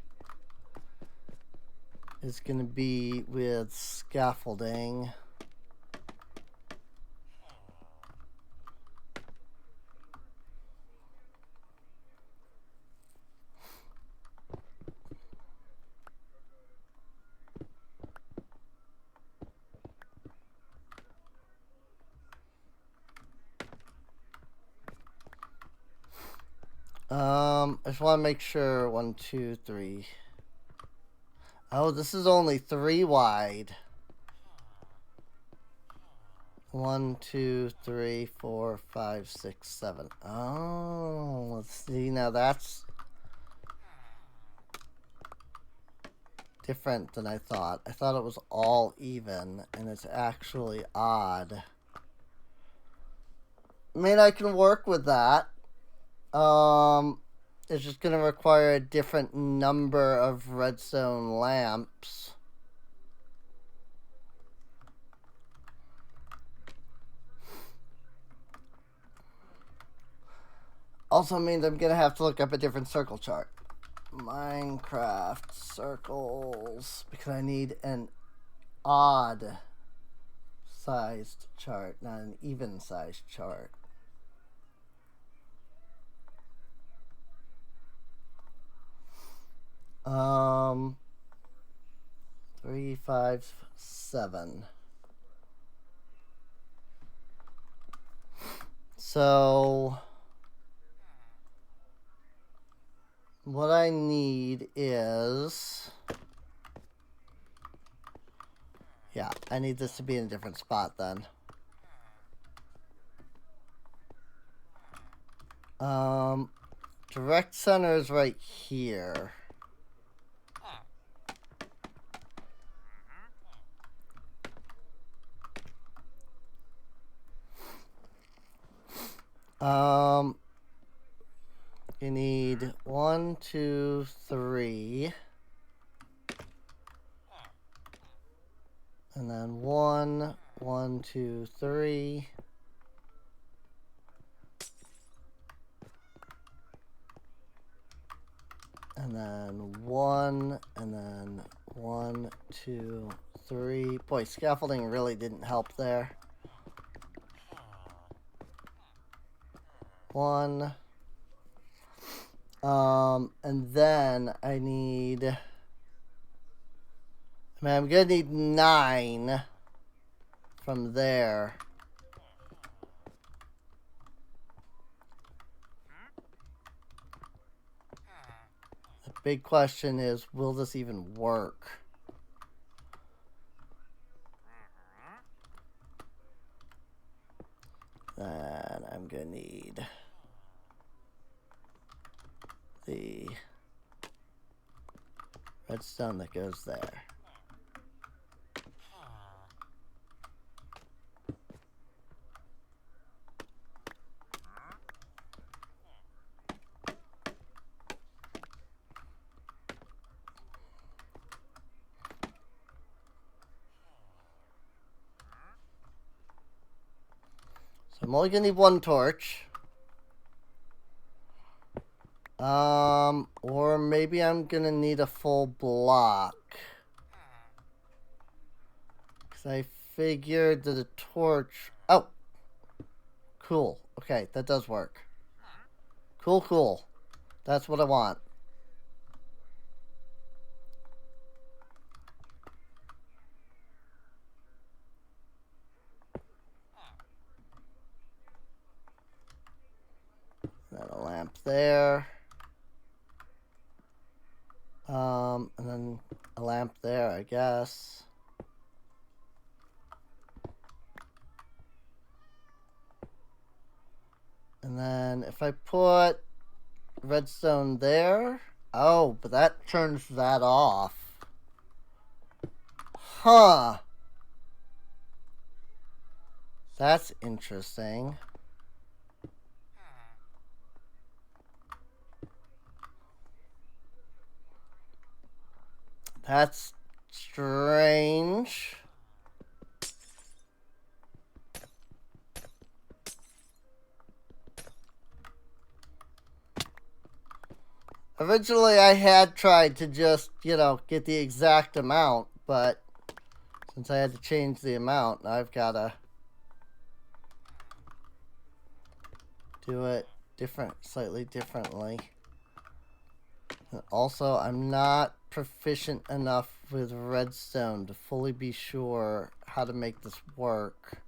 is going to be with scaffolding. I just want to make sure 1, 2, 3. Oh, this is only 3 wide. 1, 2, 3, 4, 5, 6, 7. Oh, let's see. Now that's different than I thought. I thought it was all even, and it's actually odd. I mean, I can work with that. It's just going to require a different number of redstone lamps. Also means I'm going to have to look up a different circle chart. Minecraft circles. Because I need an odd sized chart, not an even sized chart. Um, 3, 5, 7. So what I need is, yeah, I need this to be in a different spot then. Direct center is right here. You need 1, 2, 3. And then 1, 1, 2, 3. And then 1, and then 1, 2, 3. Boy, scaffolding really didn't help there. 1. And then I need, I mean, I'm gonna need 9 from there. The big question is, will this even work? Then I'm gonna need the redstone that goes there. I'm only gonna need one torch. Or maybe I'm gonna need a full block. Because I figured that a torch... Oh! Cool. Okay, that does work. Cool, cool. That's what I want. Then a lamp there. And then a lamp there, I guess. And then if I put redstone there. Oh, but that turns that off. Huh. That's interesting. That's strange. Originally, I had tried to just, get the exact amount, but since I had to change the amount, I've got to do it slightly differently. And also, I'm not proficient enough with redstone to fully be sure how to make this work.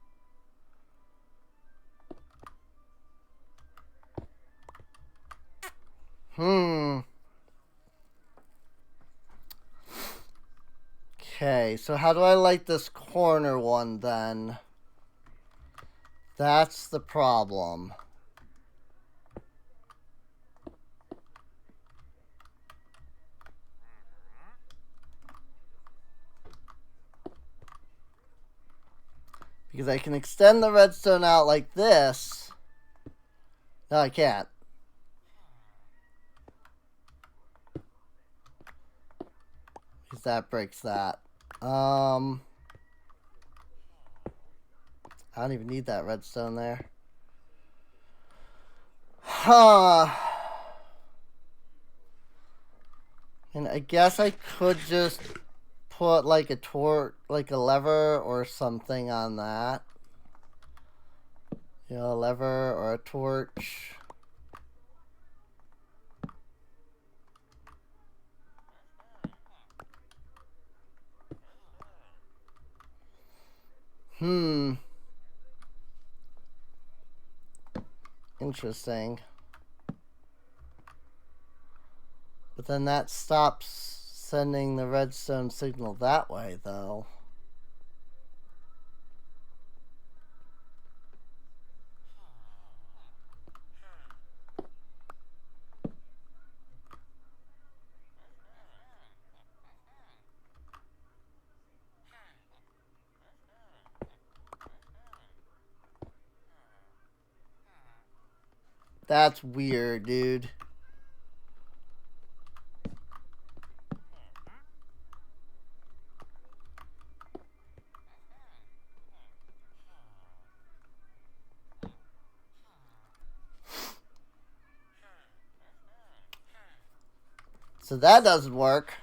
Okay, so how do I light this corner one then? That's the problem. Because I can extend the redstone out like this. No, I can't. Because that breaks that. I don't even need that redstone there. Huh. And I guess I could just put like a lever or something on that. A lever or a torch. Interesting. But then that stops sending the redstone signal that way, though. That's weird, dude. So that doesn't work.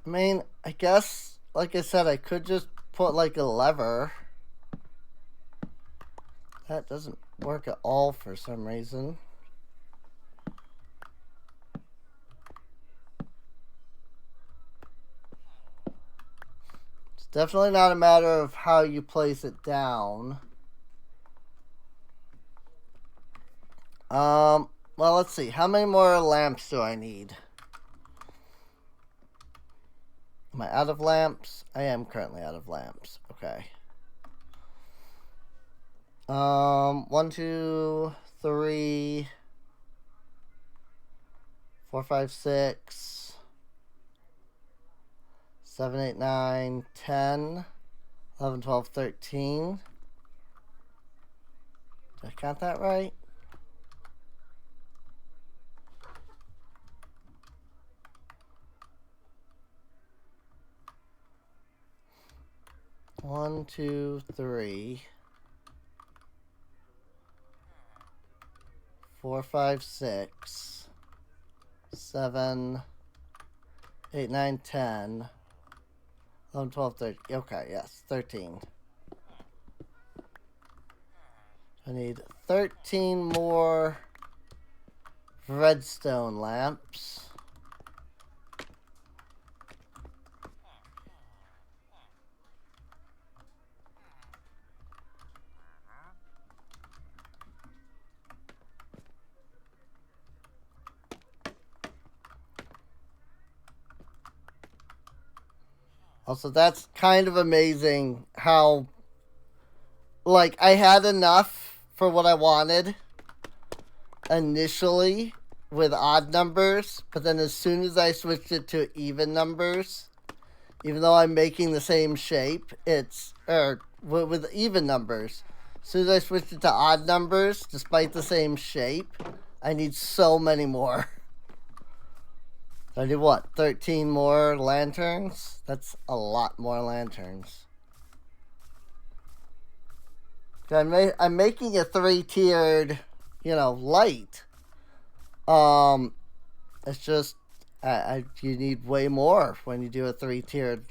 I mean, I guess, like I said, I could just put like a lever. That doesn't work at all for some reason. It's definitely not a matter of how you place it down. Well, let's see. How many more lamps do I need? Am I out of lamps? I am currently out of lamps. Okay. 1, 2, 3, 4, 5, 6, 7, 8, 9, 10, 11, 12, 13. Did I count that right? 2, 3, 4, 5, 6, 7, 8, 9, 10, 11, 12, 13. Okay, yes, 13. I need 13 more redstone lamps. Also, that's kind of amazing how, like, I had enough for what I wanted initially with odd numbers, but then as soon as I switched it to even numbers, even though I'm making the same shape, with even numbers, as soon as I switched it to odd numbers, despite the same shape, I need so many more. I need what? 13 more lanterns? That's a lot more lanterns. I'm making a 3-tiered, light. It's just you need way more when you do a 3-tiered.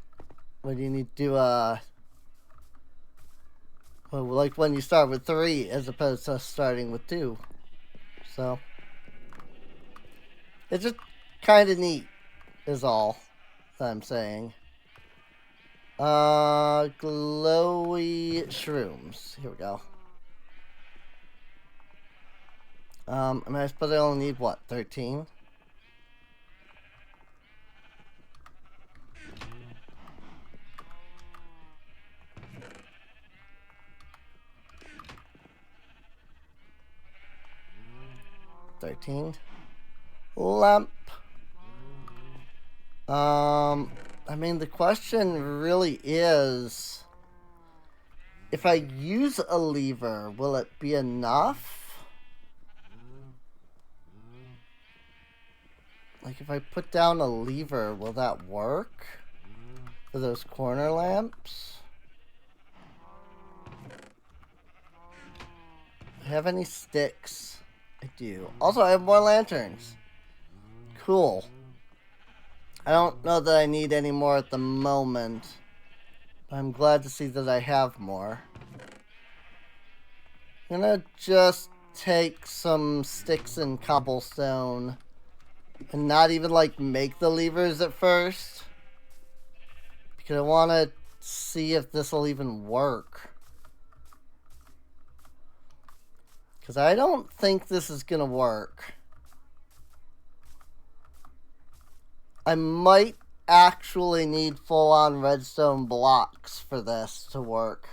When you need to do like when you start with 3 as opposed to starting with 2. So it's just kind of neat, is all that I'm saying. Glowy shrooms. Here we go. I suppose I only need what, 13? Lamp. I mean, the question really is, if I use a lever, will it be enough? Like, if I put down a lever, will that work for those corner lamps? Do I have any sticks? I do. Also, I have more lanterns. Cool. I don't know that I need any more at the moment. But I'm glad to see that I have more. I'm gonna just take some sticks and cobblestone and not even like make the levers at first, because I want to see if this will even work. Because I don't think this is gonna work. I might actually need full-on redstone blocks for this to work.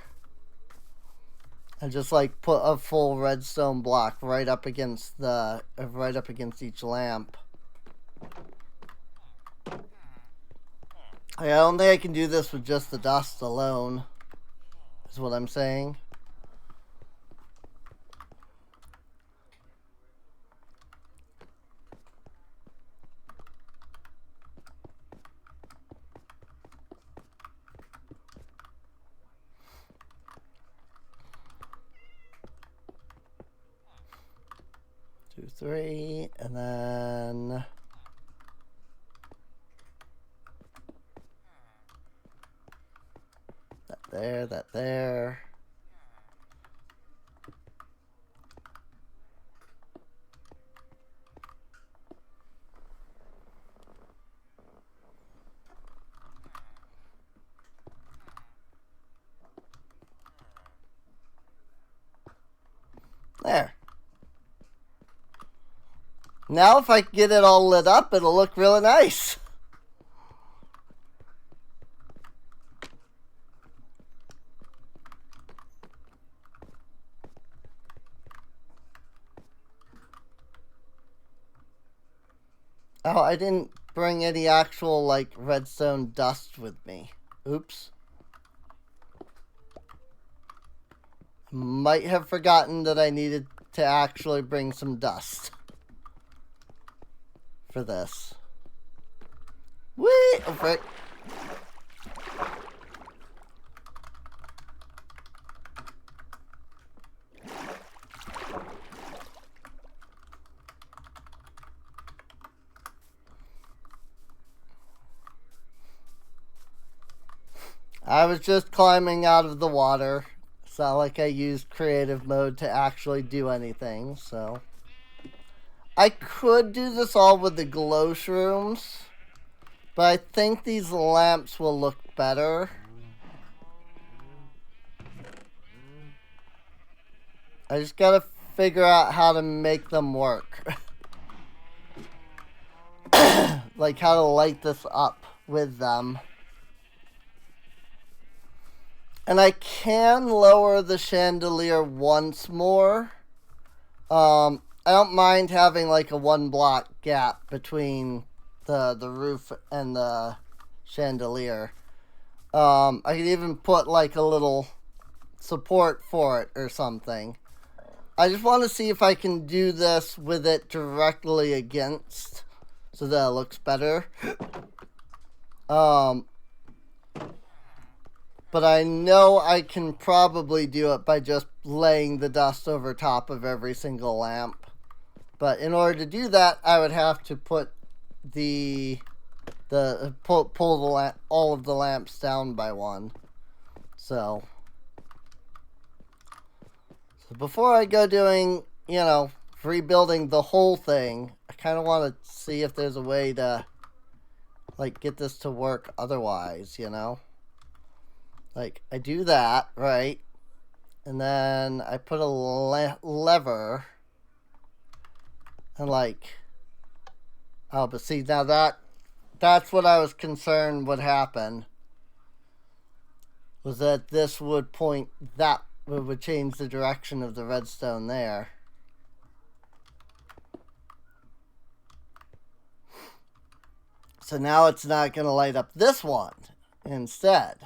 And just like put a full redstone block right up against each lamp. I don't think I can do this with just the dust alone, is what I'm saying. Two, 3, and then that there. There. Now if I can get it all lit up, it'll look really nice. Oh, I didn't bring any actual, like, redstone dust with me. Oops. Might have forgotten that I needed to actually bring some dust for this. Whee! Oh, frick. I was just climbing out of the water. It's not like I used creative mode to actually do anything, so. I could do this all with the glow shrooms, but I think these lamps will look better. I just gotta figure out how to make them work. Like how to light this up with them. And I can lower the chandelier once more. I don't mind having like a 1 block gap between the roof and the chandelier. I could even put like a little support for it or something. I just want to see if I can do this with it directly against so that it looks better. But I know I can probably do it by just laying the dust over top of every single lamp. But in order to do that, I would have to put pull all of the lamps down by one. So before I go doing, rebuilding the whole thing, I kind of want to see if there's a way to, like, get this to work otherwise, Like, I do that, right? And then I put a lever. And, like, oh, but see, now that's what I was concerned would happen. Was that this would point, that would change the direction of the redstone there. So now it's not going to light up this one instead.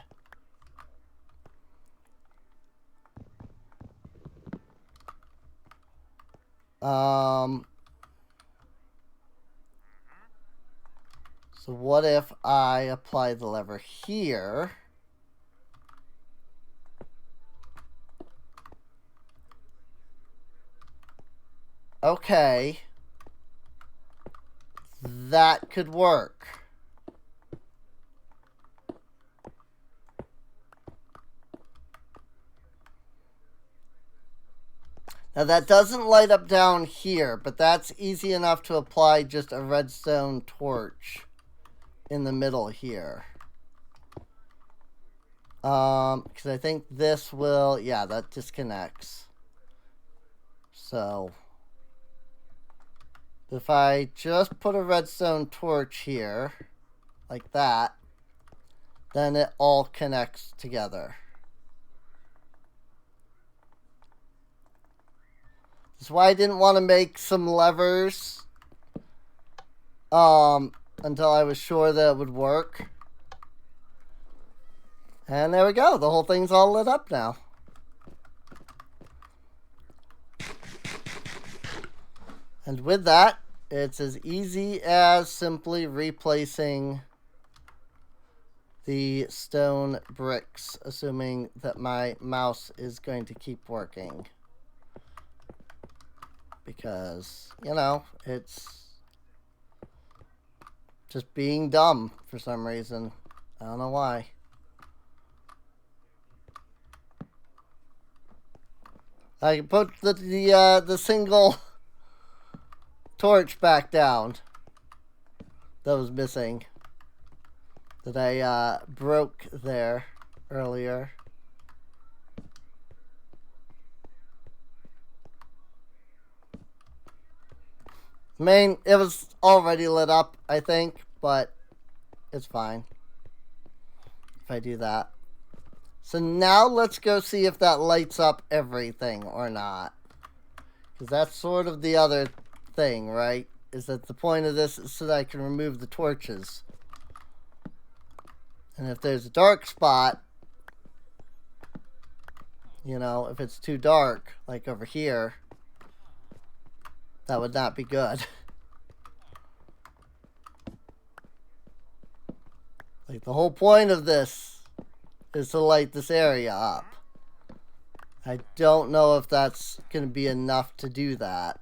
So what if I apply the lever here? Okay. That could work. Now that doesn't light up down here, but that's easy enough to apply just a redstone torch in the middle here. Because I think this will, yeah, that disconnects. So if I just put a redstone torch here, like that, then it all connects together. That's why I didn't want to make some levers until I was sure that it would work. And there we go. The whole thing's all lit up now. And with that, it's as easy as simply replacing the stone bricks, assuming that my mouse is going to keep working. Because, it's just being dumb for some reason. I don't know why. I can put the single torch back down that was missing, that I broke there earlier. It was already lit up, I think, but it's fine if I do that. So now let's go see if that lights up everything or not. Because that's sort of the other thing, right? Is that the point of this is so that I can remove the torches. And if there's a dark spot, if it's too dark, like over here, that would not be good. Like, the whole point of this is to light this area up. I don't know if that's going to be enough to do that.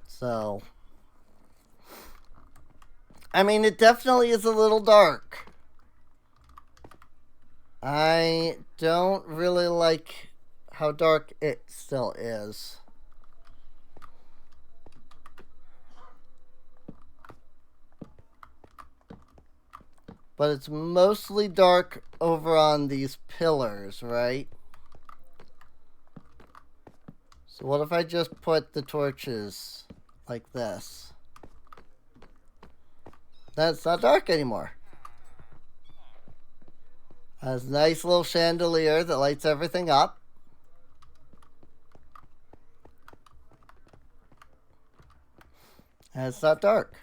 So, I mean, it definitely is a little dark. I don't really like how dark it still is. But it's mostly dark over on these pillars, right? So what if I just put the torches like this? That's not dark anymore. Has a nice little chandelier that lights everything up. And it's not dark.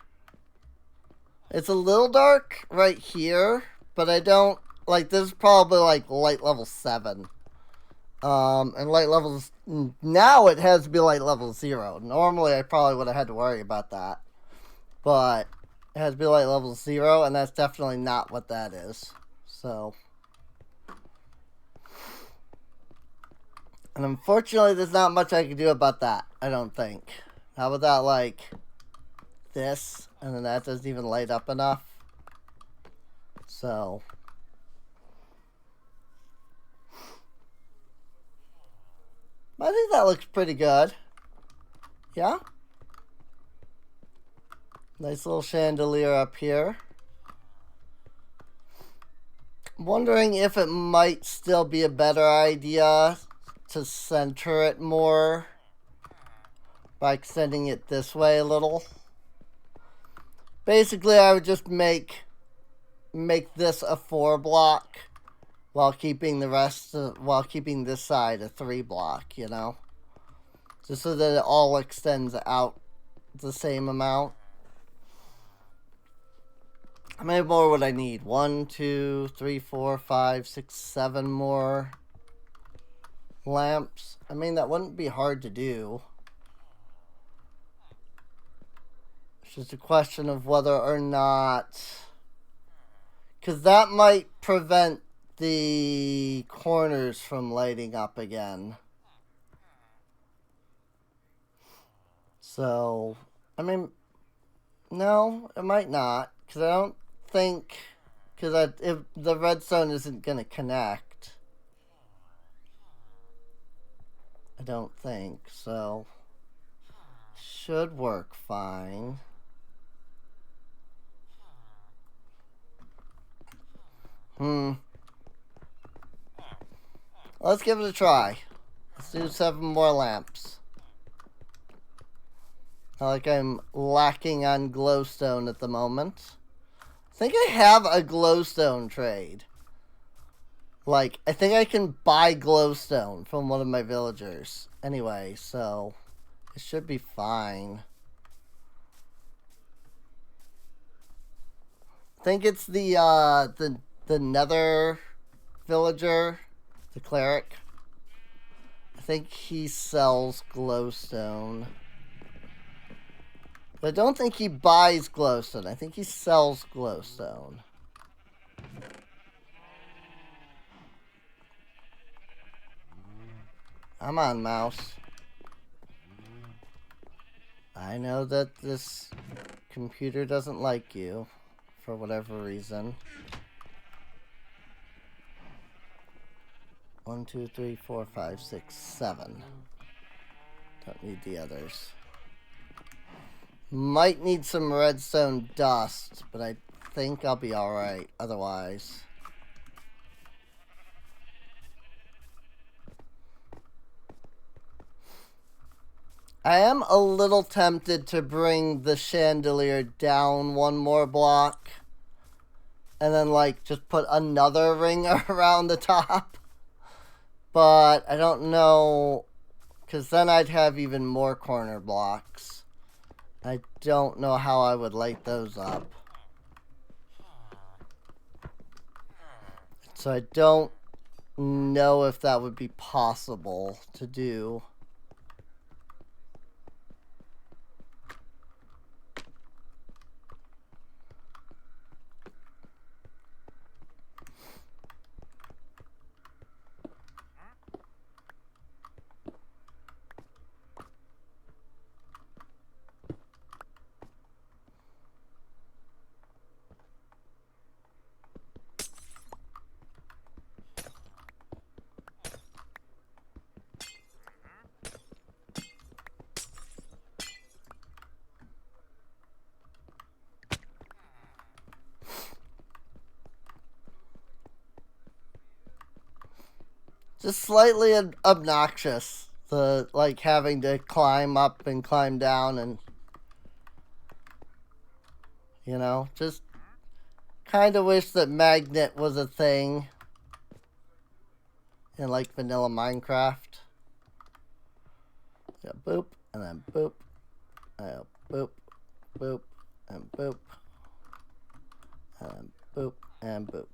It's a little dark right here, but I don't like this is probably like light level 7. And light levels now it has to be light level 0. Normally I probably would have had to worry about that. But it has to be light level 0, and that's definitely not what that is. So, and unfortunately there's not much I can do about that, I don't think. How about that, like this, and then that doesn't even light up enough. So I think that looks pretty good. Yeah? Nice little chandelier up here. I'm wondering if it might still be a better idea to center it more by extending it this way a little. Basically, I would just make this a 4 block while keeping the rest while keeping this side a 3 block, you know? Just so that it all extends out the same amount. How many more would I need? 1, 2, 3, 4, 5, 6, 7 more lamps. I mean, that wouldn't be hard to do. It's just a question of whether or not, because that might prevent the corners from lighting up again. So, I mean, no, it might not, because I don't think, because if the redstone isn't going to connect, I don't think, so should work fine. Let's give it a try. Let's do 7 more lamps. Not like I'm lacking on glowstone at the moment. I think I have a glowstone trade. Like, I think I can buy glowstone from one of my villagers. Anyway, so it should be fine. I think it's the nether villager, the cleric. I think he sells glowstone. But I don't think he buys glowstone. I think he sells glowstone. Come on, mouse. I know that this computer doesn't like you for whatever reason. 1, 2, 3, 4, 5, 6, 7. Don't need the others. Might need some redstone dust, but I think I'll be alright otherwise. I am a little tempted to bring the chandelier down 1 more block. And then, like, just put another ring around the top. But I don't know, because then I'd have even more corner blocks. I don't know how I would light those up. So I don't know if that would be possible to do. just slightly obnoxious. The like having to climb up and climb down and you know, just kind of wish that magnet was a thing in like vanilla Minecraft. Yeah, boop and then boop, boop, boop, and boop, and boop and boop.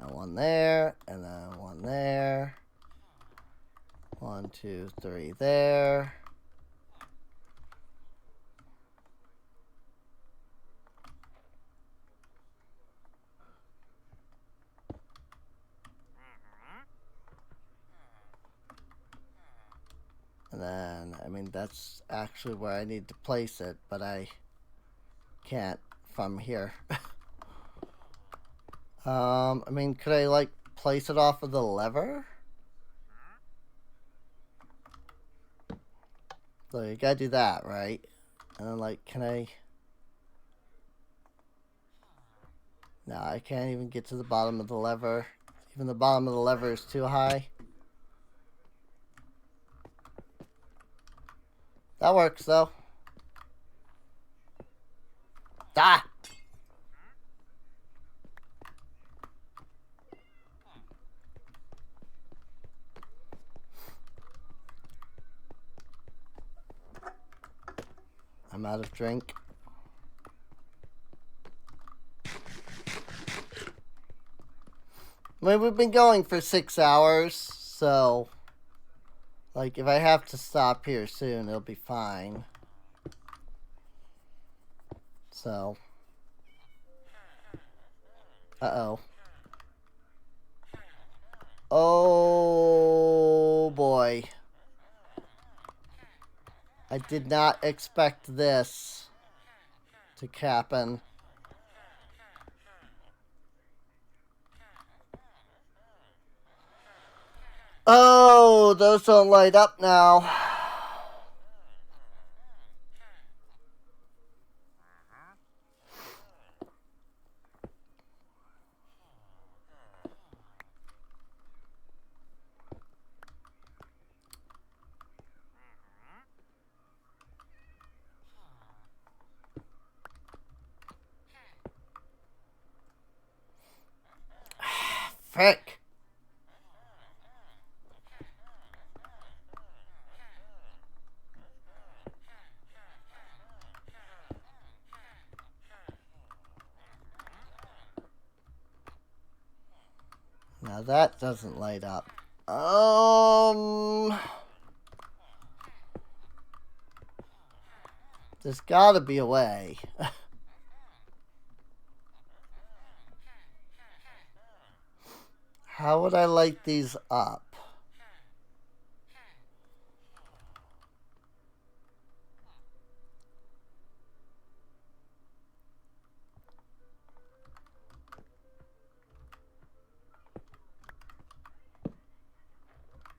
One there, and then one there. 1, 2, 3 there. And then, I mean, that's actually where I need to place it, but I can't from here. I mean, could I, like, place it off of the lever? So you gotta do that, right? And then, like, can I... No, I can't even get to the bottom of the lever. Even the bottom of the lever is too high. That works, though. Ah! I'm out of drink. I mean, we've been going for 6 hours, so... Like, if I have to stop here soon, it'll be fine. So... Uh-oh. Oh, boy. I did not expect this to happen. Oh, those don't light up now. Frick. Now that doesn't light up. There's gotta be a way. How would I light these up?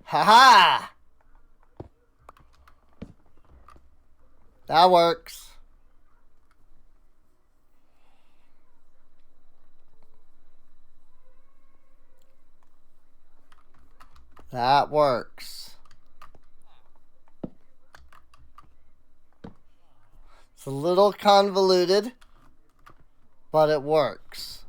Ha-ha! That works. That works. It's a little convoluted, but it works.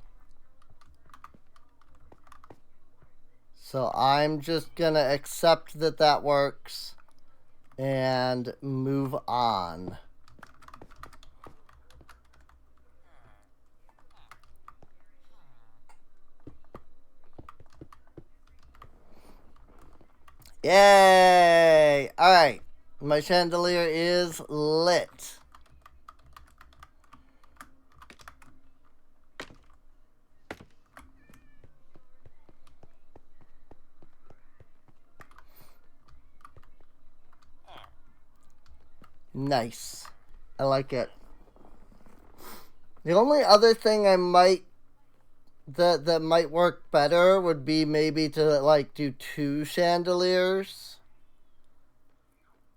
So I'm just gonna accept that that works and move on. Yay! Alright, my chandelier is lit. Nice. I like it. The only other thing I might that might work better would be maybe to like do 2 chandeliers.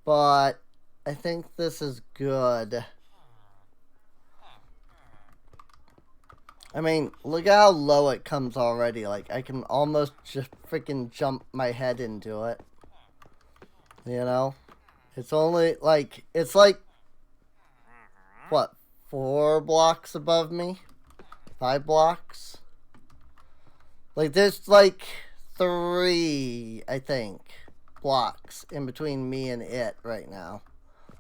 But I think this is good. I mean, look at how low it comes already. Like, I can almost just freaking jump my head into it. You know? It's only, like, it's like, what, 4 blocks above me? 5 blocks? Like, there's, like, 3, I think, blocks in between me and it right now.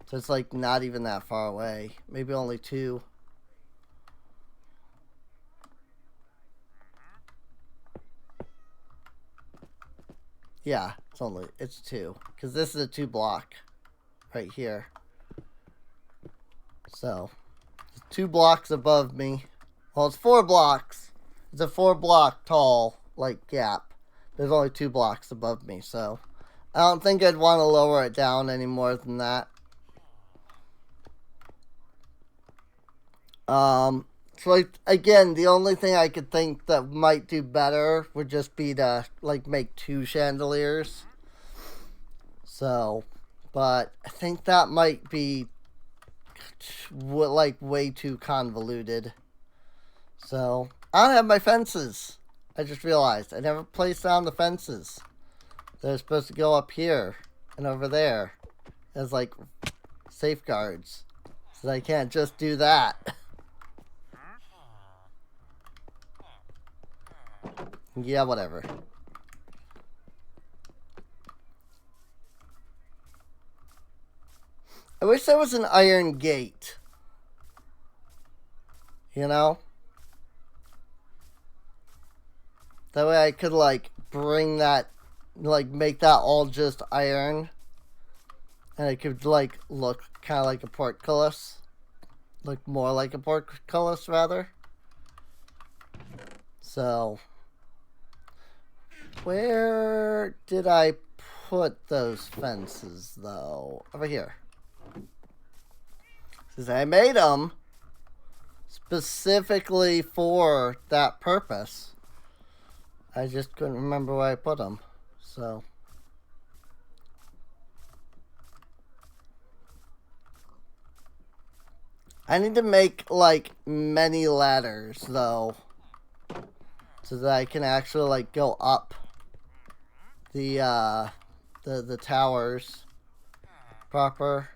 So it's, like, not even that far away. Maybe only 2. Yeah, it's 2. Because this is a 2 block right here. So, 2 blocks above me. Well, it's 4 blocks. It's a 4 block tall, like, gap. There's only 2 blocks above me, so I don't think I'd want to lower it down any more than that. So, like, again, the only thing I could think that might do better would just be to, like, make 2 chandeliers. So, but I think that might be, like, way too convoluted. So, I don't have my fences. I just realized I never placed down the fences. They're supposed to go up here and over there as, like, safeguards. So I can't just do that. Yeah, whatever. I wish there was an iron gate. You know? That way I could, like, bring that, like, make that all just iron. And it could, like, look kind of like a portcullis. Look more like a portcullis, rather. So, where did I put those fences, though? Over here. Because I made them specifically for that purpose. I just couldn't remember where I put them. So, I need to make, like, many ladders, though, so that I can actually, like, go up the towers proper.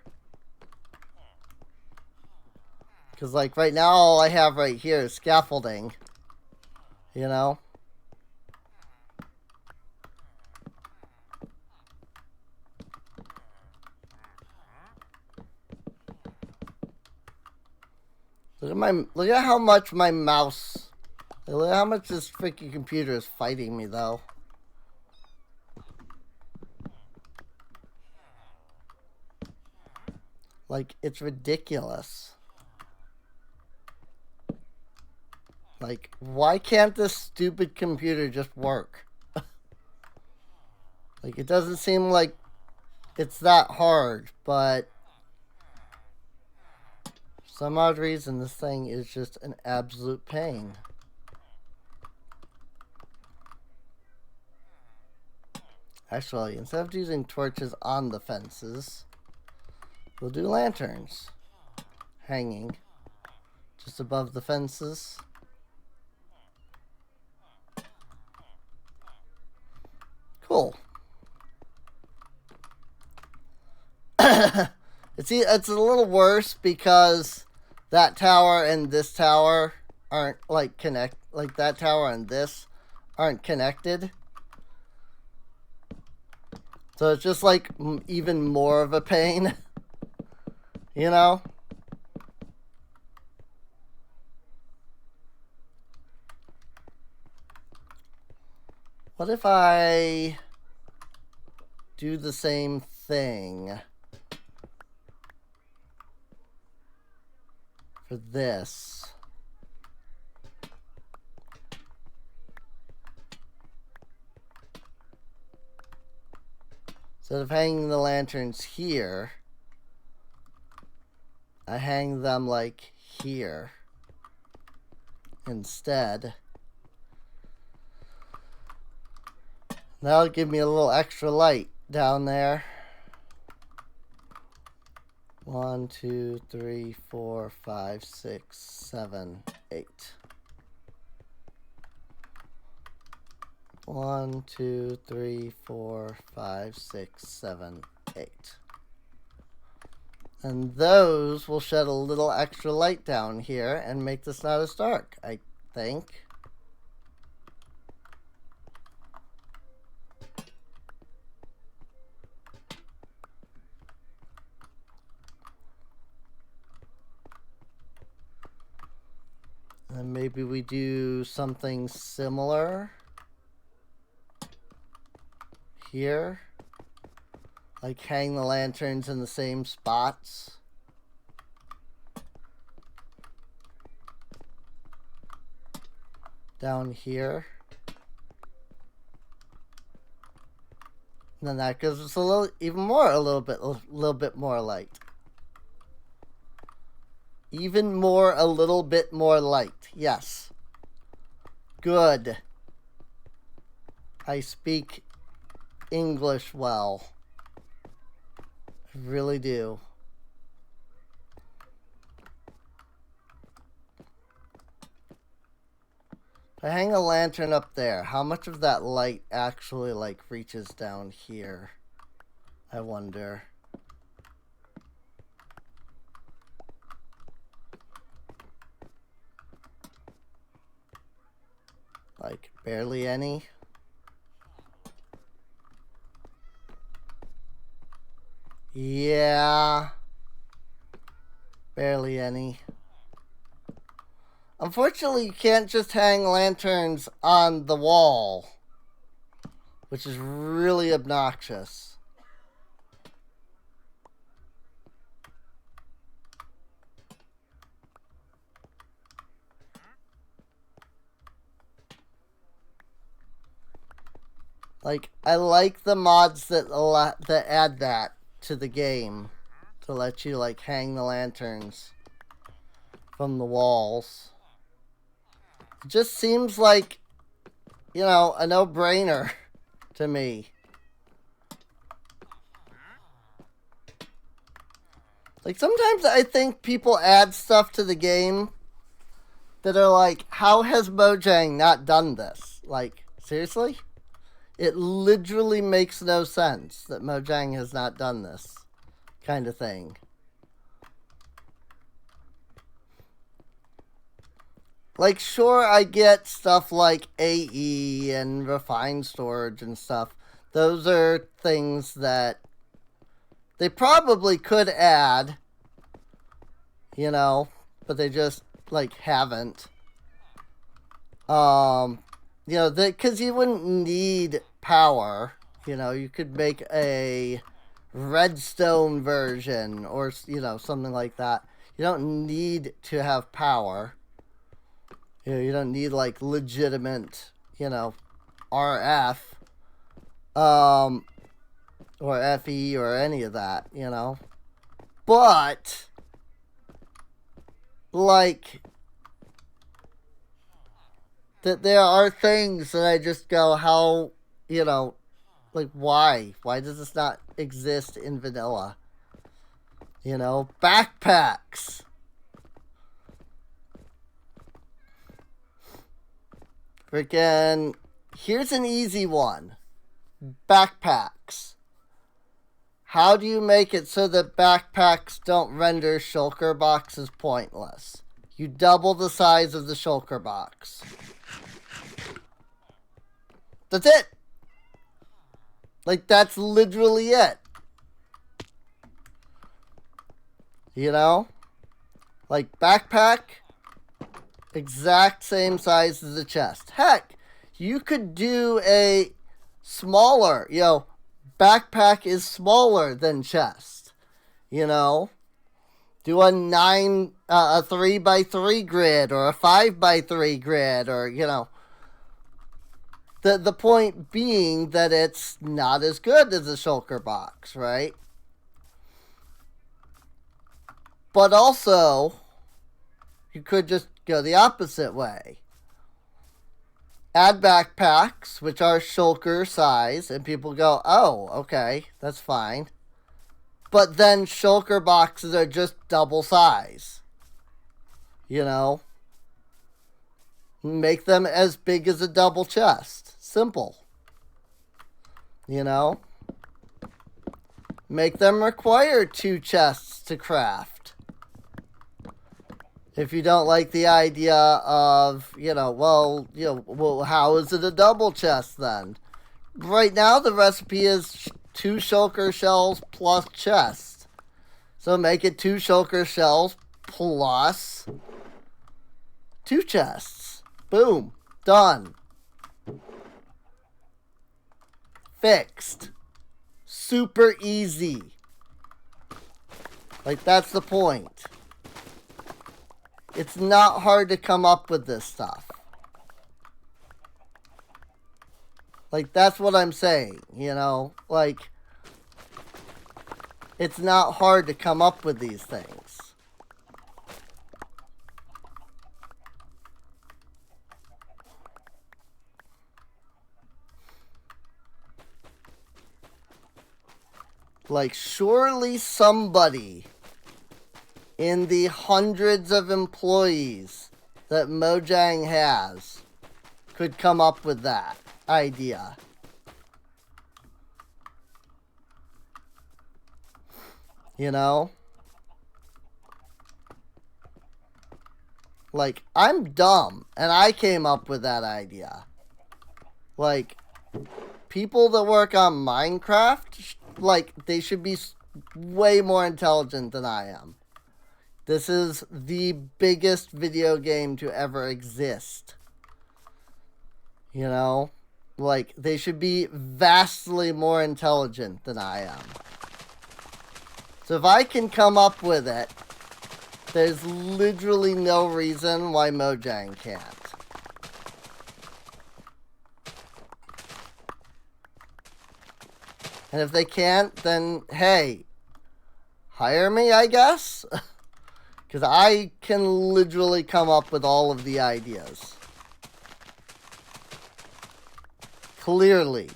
Because, like, right now, all I have right here is scaffolding, you know? Look at how much my mouse, look at how much this freaking computer is fighting me, though. Like, it's ridiculous. Like, why can't this stupid computer just work? Like, it doesn't seem like it's that hard, but for some odd reason, this thing is just an absolute pain. Actually, instead of using torches on the fences, we'll do lanterns hanging just above the fences. Cool. It's a little worse because that tower and this tower aren't, like, like that tower and this aren't connected. So it's just, like, even more of a pain. You know? What if I do the same thing for this? Instead of hanging the lanterns here, I hang them, like, here instead. That'll give me a little extra light down there. 1, 2, 3, 4, 5, 6, 7, 8. 1, 2, 3, 4, 5, 6, 7, 8. And those will shed a little extra light down here and make this not as dark, I think. And maybe we do something similar here. Like hang the lanterns in the same spots. Down here. And then that gives us a little bit more light. Even more, a little bit more light. Yes. Good. I speak English well. I really do. If I hang a lantern up there, how much of that light actually like reaches down here? I wonder. Like barely any. Yeah. Barely any. Unfortunately, you can't just hang lanterns on the wall, which is really obnoxious. Like, I like the mods that add that to the game to let you like hang the lanterns from the walls. It just seems like, you know, a no-brainer to me. Like sometimes I think people add stuff to the game that are like, how has Mojang not done this? Like, seriously? It literally makes no sense that Mojang has not done this kind of thing. Like, sure, I get stuff like AE and refined storage and stuff. Those are things that they probably could add, you know, but they just, like, haven't. You know, because you wouldn't need power. You know, you could make a redstone version or, you know, something like that. You don't need to have power. You know, you don't need, like, legitimate, you know, RF, or FE or any of that, you know. But, like, that there are things that I just go, how, you know, like, why? Why does this not exist in vanilla? You know, backpacks. Freaking, here's an easy one. Backpacks. How do you make it so that backpacks don't render shulker boxes pointless? You double the size of the shulker box. That's it. Like, that's literally it. You know? Like, backpack, exact same size as the chest. Heck, you could do a smaller, you know, backpack is smaller than chest. You know? Do a 3x3 grid or a 5x3 grid, or, you know. The point being that it's not as good as a shulker box, right? But also, you could just go the opposite way. Add backpacks, which are shulker size, and people go, oh, okay, that's fine. But then shulker boxes are just double size. You know? Make them as big as a double chest. Simple. You know? Make them require 2 chests to craft. If you don't like the idea of, well, how is it a double chest then? Right now, the recipe is 2 shulker shells plus chest. So make it 2 shulker shells plus 2 chests. Boom. Done. Fixed. Super easy. Like, that's the point. It's not hard to come up with this stuff. Like, that's what I'm saying, you know? Like, it's not hard to come up with these things. Like, surely somebody in the hundreds of employees that Mojang has could come up with that idea. You know? Like, I'm dumb, and I came up with that idea. Like, people that work on Minecraft, like, they should be way more intelligent than I am. This is the biggest video game to ever exist. You know? Like, they should be vastly more intelligent than I am. So if I can come up with it, there's literally no reason why Mojang can't. And if they can't, then, hey, hire me, I guess? Because I can literally come up with all of the ideas. Clearly.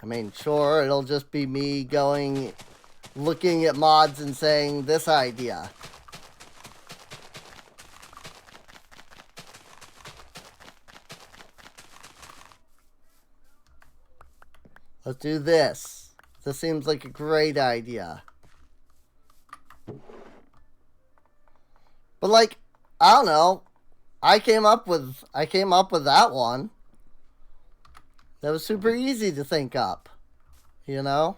I mean, sure, it'll just be me going, looking at mods and saying, this idea. Let's do this. This seems like a great idea. But like, I don't know. I came up with that one. That was super easy to think up. You know?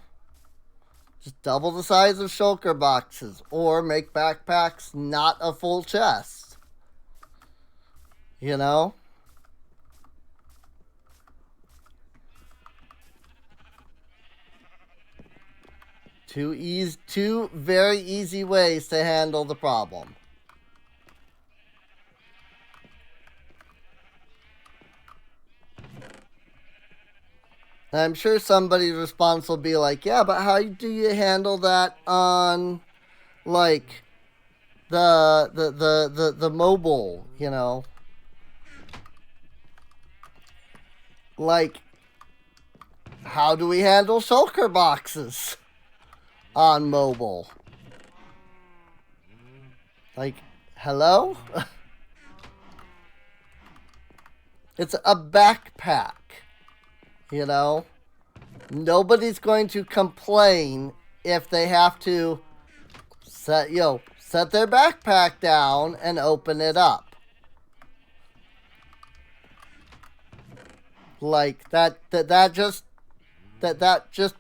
Just double the size of shulker boxes. Or make backpacks not a full chest. You know? Two very easy ways to handle the problem. And I'm sure somebody's response will be like, yeah, but how do you handle that on, like, the mobile, you know? Like, how do we handle shulker boxes on mobile? Like, hello? It's a backpack. You know, nobody's going to complain if they have to set their backpack down and open it up. Like that just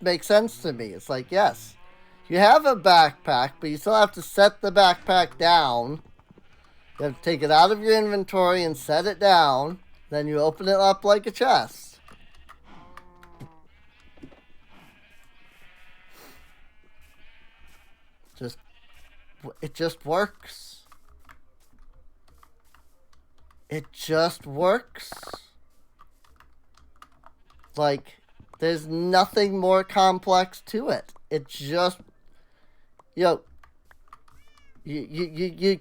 makes sense to me. It's like, yes, you have a backpack, but you still have to set the backpack down. You have to take it out of your inventory and set it down. Then you open it up like a chest. It just works. It just works. Like, there's nothing more complex to it. It just, you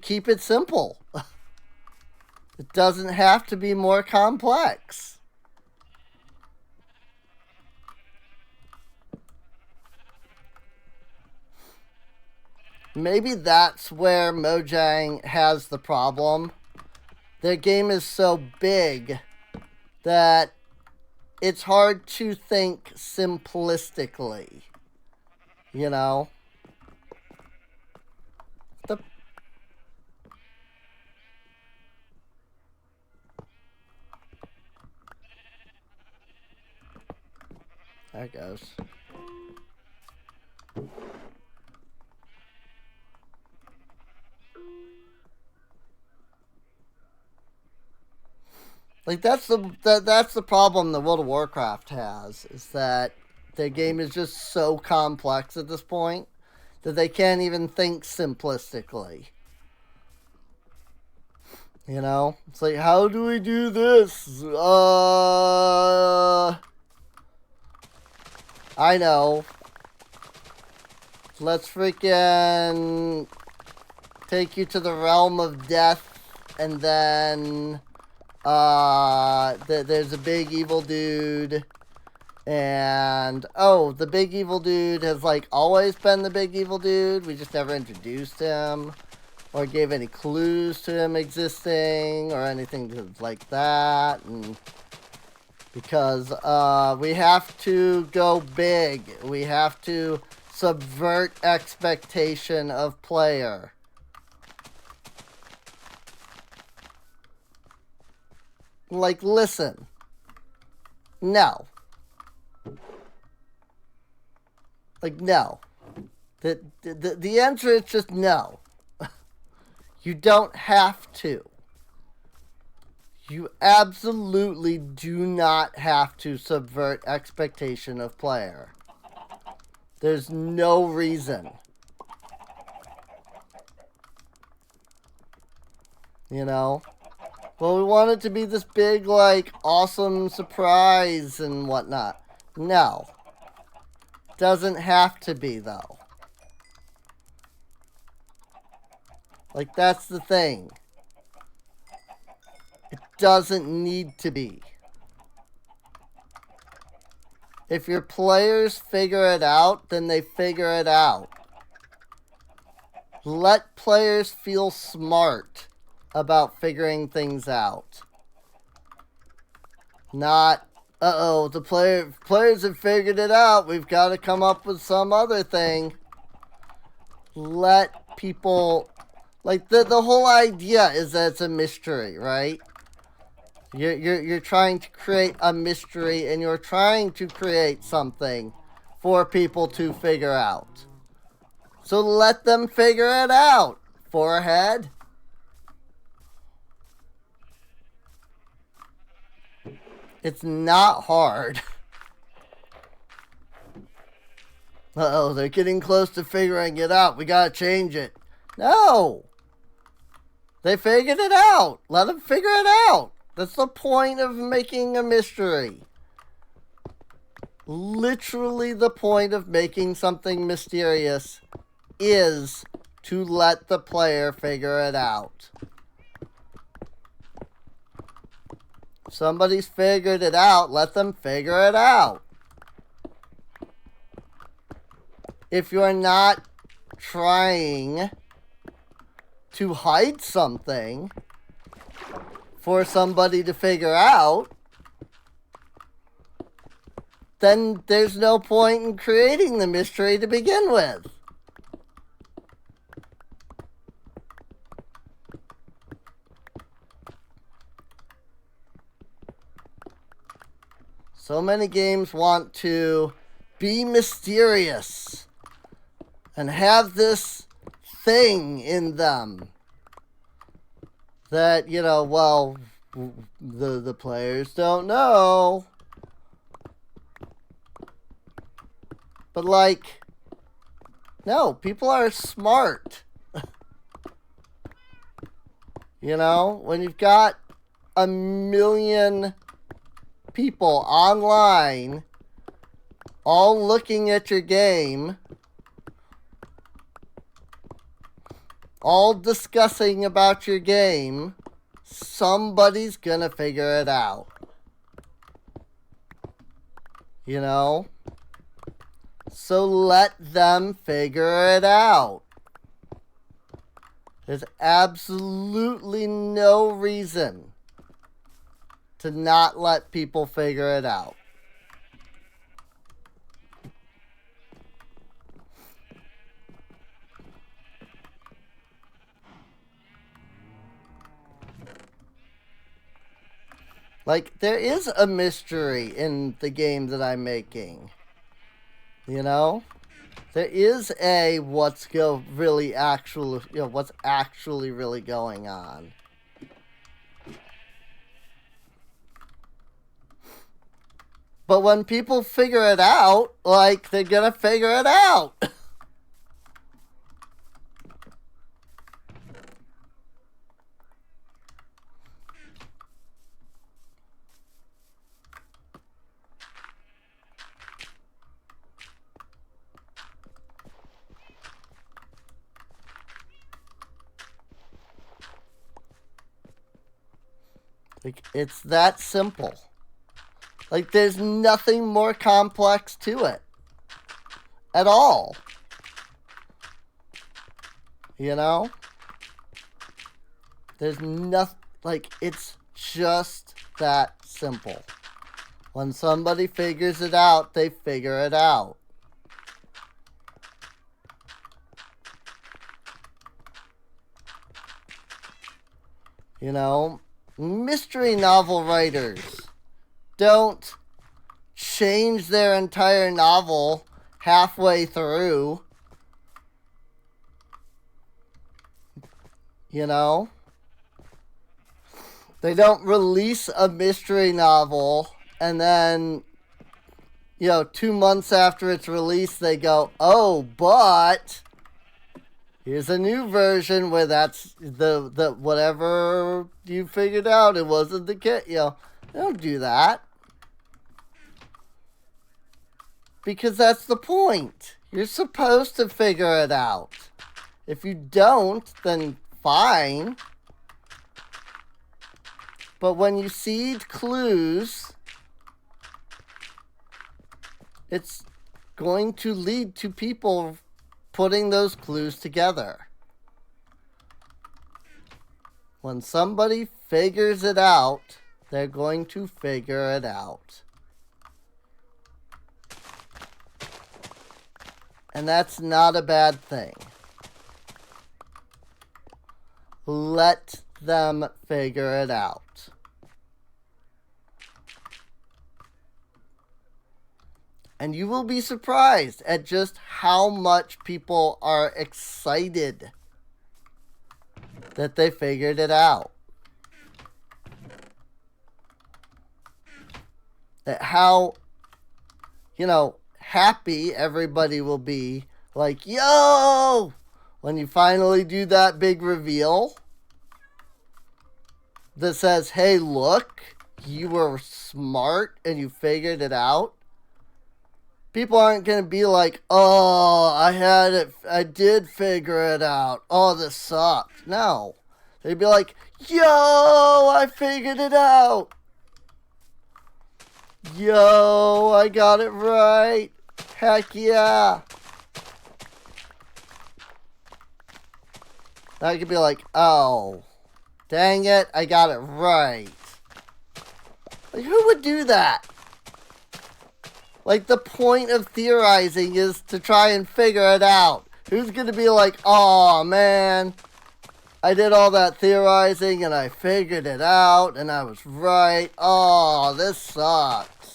keep it simple. It doesn't have to be more complex. Maybe that's where Mojang has the problem. their game is so big that it's hard to think simplistically. You know? There it goes. Like that's the problem that World of Warcraft has, is that their game is just so complex at this point that they can't even think simplistically. You know? It's like, how do we do this? I know. Let's freaking take you to the realm of death, and then there's a big evil dude, and the big evil dude has like always been the big evil dude. We just never introduced him or gave any clues to him existing or anything like that. And because we have to go big, we have to subvert expectation of player. Like, listen. No. Like, no. The answer is just no. You don't have to. You absolutely do not have to subvert expectation of player. There's no reason. You know? Well, we want it to be this big, like, awesome surprise and whatnot. No. Doesn't have to be, though. Like, that's the thing. It doesn't need to be. If your players figure it out, then they figure it out. Let players feel smart about figuring things out. Not, the players have figured it out, we've got to come up with some other thing. Let people, like, the whole idea is that it's a mystery, right? You're trying to create a mystery, and you're trying to create something for people to figure out. So let them figure it out. Forehead. It's not hard. They're getting close to figuring it out. We gotta change it. No! They figured it out. Let them figure it out. That's the point of making a mystery. Literally the point of making something mysterious is to let the player figure it out. If somebody's figured it out, let them figure it out. If you're not trying to hide something for somebody to figure out, then there's no point in creating the mystery to begin with. So many games want to be mysterious and have this thing in them that, you know, well, the players don't know. But, like, no, people are smart. You know, when you've got 1 million people online all looking at your game, all discussing about your game, somebody's gonna figure it out. You know? So let them figure it out. There's absolutely no reason to not let people figure it out. Like, there is a mystery in the game that I'm making. You know? There is a what's really going on. But when people figure it out, like, they're gonna figure it out. Like, it's that simple. Like, there's nothing more complex to it. At all. You know? There's nothing, like, it's just that simple. When somebody figures it out, they figure it out. You know? Mystery novel writers don't change their entire novel halfway through. You know? They don't release a mystery novel and then, 2 months after it's released, they go, oh, but here's a new version where that's the whatever you figured out, it wasn't the kit. They don't do that. Because that's the point. You're supposed to figure it out. If you don't, then fine. But when you seed clues, it's going to lead to people putting those clues together. When somebody figures it out, they're going to figure it out. And that's not a bad thing. Let them figure it out. And you will be surprised at just how much people are excited that they figured it out. That how, happy everybody will be. Like, yo! When you finally do that big reveal that says, hey, look, you were smart and you figured it out. People aren't going to be like, oh, I did figure it out. Oh, this sucked. No. They'd be like, yo, I figured it out. Yo, I got it right. Heck yeah. I could be like, oh, dang it, I got it right. Like, who would do that? Like, the point of theorizing is to try and figure it out. Who's going to be like, oh, man, I did all that theorizing and I figured it out and I was right. Oh, this sucks.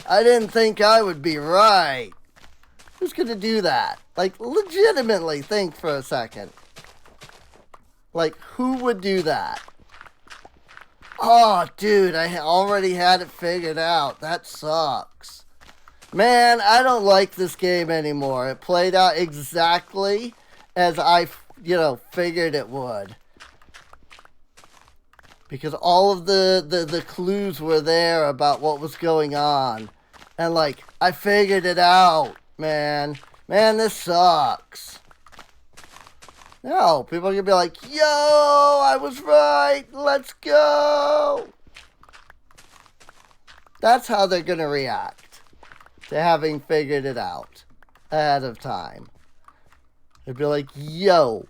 I didn't think I would be right. Who's going to do that? Like, legitimately think for a second. Like, who would do that? Oh, dude, I already had it figured out. That sucks. Man, I don't like this game anymore. It played out exactly as I, figured it would. Because all of the clues were there about what was going on. And, like, I figured it out, man. Man, this sucks. No, people are going to be like, yo, I was right. Let's go. That's how they're going to react to having figured it out ahead of time. They'd be like, yo,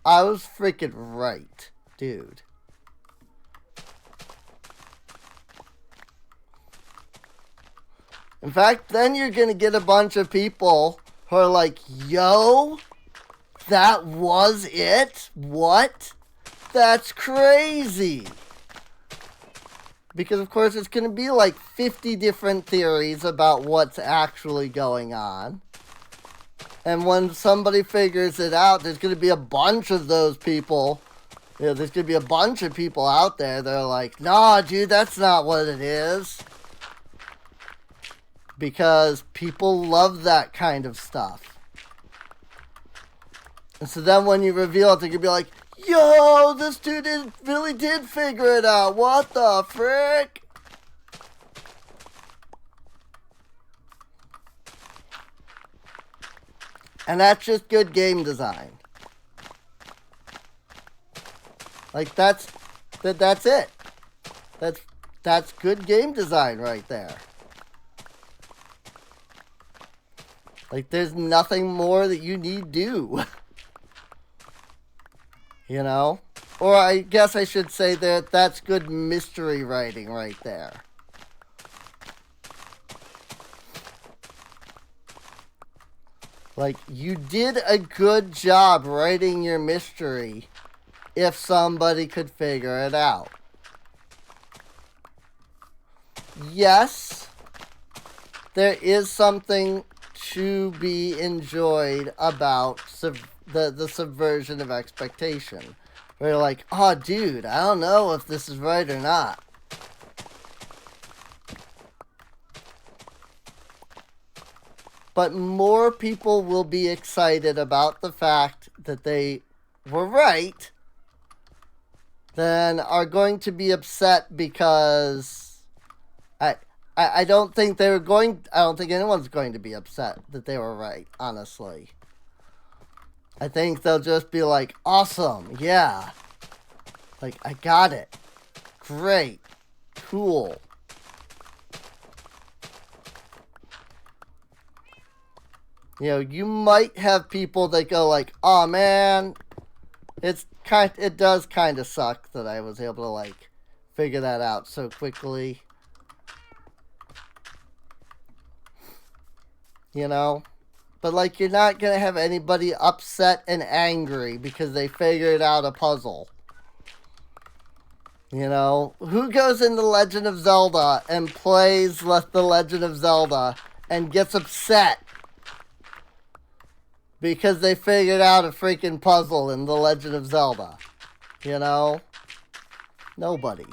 I was freaking right, dude. In fact, then you're going to get a bunch of people who are like, yo, that was it? What? That's crazy. Because, of course, it's going to be like 50 different theories about what's actually going on. And when somebody figures it out, there's going to be a bunch of those people. You know, there's going to be a bunch of people out there that are like, nah, dude, that's not what it is. Because people love that kind of stuff. And so then when you reveal it, they're going to be like, yo, this dude really did figure it out. What the frick? And that's just good game design. Like, that's it. That's good game design right there. Like, there's nothing more that you need to do. You know? Or I guess I should say that that's good mystery writing right there. Like, you did a good job writing your mystery if somebody could figure it out. Yes, there is something to be enjoyed about the subversion of expectation. Where you're like, oh, dude, I don't know if this is right or not. But more people will be excited about the fact that they were right than are going to be upset because I don't think I don't think anyone's going to be upset that they were right, honestly. I think they'll just be like, awesome, yeah. Like, I got it. Great. Cool. You know, you might have people that go like, oh man, it does kind of suck that I was able to like figure that out so quickly. You know? But, like, you're not going to have anybody upset and angry because they figured out a puzzle. You know? Who goes into Legend of Zelda and plays The Legend of Zelda and gets upset because they figured out a freaking puzzle in The Legend of Zelda? You know? Nobody.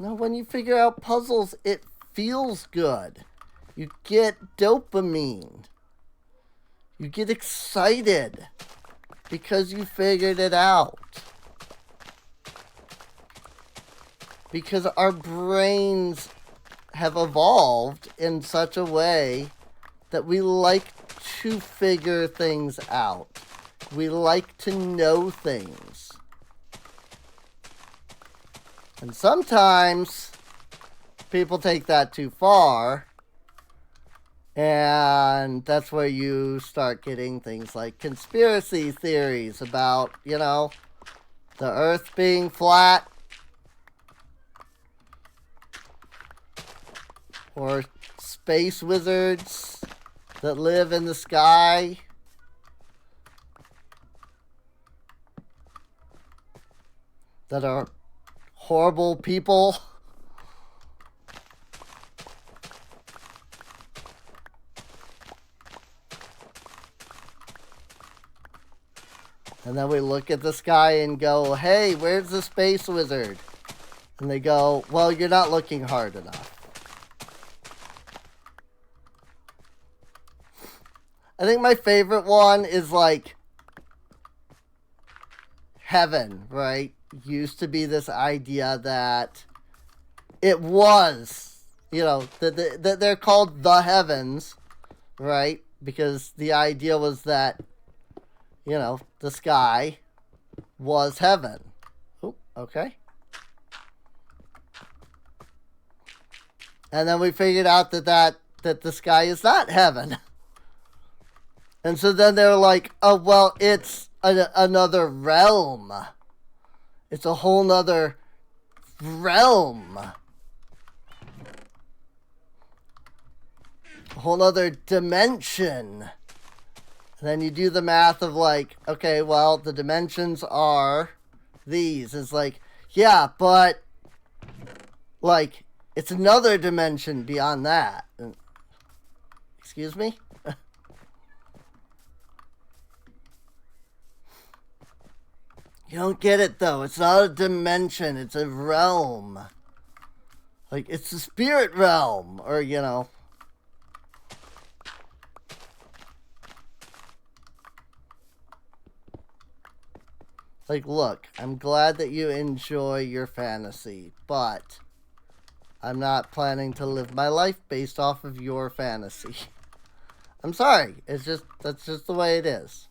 No, when you figure out puzzles, it feels good. You get dopamine. You get excited because you figured it out. Because our brains have evolved in such a way that we like to figure things out. We like to know things. And sometimes people take that too far, and that's where you start getting things like conspiracy theories about, you know, the Earth being flat, or space wizards that live in the sky. That are horrible people. And then we look at the sky and go, hey, where's the space wizard? And they go, well, you're not looking hard enough. I think my favorite one is like heaven, right? Used to be this idea that it was, you know, that they're called the heavens, right? Because the idea was that, you know, the sky was heaven. Oh, okay. And then we figured out that the sky is not heaven. And so then they were like, oh, well, it's another realm. It's a whole nother realm. A whole nother dimension. And then you do the math of like, okay, well, the dimensions are these. It's like, yeah, but like, it's another dimension beyond that. Excuse me? You don't get it, though. It's not a dimension. It's a realm. Like, it's the spirit realm. Or, you know. Like, look. I'm glad that you enjoy your fantasy. But I'm not planning to live my life based off of your fantasy. I'm sorry. That's just the way it is.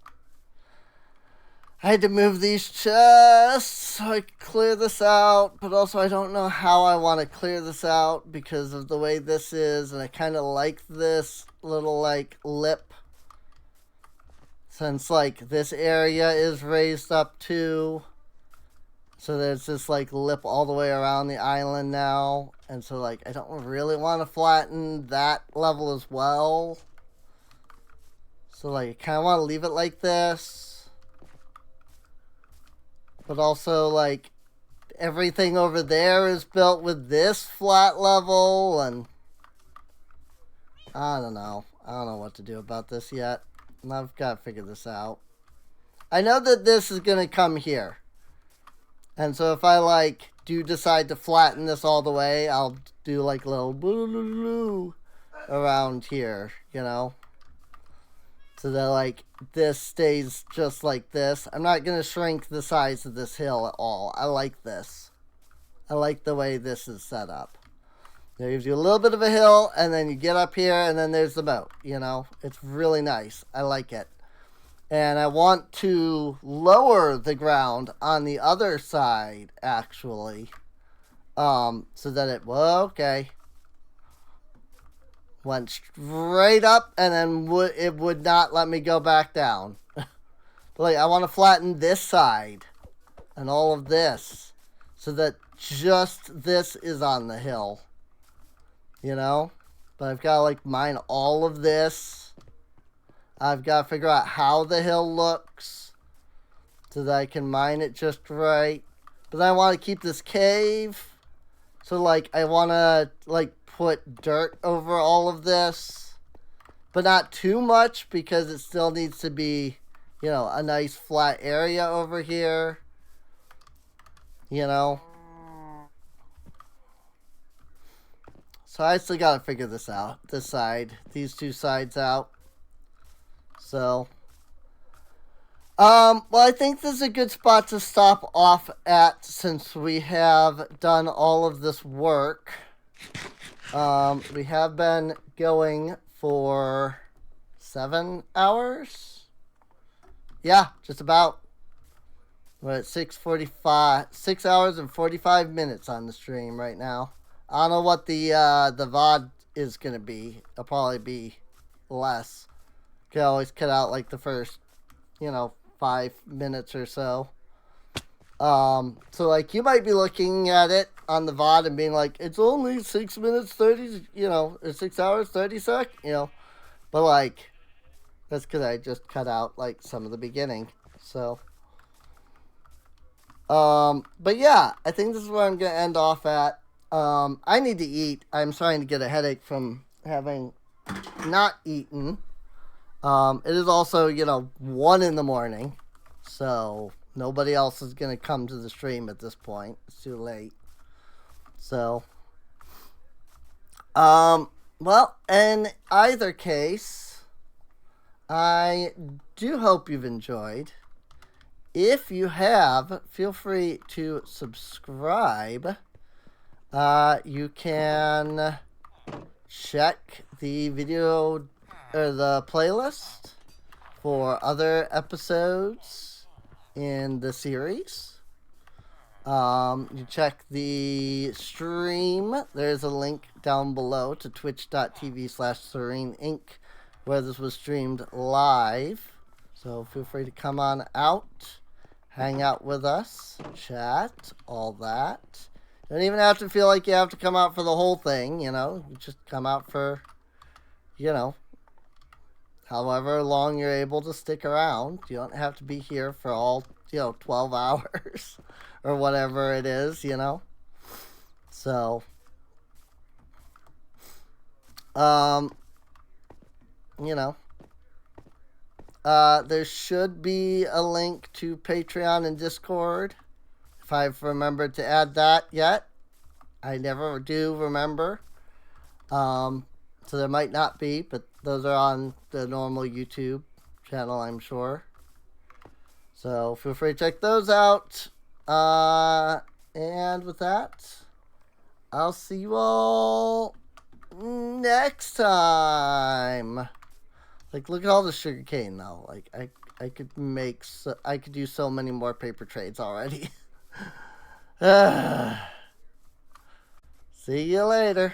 I had to move these chests so I could clear this out, but also I don't know how I want to clear this out because of the way this is, and I kind of like this little, like, lip, since, like, this area is raised up too, so there's this, like, lip all the way around the island now, and so, like, I don't really want to flatten that level as well, so, like, I kind of want to leave it like this. But also, like, everything over there is built with this flat level, and I don't know. I don't know what to do about this yet. And I've got to figure this out. I know that this is going to come here. And so if I, like, do decide to flatten this all the way, I'll do, like, a little boo around here, you know? So that, like, this stays just like this. I'm not going to shrink the size of this hill at all. I like this. I like the way this is set up. It gives you a little bit of a hill, and then you get up here, and then there's the moat, you know? It's really nice. I like it. And I want to lower the ground on the other side, actually. So that it, well, okay. Went straight up, and then it would not let me go back down. Like, I want to flatten this side and all of this so that just this is on the hill, you know? But I've got to, like, mine all of this. I've got to figure out how the hill looks so that I can mine it just right. But then I want to keep this cave. So, like, I want to, like, put dirt over all of this, but not too much because it still needs to be, you know, a nice flat area over here, you know. So I still gotta figure this out, these two sides out. So, well, I think this is a good spot to stop off at since we have done all of this work. We have been going for 7 hours. Yeah, just about. We're at 6:45, 6 hours and 45 minutes on the stream right now. I don't know what the VOD is gonna be. It'll probably be less. Could always cut out like the first, you know, 5 minutes or so. So like you might be looking at it on the VOD and being like, it's only 6 minutes 30, you know, or 6 hours 30 sec, you know, but like that's because I just cut out like some of the beginning. So, but yeah, I think this is where I'm gonna end off at. I need to eat. I'm starting to get a headache from having not eaten. It is also, you know, 1 in the morning, so nobody else is going to come to the stream at this point. It's too late. So, well, in either case, I do hope you've enjoyed. If you have, feel free to subscribe. You can check the video or the playlist for other episodes in the series. You check the stream. There's a link down below to twitch.tv/Serene Inc., where this was streamed live. So feel free to come on out, hang out with us, chat, all that. You don't even have to feel like you have to come out for the whole thing, you know. You just come out for, you know, however long you're able to stick around. You don't have to be here for all, 12 hours or whatever it is, you know. So, you know, there should be a link to Patreon and Discord. If I've remembered to add that yet. I never do remember. So there might not be, but those are on the normal YouTube channel, I'm sure. So feel free to check those out. And with that, I'll see you all next time. Like, look at all the sugar cane though. Like, I could do so many more paper trades already. See you later.